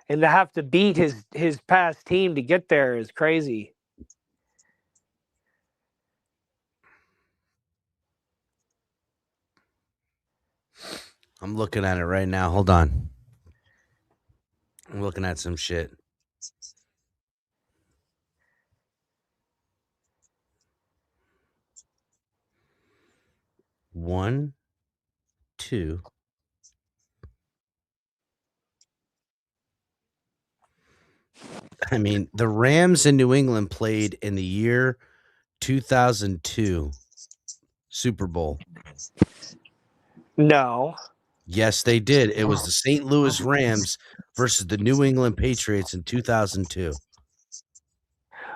And to have to beat his past team to get there is crazy. I'm looking at it right now. Hold on. I'm looking at some shit. One, two. I mean, the Rams in New England played in the year 2002 Super Bowl. No. Yes, they did. It was the St. Louis Rams versus the New England Patriots in 2002.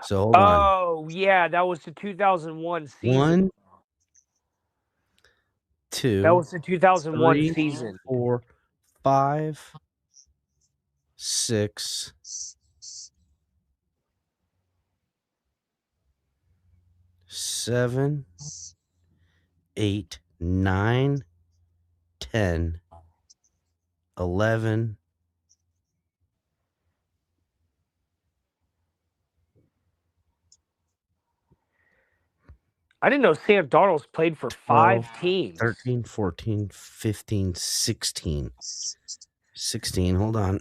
So hold on. Oh, yeah, that was the 2001 season. 1, 2. That was the 2001 3, season. 4, 5, 6, 7, 8, 9, 10, 11. I didn't know Sam Darnold's played for 12, 5 teams. 13, 14, 15, 16. 16, hold on.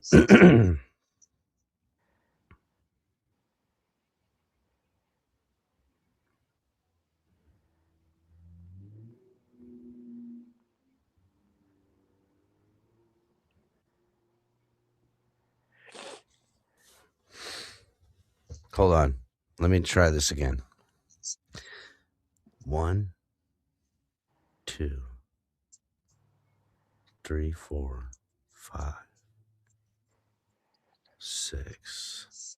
Hold on. Let me try this again. 1, 2, 3, 4, 5, 6,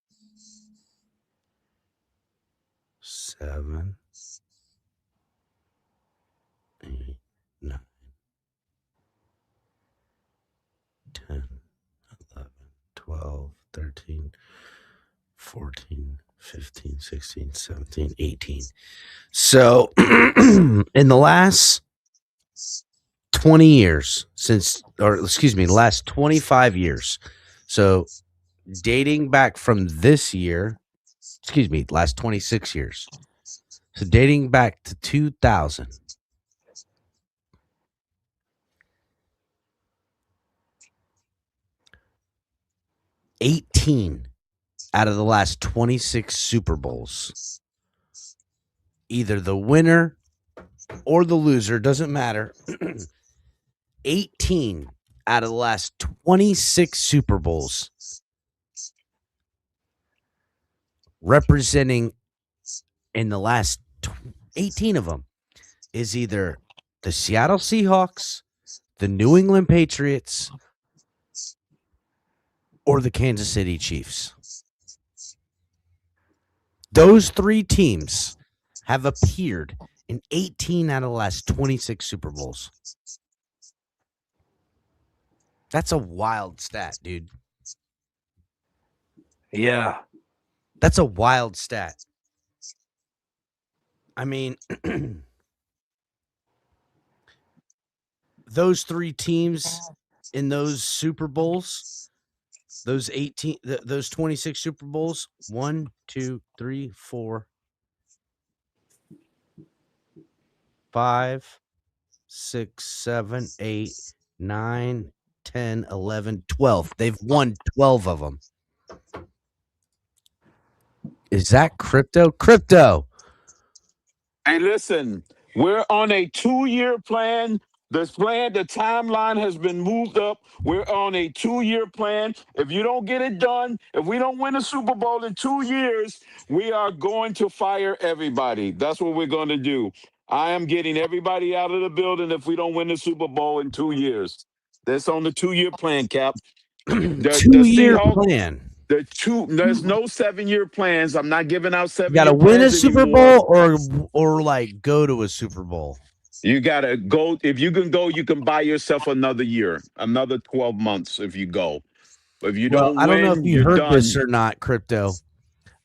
7, 8, 9, 10, 11, 12, 13, 14, 15, 16, 17, 18. So in the last 20 years the last 25 years. So dating back from this year, last 26 years. So dating back to 2000. 18 out of the last 26 Super Bowls. Either the winner or the loser, doesn't matter. 18 out of the last 26 Super Bowls representing in the last 18 of them is either the Seattle Seahawks, the New England Patriots, or the Kansas City Chiefs. Those 3 teams have appeared in 18 out of the last 26 Super Bowls. That's a wild stat, dude. Yeah. That's a wild stat. I mean, those 3 teams in those Super Bowls, those 26 Super Bowls, 1, 2, 3, 4, 5, 6, 7, 8, 9, 10, 11, 12. They've won 12 of them. Is that crypto? Crypto. Hey, listen, we're on a 2-year plan. The timeline has been moved up. We're on a 2-year plan. If you don't get it done, if we don't win a Super Bowl in 2 years, we are going to fire everybody. That's what we're going to do. I am getting everybody out of the building if we don't win the Super Bowl in 2 years. That's on the 2-year plan, Cap. The 2-year Seahawks, plan. there's no 7-year plans. I'm not giving out 7-year You got to plans win a Super anymore. Bowl or like go to a Super Bowl. You got to go. If you can go, you can buy yourself another year, another 12 months if you go. If you don't I don't know if win, you you're heard done. this or not, crypto,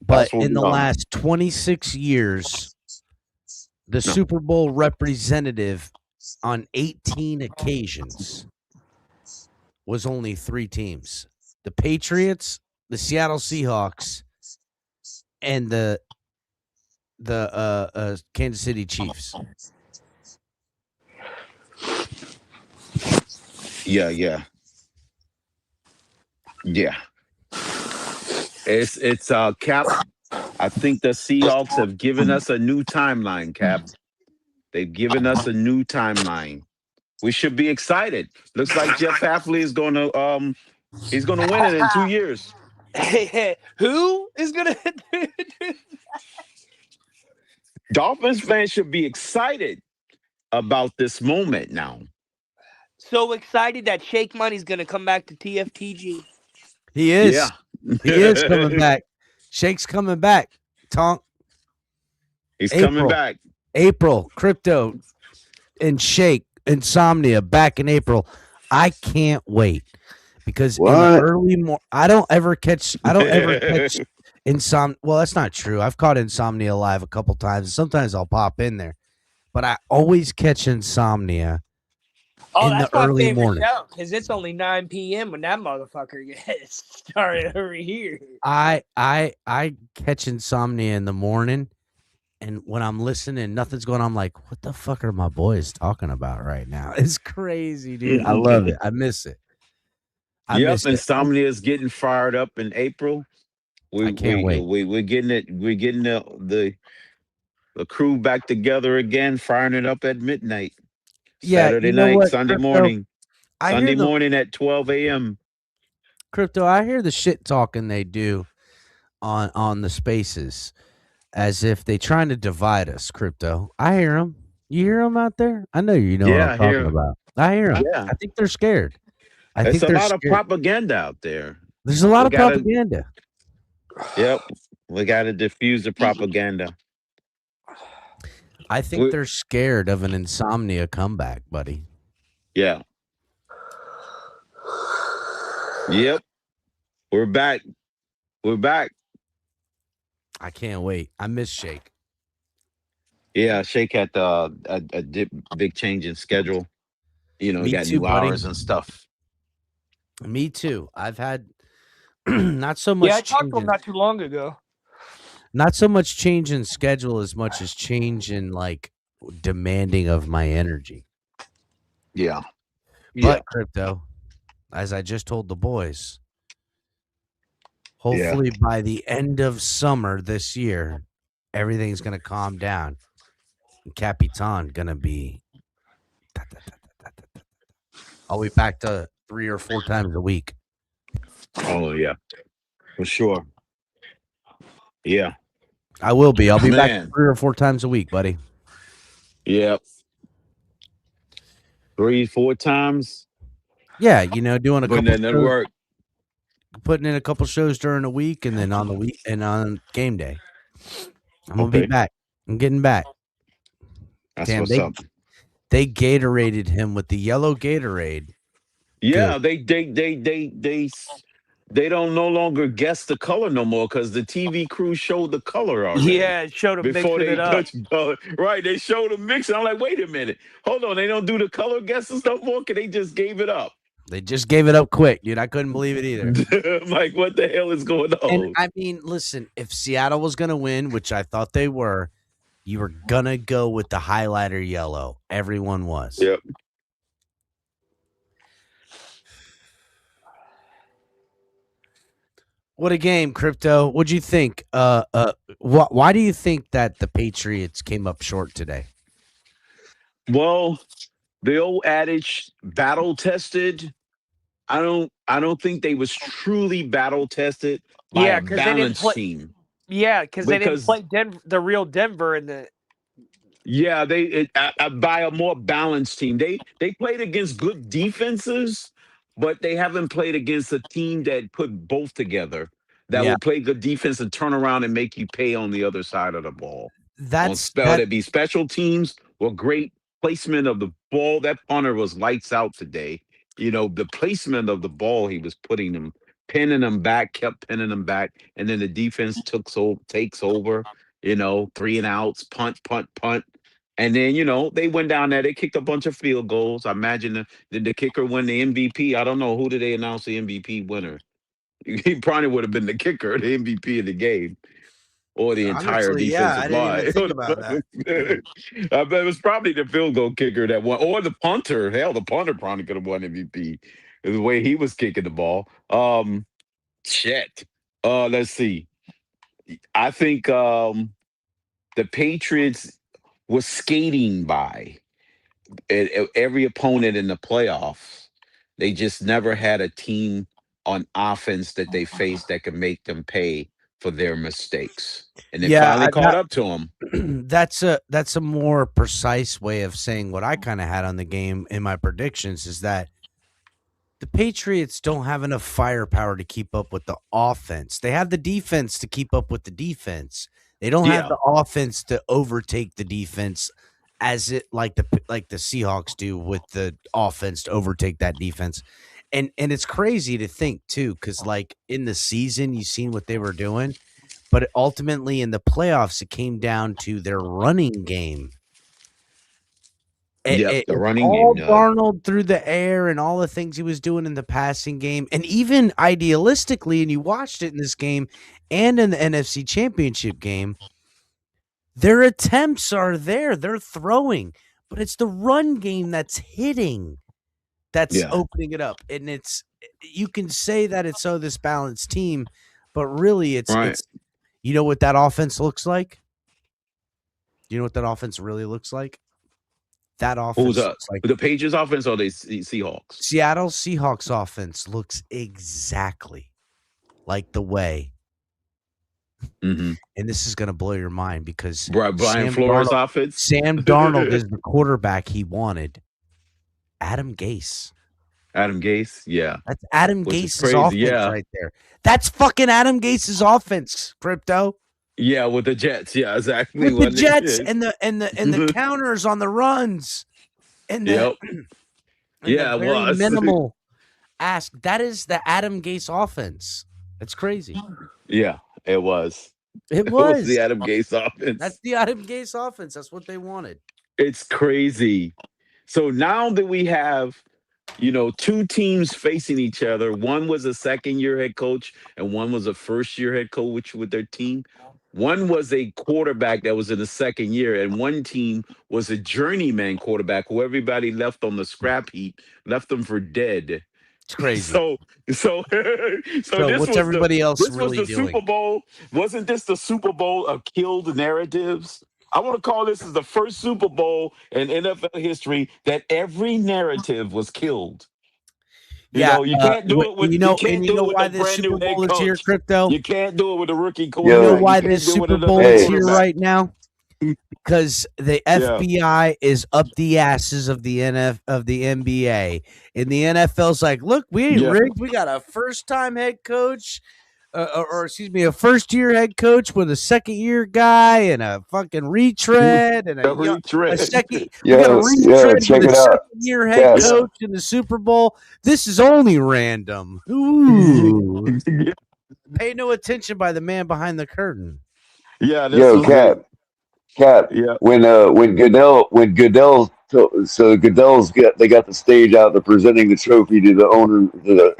but in the last 26 years, the Super Bowl representative on 18 occasions was only 3 teams: the Patriots, the Seattle Seahawks, and the Kansas City Chiefs. Yeah, yeah, yeah. It's Cap. I think the Seahawks have given us a new timeline, Cap. They've given us a new timeline. We should be excited. Looks like Jeff Hafley is going to he's going to win it in 2 years. Who is gonna? Dolphins fans should be excited about this moment now. So excited that Shake Money's gonna come back to TFTG. He is. Yeah. He is coming back. Shake's coming back. Tonk. He's coming April. back. April, Crypto, and Shake, Insomnia back in April. I can't wait because in the What? early I don't ever catch Insomnia. Well, that's not true. I've caught Insomnia live a couple times. Sometimes I'll pop in there, but I always catch Insomnia Oh, in that's the my early favorite morning. show because it's only 9 p.m. when that motherfucker gets started over here. I catch Insomnia in the morning, and when I'm listening, nothing's going on. I'm like, what the fuck are my boys talking about right now? It's crazy, dude. I love it. I miss it. I Yep, miss it. Insomnia is getting fired up in April. I can't wait. We're getting it. We're getting the crew back together again, firing it up at midnight. Yeah, Saturday you know night, what, Sunday Crypto? morning. I hear Sunday the morning at 12 a.m. Crypto. I hear the shit talking they do on the spaces, as if they trying to divide us. Crypto. I hear them. You hear them out there? I know you know what Yeah, I'm I talking hear 'em. about. I hear them. Yeah. I think they're scared. I There's think a they're lot of scared. propaganda out there. There's a lot We of gotta- propaganda. Yep. We got to diffuse the propaganda. I think We- they're scared of an Insomnia comeback, buddy. Yeah. Yep. We're back. We're back. I can't wait. I miss Shake. Yeah, Shake had big change in schedule. You know, Me he got too, new buddy. hours and stuff. Me too. I've had not so much Yeah, I talked change to him in, not too long ago. not so much change in schedule as much as change in like demanding of my energy. Yeah. But Crypto, as I just told the boys, hopefully by the end of summer this year, everything's gonna calm down. And Capitan gonna be. I'll be back to 3 or 4 times a week. Oh yeah, for sure. Yeah. I will be. I'll be back Man. 3 or 4 times a week, buddy. Yep. 3, 4 times. Yeah, you know, doing a Putting couple that in shows, work. putting in a couple shows during the week, and then on the week and on game day. I'm gonna Okay. be back. I'm getting back. That's Damn, what's up. they Gatorated him with the yellow Gatorade. Yeah, they don't no longer guess the color no more because the TV crew showed the color already. Yeah, it showed him Before mixing they it up. touch color. Right, they showed them mixing. I'm like, wait a minute. Hold on. They don't do the color guesses no more because they just gave it up. They just gave it up quick, dude. I couldn't believe it either. I'm like, what the hell is going on? And I mean, listen, if Seattle was gonna win, which I thought they were, you were gonna go with the highlighter yellow. Everyone was. Yep. What a game, Crypto. What'd you think? Why do you think that the Patriots came up short today? Well, the old adage, battle tested. I don't think they was truly battle tested by Yeah, a 'cause they didn't balanced play- team. Yeah, because they didn't Because- play the real Denver in the. Yeah, by a more balanced team. They played against good defenses, but they haven't played against a team that put both together. That Yeah. will play good defense and turn around and make you pay on the other side of the ball. That's That'd be special teams or great placement of the ball. That punter was lights out today. You know, the placement of the ball, he was putting them, pinning them back, kept pinning them back, and then the defense takes over. You know, 3 and outs, punt, and then they went down there. They kicked a bunch of field goals. I imagine the kicker win the MVP. I don't know, who did they announce the MVP winner? He probably would have been the kicker, the MVP of the game. or the entire Honestly, yeah, I defensive didn't even line. think about that. I bet it was probably the field goal kicker that won, or the punter. Hell, the punter probably could have won MVP. The way he was kicking the ball. Shit. Let's see. I think the Patriots was skating by every opponent in the playoffs. They just never had a team on offense that they faced that could make them pay for their mistakes. And they finally caught up to them. That's a more precise way of saying what I kind of had on the game in my predictions is that the Patriots don't have enough firepower to keep up with the offense. They have the defense to keep up with the defense. They don't have the offense to overtake the defense as it like the Seahawks do with the offense to overtake that defense. And it's crazy to think too, because like in the season, you've seen what they were doing, but ultimately in the playoffs, it came down to their running game. The running all game. Darnold through the air and all the things he was doing in the passing game, and even idealistically, and you watched it in this game and in the NFC Championship game, their attempts are there. They're throwing, but it's the run game that's hitting, that's opening it up. And you can say that it's this balanced team, but really it's you know what that offense looks like? You know what that offense really looks like? That offense looks like the Patriots offense or the Seahawks? Seattle Seahawks offense looks exactly like the way. Mm-hmm. And this is going to blow your mind because Brian Flores' offense. Sam Darnold is the quarterback he wanted. Adam Gase. Yeah. That's Adam Gase's offense right there. That's fucking Adam Gase's offense, Crypto. Yeah, with the Jets. Yeah, exactly. With the Jets and the counters on the runs. And the, very minimal ask. That is the Adam Gase offense. That's crazy. Yeah, it was. It was the Adam Gase offense. That's the Adam Gase offense. That's what they wanted. It's crazy. So now that we have, two teams facing each other, one was a second-year head coach and one was a first-year head coach with their team. One was a quarterback that was in the second year, and one team was a journeyman quarterback who everybody left on the scrap heap, left them for dead. It's crazy. So this what's was everybody else this really was the doing? Super Bowl. Wasn't this the Super Bowl of killed narratives? I want to call this as the first Super Bowl in NFL history that every narrative was killed. You can't do it with why this Super Bowl is here, Crypto? You can't do it with a rookie quarterback. You know why this Super Bowl is here right now? Because the FBI is up the asses of the NBA, and the NFL's like, look, we ain't rigged. We got a first-time head coach, a first-year head coach with a second-year guy and a fucking retread and a second. We got a retread with a second-year head coach in the Super Bowl. This is only random. Ooh. Pay no attention by the man behind the curtain. Yeah. Cap. Yeah. When Goodell they got the stage out, they're presenting the trophy to the owner, to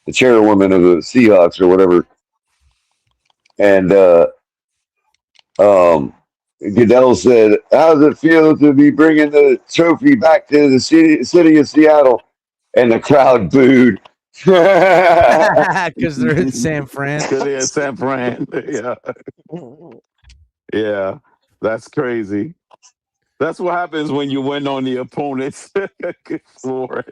the chairwoman of the Seahawks or whatever. And Goodell said, "How does it feel to be bringing the trophy back to the city of Seattle?" And the crowd booed. Because they're in San Fran. Because they're in San Fran. Yeah. Yeah, that's crazy. That's what happens when you win on the opponent's floor.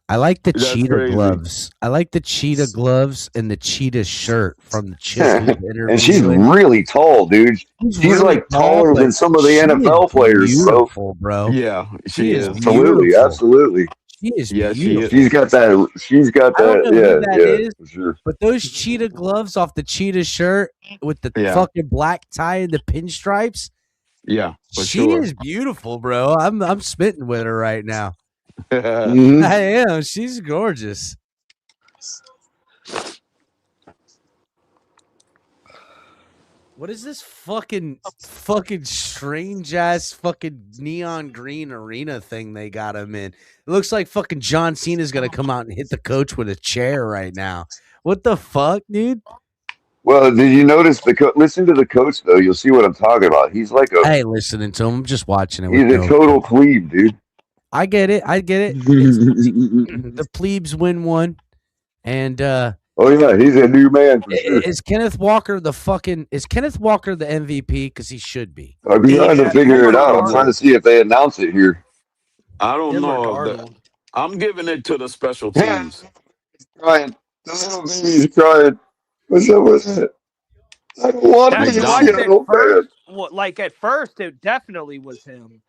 I like the cheetah gloves. I like the cheetah gloves and the cheetah shirt from the Chisholm interview. And she's really tall, dude. She's really like taller than some of the NFL players, bro. Yeah, she is. Absolutely. She is beautiful. She's got that. For sure. But those cheetah gloves off the cheetah shirt with the fucking black tie and the pinstripes. Yeah, she is beautiful, bro. I'm smitten with her right now. Mm-hmm. I am. She's gorgeous. What is this fucking strange ass fucking neon green arena thing they got him in? It looks like fucking John Cena's gonna come out and hit the coach with a chair right now. What the fuck, dude? Well, did you notice listen to the coach though? You'll see what I'm talking about. He's like I ain't listening to him. I'm just watching it. he's With a total plebe, dude. I get it. The plebes win one, and oh yeah, he's a new man for sure. is Kenneth Walker the MVP? Because he should be. I'm trying to figure it out. I'm trying to see if they announce it here. I don't Him or know. Darnold. I'm giving it to the special Yeah. teams. Crying. The little baby's crying. What's up with it? I don't want That's to be McDonald. at Seattle fan. first. Like at first, it definitely was him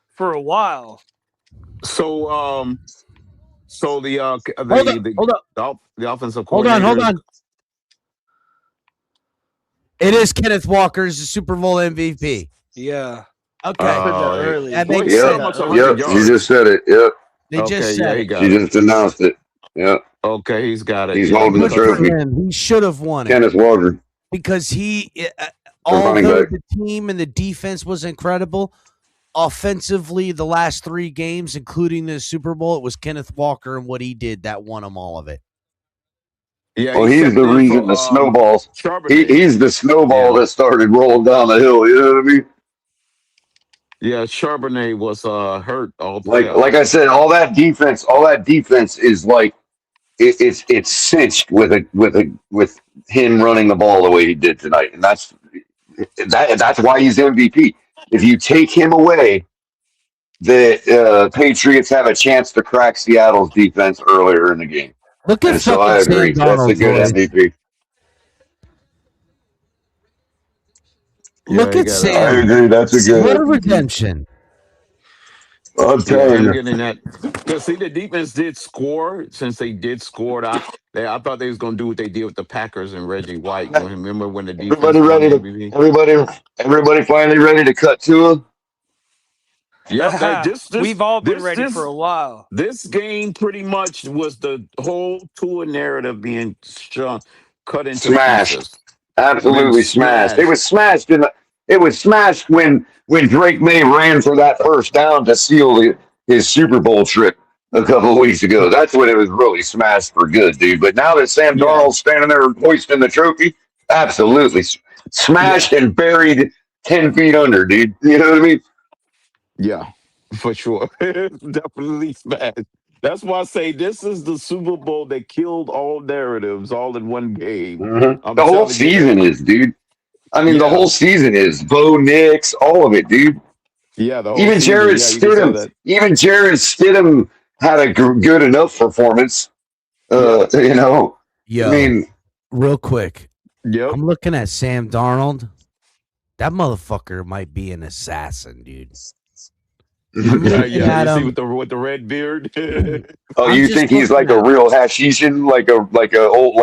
for a while. So the Hold offensive Hold on. coordinator. It is Kenneth Walker's the Super Bowl MVP. Yeah. Okay. Early. That makes Yep. sense. Almost 100 Yep. yards. You just said it. Yep. They just Okay, said he it. got She it. just announced it. Yep. Okay, he's got it. He's Yeah, holding the Good for trophy. him. He should have won it Kenneth Walker. because running although back. the team and the defense was incredible, offensively, the last 3 games, including the Super Bowl, it was Kenneth Walker and what he did that won him all of it. Yeah, Well, he he's stepped the in reason for, the snowballs. Charbonnet. He's the snowball Yeah. that started rolling down the hill. You know what I mean? Yeah, Charbonnet was hurt all Like playoffs. I said, all that defense is like it's cinched with him running the ball the way he did tonight, and that's why he's MVP. If you take him away, the Patriots have a chance to crack Seattle's defense earlier in the game. Look at And so I fucking agree. Sam That's a Darnold, good boys. MVP. Yeah, Look he at got it. I Sam. agree. That's a good What a MVP. redemption. I'm Yeah, telling him you. getting that. Because see, the defense did score. Since they did score, I thought they was gonna do what they did with the Packers and Reggie White. Remember when the defense Everybody won ready the to MVP? everybody finally ready to cut to him. Yep. We've all been ready for a while. This game pretty much was the whole tour narrative being cut into Smashed. pieces. Absolutely smashed. It was smashed when Drake May ran for that first down to seal his Super Bowl trip a couple of weeks ago. That's when it was really smashed for good, dude. But now that Sam Darnold's standing there hoisting the trophy, absolutely smashed and buried 10 feet under, dude. You know what I mean? Yeah, for sure. Definitely smashed. That's why I say this is the Super Bowl that killed all narratives all in one game. The whole season is, dude. I mean, the whole season is Bo Nix, all of it, dude. Yeah, the whole even season, Jared yeah, you can say Stidham. that. Even Jared Stidham had a good enough performance. You know, Yo, I mean, real quick. Yep. I'm looking at Sam Darnold. That motherfucker might be an assassin, dude. Yeah, you see him. with the red beard. oh, I'm you just think he's like looking a at real hashishin, like a old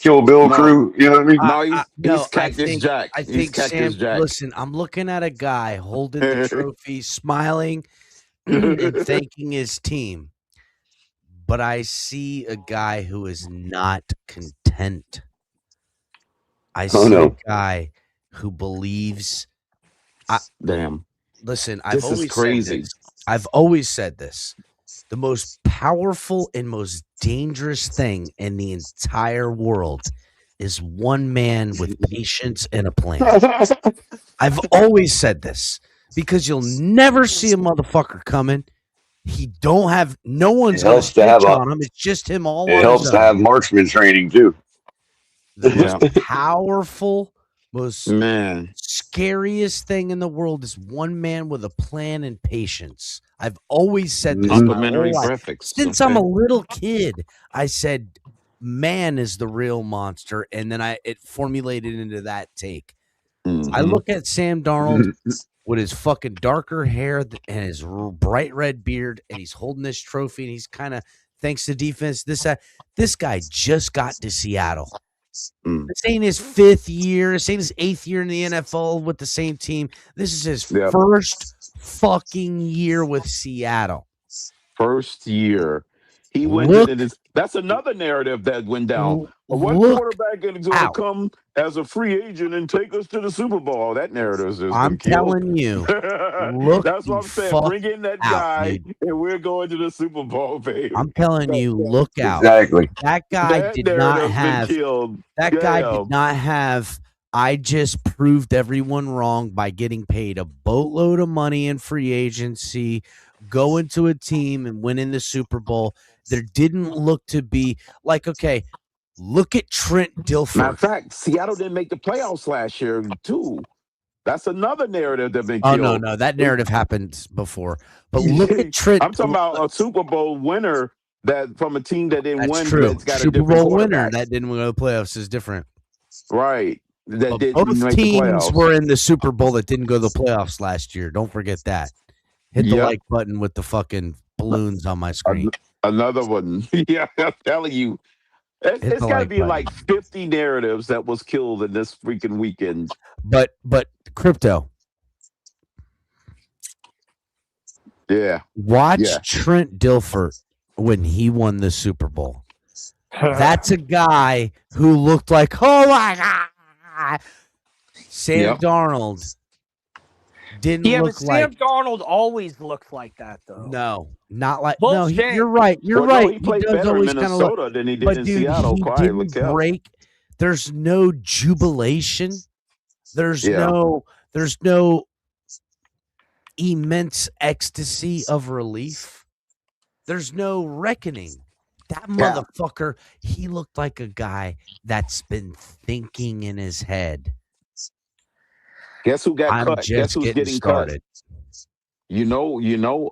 Kill Bill No. crew? You know what I mean? No, he's Cactus Jack. I He's think Cactus Sam. Jack. Listen, I'm looking at a guy holding the trophy, smiling, and thanking his team. But I see a guy who is not content. I see a guy who believes. Damn. Listen, I've This is always crazy. said this. I've always said this. The most powerful and most dangerous thing in the entire world is one man with patience and a plan. I've always said this because you'll never see a motherfucker coming. He don't have no one's It gonna helps to have snitch on him. It's just him all on It helps his to own. have marksman training too. The most powerful, most Man. scariest thing in the world is one man with a plan and patience. I've always said this my Complimentary whole life. breakfast. Since I'm a little kid, I said man is the real monster, and then it formulated into that take. I look at Sam Darnold with his fucking darker hair and his bright red beard, and he's holding this trophy, and he's kind of, thanks to defense, this guy just got to Seattle. This ain't his 5th year. This ain't his 8th year in the NFL with the same team. This is his first fucking year with Seattle. First year. He went Look, and that's another narrative that went down. What look quarterback is going to out. come as a free agent and take us to the Super Bowl? That narrative has just I'm been killed. telling you, look That's what the I'm saying. fuck Bring in that out, guy, dude. and we're going to the Super Bowl, baby. I'm telling you, look out. Exactly. That guy That did not narrative's have. been killed. That guy Yeah. did not have. I just proved everyone wrong by getting paid a boatload of money in free agency, going to a team and winning the Super Bowl. There didn't look to be like, okay, look at Trent Matter of Dilfer. fact, Seattle didn't make the playoffs last year, too. That's another narrative that's been Oh, killed. no, that narrative happened before. But look at Trent. I'm talking about a Super Bowl winner that from a team that didn't That's win. true. That's got a Super different Bowl winner quarterback. that didn't go to the playoffs is different. Right. That But didn't both make the teams playoffs. were in the Super Bowl that didn't go to the playoffs last year. Don't forget that. Hit the Yep. like button with the fucking balloons on my screen. Another one. Yeah, I'm telling you. Hit It's the got to like be button. like 50 narratives that was killed in this freaking weekend. But crypto, Yeah. watch Yeah. Trent Dilfer when he won the Super Bowl. That's a guy who looked like, oh my God. Sam Yep. Darnold didn't Yeah, but look Sam like. Darnold always looks like that, though. No, not like. Bullshit. No, you're right. You're Well, right. no, he played does better in always kinda look. Minnesota than he did But in dude, Seattle. he Quiet, didn't break. There's no jubilation. There's Yeah. no immense ecstasy of relief. There's no reckoning. That Yeah. motherfucker, he looked like a guy that's been thinking in his head. Guess who got I'm cut? Guess just who's getting getting started. cut? You know.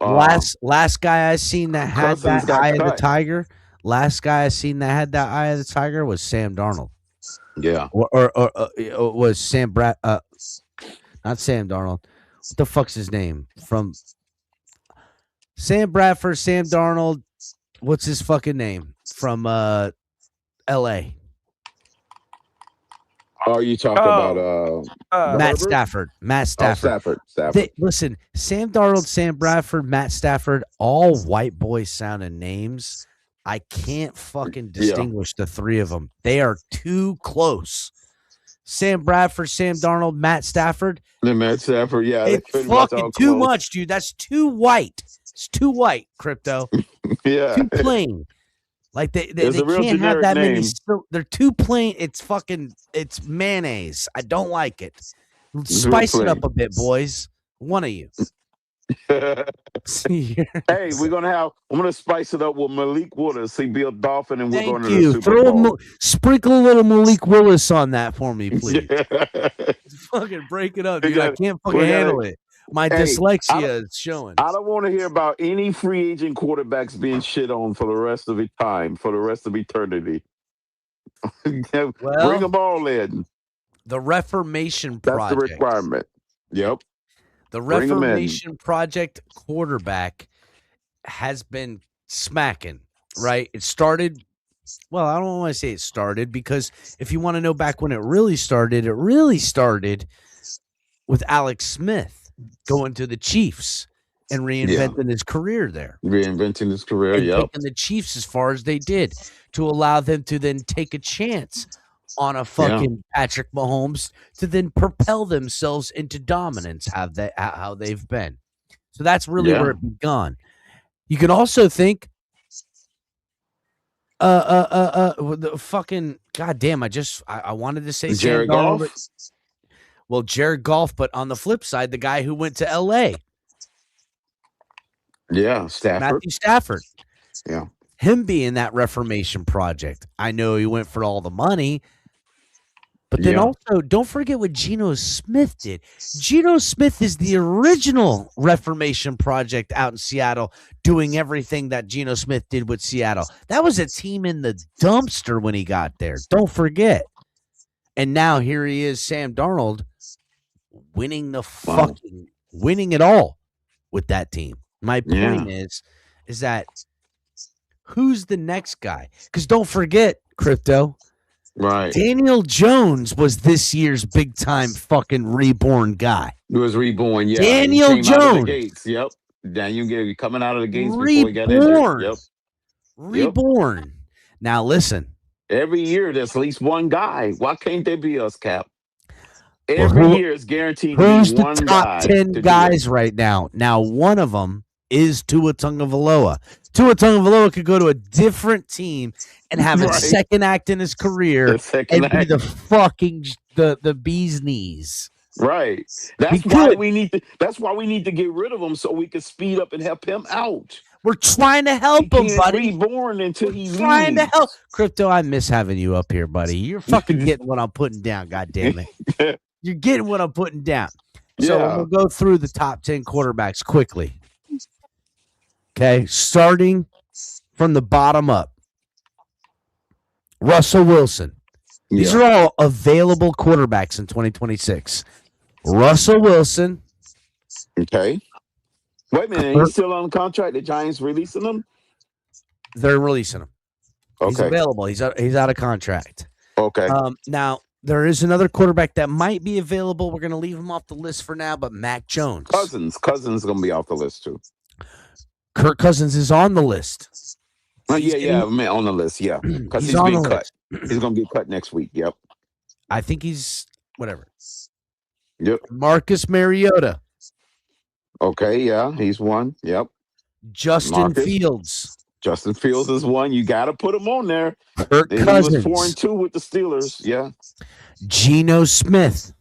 Last guy I seen that had Cousins that got eye of the cut. tiger. Last guy I seen that had that eye of the tiger was Sam Darnold. Yeah. Or was Sam not Sam Darnold. What the fuck's his name? From Sam Bradford, Sam Darnold. What's his fucking name? From LA. Are you talking about Matt Herbert? Stafford. Matt Oh, Stafford. Stafford. Listen, Sam Darnold, Sam Bradford, Matt Stafford, all white boy sounding names. I can't fucking distinguish the three of them. They are too close. Sam Bradford, Sam Darnold, Matt Stafford. The Matt Stafford, yeah. they're It's pretty much fucking all too close. much, dude. That's too white. It's too white, crypto. Yeah. Too plain. Like they It's a real can't have generic that many. name. They're too plain. It's mayonnaise. I don't like it. real Spice it up plain. a bit, boys. One of you. Hey, I'm gonna spice it up with Malik Willis. He be a Dolphin, and we're going Thank to the you. Super Bowl. Sprinkle a little Malik Willis on that for me, please. Yeah. Fucking break it up, We dude. I gotta- can't fucking we gotta- handle it. My Hey, dyslexia is showing. I don't want to hear about any free agent quarterbacks being shit on for the rest of time, for the rest of eternity. Bring them all in. The Reformation That's Project. the requirement. Yep. The Bring 'em in. Reformation Project quarterback has been smacking, right? It started, well, I don't want to say it started because if you want to know back when it really started with Alex Smith going to the Chiefs and reinventing his career there. Reinventing his career. And Yep. taking the Chiefs as far as they did to allow them to then take a chance on a fucking Patrick Mahomes to then propel themselves into dominance, how they've been. So that's really where it began. You can also think the fucking goddamn, I wanted to say Jared Sam Darnold. Goff. Well, Jared Goff, but on the flip side, the guy who went to LA, Yeah, Stafford. Matthew Stafford. Yeah. Him being that Reformation Project. I know he went for all the money, but then also don't forget what Geno Smith did. Geno Smith is the original Reformation Project out in Seattle, doing everything that Geno Smith did with Seattle. That was a team in the dumpster when he got there. Don't forget. And now here he is, Sam Darnold, winning winning it all with that team. My point is that who's the next guy? Because don't forget, Crypto. Right. Daniel Jones was this year's big time fucking reborn guy. He was reborn. Yeah. Daniel He came out of the Jones. gates. Yep. Daniel coming out of the gates before he got injured. Reborn. Yep. reborn. Now listen. Every year there's at least one guy. Why can't there be us, Cap? Well, Every year is guaranteed to who's be the one top guy. 10 to guys right now? Now, one of them is Tua Tagovailoa. Tua Tagovailoa could go to a different team and have a second act in his career and be the fucking the bee's knees. Right. That's why we need to. That's why we need to get rid of him so we can speed up and help him out. We're trying to help him, buddy. Reborn until he's trying to help. Crypto, I miss having you up here, buddy. You're fucking getting what I'm putting down. God damn it. You're getting what I'm putting down. So we'll go through the top 10 quarterbacks quickly. Okay, starting from the bottom up. Russell Wilson. These are all available quarterbacks in 2026. Russell Wilson. Okay. Wait a minute. He's still on contract. The Giants releasing him? They're releasing him. Okay. He's available. He's out of contract. Okay. Now, there is another quarterback that might be available. We're going to leave him off the list for now, but Mac Jones. Cousins is going to be off the list too. Kirk Cousins is on the list. Yeah, man, on the list, yeah. Because he's being cut. He's going to get cut next week, yep. I think he's whatever. Yep. Marcus Mariota. Okay, yeah, he's one, yep. Justin Fields. Justin Fields is one. You got to put him on there. Kirk Cousins. He was 4-2 with the Steelers, yeah. Geno Smith.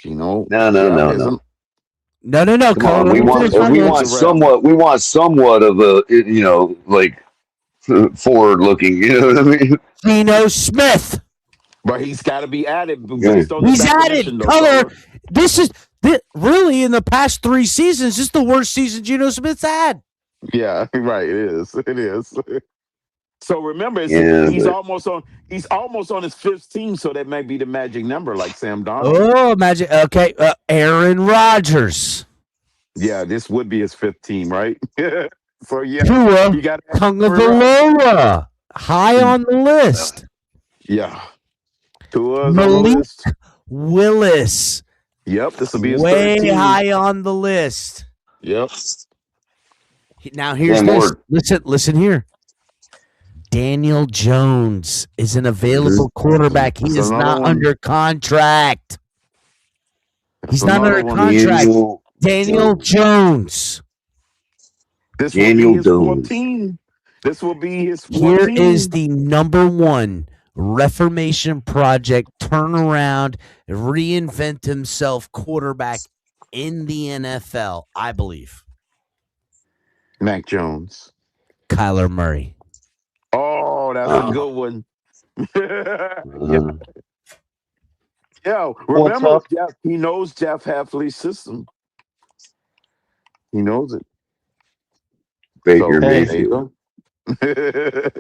No. No. Come on, we want somewhat of a like forward looking. You know what I mean? Geno Smith. But he's got to be added based on he's added color. This is really in the past 3 seasons. This is the worst season Geno Smith's had. Yeah, right. It is. So remember, he's almost on his 5th team, so that might be the magic number, like Sam Darnold. Oh, magic. Okay, Aaron Rodgers. Yeah, this would be his 5th team, right? So yeah, Tua you got Tagovailoa high on the list. Yeah, Tua's Malik Willis. Yep, this will be his way 3rd team. high on the list. Yep. Now here's this. Listen here. Daniel Jones is an available quarterback. He is not under contract. He's not under contract. Daniel Jones. This will be his 4th team. This will be his 4th team. Here is the number 1 Reformation Project turnaround, reinvent himself quarterback in the NFL, I believe. Mac Jones. Kyler Murray. Oh, that's a good one. Yeah, remember, he knows Jeff Hafley's system. He knows it. Baker Mayfield. That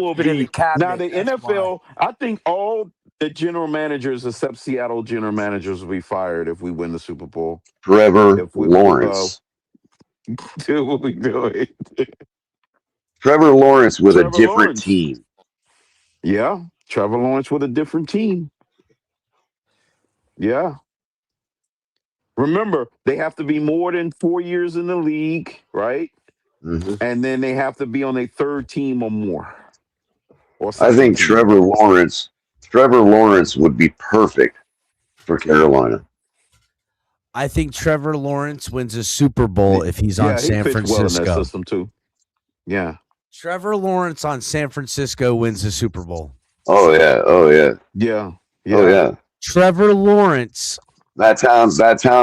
will be now the NFL. I think all the general managers except Seattle general managers will be fired if we win the Super Bowl. Trevor Lawrence. What we doing? Trevor Lawrence with a different team. Yeah, Trevor Lawrence with a different team. Yeah. Remember, they have to be more than 4 years in the league, right? Mm-hmm. And then they have to be on a 3rd team or more. I think Trevor Lawrence would be perfect for Carolina. I think Trevor Lawrence wins a Super Bowl if he's on San Francisco. Well in that system too. Yeah. Trevor Lawrence on San Francisco wins the Super Bowl. Oh yeah. Trevor Lawrence. That town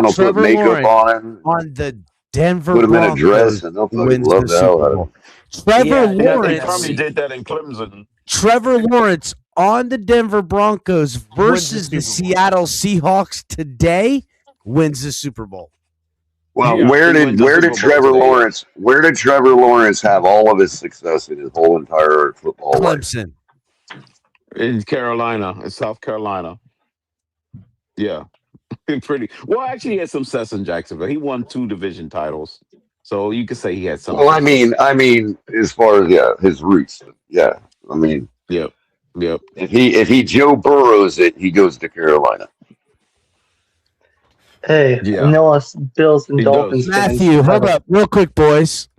will put makeup on him. On the Denver Put him in a dress and they'll fucking love the hell out of him. Trevor Lawrence. Tommy did that in Clemson. Trevor Lawrence on the Denver Broncos versus the Seattle Seahawks today wins the Super Bowl. Well, where did Trevor Lawrence have all of his success in his whole entire football Clemson. life? In Carolina, in South Carolina. Yeah. Pretty well. Actually, he had some success in Jacksonville. He won 2 division titles, so you could say he had some. Well, I mean, as far as his roots, yeah. I mean, yep. If he Joe Burrows it, he goes to Carolina. Hey, I know us Bills and Dolphins fans. Matthew, hold up, real quick, boys.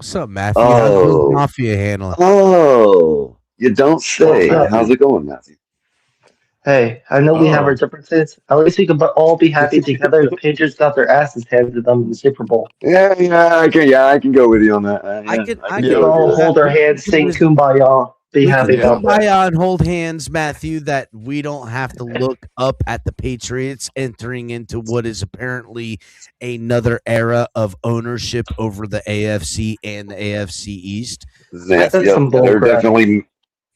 What's up, Matthew? How's the Oh, Mafia handling? oh, you don't say. What's up? How's it going, Matthew? Hey, I know we have our Oh, differences. At least we can all be happy together. The Patriots got their asses handed to them in the Super Bowl. Yeah, I can go with you on that. Yeah, I We can can go with you all on that. hold our hands, sing Kumbaya, be We happy can about that. kumbaya and hold hands, Matthew, that we don't have to look up at the Patriots entering into what is apparently another era of ownership over the AFC and the AFC East. That's some bull They're crap. definitely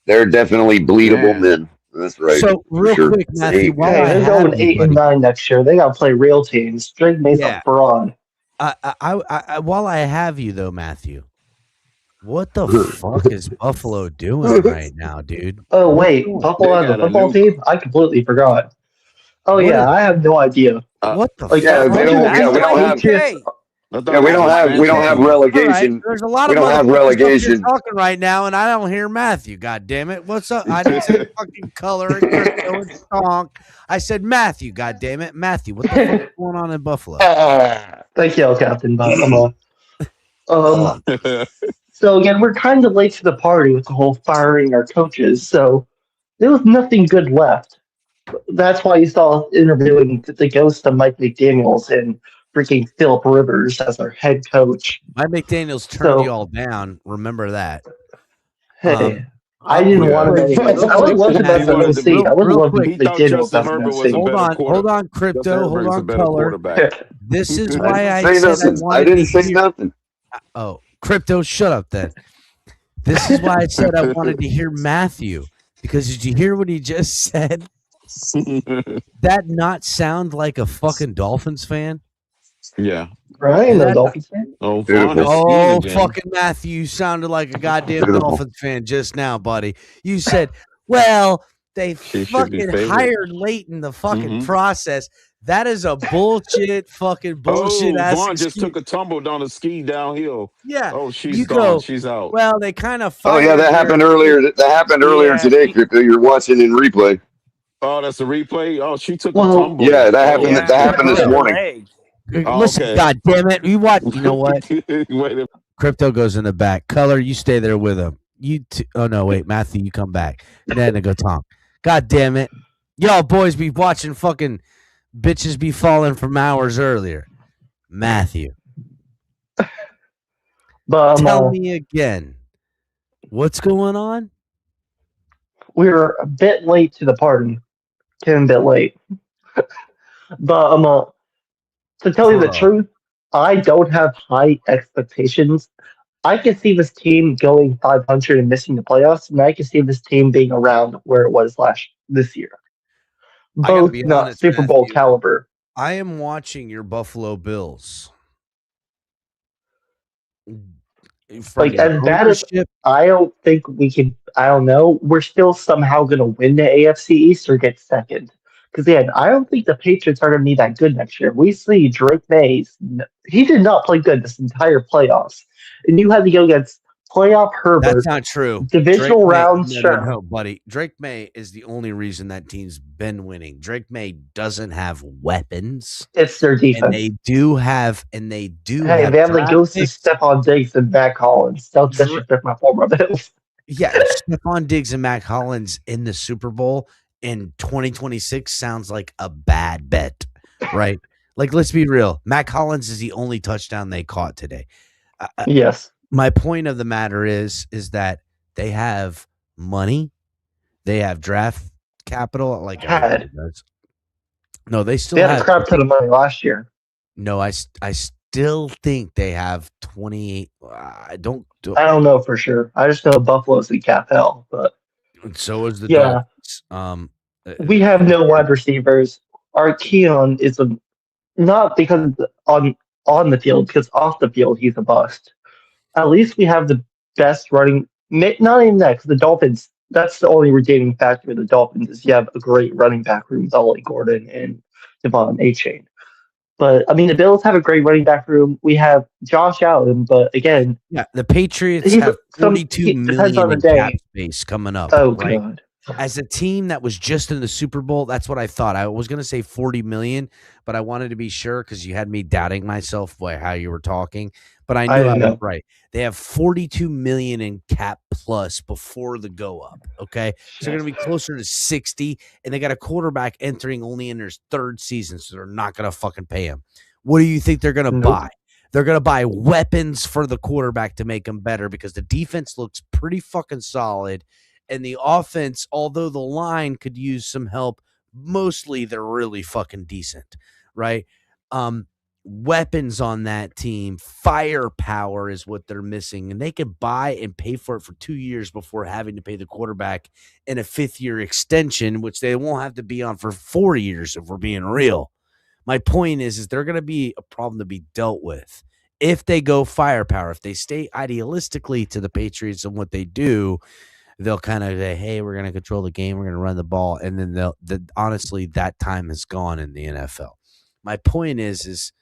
bleedable man. men. That's right. So, for real sure. quick, Matthew, Hey, while Hey, I they're have going you, 8 and buddy, 9 next year. They got to play real teams. Drake May's Yeah. a fraud. while I have you though, Matthew, what the fuck is Buffalo doing right now, dude? Oh wait, What's Buffalo They has a got a football new. team? I completely forgot. Oh What yeah, is- I have no idea. What the Like, Yeah, fuck? they why don't. did Yeah, we the don't have. Patriots? I thought Yeah, we that don't was have. We don't have Matthew. All right, relegation. there's a lot We of don't have motherfuckers up here relegation. talking right now, and I don't hear Matthew. God damn it! What's up? I didn't say fucking color and crypto and stonk. I said Matthew. God damn it, Matthew. What the fuck is going on in Buffalo? Thank you, Captain. But so again, we're kind of late to the party with the whole firing our coaches. So there was nothing good left. That's why you saw interviewing the ghost of Mike McDaniels and freaking Philip Rivers as our head coach. Mike McDaniels turned So- you all down. Remember that. Hey, I didn't real want him quick, anyways. I would love him as an OC. I would real love quick. He thought McDaniels Justin as an Herbert was a OC. better Hold on, Justin crypto. Hold Herbert's a on, better color. quarterback. This is I why didn't I say said I nothing. I wanted didn't to say hear. nothing. Oh, crypto, shut up then. This is why I said I wanted to hear Matthew, because did you hear what he just said? That not sound like a fucking Dolphins fan? Yeah. Right? No That- Dolphins fan? Oh, Beautiful. Vaughn has Oh, skiing again. fucking Matthew, you sounded like a goddamn Beautiful. Dolphins fan just now, buddy. You said, well, they She should be fucking favored. hired late in the fucking Mhm. process. That is a bullshit fucking bullshit ass Vaughn just excuse. took a tumble down the ski downhill. Yeah. Oh, she's You gone. go, She's out. well, they kind of Oh yeah, that happened earlier. That happened earlier Yeah, today, she- Crypto. You're watching in replay. Oh, that's a replay. Oh, she took Well, a tumble. Yeah, that Oh, happened. yeah, That happened this her morning. leg. Oh, Listen, okay. God damn it. You watch, you know what? Wait a Crypto goes in the back. Color, you stay there with him. Oh no, wait, Matthew, you come back. Then go Tom. God damn it. Y'all boys be watching fucking bitches be falling from hours earlier. Matthew, But tell me again. What's going on? we were a bit late to the party. Came a bit late. But to tell you the Bro. truth, I don't have high expectations. I can see this team going 500 and missing the playoffs, and I can see this team being around where it was this year. I gotta Both be not honest, Super Bowl Matthew. caliber. I am watching your Buffalo Bills. From Like, your as bad as ownership, I don't think we can. I don't know. We're still somehow going to win the AFC East or get second. Because again, I don't think the Patriots are going to be that good next year. We see Drake Mays. He did not play good this entire playoffs, and you had to go against playoff Herbert. that's not true. Divisional Drake May- round, no, sure. no, buddy. Drake May is the only reason that team's been winning. Drake May doesn't have weapons, It's their and defense. they do have. Hey, have they have the draft ghosts of picks. Stephon Diggs and Matt Collins. Don't disrespect my former Bills. Yeah, Stephon Diggs and Matt Collins in the Super Bowl in 2026 sounds like a bad bet, right? Like, let's be real. Matt Collins is the only touchdown they caught today. Yes. My point of the matter is that they have money, they have draft capital, like Had. everybody does. No, they still They had a have. crap ton of money last year. No, I still think they have 28. I don't. I don't know for sure. I just know Buffalo's in cap hell, but So is the Yeah. Dolphins. we have no wide receivers. Our Keon is not because on the field, because off the field he's a bust. At least we have the best running. Not even that, because the Dolphins. That's the only redeeming factor of the Dolphins is you have a great running back room, with Ollie Gordon and Devon A-Chain. But I mean, the Bills have a great running back room. We have Josh Allen, but again, Yeah, the Patriots He's- have some- 42 he depends million on the in day. cap space coming up. oh right? god, as a team that was just in the Super Bowl, that's what I thought. I was going to say 40 million, but I wanted to be sure because you had me doubting myself by how you were talking. But I knew I was know. right. They have 42 million in cap plus before the go up. Okay. So they're going to be closer to 60, and they got a quarterback entering only in their third season. So they're not going to fucking pay him. What do you think they're going to buy? They're going to buy weapons for the quarterback to make him better because the defense looks pretty fucking solid. And the offense, although the line could use some help, mostly they're really fucking decent, right? Weapons on that team, firepower is what they're missing. And they could buy and pay for it for 2 years before having to pay the quarterback in a 5th-year extension, which they won't have to be on for 4 years if we're being real. My point is they're going to be a problem to be dealt with. If they go firepower, if they stay idealistically to the Patriots and what they do, they'll kind of say, hey, we're going to control the game. We're going to run the ball. And then honestly, that time is gone in the NFL. My point is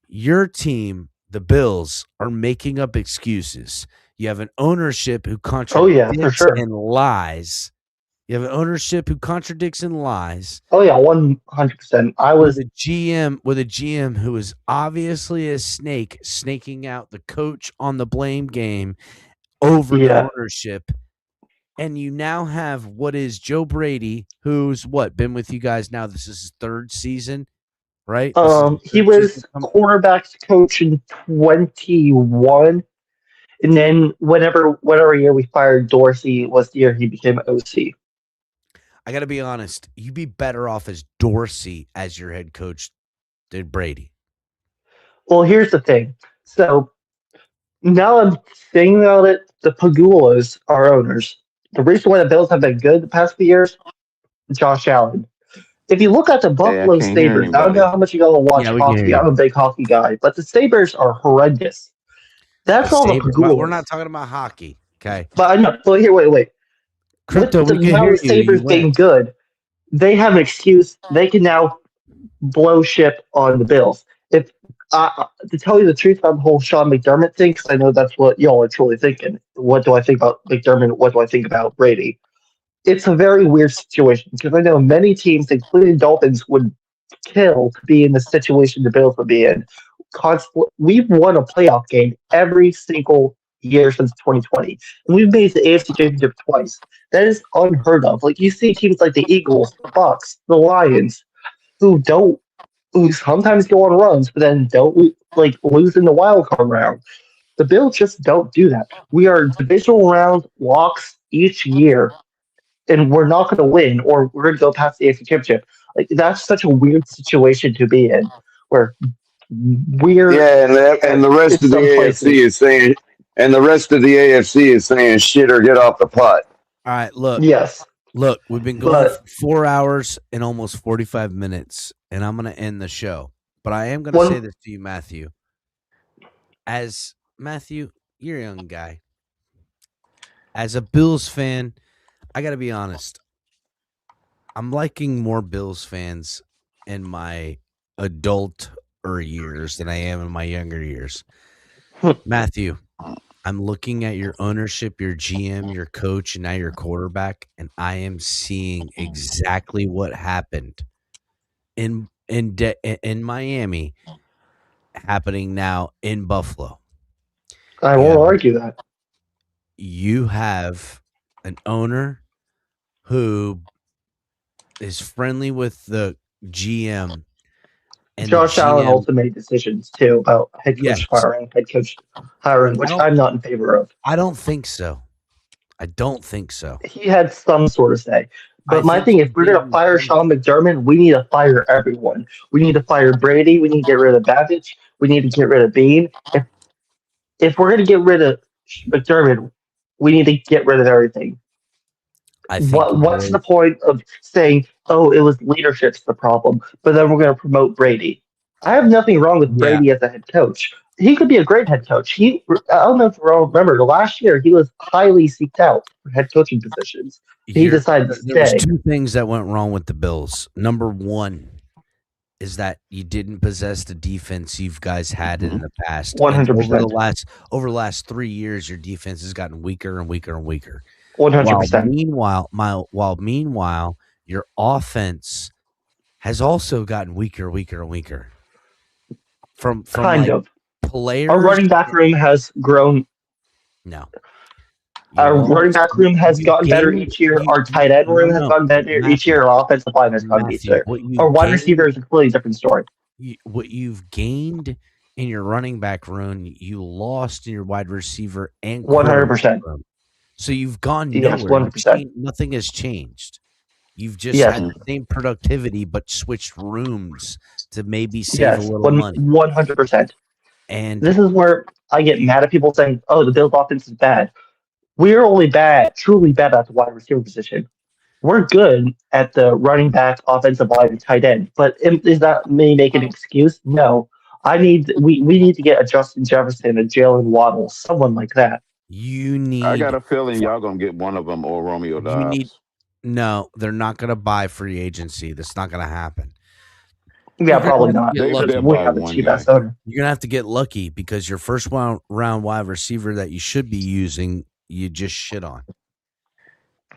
your team, the Bills, are making up excuses. You have an ownership who contradicts and lies. You have an ownership who contradicts and lies. Oh yeah, 100%. I was with a GM who is obviously a snake, snaking out the coach on the blame game over the ownership. And you now have what is Joe Brady, who's been with you guys now. This is his 3rd season, right? He was quarterbacks coach in 21, and then whatever year we fired Dorsey was the year he became OC. I got to be honest. You'd be better off as Dorsey as your head coach than Brady. Well, here's the thing. So now I'm thinking about it. The Pagulas are owners. The reason why the Bills have been good the past few years, Josh Allen. If you look at the Buffalo Sabres, I don't know how much you gotta watch hockey. I'm a big hockey guy, but the Sabres are horrendous. That's all the Pagulas. We're not talking about hockey, okay? But I know. Well, here, wait. Crypto, with the Sabres being good, they have an excuse. They can now blow ship on the Bills. If to tell you the truth about the whole Sean McDermott thing, because I know that's what y'all are truly thinking. What do I think about McDermott? What do I think about Brady? It's a very weird situation because I know many teams, including Dolphins, would kill to be in the situation the Bills would be in. We've won a playoff game every single year since 2020, and we've made the AFC Championship twice. That is unheard of. Like you see teams like the Eagles, the Bucks, the Lions, who sometimes go on runs, but then don't lose in the wild card round. The Bills just don't do that. We are divisional round locks each year, and we're not going to win, or we're going to go past the AFC Championship. Like that's such a weird situation to be in, where we're and the rest of the AFC is saying, and the rest of the AFC is saying shit or get off the pot. All right, look. Yes. Look, we've been going for 4 hours and almost 45 minutes, and I'm going to end the show. But I am going to say this to you, Matthew. As Matthew, you're a young guy. As a Bills fan, I got to be honest. I'm liking more Bills fans in my adult years than I am in my younger years. Matthew, I'm looking at your ownership, your GM, your coach, and now your quarterback, and I am seeing exactly what happened in Miami happening now in Buffalo. I won't argue that. You have an owner who is friendly with the GM. And Josh Allen also made decisions too about head coach firing, head coach hiring, which I'm not in favor of. I don't think so. He had some sort of say. But my thing is, if we're going to fire Sean McDermott, we need to fire everyone. We need to fire Brady. We need to get rid of Babbage. We need to get rid of Bean. If we're going to get rid of McDermott, we need to get rid of everything. What's the point of saying, oh, it was leadership's the problem, but then we're going to promote Brady? I have nothing wrong with Brady as a head coach. He could be a great head coach. I don't know if you all remember, last year he was highly seeked out for head coaching positions. He decided to stay. There's two things that went wrong with the Bills. Number one is that you didn't possess the defense you guys had in the past. 100%. Over the last 3 years, your defense has gotten weaker and weaker and weaker. 100%. While meanwhile, your offense has also gotten weaker, weaker, and weaker. From Kind like of. players. Our running back room has grown. No. Our running back room has gotten better each year. Our tight end room has gotten better each year. Our offensive line has gotten better. Our wide receiver is a completely different story. What you've gained in your running back room, you lost in your wide receiver and 100%. room. So you've gone Yes, nowhere. 100%. Nothing has changed. You've just had the same productivity, but switched rooms to maybe save a little money. 100%. And this is where I get mad at people saying, "Oh, the Bills' offense is bad." We're only truly bad at the wide receiver position. We're good at the running back, offensive line, and tight end. But is that me making an excuse? No. We need to get a Justin Jefferson, a Jalen Waddle, someone like that. I got a feeling y'all gonna get one of them or Romeo Dobbs. No, they're not gonna buy free agency. That's not gonna happen. Yeah, probably not. We have the cheap-ass owner. You're gonna have to get lucky because your first round wide receiver that you should be using, you just shit on.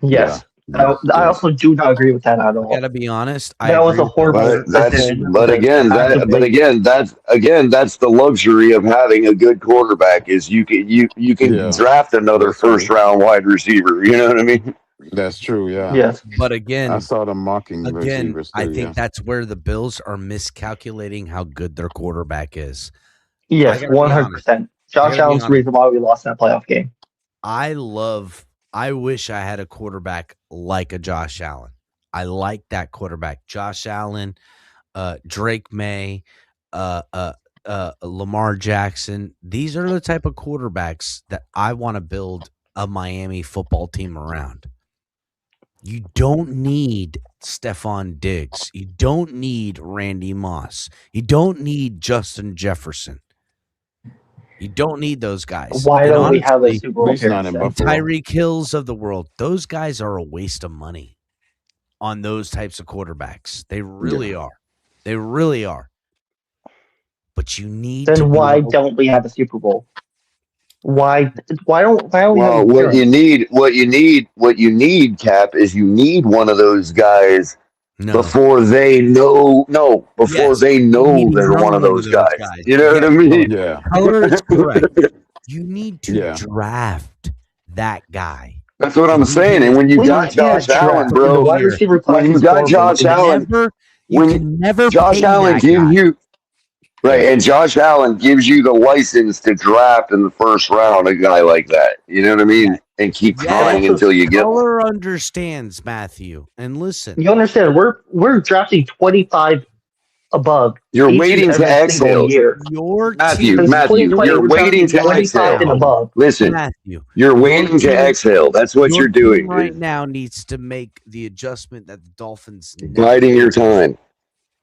Yes. Yeah. I also do not agree with that at all. I gotta be honest. That was a horrible. But again, that's the luxury of having a good quarterback is you can draft another first round wide receiver. You know what I mean? That's true. Yeah. Yes. But again, I saw them mocking receivers. I think that's where the Bills are miscalculating how good their quarterback is. Yes, 100%. Josh Allen's the reason why we lost that playoff game. I wish I had a quarterback like a Josh Allen. I like that quarterback. Josh Allen, Drake May, Lamar Jackson. These are the type of quarterbacks that I want to build a Miami football team around. You don't need Stephon Diggs. You don't need Randy Moss. You don't need Justin Jefferson. You don't need those guys. Why don't we have a Super Bowl Tyreek Hills of the world? Those guys are a waste of money on those types of quarterbacks. They really are. They really are. But you need. Then why don't we have a Super Bowl? Why don't we have what you need, Cap, is you need one of those guys before they know they're one of those guys. You know what I mean? Yeah. Color is correct. You need to draft that guy. That's what I'm saying. And when you got Josh Allen, bro, when you got Josh Allen, Josh Allen gives you right, and Josh Allen gives you the license to draft in the first round a guy like that. You know what I mean? And keep trying until you get. Color understands, Matthew, and listen. You understand? We're drafting 25 above. You're waiting to exhale. Matthew, you're waiting to exhale. Listen, Matthew, you're waiting to exhale. That's what you're doing right now. Needs to make the adjustment that the Dolphins biding your time.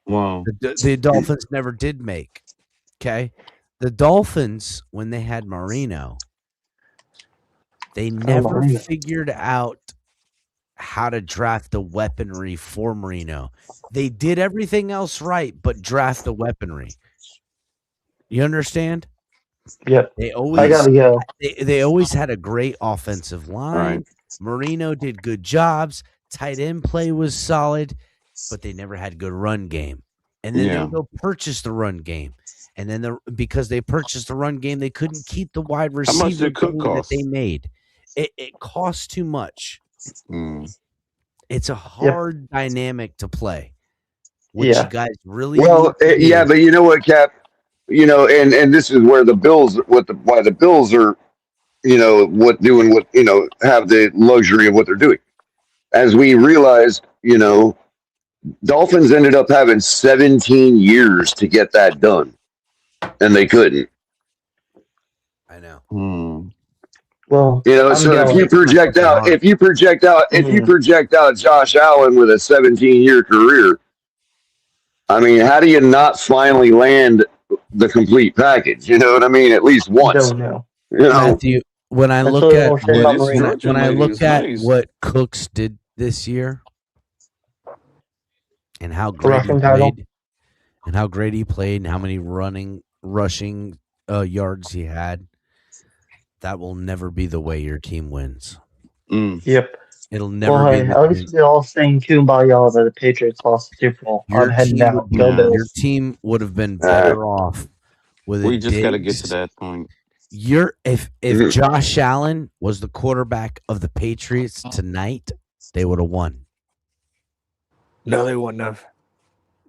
Wow. The Dolphins never did make. Okay, the Dolphins when they had Marino, they never figured out how to draft the weaponry for Marino. They did everything else right, but draft the weaponry. You understand? Yep. They always, I gotta go. They always had a great offensive line. Right. Marino did good jobs. Tight end play was solid, but they never had good run game. And then they go purchase the run game. And then because they purchased the run game, they couldn't keep the wide receiver How much did Cook cost? that they made. It costs too much. It's a hard dynamic to play. Which you guys really but you know what, Cap? You know, and this is where the Bills, why the Bills are, have the luxury of what they're doing. As we realized, Dolphins ended up having 17 years to get that done, and they couldn't. I know. Well, so if you project out Josh Allen with a 17-year career, I mean, how do you not finally land the complete package? You know what I mean? At least once. Don't know. Matthew, when I look at what Cooks did this year and how great he played and how many rushing yards he had, that will never be the way your team wins. Yep. It'll never Well, be hey, the at least we're all saying kumbaya that the Patriots lost the Super Bowl. I'm your heading team out. would be, Go your Bills. team would have been All right. better off with We a just got to get to Diggs. that point. If Mhm. Josh Allen was the quarterback of the Patriots tonight, they would have won. No, they wouldn't have.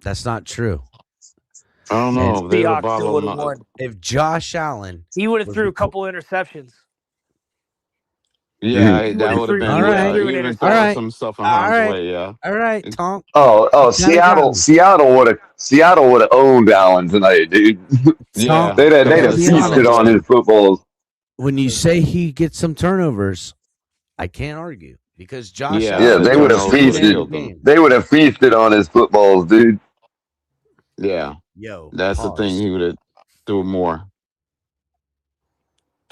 That's not true. I don't And know. There's Seahawks about still would have won. if Josh Allen, He would have was threw the a couple interceptions. Yeah, He that would've would have threw- been. All Yeah, right. he Threw would an have been All throwing right. some stuff in All harm's right. way. Yeah. all right, Tonk. Oh, You kinda got me. Seattle would have owned Allen tonight, dude. Yeah. Tonk, They'd I have gotta be feasted honest. on his footballs. When you say he gets some turnovers, I can't argue because Josh Yeah, Yeah, Allen the they would have turnovers would have feasted. killed them. They would have feasted on his footballs, dude. Yeah, Yo, that's the thing. pause. He would have threw more.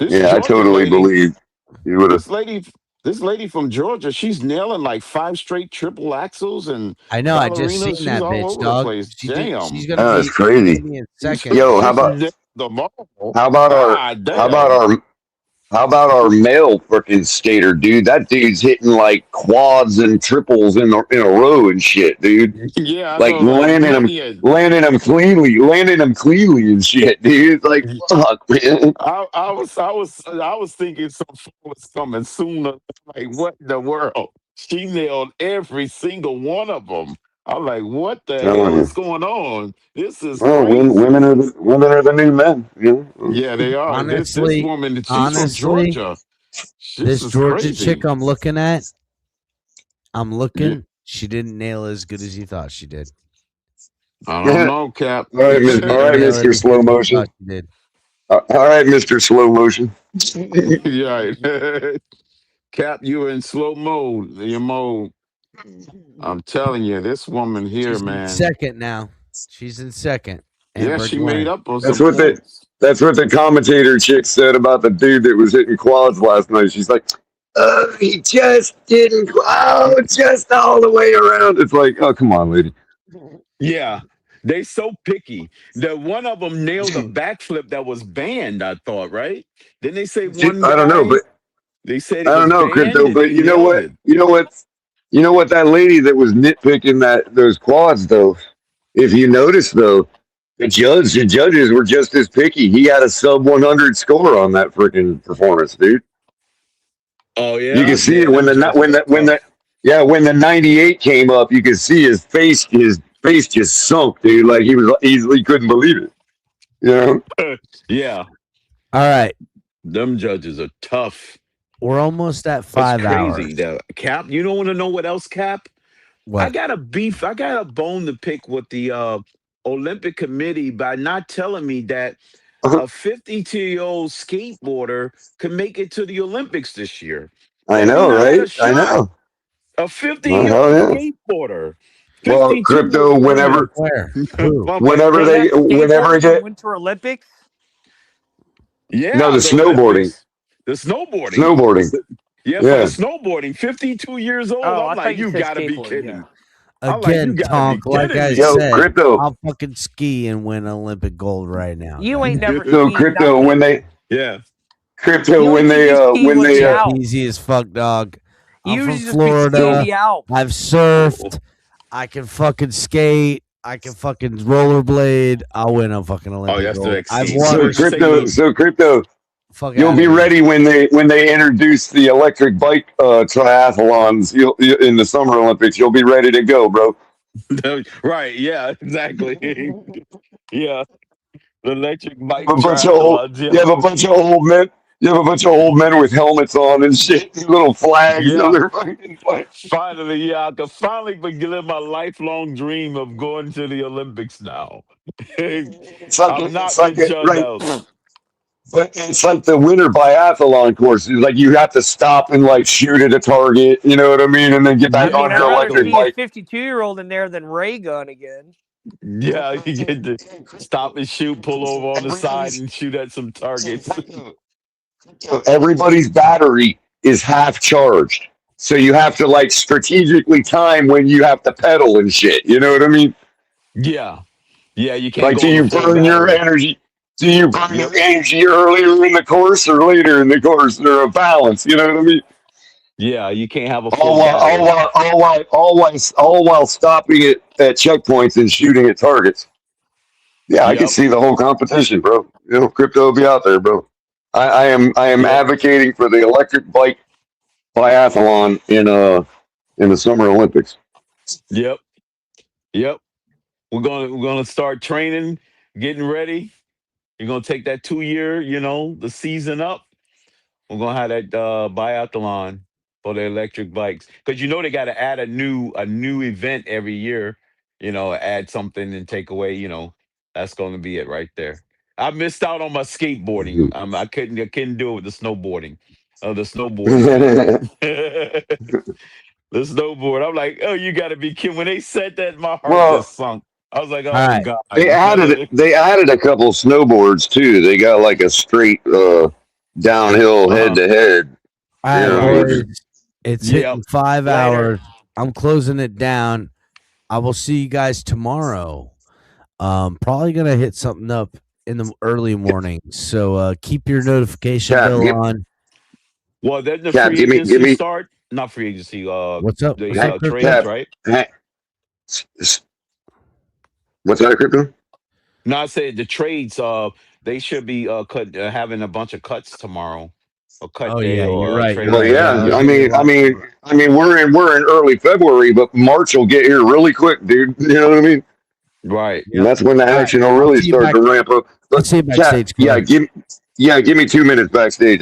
This Yeah, I Georgia totally lady, believe he would have. this lady from Georgia, she's nailing like 5 straight triple axles and I know. I just ballerinas. seen She's that all bitch, over the dog. place. She's Damn. gonna That's be crazy. in second. Yo, how She's about nailed them all. how about our God how about damn. our how about our male freaking skater, dude? That dude's hitting like quads and triples in a row and shit, dude. Yeah, I Like know. Like landing them cleanly and shit, dude. Like fuck, man. I was thinking something was coming sooner. Like, what in the world? She nailed every single one of them. I'm like, what the hell is going on? This is Well, crazy. women are the new men. You know? Yeah, they are. Honestly, this woman, she's from honestly, Georgia. this is Georgia crazy. chick I'm looking at, she didn't nail as good as you thought she did. I don't know, Cap. All right, She didn't nail it Mr. as good Slow as you Motion. thought she did. All right, Mr. Slow Motion. Yeah. Cap, you in slow mode. Your mode. I'm telling you, this woman here, She's in man. second now. She's in second. Yeah, Amber she Glenn. made up on That's some what points. That's what the commentator chick said about the dude that was hitting quads last night. She's like, he just didn't go just all the way around. It's like, oh, come on, lady. Yeah, they so picky. The one of them nailed a backflip that was banned. I thought, right? Didn't they say one guy? I don't know, but they said it I don't was know, banned, Crypto. and But he you know nailed what? it. You know what? That lady that was nitpicking those quads, though. If you notice, though, the judges were just as picky. He had a sub 100 score on that freaking performance, dude. Oh yeah, You can see yeah, it when them judges are tough. when the 98 came up. You could see his face just sunk, dude. Like he couldn't believe it. You know? Yeah, All right. them judges are tough. We're almost at It's 5 crazy. hours. Though. Cap, you don't want to know what else, Cap? What? I got a bone to pick with the Olympic Committee by not telling me that a 52-year-old skateboarder could make it to the Olympics this year. I They know, not had a right? I shot. know. A Oh, 50-year-old hell yeah. skateboarder. Well, 52 Crypto, years whenever Where? Who? old. whenever They have whenever skateboarding it get for Winter Olympics. Yeah, no, the snowboarding. Olympics. The snowboarding. Snowboarding. Yeah, for Yeah. the snowboarding. 52 years old. Oh, I I'm thought like, you you said gotta be skateboarding, kidding. yeah. I'm like, you Again, gotta Tonk, be like kidding I me. Yo, said, Crypto. I'll fucking ski and win Olympic gold right now. You ain't never So skied Crypto, nothing. when they Yeah. Crypto, You when usually they just ski when with they the Alps. Easy as fuck, dog. I'm You from usually just be skiing Florida. the Alps. I've surfed. I can fucking skate. I can fucking rollerblade. I'll win a fucking Olympic that's the gold. next I've thing. won. so Crypto, Fuck you'll outta be here. ready when they introduce the electric bike triathlons in the Summer Olympics. You'll be ready to go, bro. Right, yeah, exactly. Yeah. The electric bike You have a bunch of old, triathlons, yeah. you have a bunch of old men. You have a bunch of old men with helmets on and shit, little flags Yeah. on their fucking flags. Finally, yeah, I can finally live my lifelong dream of going to the Olympics now. It's like I've not it's like been shut right, out. but it's like the winter biathlon course. It's like you have to stop and like shoot at a target. You know what I mean? And then get I back mean, on I'd your rather electric see a bike. 52-year-old in there than Ray Gun again. Yeah, you get to stop and shoot, pull over on the side and shoot at some targets. Everybody's battery is half charged. So you have to like strategically time when you have to pedal and shit. You know what I mean? Yeah. Yeah, you can't Like, go do on you the full burn your battery. energy? Do you burn Yep. your energy earlier in the course or later in the course or a balance? You know what I mean? Yeah, you can't have a All full while, gathering. all while stopping it at checkpoints and shooting at targets. Yeah, I can Yep. see the whole competition, bro. You know, crypto will be out there, bro. I am Yep. advocating for the electric bike biathlon in the Summer Olympics. Yep. Yep. We're gonna start training, getting ready. You're gonna take that 2 year, the season up. We're gonna have that biathlon for the electric bikes because they got to add a new event every year. Add something and take away. That's going to be it right there. I missed out on my skateboarding. I couldn't do it with the snowboarding. The snowboard thing. The snowboard. I'm like, oh, you got to be kidding. When they said that, my heart Well, just sunk. I was like, All oh right. God. they added a couple snowboards too. They got like a straight downhill head to head. All right, Yeah. boys. It's Yep. hitting 5 Later. hours. I'm closing it down. I will see you guys tomorrow. Probably gonna hit something up in the early morning. So keep your notification Cap, bell give- on. Well, then the Cap, free give me- agency start. Not free agency. What's up? The What's up, Crypto? trades, Cap, right? What's that, crypto? No, I said the trades. They should be having a bunch of cuts tomorrow. A cut Oh day yeah, or you're right. trade. You're Well, right. yeah. Yeah, I mean, we're in early February, but March will get here really quick, dude. You know what I mean? Right. And that's when the action will really see you start back- to ramp up. Let's see you Cap, backstage. yeah, Clint. give me 2 minutes backstage.